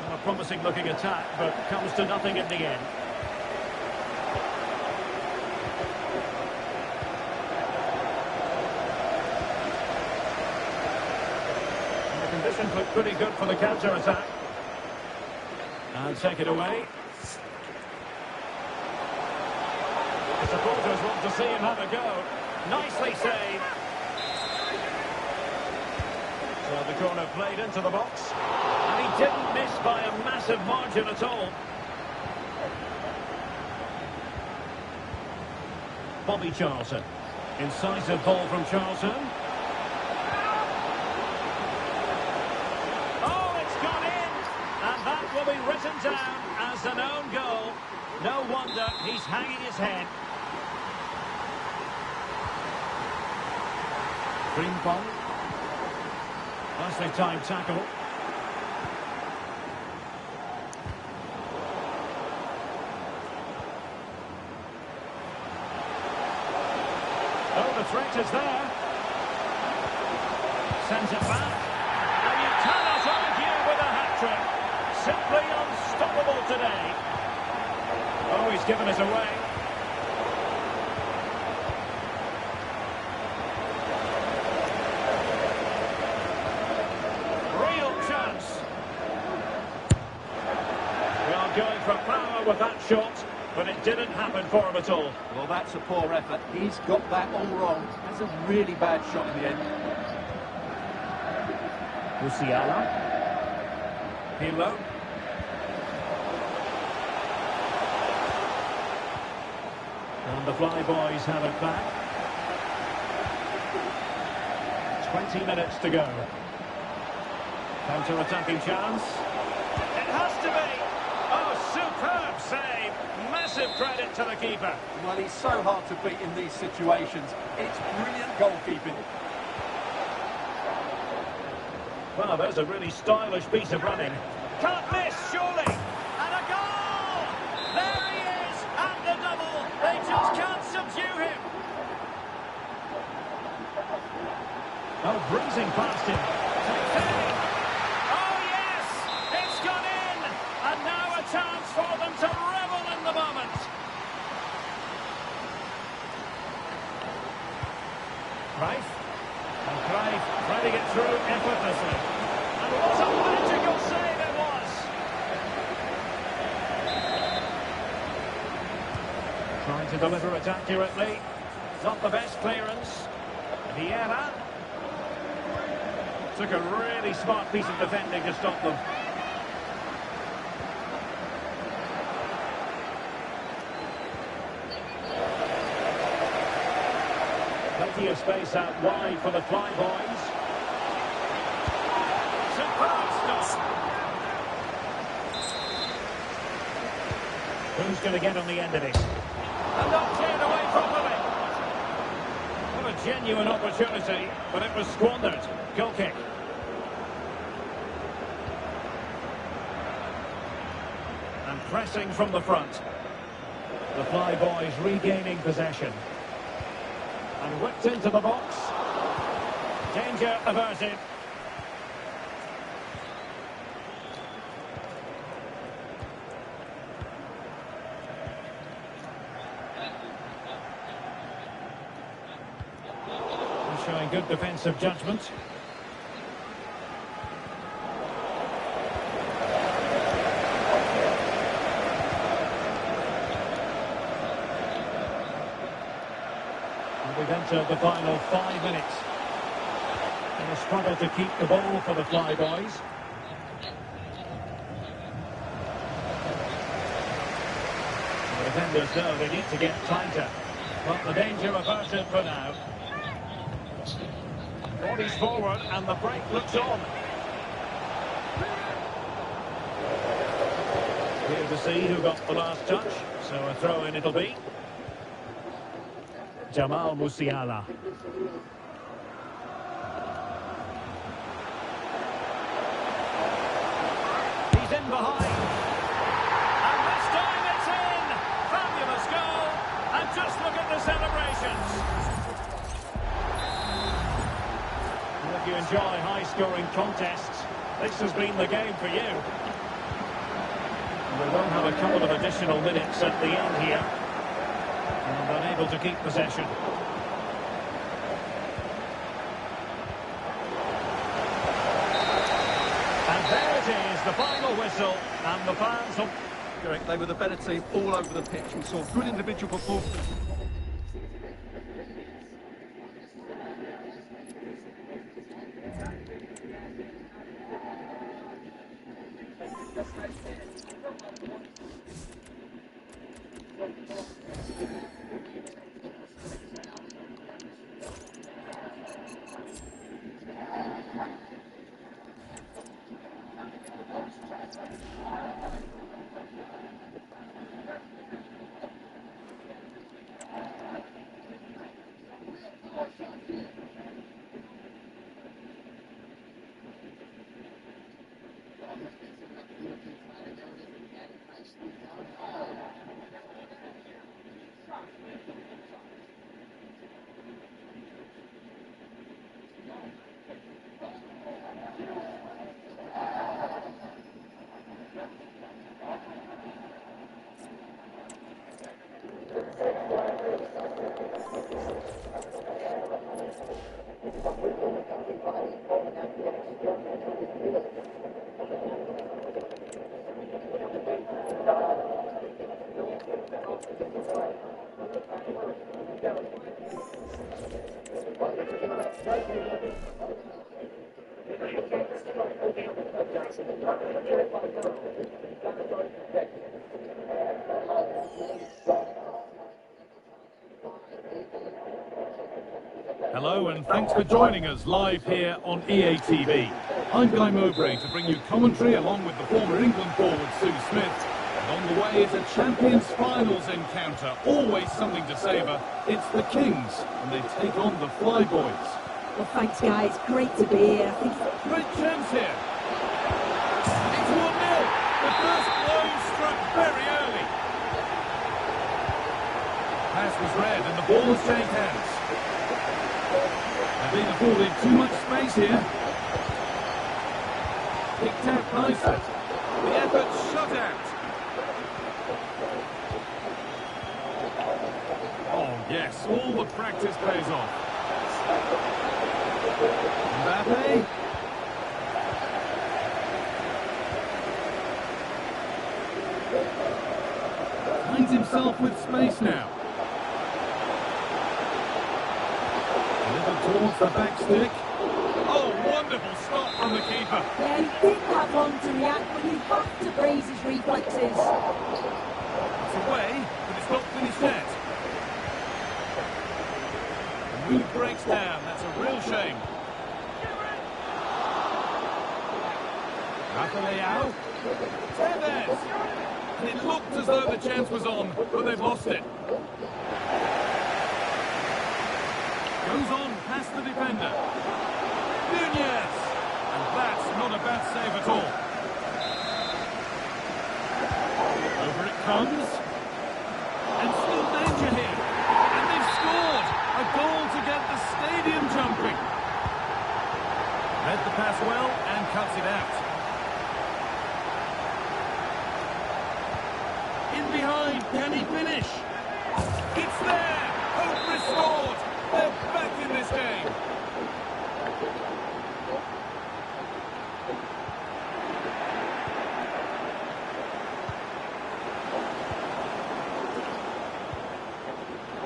A promising looking attack, but comes to nothing in the end. And the conditions look pretty good for the counter-attack. And take it away. The supporters want to see him have a go. Nicely saved. So the corner played into the box. And he didn't miss by a massive margin at all. Bobby Charlton. Incisive ball from Charlton. Oh, it's gone in! And that will be written down as an own goal. No wonder he's hanging his head. Frimpong. Nicely timed tackle. Oh, the threat is there. Sends it back. And you cannot argue with a hat-trick. Simply unstoppable today. Oh, he's given it away. Real chance. Well, going for power with that shot. But it didn't happen for him at all. Well, that's a poor effort. He's got that all wrong. That's a really bad shot in the end. Musiala. Pirlo. And the Flyboys have it back. 20 minutes to go. Counter-attacking chance. It has to be. Oh, superb save. Massive credit to the keeper. Well, he's so hard to beat in these situations. It's brilliant goalkeeping. Well, there's a really stylish piece of running. Can't miss, surely. And a goal! There he is, and the double. They just can't subdue him. Oh, breezing past him. Takes it in. Oh, yes! It's gone in! And now a chance for them to revel in the moment. Cruyff. And Cruyff threading it through effortlessly. And what a magical save it was! Trying to deliver it accurately. Not the best clearance. Vieira. Took a really smart piece of defending to stop them. Plenty of space out wide for the Flyboys. Superb stop. Who's going to get on the end of it? And not cleared away properly. What a genuine opportunity, but it was squandered. Goal kick. And pressing from the front. The Flyboys regaining possession. And whipped into the box. Danger averted. Showing good defensive judgment. We've entered the final 5 minutes. And a struggle to keep the ball for the Flyboys. defenders know they need to get tighter. But the danger averted for now. Bodies forward and the break looks on. Here to see who got the last touch. So a throw in it'll be. Jamal Musiala. He's in behind. And this time it's in! Fabulous goal! And just look at the celebrations. And if you enjoy high-scoring contests, this has been the game for you. We will have a couple of additional minutes at the end here. And unable to keep possession. And there it is, the final whistle, and the fans... Correct, they were the better team all over the pitch. We saw good individual performance. Hello and thanks for joining us live here on EA TV. I'm Guy Mowbray to bring you commentary along with the former England forward Sue Smith. And on the way is a Champions Finals encounter, always something to savour. It's the Kings and they take on the Flyboys. Well, thanks, guys. Great to be here. I think great chance here. It's 1-0. The first blow struck very early. Pass was read and the ball has changed hands. They're being afforded too much space here. Picked out nicely. The effort shut out. Oh yes, all the practice pays off. Mbappe. Finds himself with space now. Towards the back stick. Oh, wonderful stop from the keeper. Yeah, he did have one to react, but you have to praise his reflexes. It's away, but it's not finished yet. The move breaks down. That's a real shame. Rafael. Tevez. And it looked as though the chance was on, but they've lost it. Goes on past the defender. Nunez! And that's not a bad save at all. Over it comes. And still danger here. And they've scored! A goal to get the stadium jumping. Read the pass well and cuts it out. In behind, can he finish? It's there! Hope restored! They're back in this game.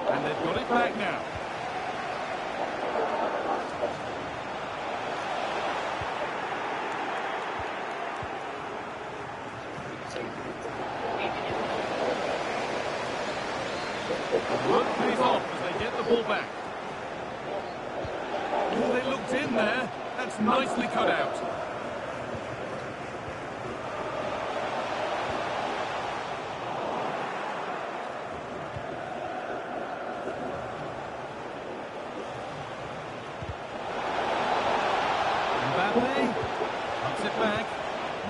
And they've got it back now. Work pays off as they get the ball back. Oh, they looked in there. That's nicely cut out. Mbappe cuts it back.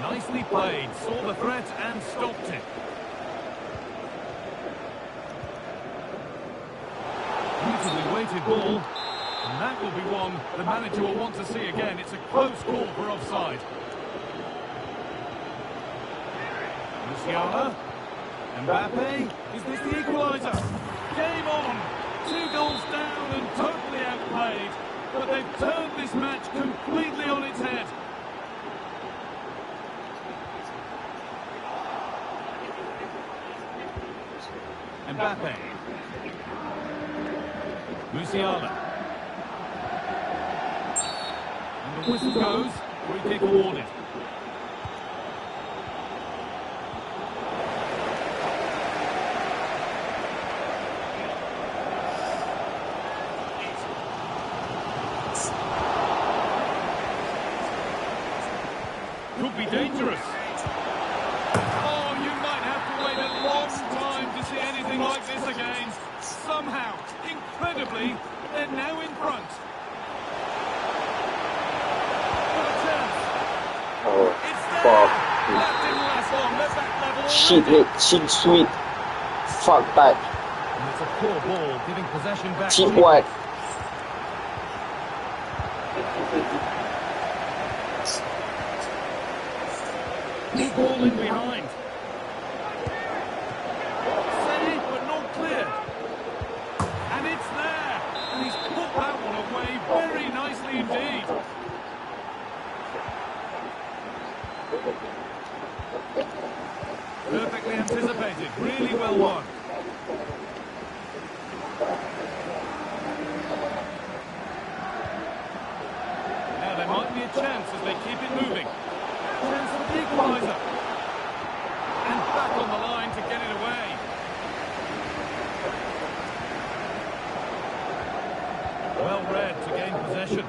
Nicely played. Saw the threat and stopped it. Beautifully weighted ball. And that will be one the manager will want to see again. It's a close call for offside. Musiala. Mbappe. Is this the equaliser? Game on. 2 goals down and totally outplayed. But they've turned this match completely on its head. Mbappe. Musiala. And the whistle goes. Free kick awarded. Could be dangerous. Oh, you might have to wait a long time to see anything like this again. Somehow, incredibly, they're now in front. Oh, It's there. fuck. That didn't last long. Let that level. Shit, hit, shit, sweet. Fuck that. And it's a poor ball, giving possession back. Cheap white. He's falling behind. Saved, but not cleared. And it's there. And he's put that one away very nicely indeed. Perfectly anticipated. Really well won. Now there might be a chance as they keep it moving. Chance for the equaliser. And back on the line to get it away. Well read to gain possession.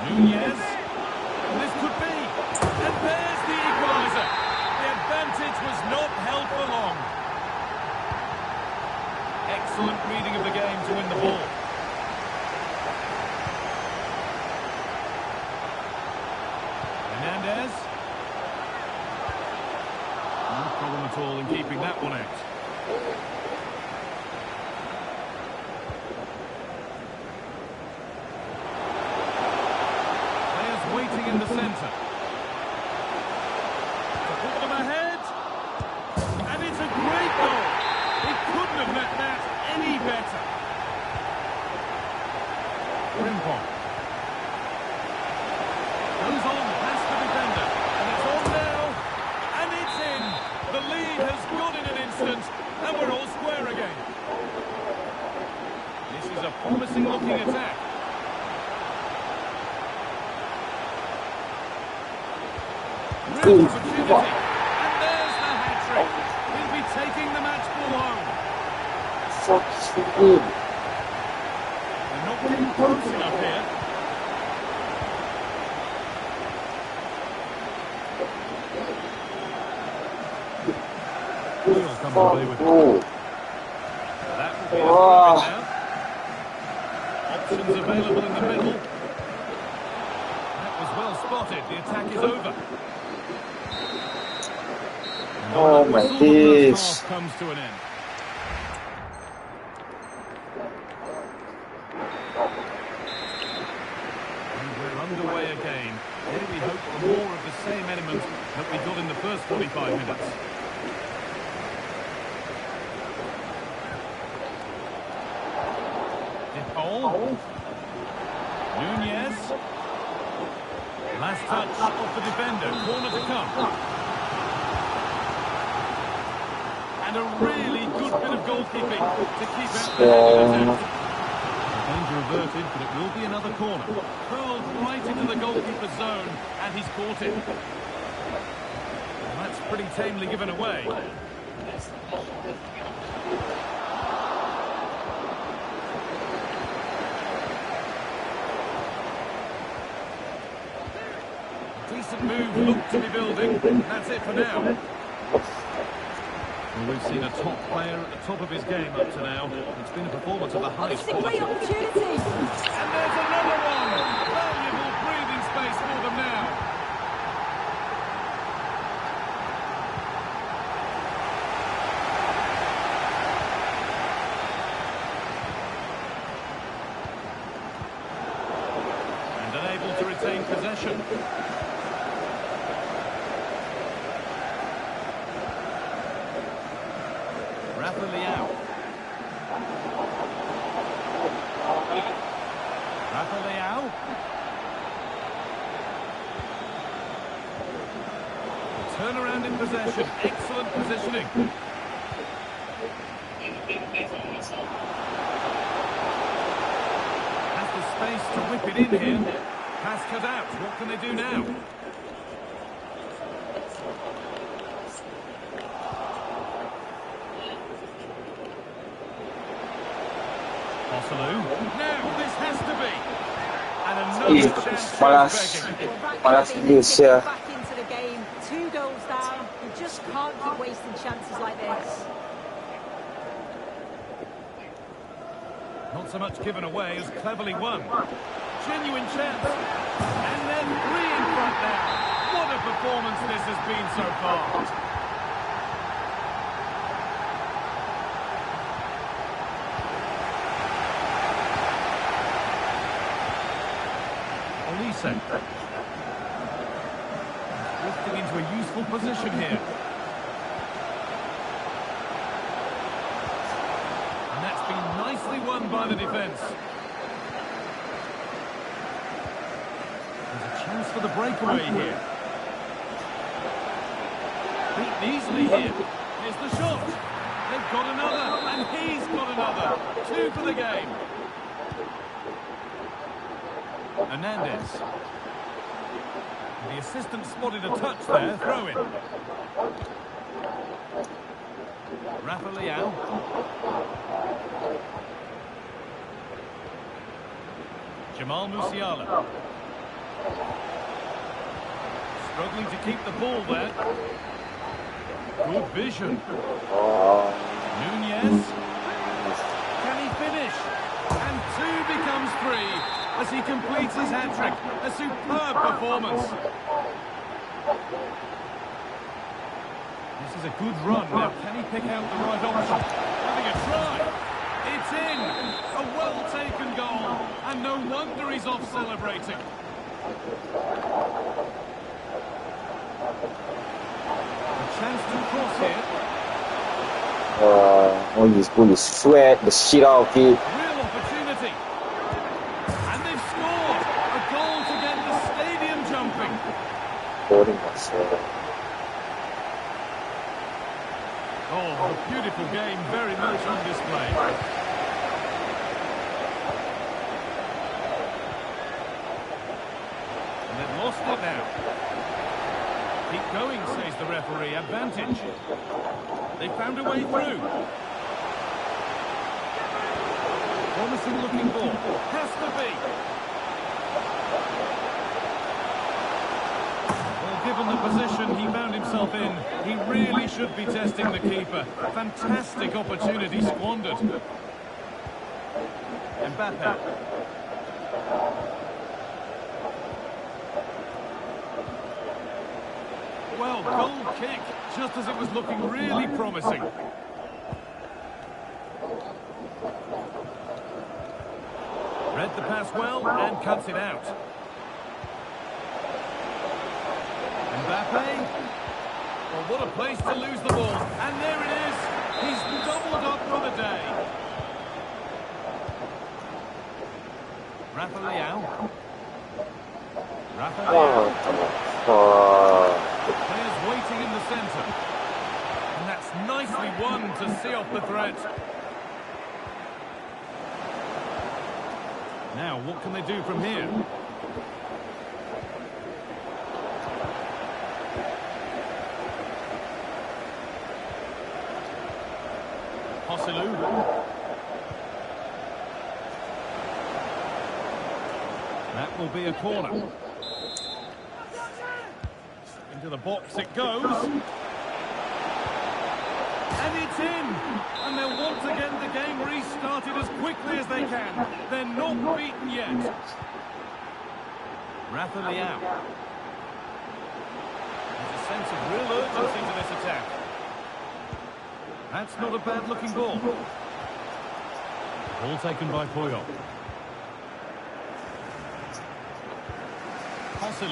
Nunez. This could be. And there's the equaliser. The advantage was not held for long. Excellent reading of the game to win the ball. Hernandez. No problem at all in keeping that one out. Players waiting in the centre. To put them ahead. And it's a great goal. He couldn't have met that any better. Frimpong. Goes on past the defender. And it's on now. And it's in. The lead has gone in an instant. And we're all square again. This is a promising looking attack. Real opportunity. And there's the hat-trick. He'll be taking the match ball home. Fuck's the good. They're not getting close enough here. Will comes away with it. Oh. That will be a throw in now. Options available in the middle. That was well spotted. The attack is over. And Oh that my whistle, the days. first half comes to an end. And we're underway again. Here we hope for more of the same element that we got in the first 45 minutes. Paul. Nunez. Last touch off the defender. Corner to come. And a really good bit of goalkeeping to keep out the head of the danger averted, but it will be another corner. Curled right into the goalkeeper's zone, and he's caught it. Well, that's pretty tamely given away. Decent move, look to be building. That's it for now. Well, we've seen a top player at the top of his game up to now. It's been a performance of the highest quality. Great opportunity. And there's another one. Valuable breathing space for them now. And unable to retain possession. Rafa Leao. Rafa Leao. Turnaround in possession. Excellent positioning. Has the space to whip it in here. Pass cut out. What can they do now? Now this has to be. And another chance. Malas Indonesia. Back into the game. 2 goals down. You just can't keep wasting chances like this. Not so much given away as cleverly won. Genuine chance. And then 3 in front now. What a performance this has been so far. Drifting into a useful position here. And that's been nicely won by the defence. There's a chance for the breakaway here. Beaten easily here. Here's the shot. They've got another, and he's got another. 2 for the game. Hernandez. The assistant spotted a touch there, throw in. Rafa Leao. Jamal Musiala. Struggling to keep the ball there. Good vision. Nunez. Can he finish? And 2 becomes 3. As he completes his hat-trick. A superb performance. This is a good run. Now, can he pick out the right option? Having a try. It's in. A well-taken goal. And no wonder he's off celebrating. A chance to cross here. Oh, he's going to sweat the shit out of it. Oh, a beautiful game, very much on display. And they've lost it now. Keep going, says the referee. Advantage. They found a way through. Promising looking ball. Has to be. Given the position he found himself in, he really should be testing the keeper. Fantastic opportunity squandered. Mbappe. Well, goal kick, just as it was looking really promising. Read the pass well and cuts it out. Mbappe. Well, what a place to lose the ball. And there it is. He's doubled up for the day. Rafa Leao. Rafa Leao. Players waiting in the centre. And that's nicely won to see off the threat. Now, what can they do from here? That will be a corner. Into the box it goes. And it's in! And they'll once again the game restarted as quickly as they can. They're not beaten yet. Rafa Leao. There's a sense of real urgency to this attack. That's not a bad-looking ball. Ball taken by Puyol. Now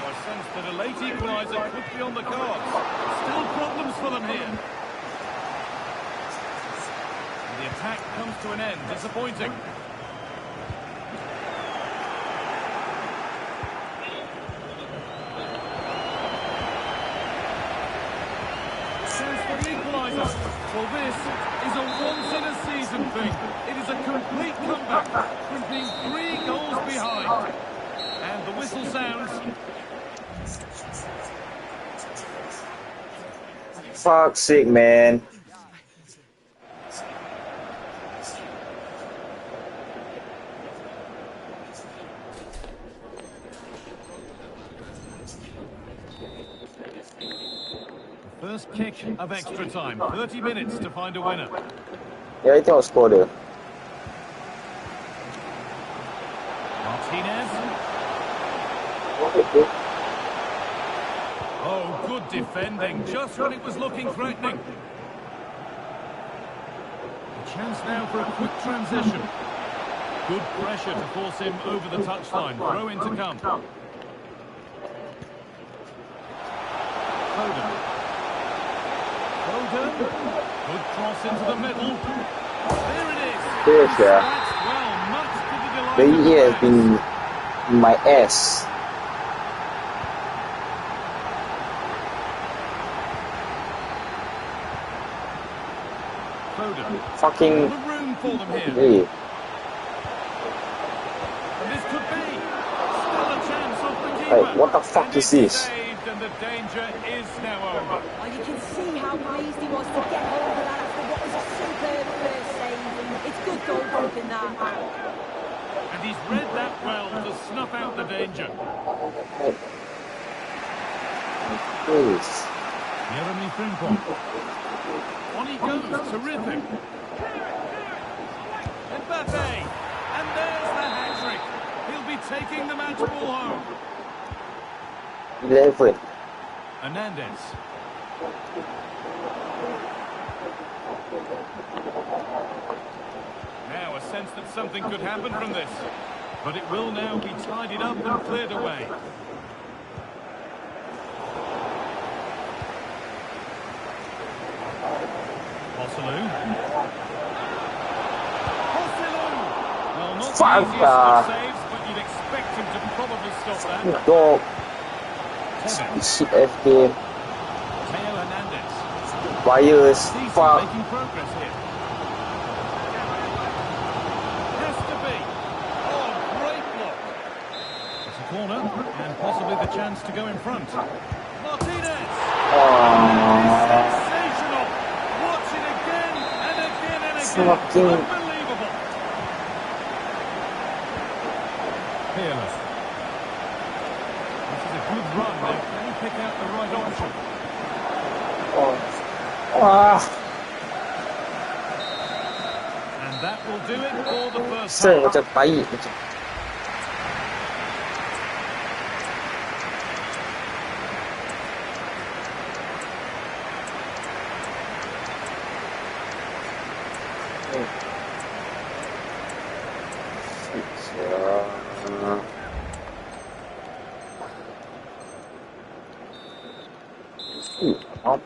a sense that a late equaliser could be on the cards. Still problems for them here. And the attack comes to an end. Disappointing. Well, this is a once-in-a-season thing. It is a complete comeback from being 3 goals behind. And the whistle sounds. Fuck's sake, man. First kick of extra time. 30 minutes to find a winner. Yeah, I think I'll score there. Martinez. Oh, good defending. Just when it was looking threatening. A chance now for a quick transition. Good pressure to force him over the touchline. Throw in to come. Foden. Good cross into the middle. There it is. Yes, yeah. Well, much to the delight The of the year has fans. been my ass. Foden. Fucking. The room for them here. Hey. And this could be still a chance of the keeper. Hey, what the fuck And is this? saved, and the danger is now over. Oh, you can see how pleased he was to get hold of that after what was a superb first save. It's good goalkeeping that. And he's read that well to snuff out the danger. Please. Jeremy Frimpong. On he goes, terrific. Mbappe. And there's the hat-trick. He'll be taking the match ball home. 11. Hernandez. Now a sense that something could happen from this. But it will now be tidied up and cleared away. Well, not the easiest of saves, but you'd expect him to probably stop that. Dog. Tevez. Shit FK. Theo Hernandez. Wires. Decent, Fuck. making progress here. Has to be. Oh, great block. It's a corner, and possibly the chance to go in front. Martinez. Sensational. Watch it again and again and again. Unbelievable. Peerless. This is a good run. Now, can he pick out the right option? And that will do it for the first half. 我จะไป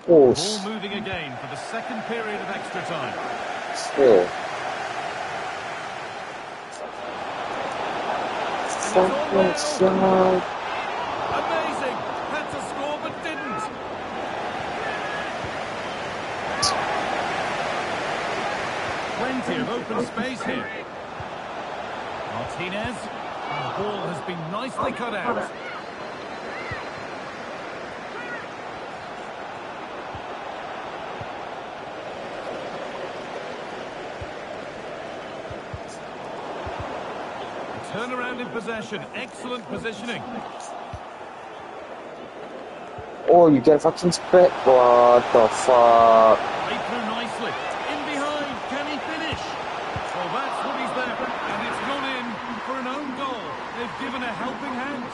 Ball moving again for the second period of extra time. Still. Amazing! Had to score but didn't. plenty of open space here. Martinez. The ball has been nicely cut out. Turnaround in possession. Excellent positioning. Oh, you get fucking spread. What the fuck? Played through nicely. In behind. Can he finish? Well, that's what he's there. And it's gone in for an own goal. They've given a helping hand.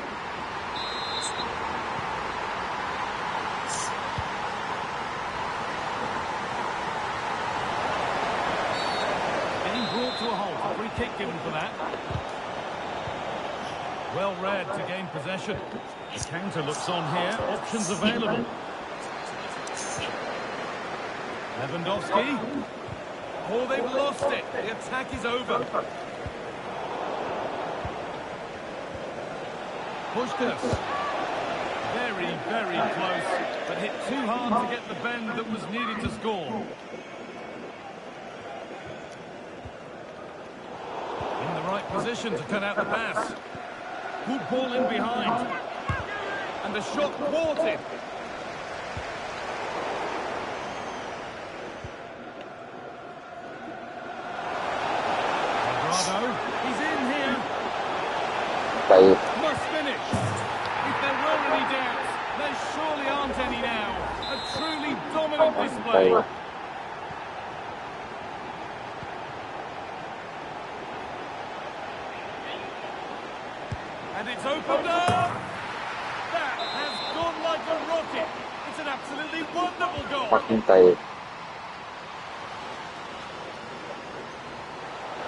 Being brought to a halt. A free kick given for that. Well read to gain possession. The counter looks on here. Options available. Lewandowski. Oh, they've lost it. The attack is over. Pushkas. Very, very close, but hit too hard to get the bend that was needed to score. In the right position to cut out the pass. Good ball in behind. And the shot thwarted. He's in here. Must finish. If there were any doubts, there surely aren't any now. A truly dominant display. And it's opened up. That has gone like a rocket. It's an absolutely wonderful goal. Fucking tight.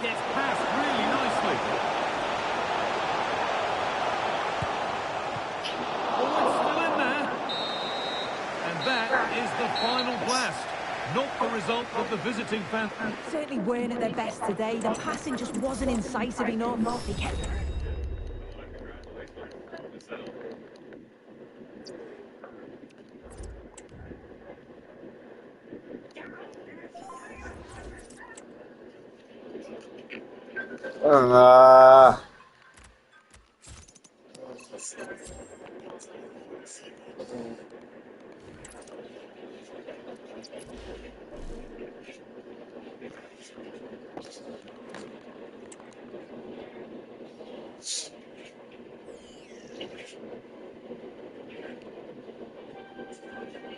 Gets past really nicely. Oh, it's still in there. And that is the final blast. Not the result of the visiting fan. Certainly weren't at their best today. The passing just wasn't incisive enough. They kept...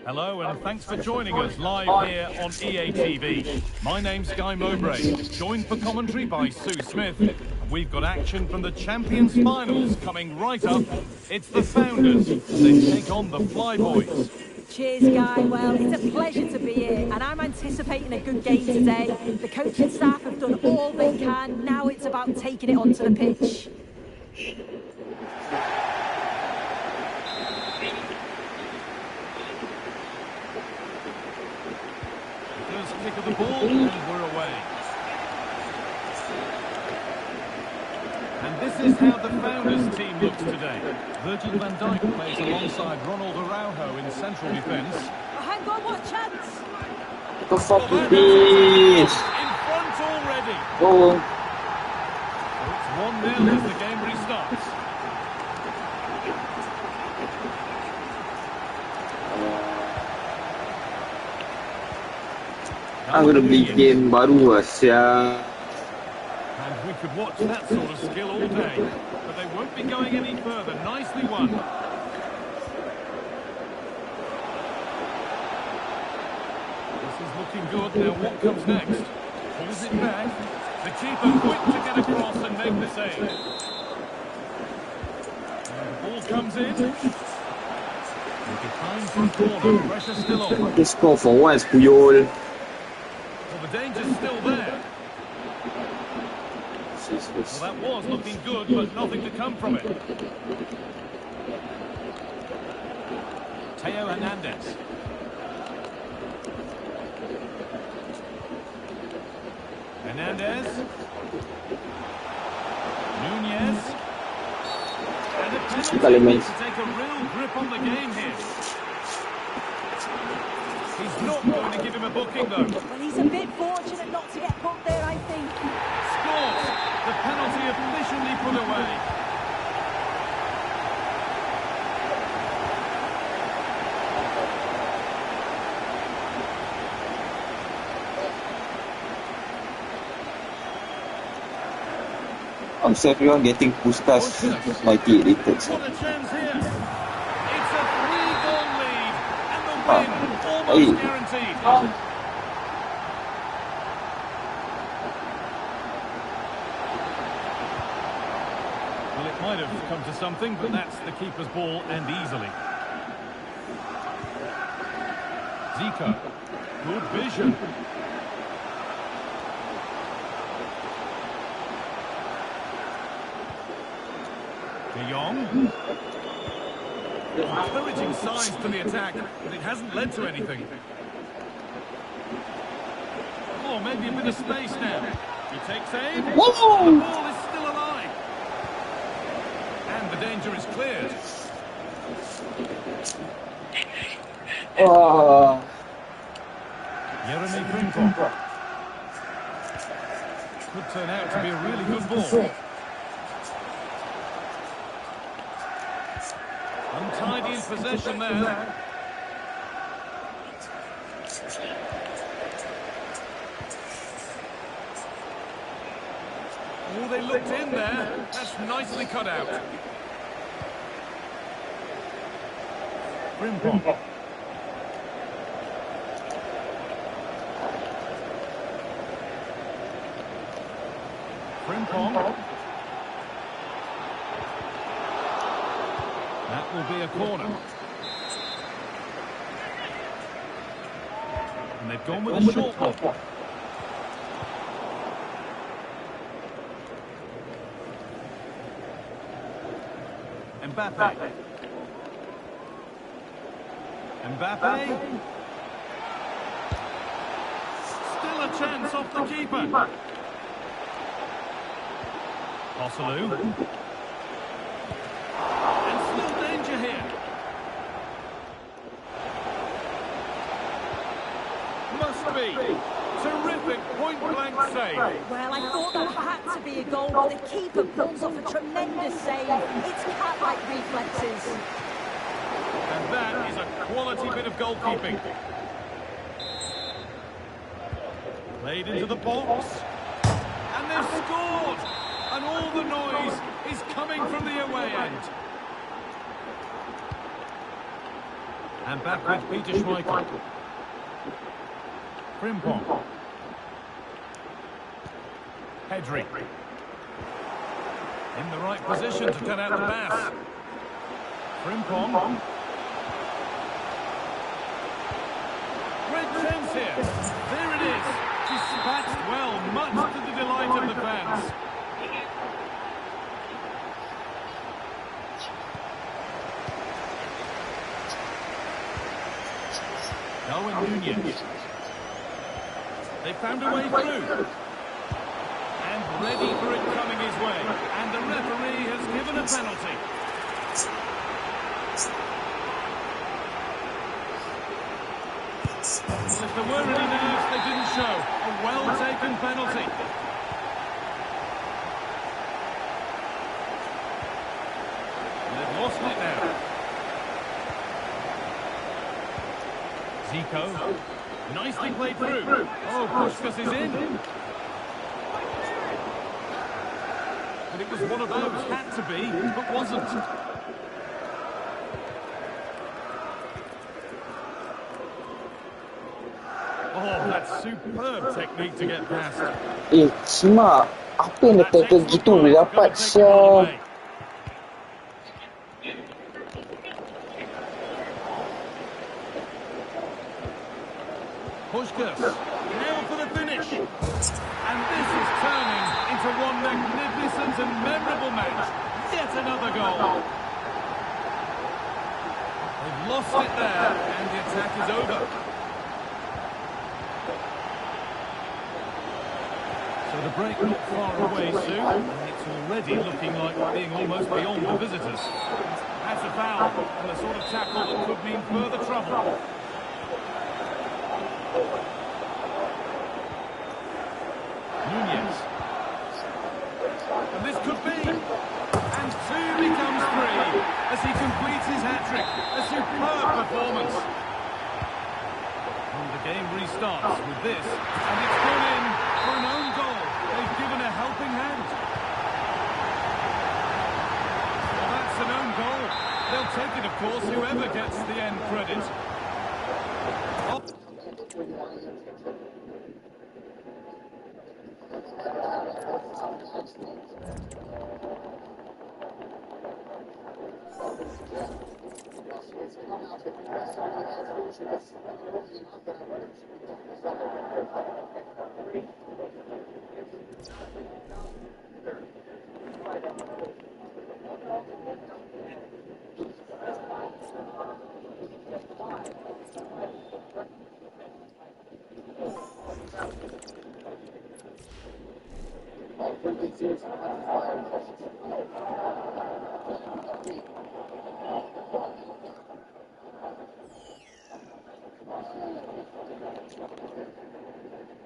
Hello and thanks for joining us live here on EA TV. My name's Guy Mowbray, joined for commentary by Sue Smith. We've got action from the Champions Finals coming right up. It's the Founders. They take on the Flyboys. Cheers, Guy. Well, it's a pleasure to be here, and I'm anticipating a good game today. The coaching staff have done all they can. Now it's about taking it onto the pitch. First kick of the ball, and we're away. And this is how the Founders team looks today. Virgil van Dijk plays alongside Ronald Araujo in central defence. Hang on, what chance? The fuck is this? In front already. Oh. So it's 1-0 as the game restarts. Aku udah beli game baru Asia. And we could watch that sort of skill all day, but they won't be going any further. Nicely won. This is looking good. Now what comes next? Pulls it back. The keeper quick to get across and make the save. And the ball comes in. Behind from corner. Pressure still on. Let's go for once, Puyol. Well, the danger's still there. Well, that was looking good, but nothing to come from it. Theo Hernandez. Hernandez. Nunez. And the penalty to take a real grip on the game here. He's not going to give him a booking, though. Well, he's a bit fortunate not to get booked there, I think. Scores! The penalty officially put away. How's everyone getting Puskas mighty rated? What a chance here. It's a 3-goal lead, and the win almost guaranteed. Well, it might have come to something, but that's the keeper's ball, and easily. Zico. Good vision. De Jong. Encouraging signs to the attack, but it hasn't led to anything. Oh, maybe a bit of space now. He takes aim. Whoa! The ball is still alive. And the danger is cleared. Jeremy Frimpong. Could turn out to be a really good ball. Untidy in possession there. Oh, they looked in there. That's nicely cut out. Frimpong. Frimpong. That will be a corner. And they've gone with a short one. Mbappe. Mbappe. Still a chance off the keeper. Oselu. And still danger here. Must be. Terrific point-blank save. Well, I thought that had to be a goal, but the keeper pulls off a tremendous save. It's cat-like reflexes. And that is a quality bit of goalkeeping. Played into the box. And they've scored! And all the noise is coming from the away end. And back with Peter Schmeichel. Frimpong. Pedri. In the right position to cut out the pass. Frimpong. Great chance here. There it is. Dispatched well, much to the delight of the fans. Darwin Nunez. They found a way through. And ready for it coming his way. And the referee has given a penalty. Well, if there were any nerves, they didn't show. A well-taken penalty. And they've lost it now. Zico. Nicely played through. Oh, Puskas is in. And it was one of those. Had to be, but wasn't. Oh, that's superb technique to get past. Cima, apa yang dia tackle gitu boleh dapat sial. Puskas, now for the finish. And this is turning into one magnificent and memorable match. Yet another goal. They've lost it there, and the attack is over. So the break not far away soon, and it's already looking like being almost beyond the visitors. That's a foul, and the sort of tackle that could mean further trouble. he starts with this, and it's gone in for an own goal. They've given a helping hand. Well, that's an own goal. They'll take it, of course, whoever gets the end credit.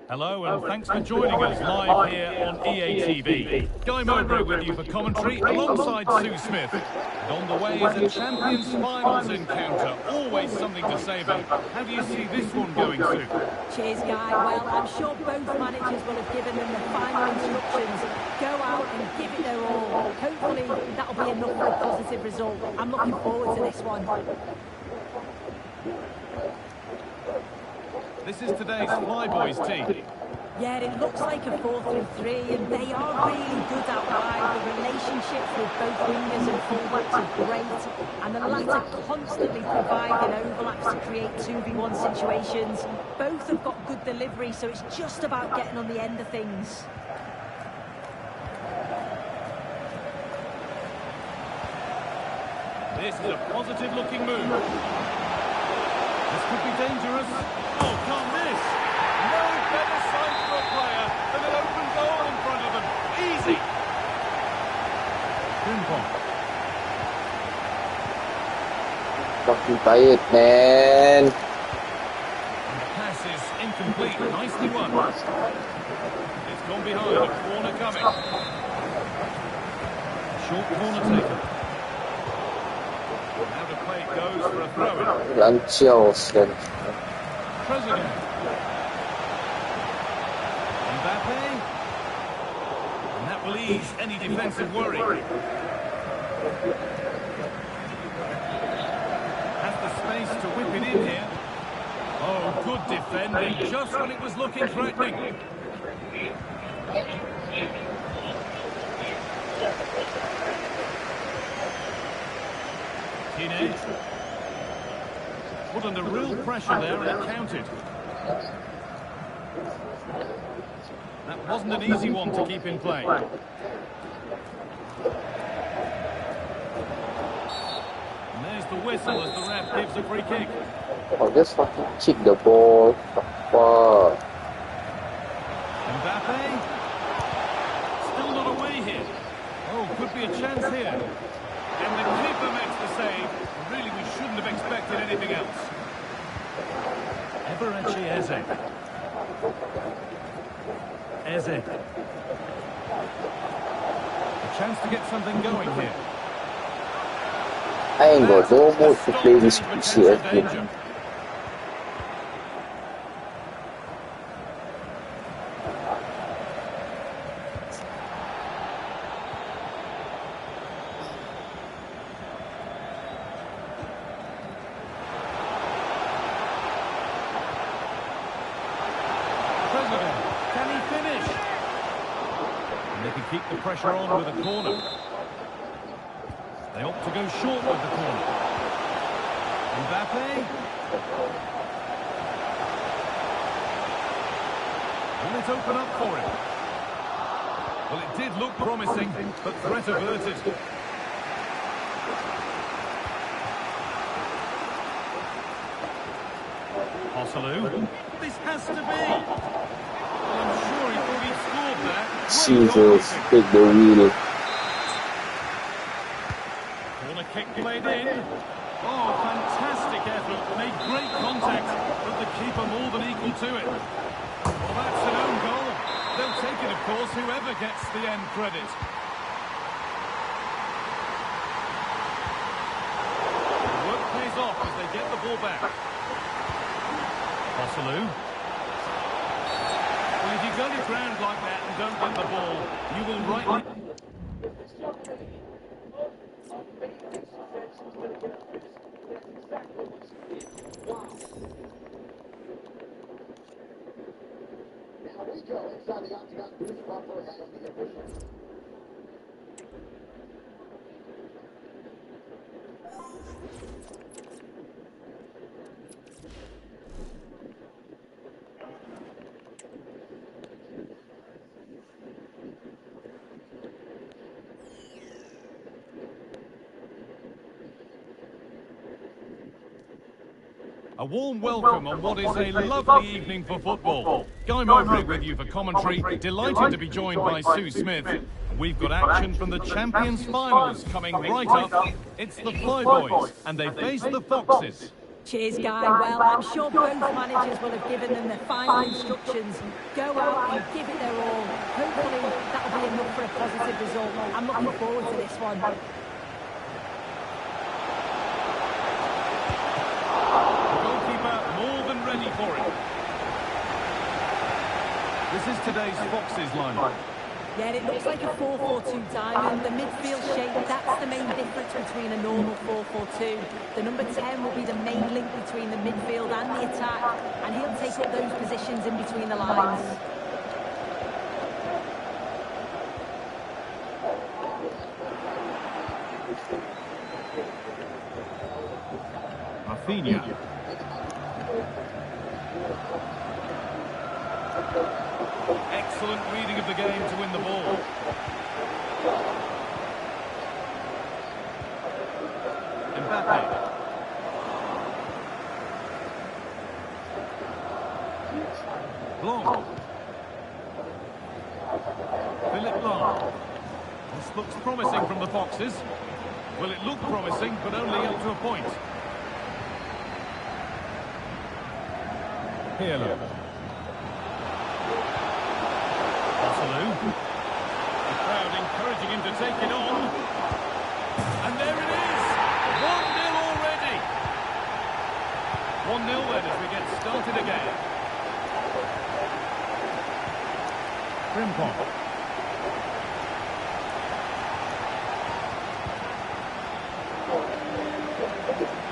Hello and thanks for joining us live here on EA TV. Guy Mowbray with you for commentary alongside Sue Smith. And on the way is a Champions Finals encounter. Always something to say about. How do you see this one going, Sue? Cheers, Guy. Well, I'm sure both managers will have given them the final instructions. Go out and give it their all. Hopefully that'll be enough for a positive result. I'm looking forward to this one. This is today's Flyboys team. Yeah, it looks like a 4-3-3, and they are really good out wide. The relationships with both wingers and fullbacks are great, and the latter constantly providing overlaps to create 2v1 situations. Both have got good delivery, so it's just about getting on the end of things. This is a positive-looking move. This could be dangerous. Oh, can't miss. No better sight for a player than an open goal in front of them. Easy. Ping-pong. Fucking tired, man. And the pass is incomplete. Nicely won. It's gone behind. A corner coming. Short corner taken. Now the play goes for a throw-in. President. Mbappe. And that will ease any defensive worry. Has the space to whip it in here. Oh, good defending, just when it was looking threatening. Tine. Put under real pressure there and it counted. That wasn't an easy one to keep in play. And there's the whistle as the ref gives a free kick. Oh, just fucking kick the ball. Fuck. Mbappe. Still not away here. Oh, could be a chance here. And the keeper makes the save. Really, we shouldn't have expected anything else. Eberechi Eze. Eze. A chance to get something going here. I ain't got no more to play this shit. Keep the pressure on with a corner. They opt to go short with the corner. Mbappe. Will it open up for him? Well, it did look promising, but threat averted. Osalu. This has to be. Well, I'm sure he thought he'd scored there. Jesus, take the wheel. Corner kick played in. Oh, fantastic effort. Made great contact, but the keeper more than equal to it. Well, that's an own goal. They'll take it, of course, whoever gets the end credit. The work pays off as they get the ball back. Osalu. you go to ground like that and don't get the ball, you will rightly... A warm welcome on what is a lovely evening for football. Guy Mowbray with you for commentary. Delighted to be joined by Sue Smith. We've got action from the Champions Finals coming right up. It's the Flyboys, and they face the Foxes. Cheers, Guy. Well, I'm sure both managers will have given them their final instructions. Go out and give it their all. Hopefully, that'll be enough for a positive result. I'm looking forward to this one. For it. This is today's Foxes lineup. Yeah, it looks like a 4-4-2 diamond. The midfield shape, that's the main difference between a normal 4-4-2. The number 10 will be the main link between the midfield and the attack, and he'll take up those positions in between the lines. Rafinha. Excellent reading of the game to win the ball. Mbappe. Blanc. Philippe Blanc. This looks promising from the Foxes. Well, it looked promising, but only up to a point. Pirlo. The crowd encouraging him to take it on. And there it is! 1-0 already! 1-0 then as we get started again. Frimpong.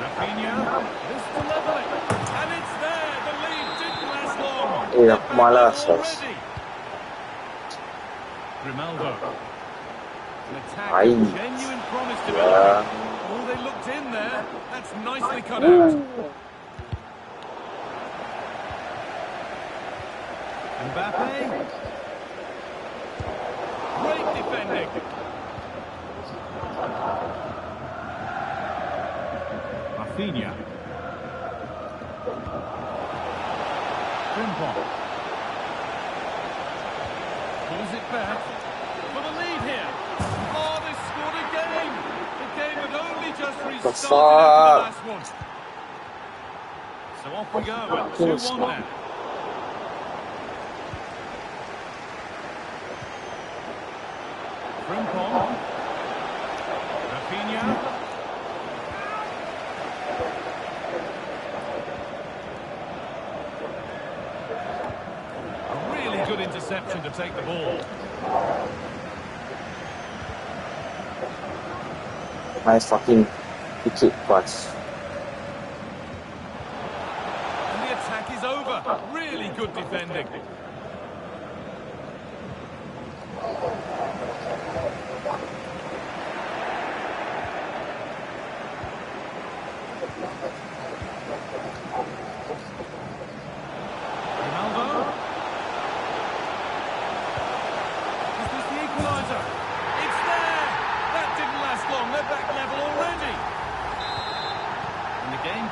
Rafinha. This to level it. And it's there! The lead didn't last long. Iya, malas. Grimaldo. An attack with genuine promise developing. Oh, they looked in there. That's nicely cut out. Mbappe. Great defending. Rafinha. Frimpong. Pulls it back for the lead here. Oh, they scored again. The game had only just restarted after the last one. So off we go at 2-1 now. Frimpong. Rafinha. Good interception to take the ball. Nice fucking kick pass. And the attack is over. Really good defending.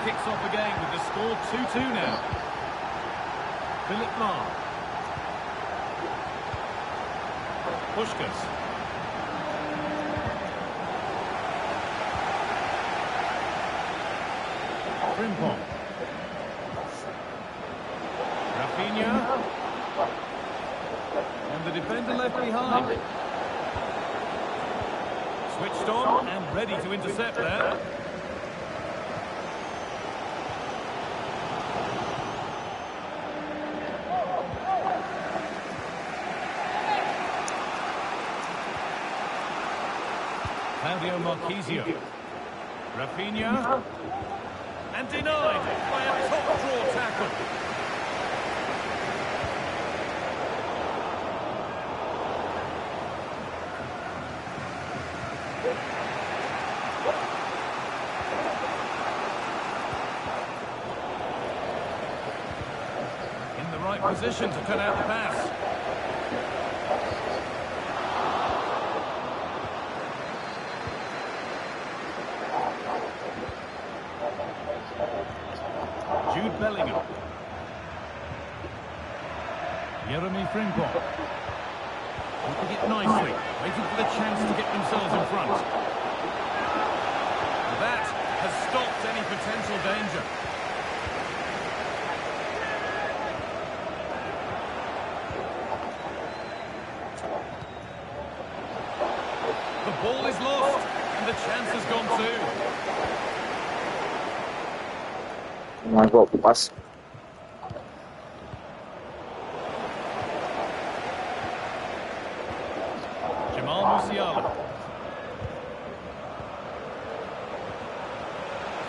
Kicks off again with the score 2-2 now. Philippe Blanc. Puskás. Frimpong. Rafinha. And the defender left behind. Switched on and ready to intercept there. Fabio Marquisio. Rafinha. And denied by a top draw tackle. In the right position to cut out the pass. Jude Bellingham. Jeremy Frimpong. Looking it nicely, waiting for the chance to get themselves in front. That has stopped any potential danger. The ball is lost, and the chance has gone too. Mangkok pas. Musiala.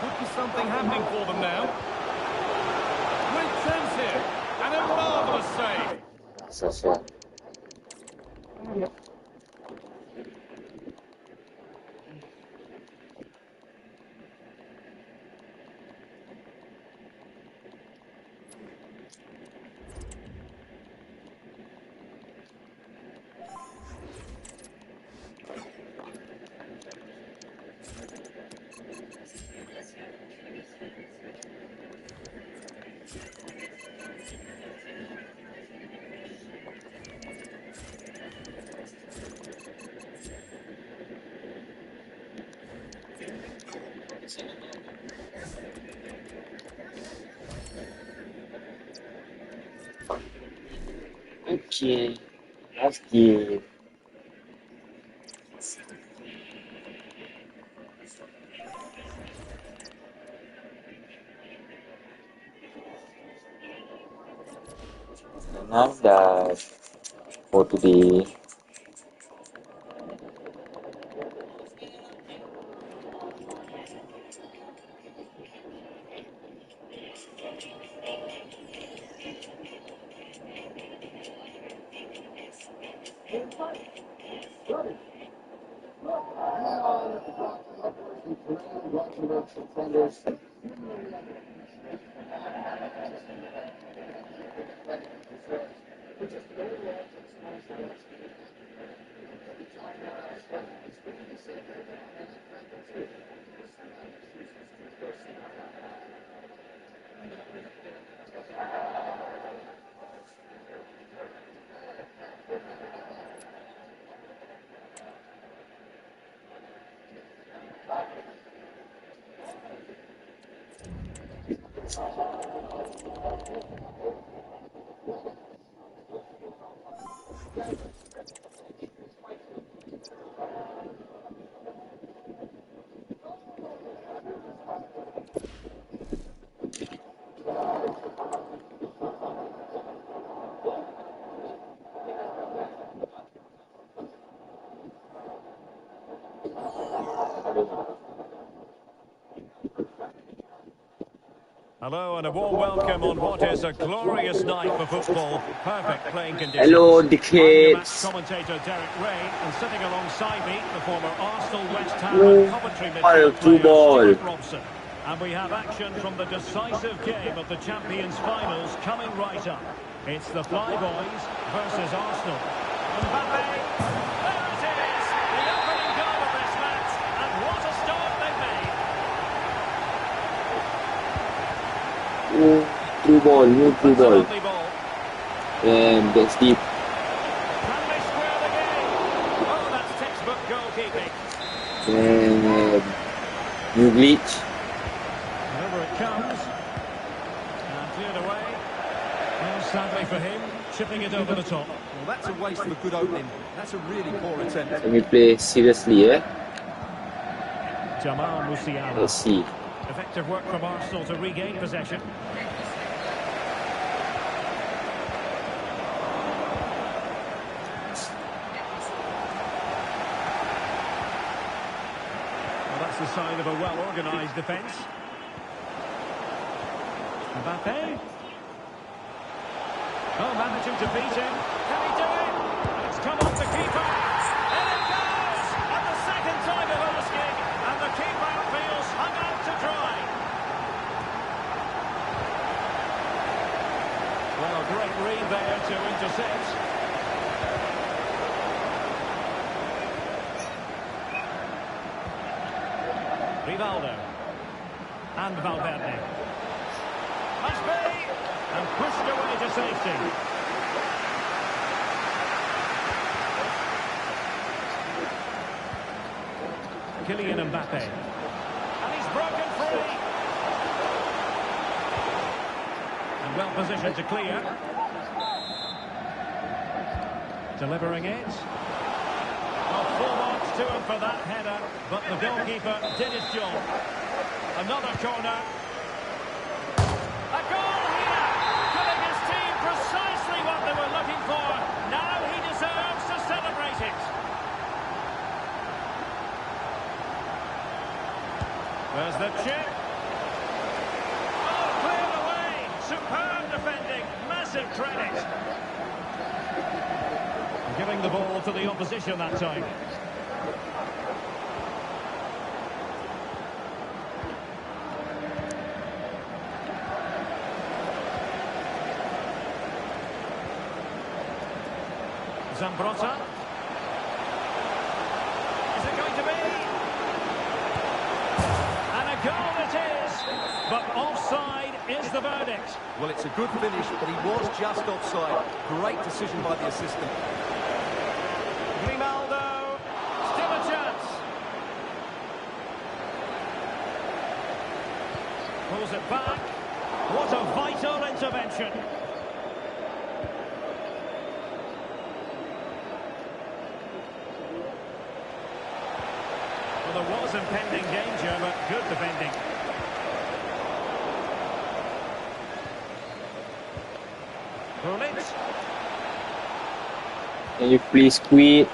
Could be something happening for them now. Great chance here, and a marvellous save. Sasa. Okay, that's good. Enough that for today. Hello and a warm welcome on what is a glorious night for football. Perfect playing conditions. Hello, I'm the your match kids. commentator Derek Ray, and sitting alongside me, the former Arsenal, West Ham and Coventry midfield Two player ball. Stuart Robson. And we have action from the decisive game of the Champions Finals coming right up. It's the Fly Boys versus Arsenal. Mbappe, there it is! The opening goal of this match, and what a start they've made! Through ball, new through That's a ball. lovely ball. And that's deep. Can they square the game? Oh, that's textbook goalkeeping. And new glitch. And over it comes. And cleared away. Well, sadly for him, chipping it over the top. Well, that's a waste of a good opening. That's a really poor attempt. Let me play seriously, eh? Jamal Musiala. Let's see. Effective work from Arsenal to regain possession. That's the sign of a well-organised defence. Mbappe. Oh, managing to beat him. Can he do it? It's come off the keeper. And it goes! At the second time of asking, and the keeper feels hung out to dry. Well, great read there to intercept. Rivaldo. And Valverde. Must be! And pushed away to safety. Kylian Mbappe. And he's broken free. And well positioned to clear. Delivering it. Well, full marks to him for that header, but the goalkeeper did his job. Another corner. A goal here, giving his team precisely what they were looking for. Now he deserves to celebrate it. There's the chip. Oh, cleared away. Superb defending. Massive credit. Giving the ball to the opposition that time. Zambrotta. Is it going to be? And a goal it is. But offside is the verdict. Well, it's a good finish, but he was just offside. Great decision by the assistant. Grimaldo. Still a chance. Pulls it back. What a vital intervention. Well, there was impending danger, but good defending. Bullets. Can you please quit?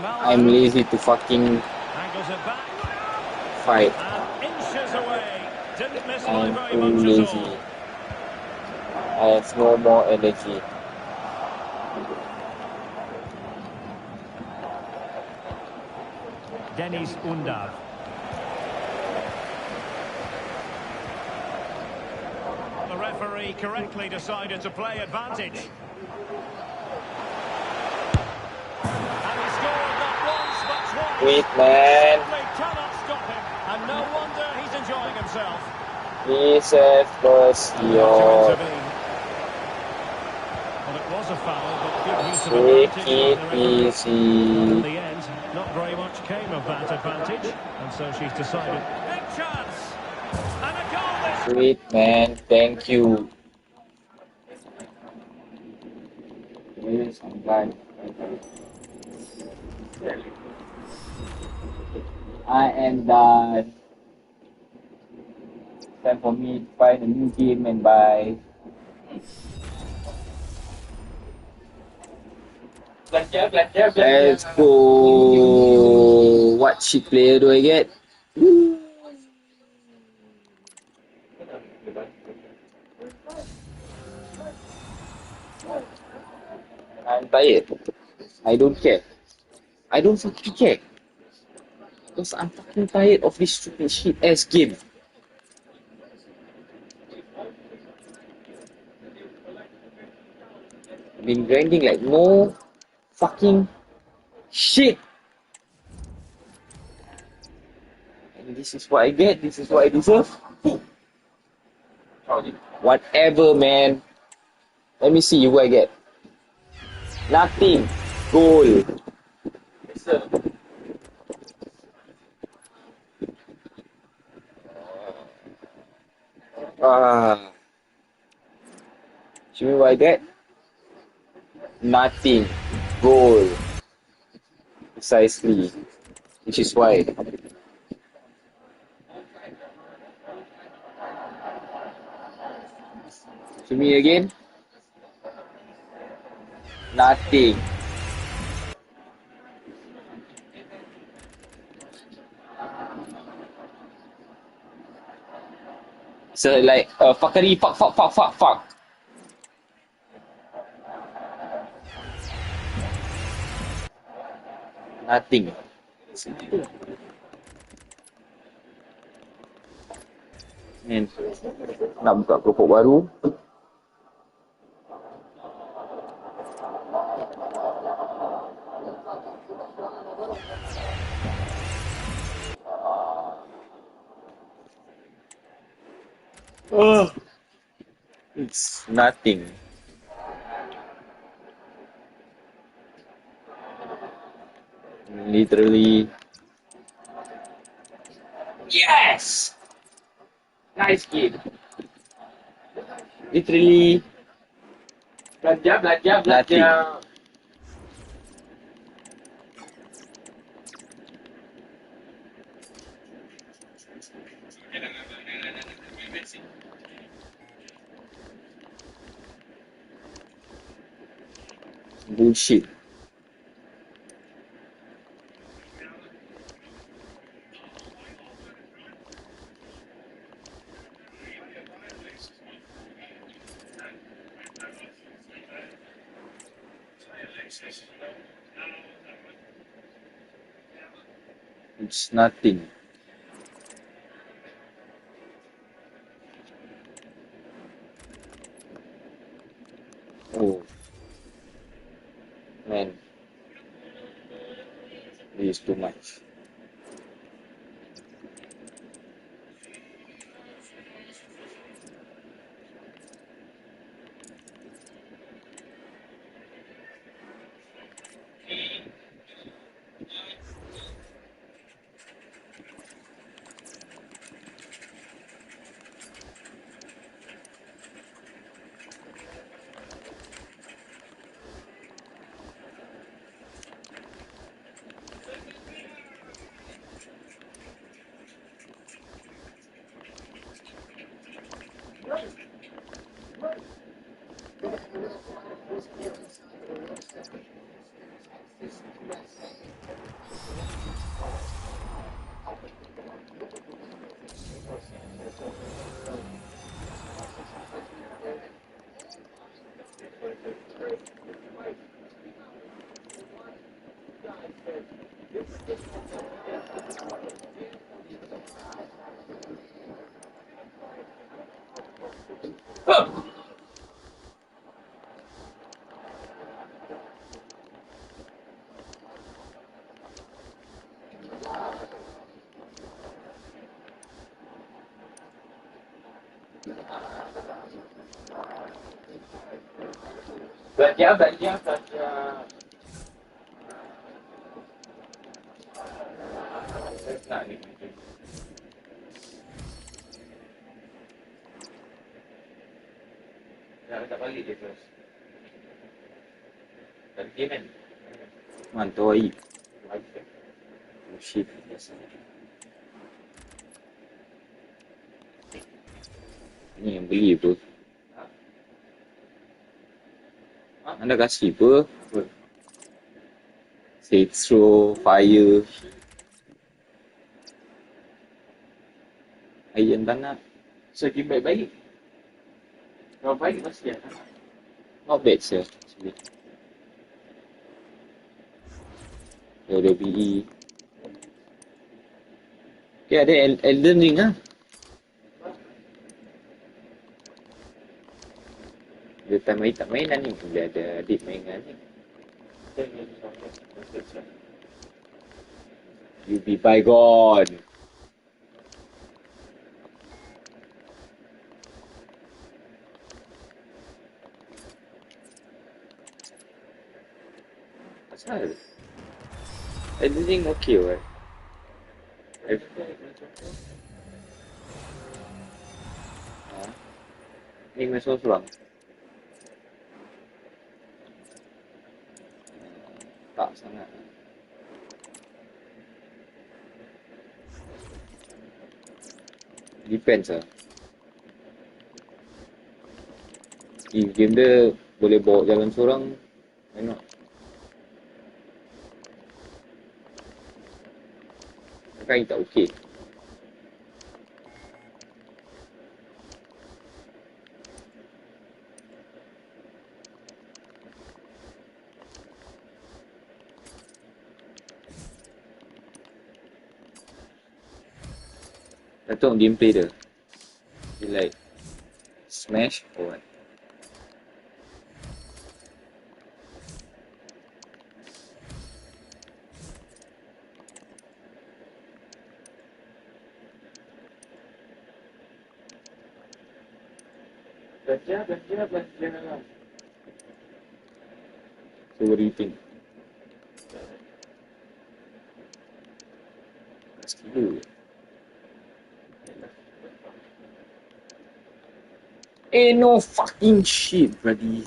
I'm lazy to fucking Angles it back. fight. And inches away. Didn't miss by I'm very too much at lazy. all. I have no more energy. Dennis Undav. The referee correctly decided to play advantage. And he scored not once but twice. Quit, man. Simply cannot stop him. And no wonder he's enjoying himself. Please have mercy To on. intervene. Well, it was a foul, but good use of Take advantage it by the referee. In easy. the end, not very much came of that advantage, and so she's decided. Big chance! And a goal this... Quit, man. Thank you. Yes, I'm done. I am done. Time for me to find a new game and buy. Let's go. What shit player do I get? I'm tired. I don't care. I don't fucking care. Because I'm fucking tired of this stupid shit ass game. Been grinding like no fucking shit. And this is what I get. This is what I deserve. Whatever, man. Let me see what I get. Nothing. Goal. Show me what I get. Nothing. Goal. Precisely. Which is why. Show me again. Nothing. So like fuckery, fuck. Nothing. Man, nak buka kelompok baru. It's nothing. Literally. Yes! Nice game. Literally. Belajar. Nothing. Bullshit. It's nothing. Oh. Man. This is too much. Belajar. Nak letak balik dia terus. Dan game kan? Mantoi. Bullshit. Ni yang beli apa? Anda kasih apa? Say throw, fire. Iron tak nak. So game baik-baik. Kalau baik pasti ada. Not bad sir. WWE. Okay, ada Elden Ring lah. Dia tak main lah ni. Dia ada adik main kan ni. You be bygone. Asal? Elden Ring okay right? Ni main seorang-seorang. Tak sangat. Depends lah. If game dia boleh bawa jalan seorang, why not? Kan tak okey. I thought gameplay dia. He like smash or what? Belanja. So what do you think? Ask you. Ain't no fucking shit, buddy.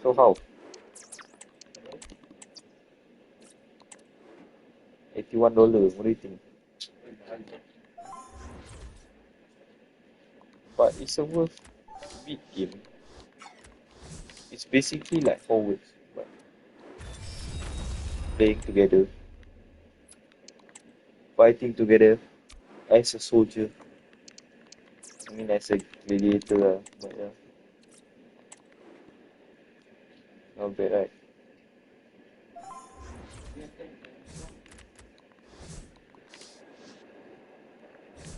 So how? $81, what do you think? But it's a worth beat game. It's basically like forwards, but playing together, fighting together as a soldier. I mean, as a gladiator, but yeah, not bad, right?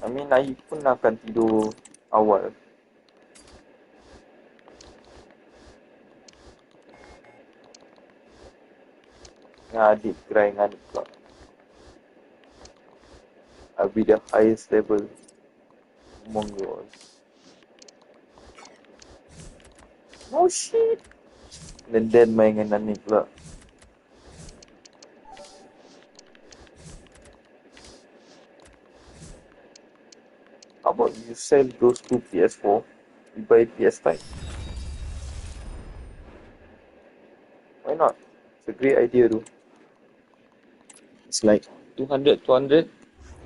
I mean, I pun akan tidur awal. Dengan adik cry dengan adik pula. I'll be the highest level among you all. Oh shit! Dan main dengan Nanik pula. How about you sell those two PS4? You buy PS5. Why not? It's a great idea though. It's like 200,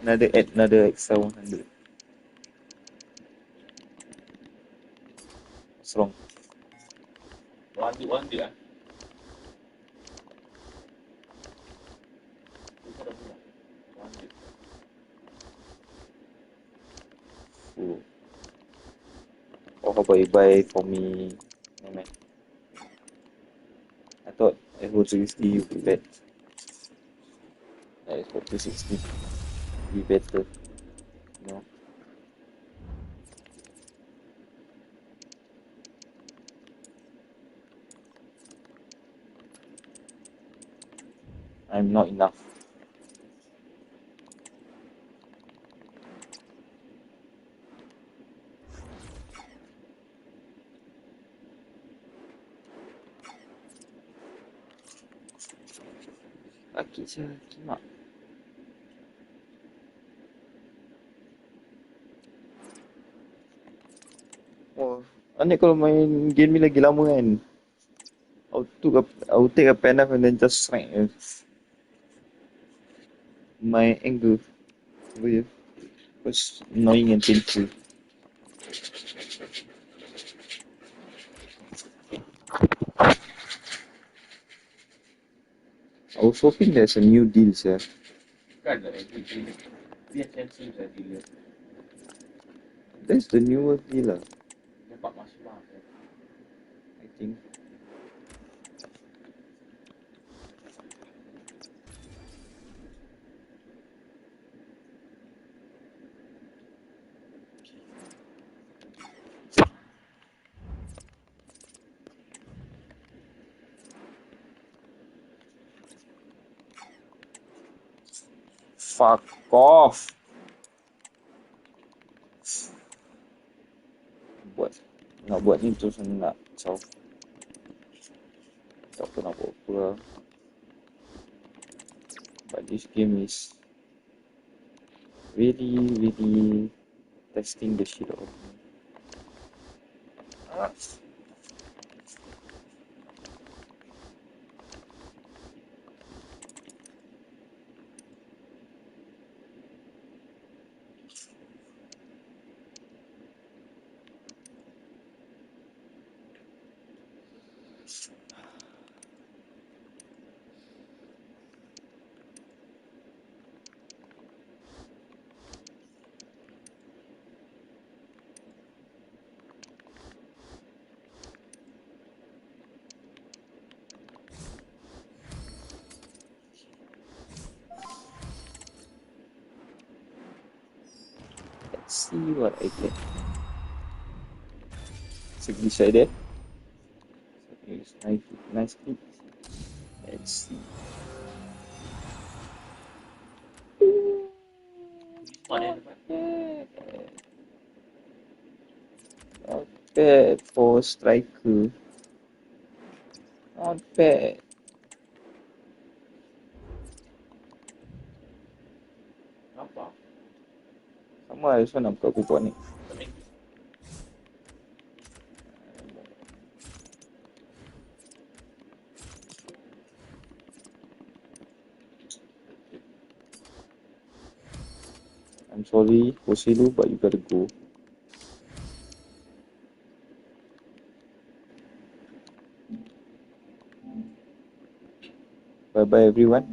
another extra 100. What's wrong? One day. Or how about you buy for me? No, man. I thought Xbox 360 would be better. Xbox 360 would be better. No. I'm not enough. Kaki saya kimak. Oh, Anik kalau main game ni lagi lama kan. I'll take a pen knife and then just smack my anger over here. It's annoying and painful. I was hoping there's a new deal, sir. That's the newest deal, I think. Fuck off. Nak buat ni terus nak kacau. Tak apa nak buat apa lah. But this game is really testing the shit out of me. Let's see what I get. Segli saya there. It's nice clip. Let's see. Not bad for striker. Not bad. Sama ada sana buka aku buat ni. I'm sorry, Hosilu, but you gotta go. Bye bye everyone.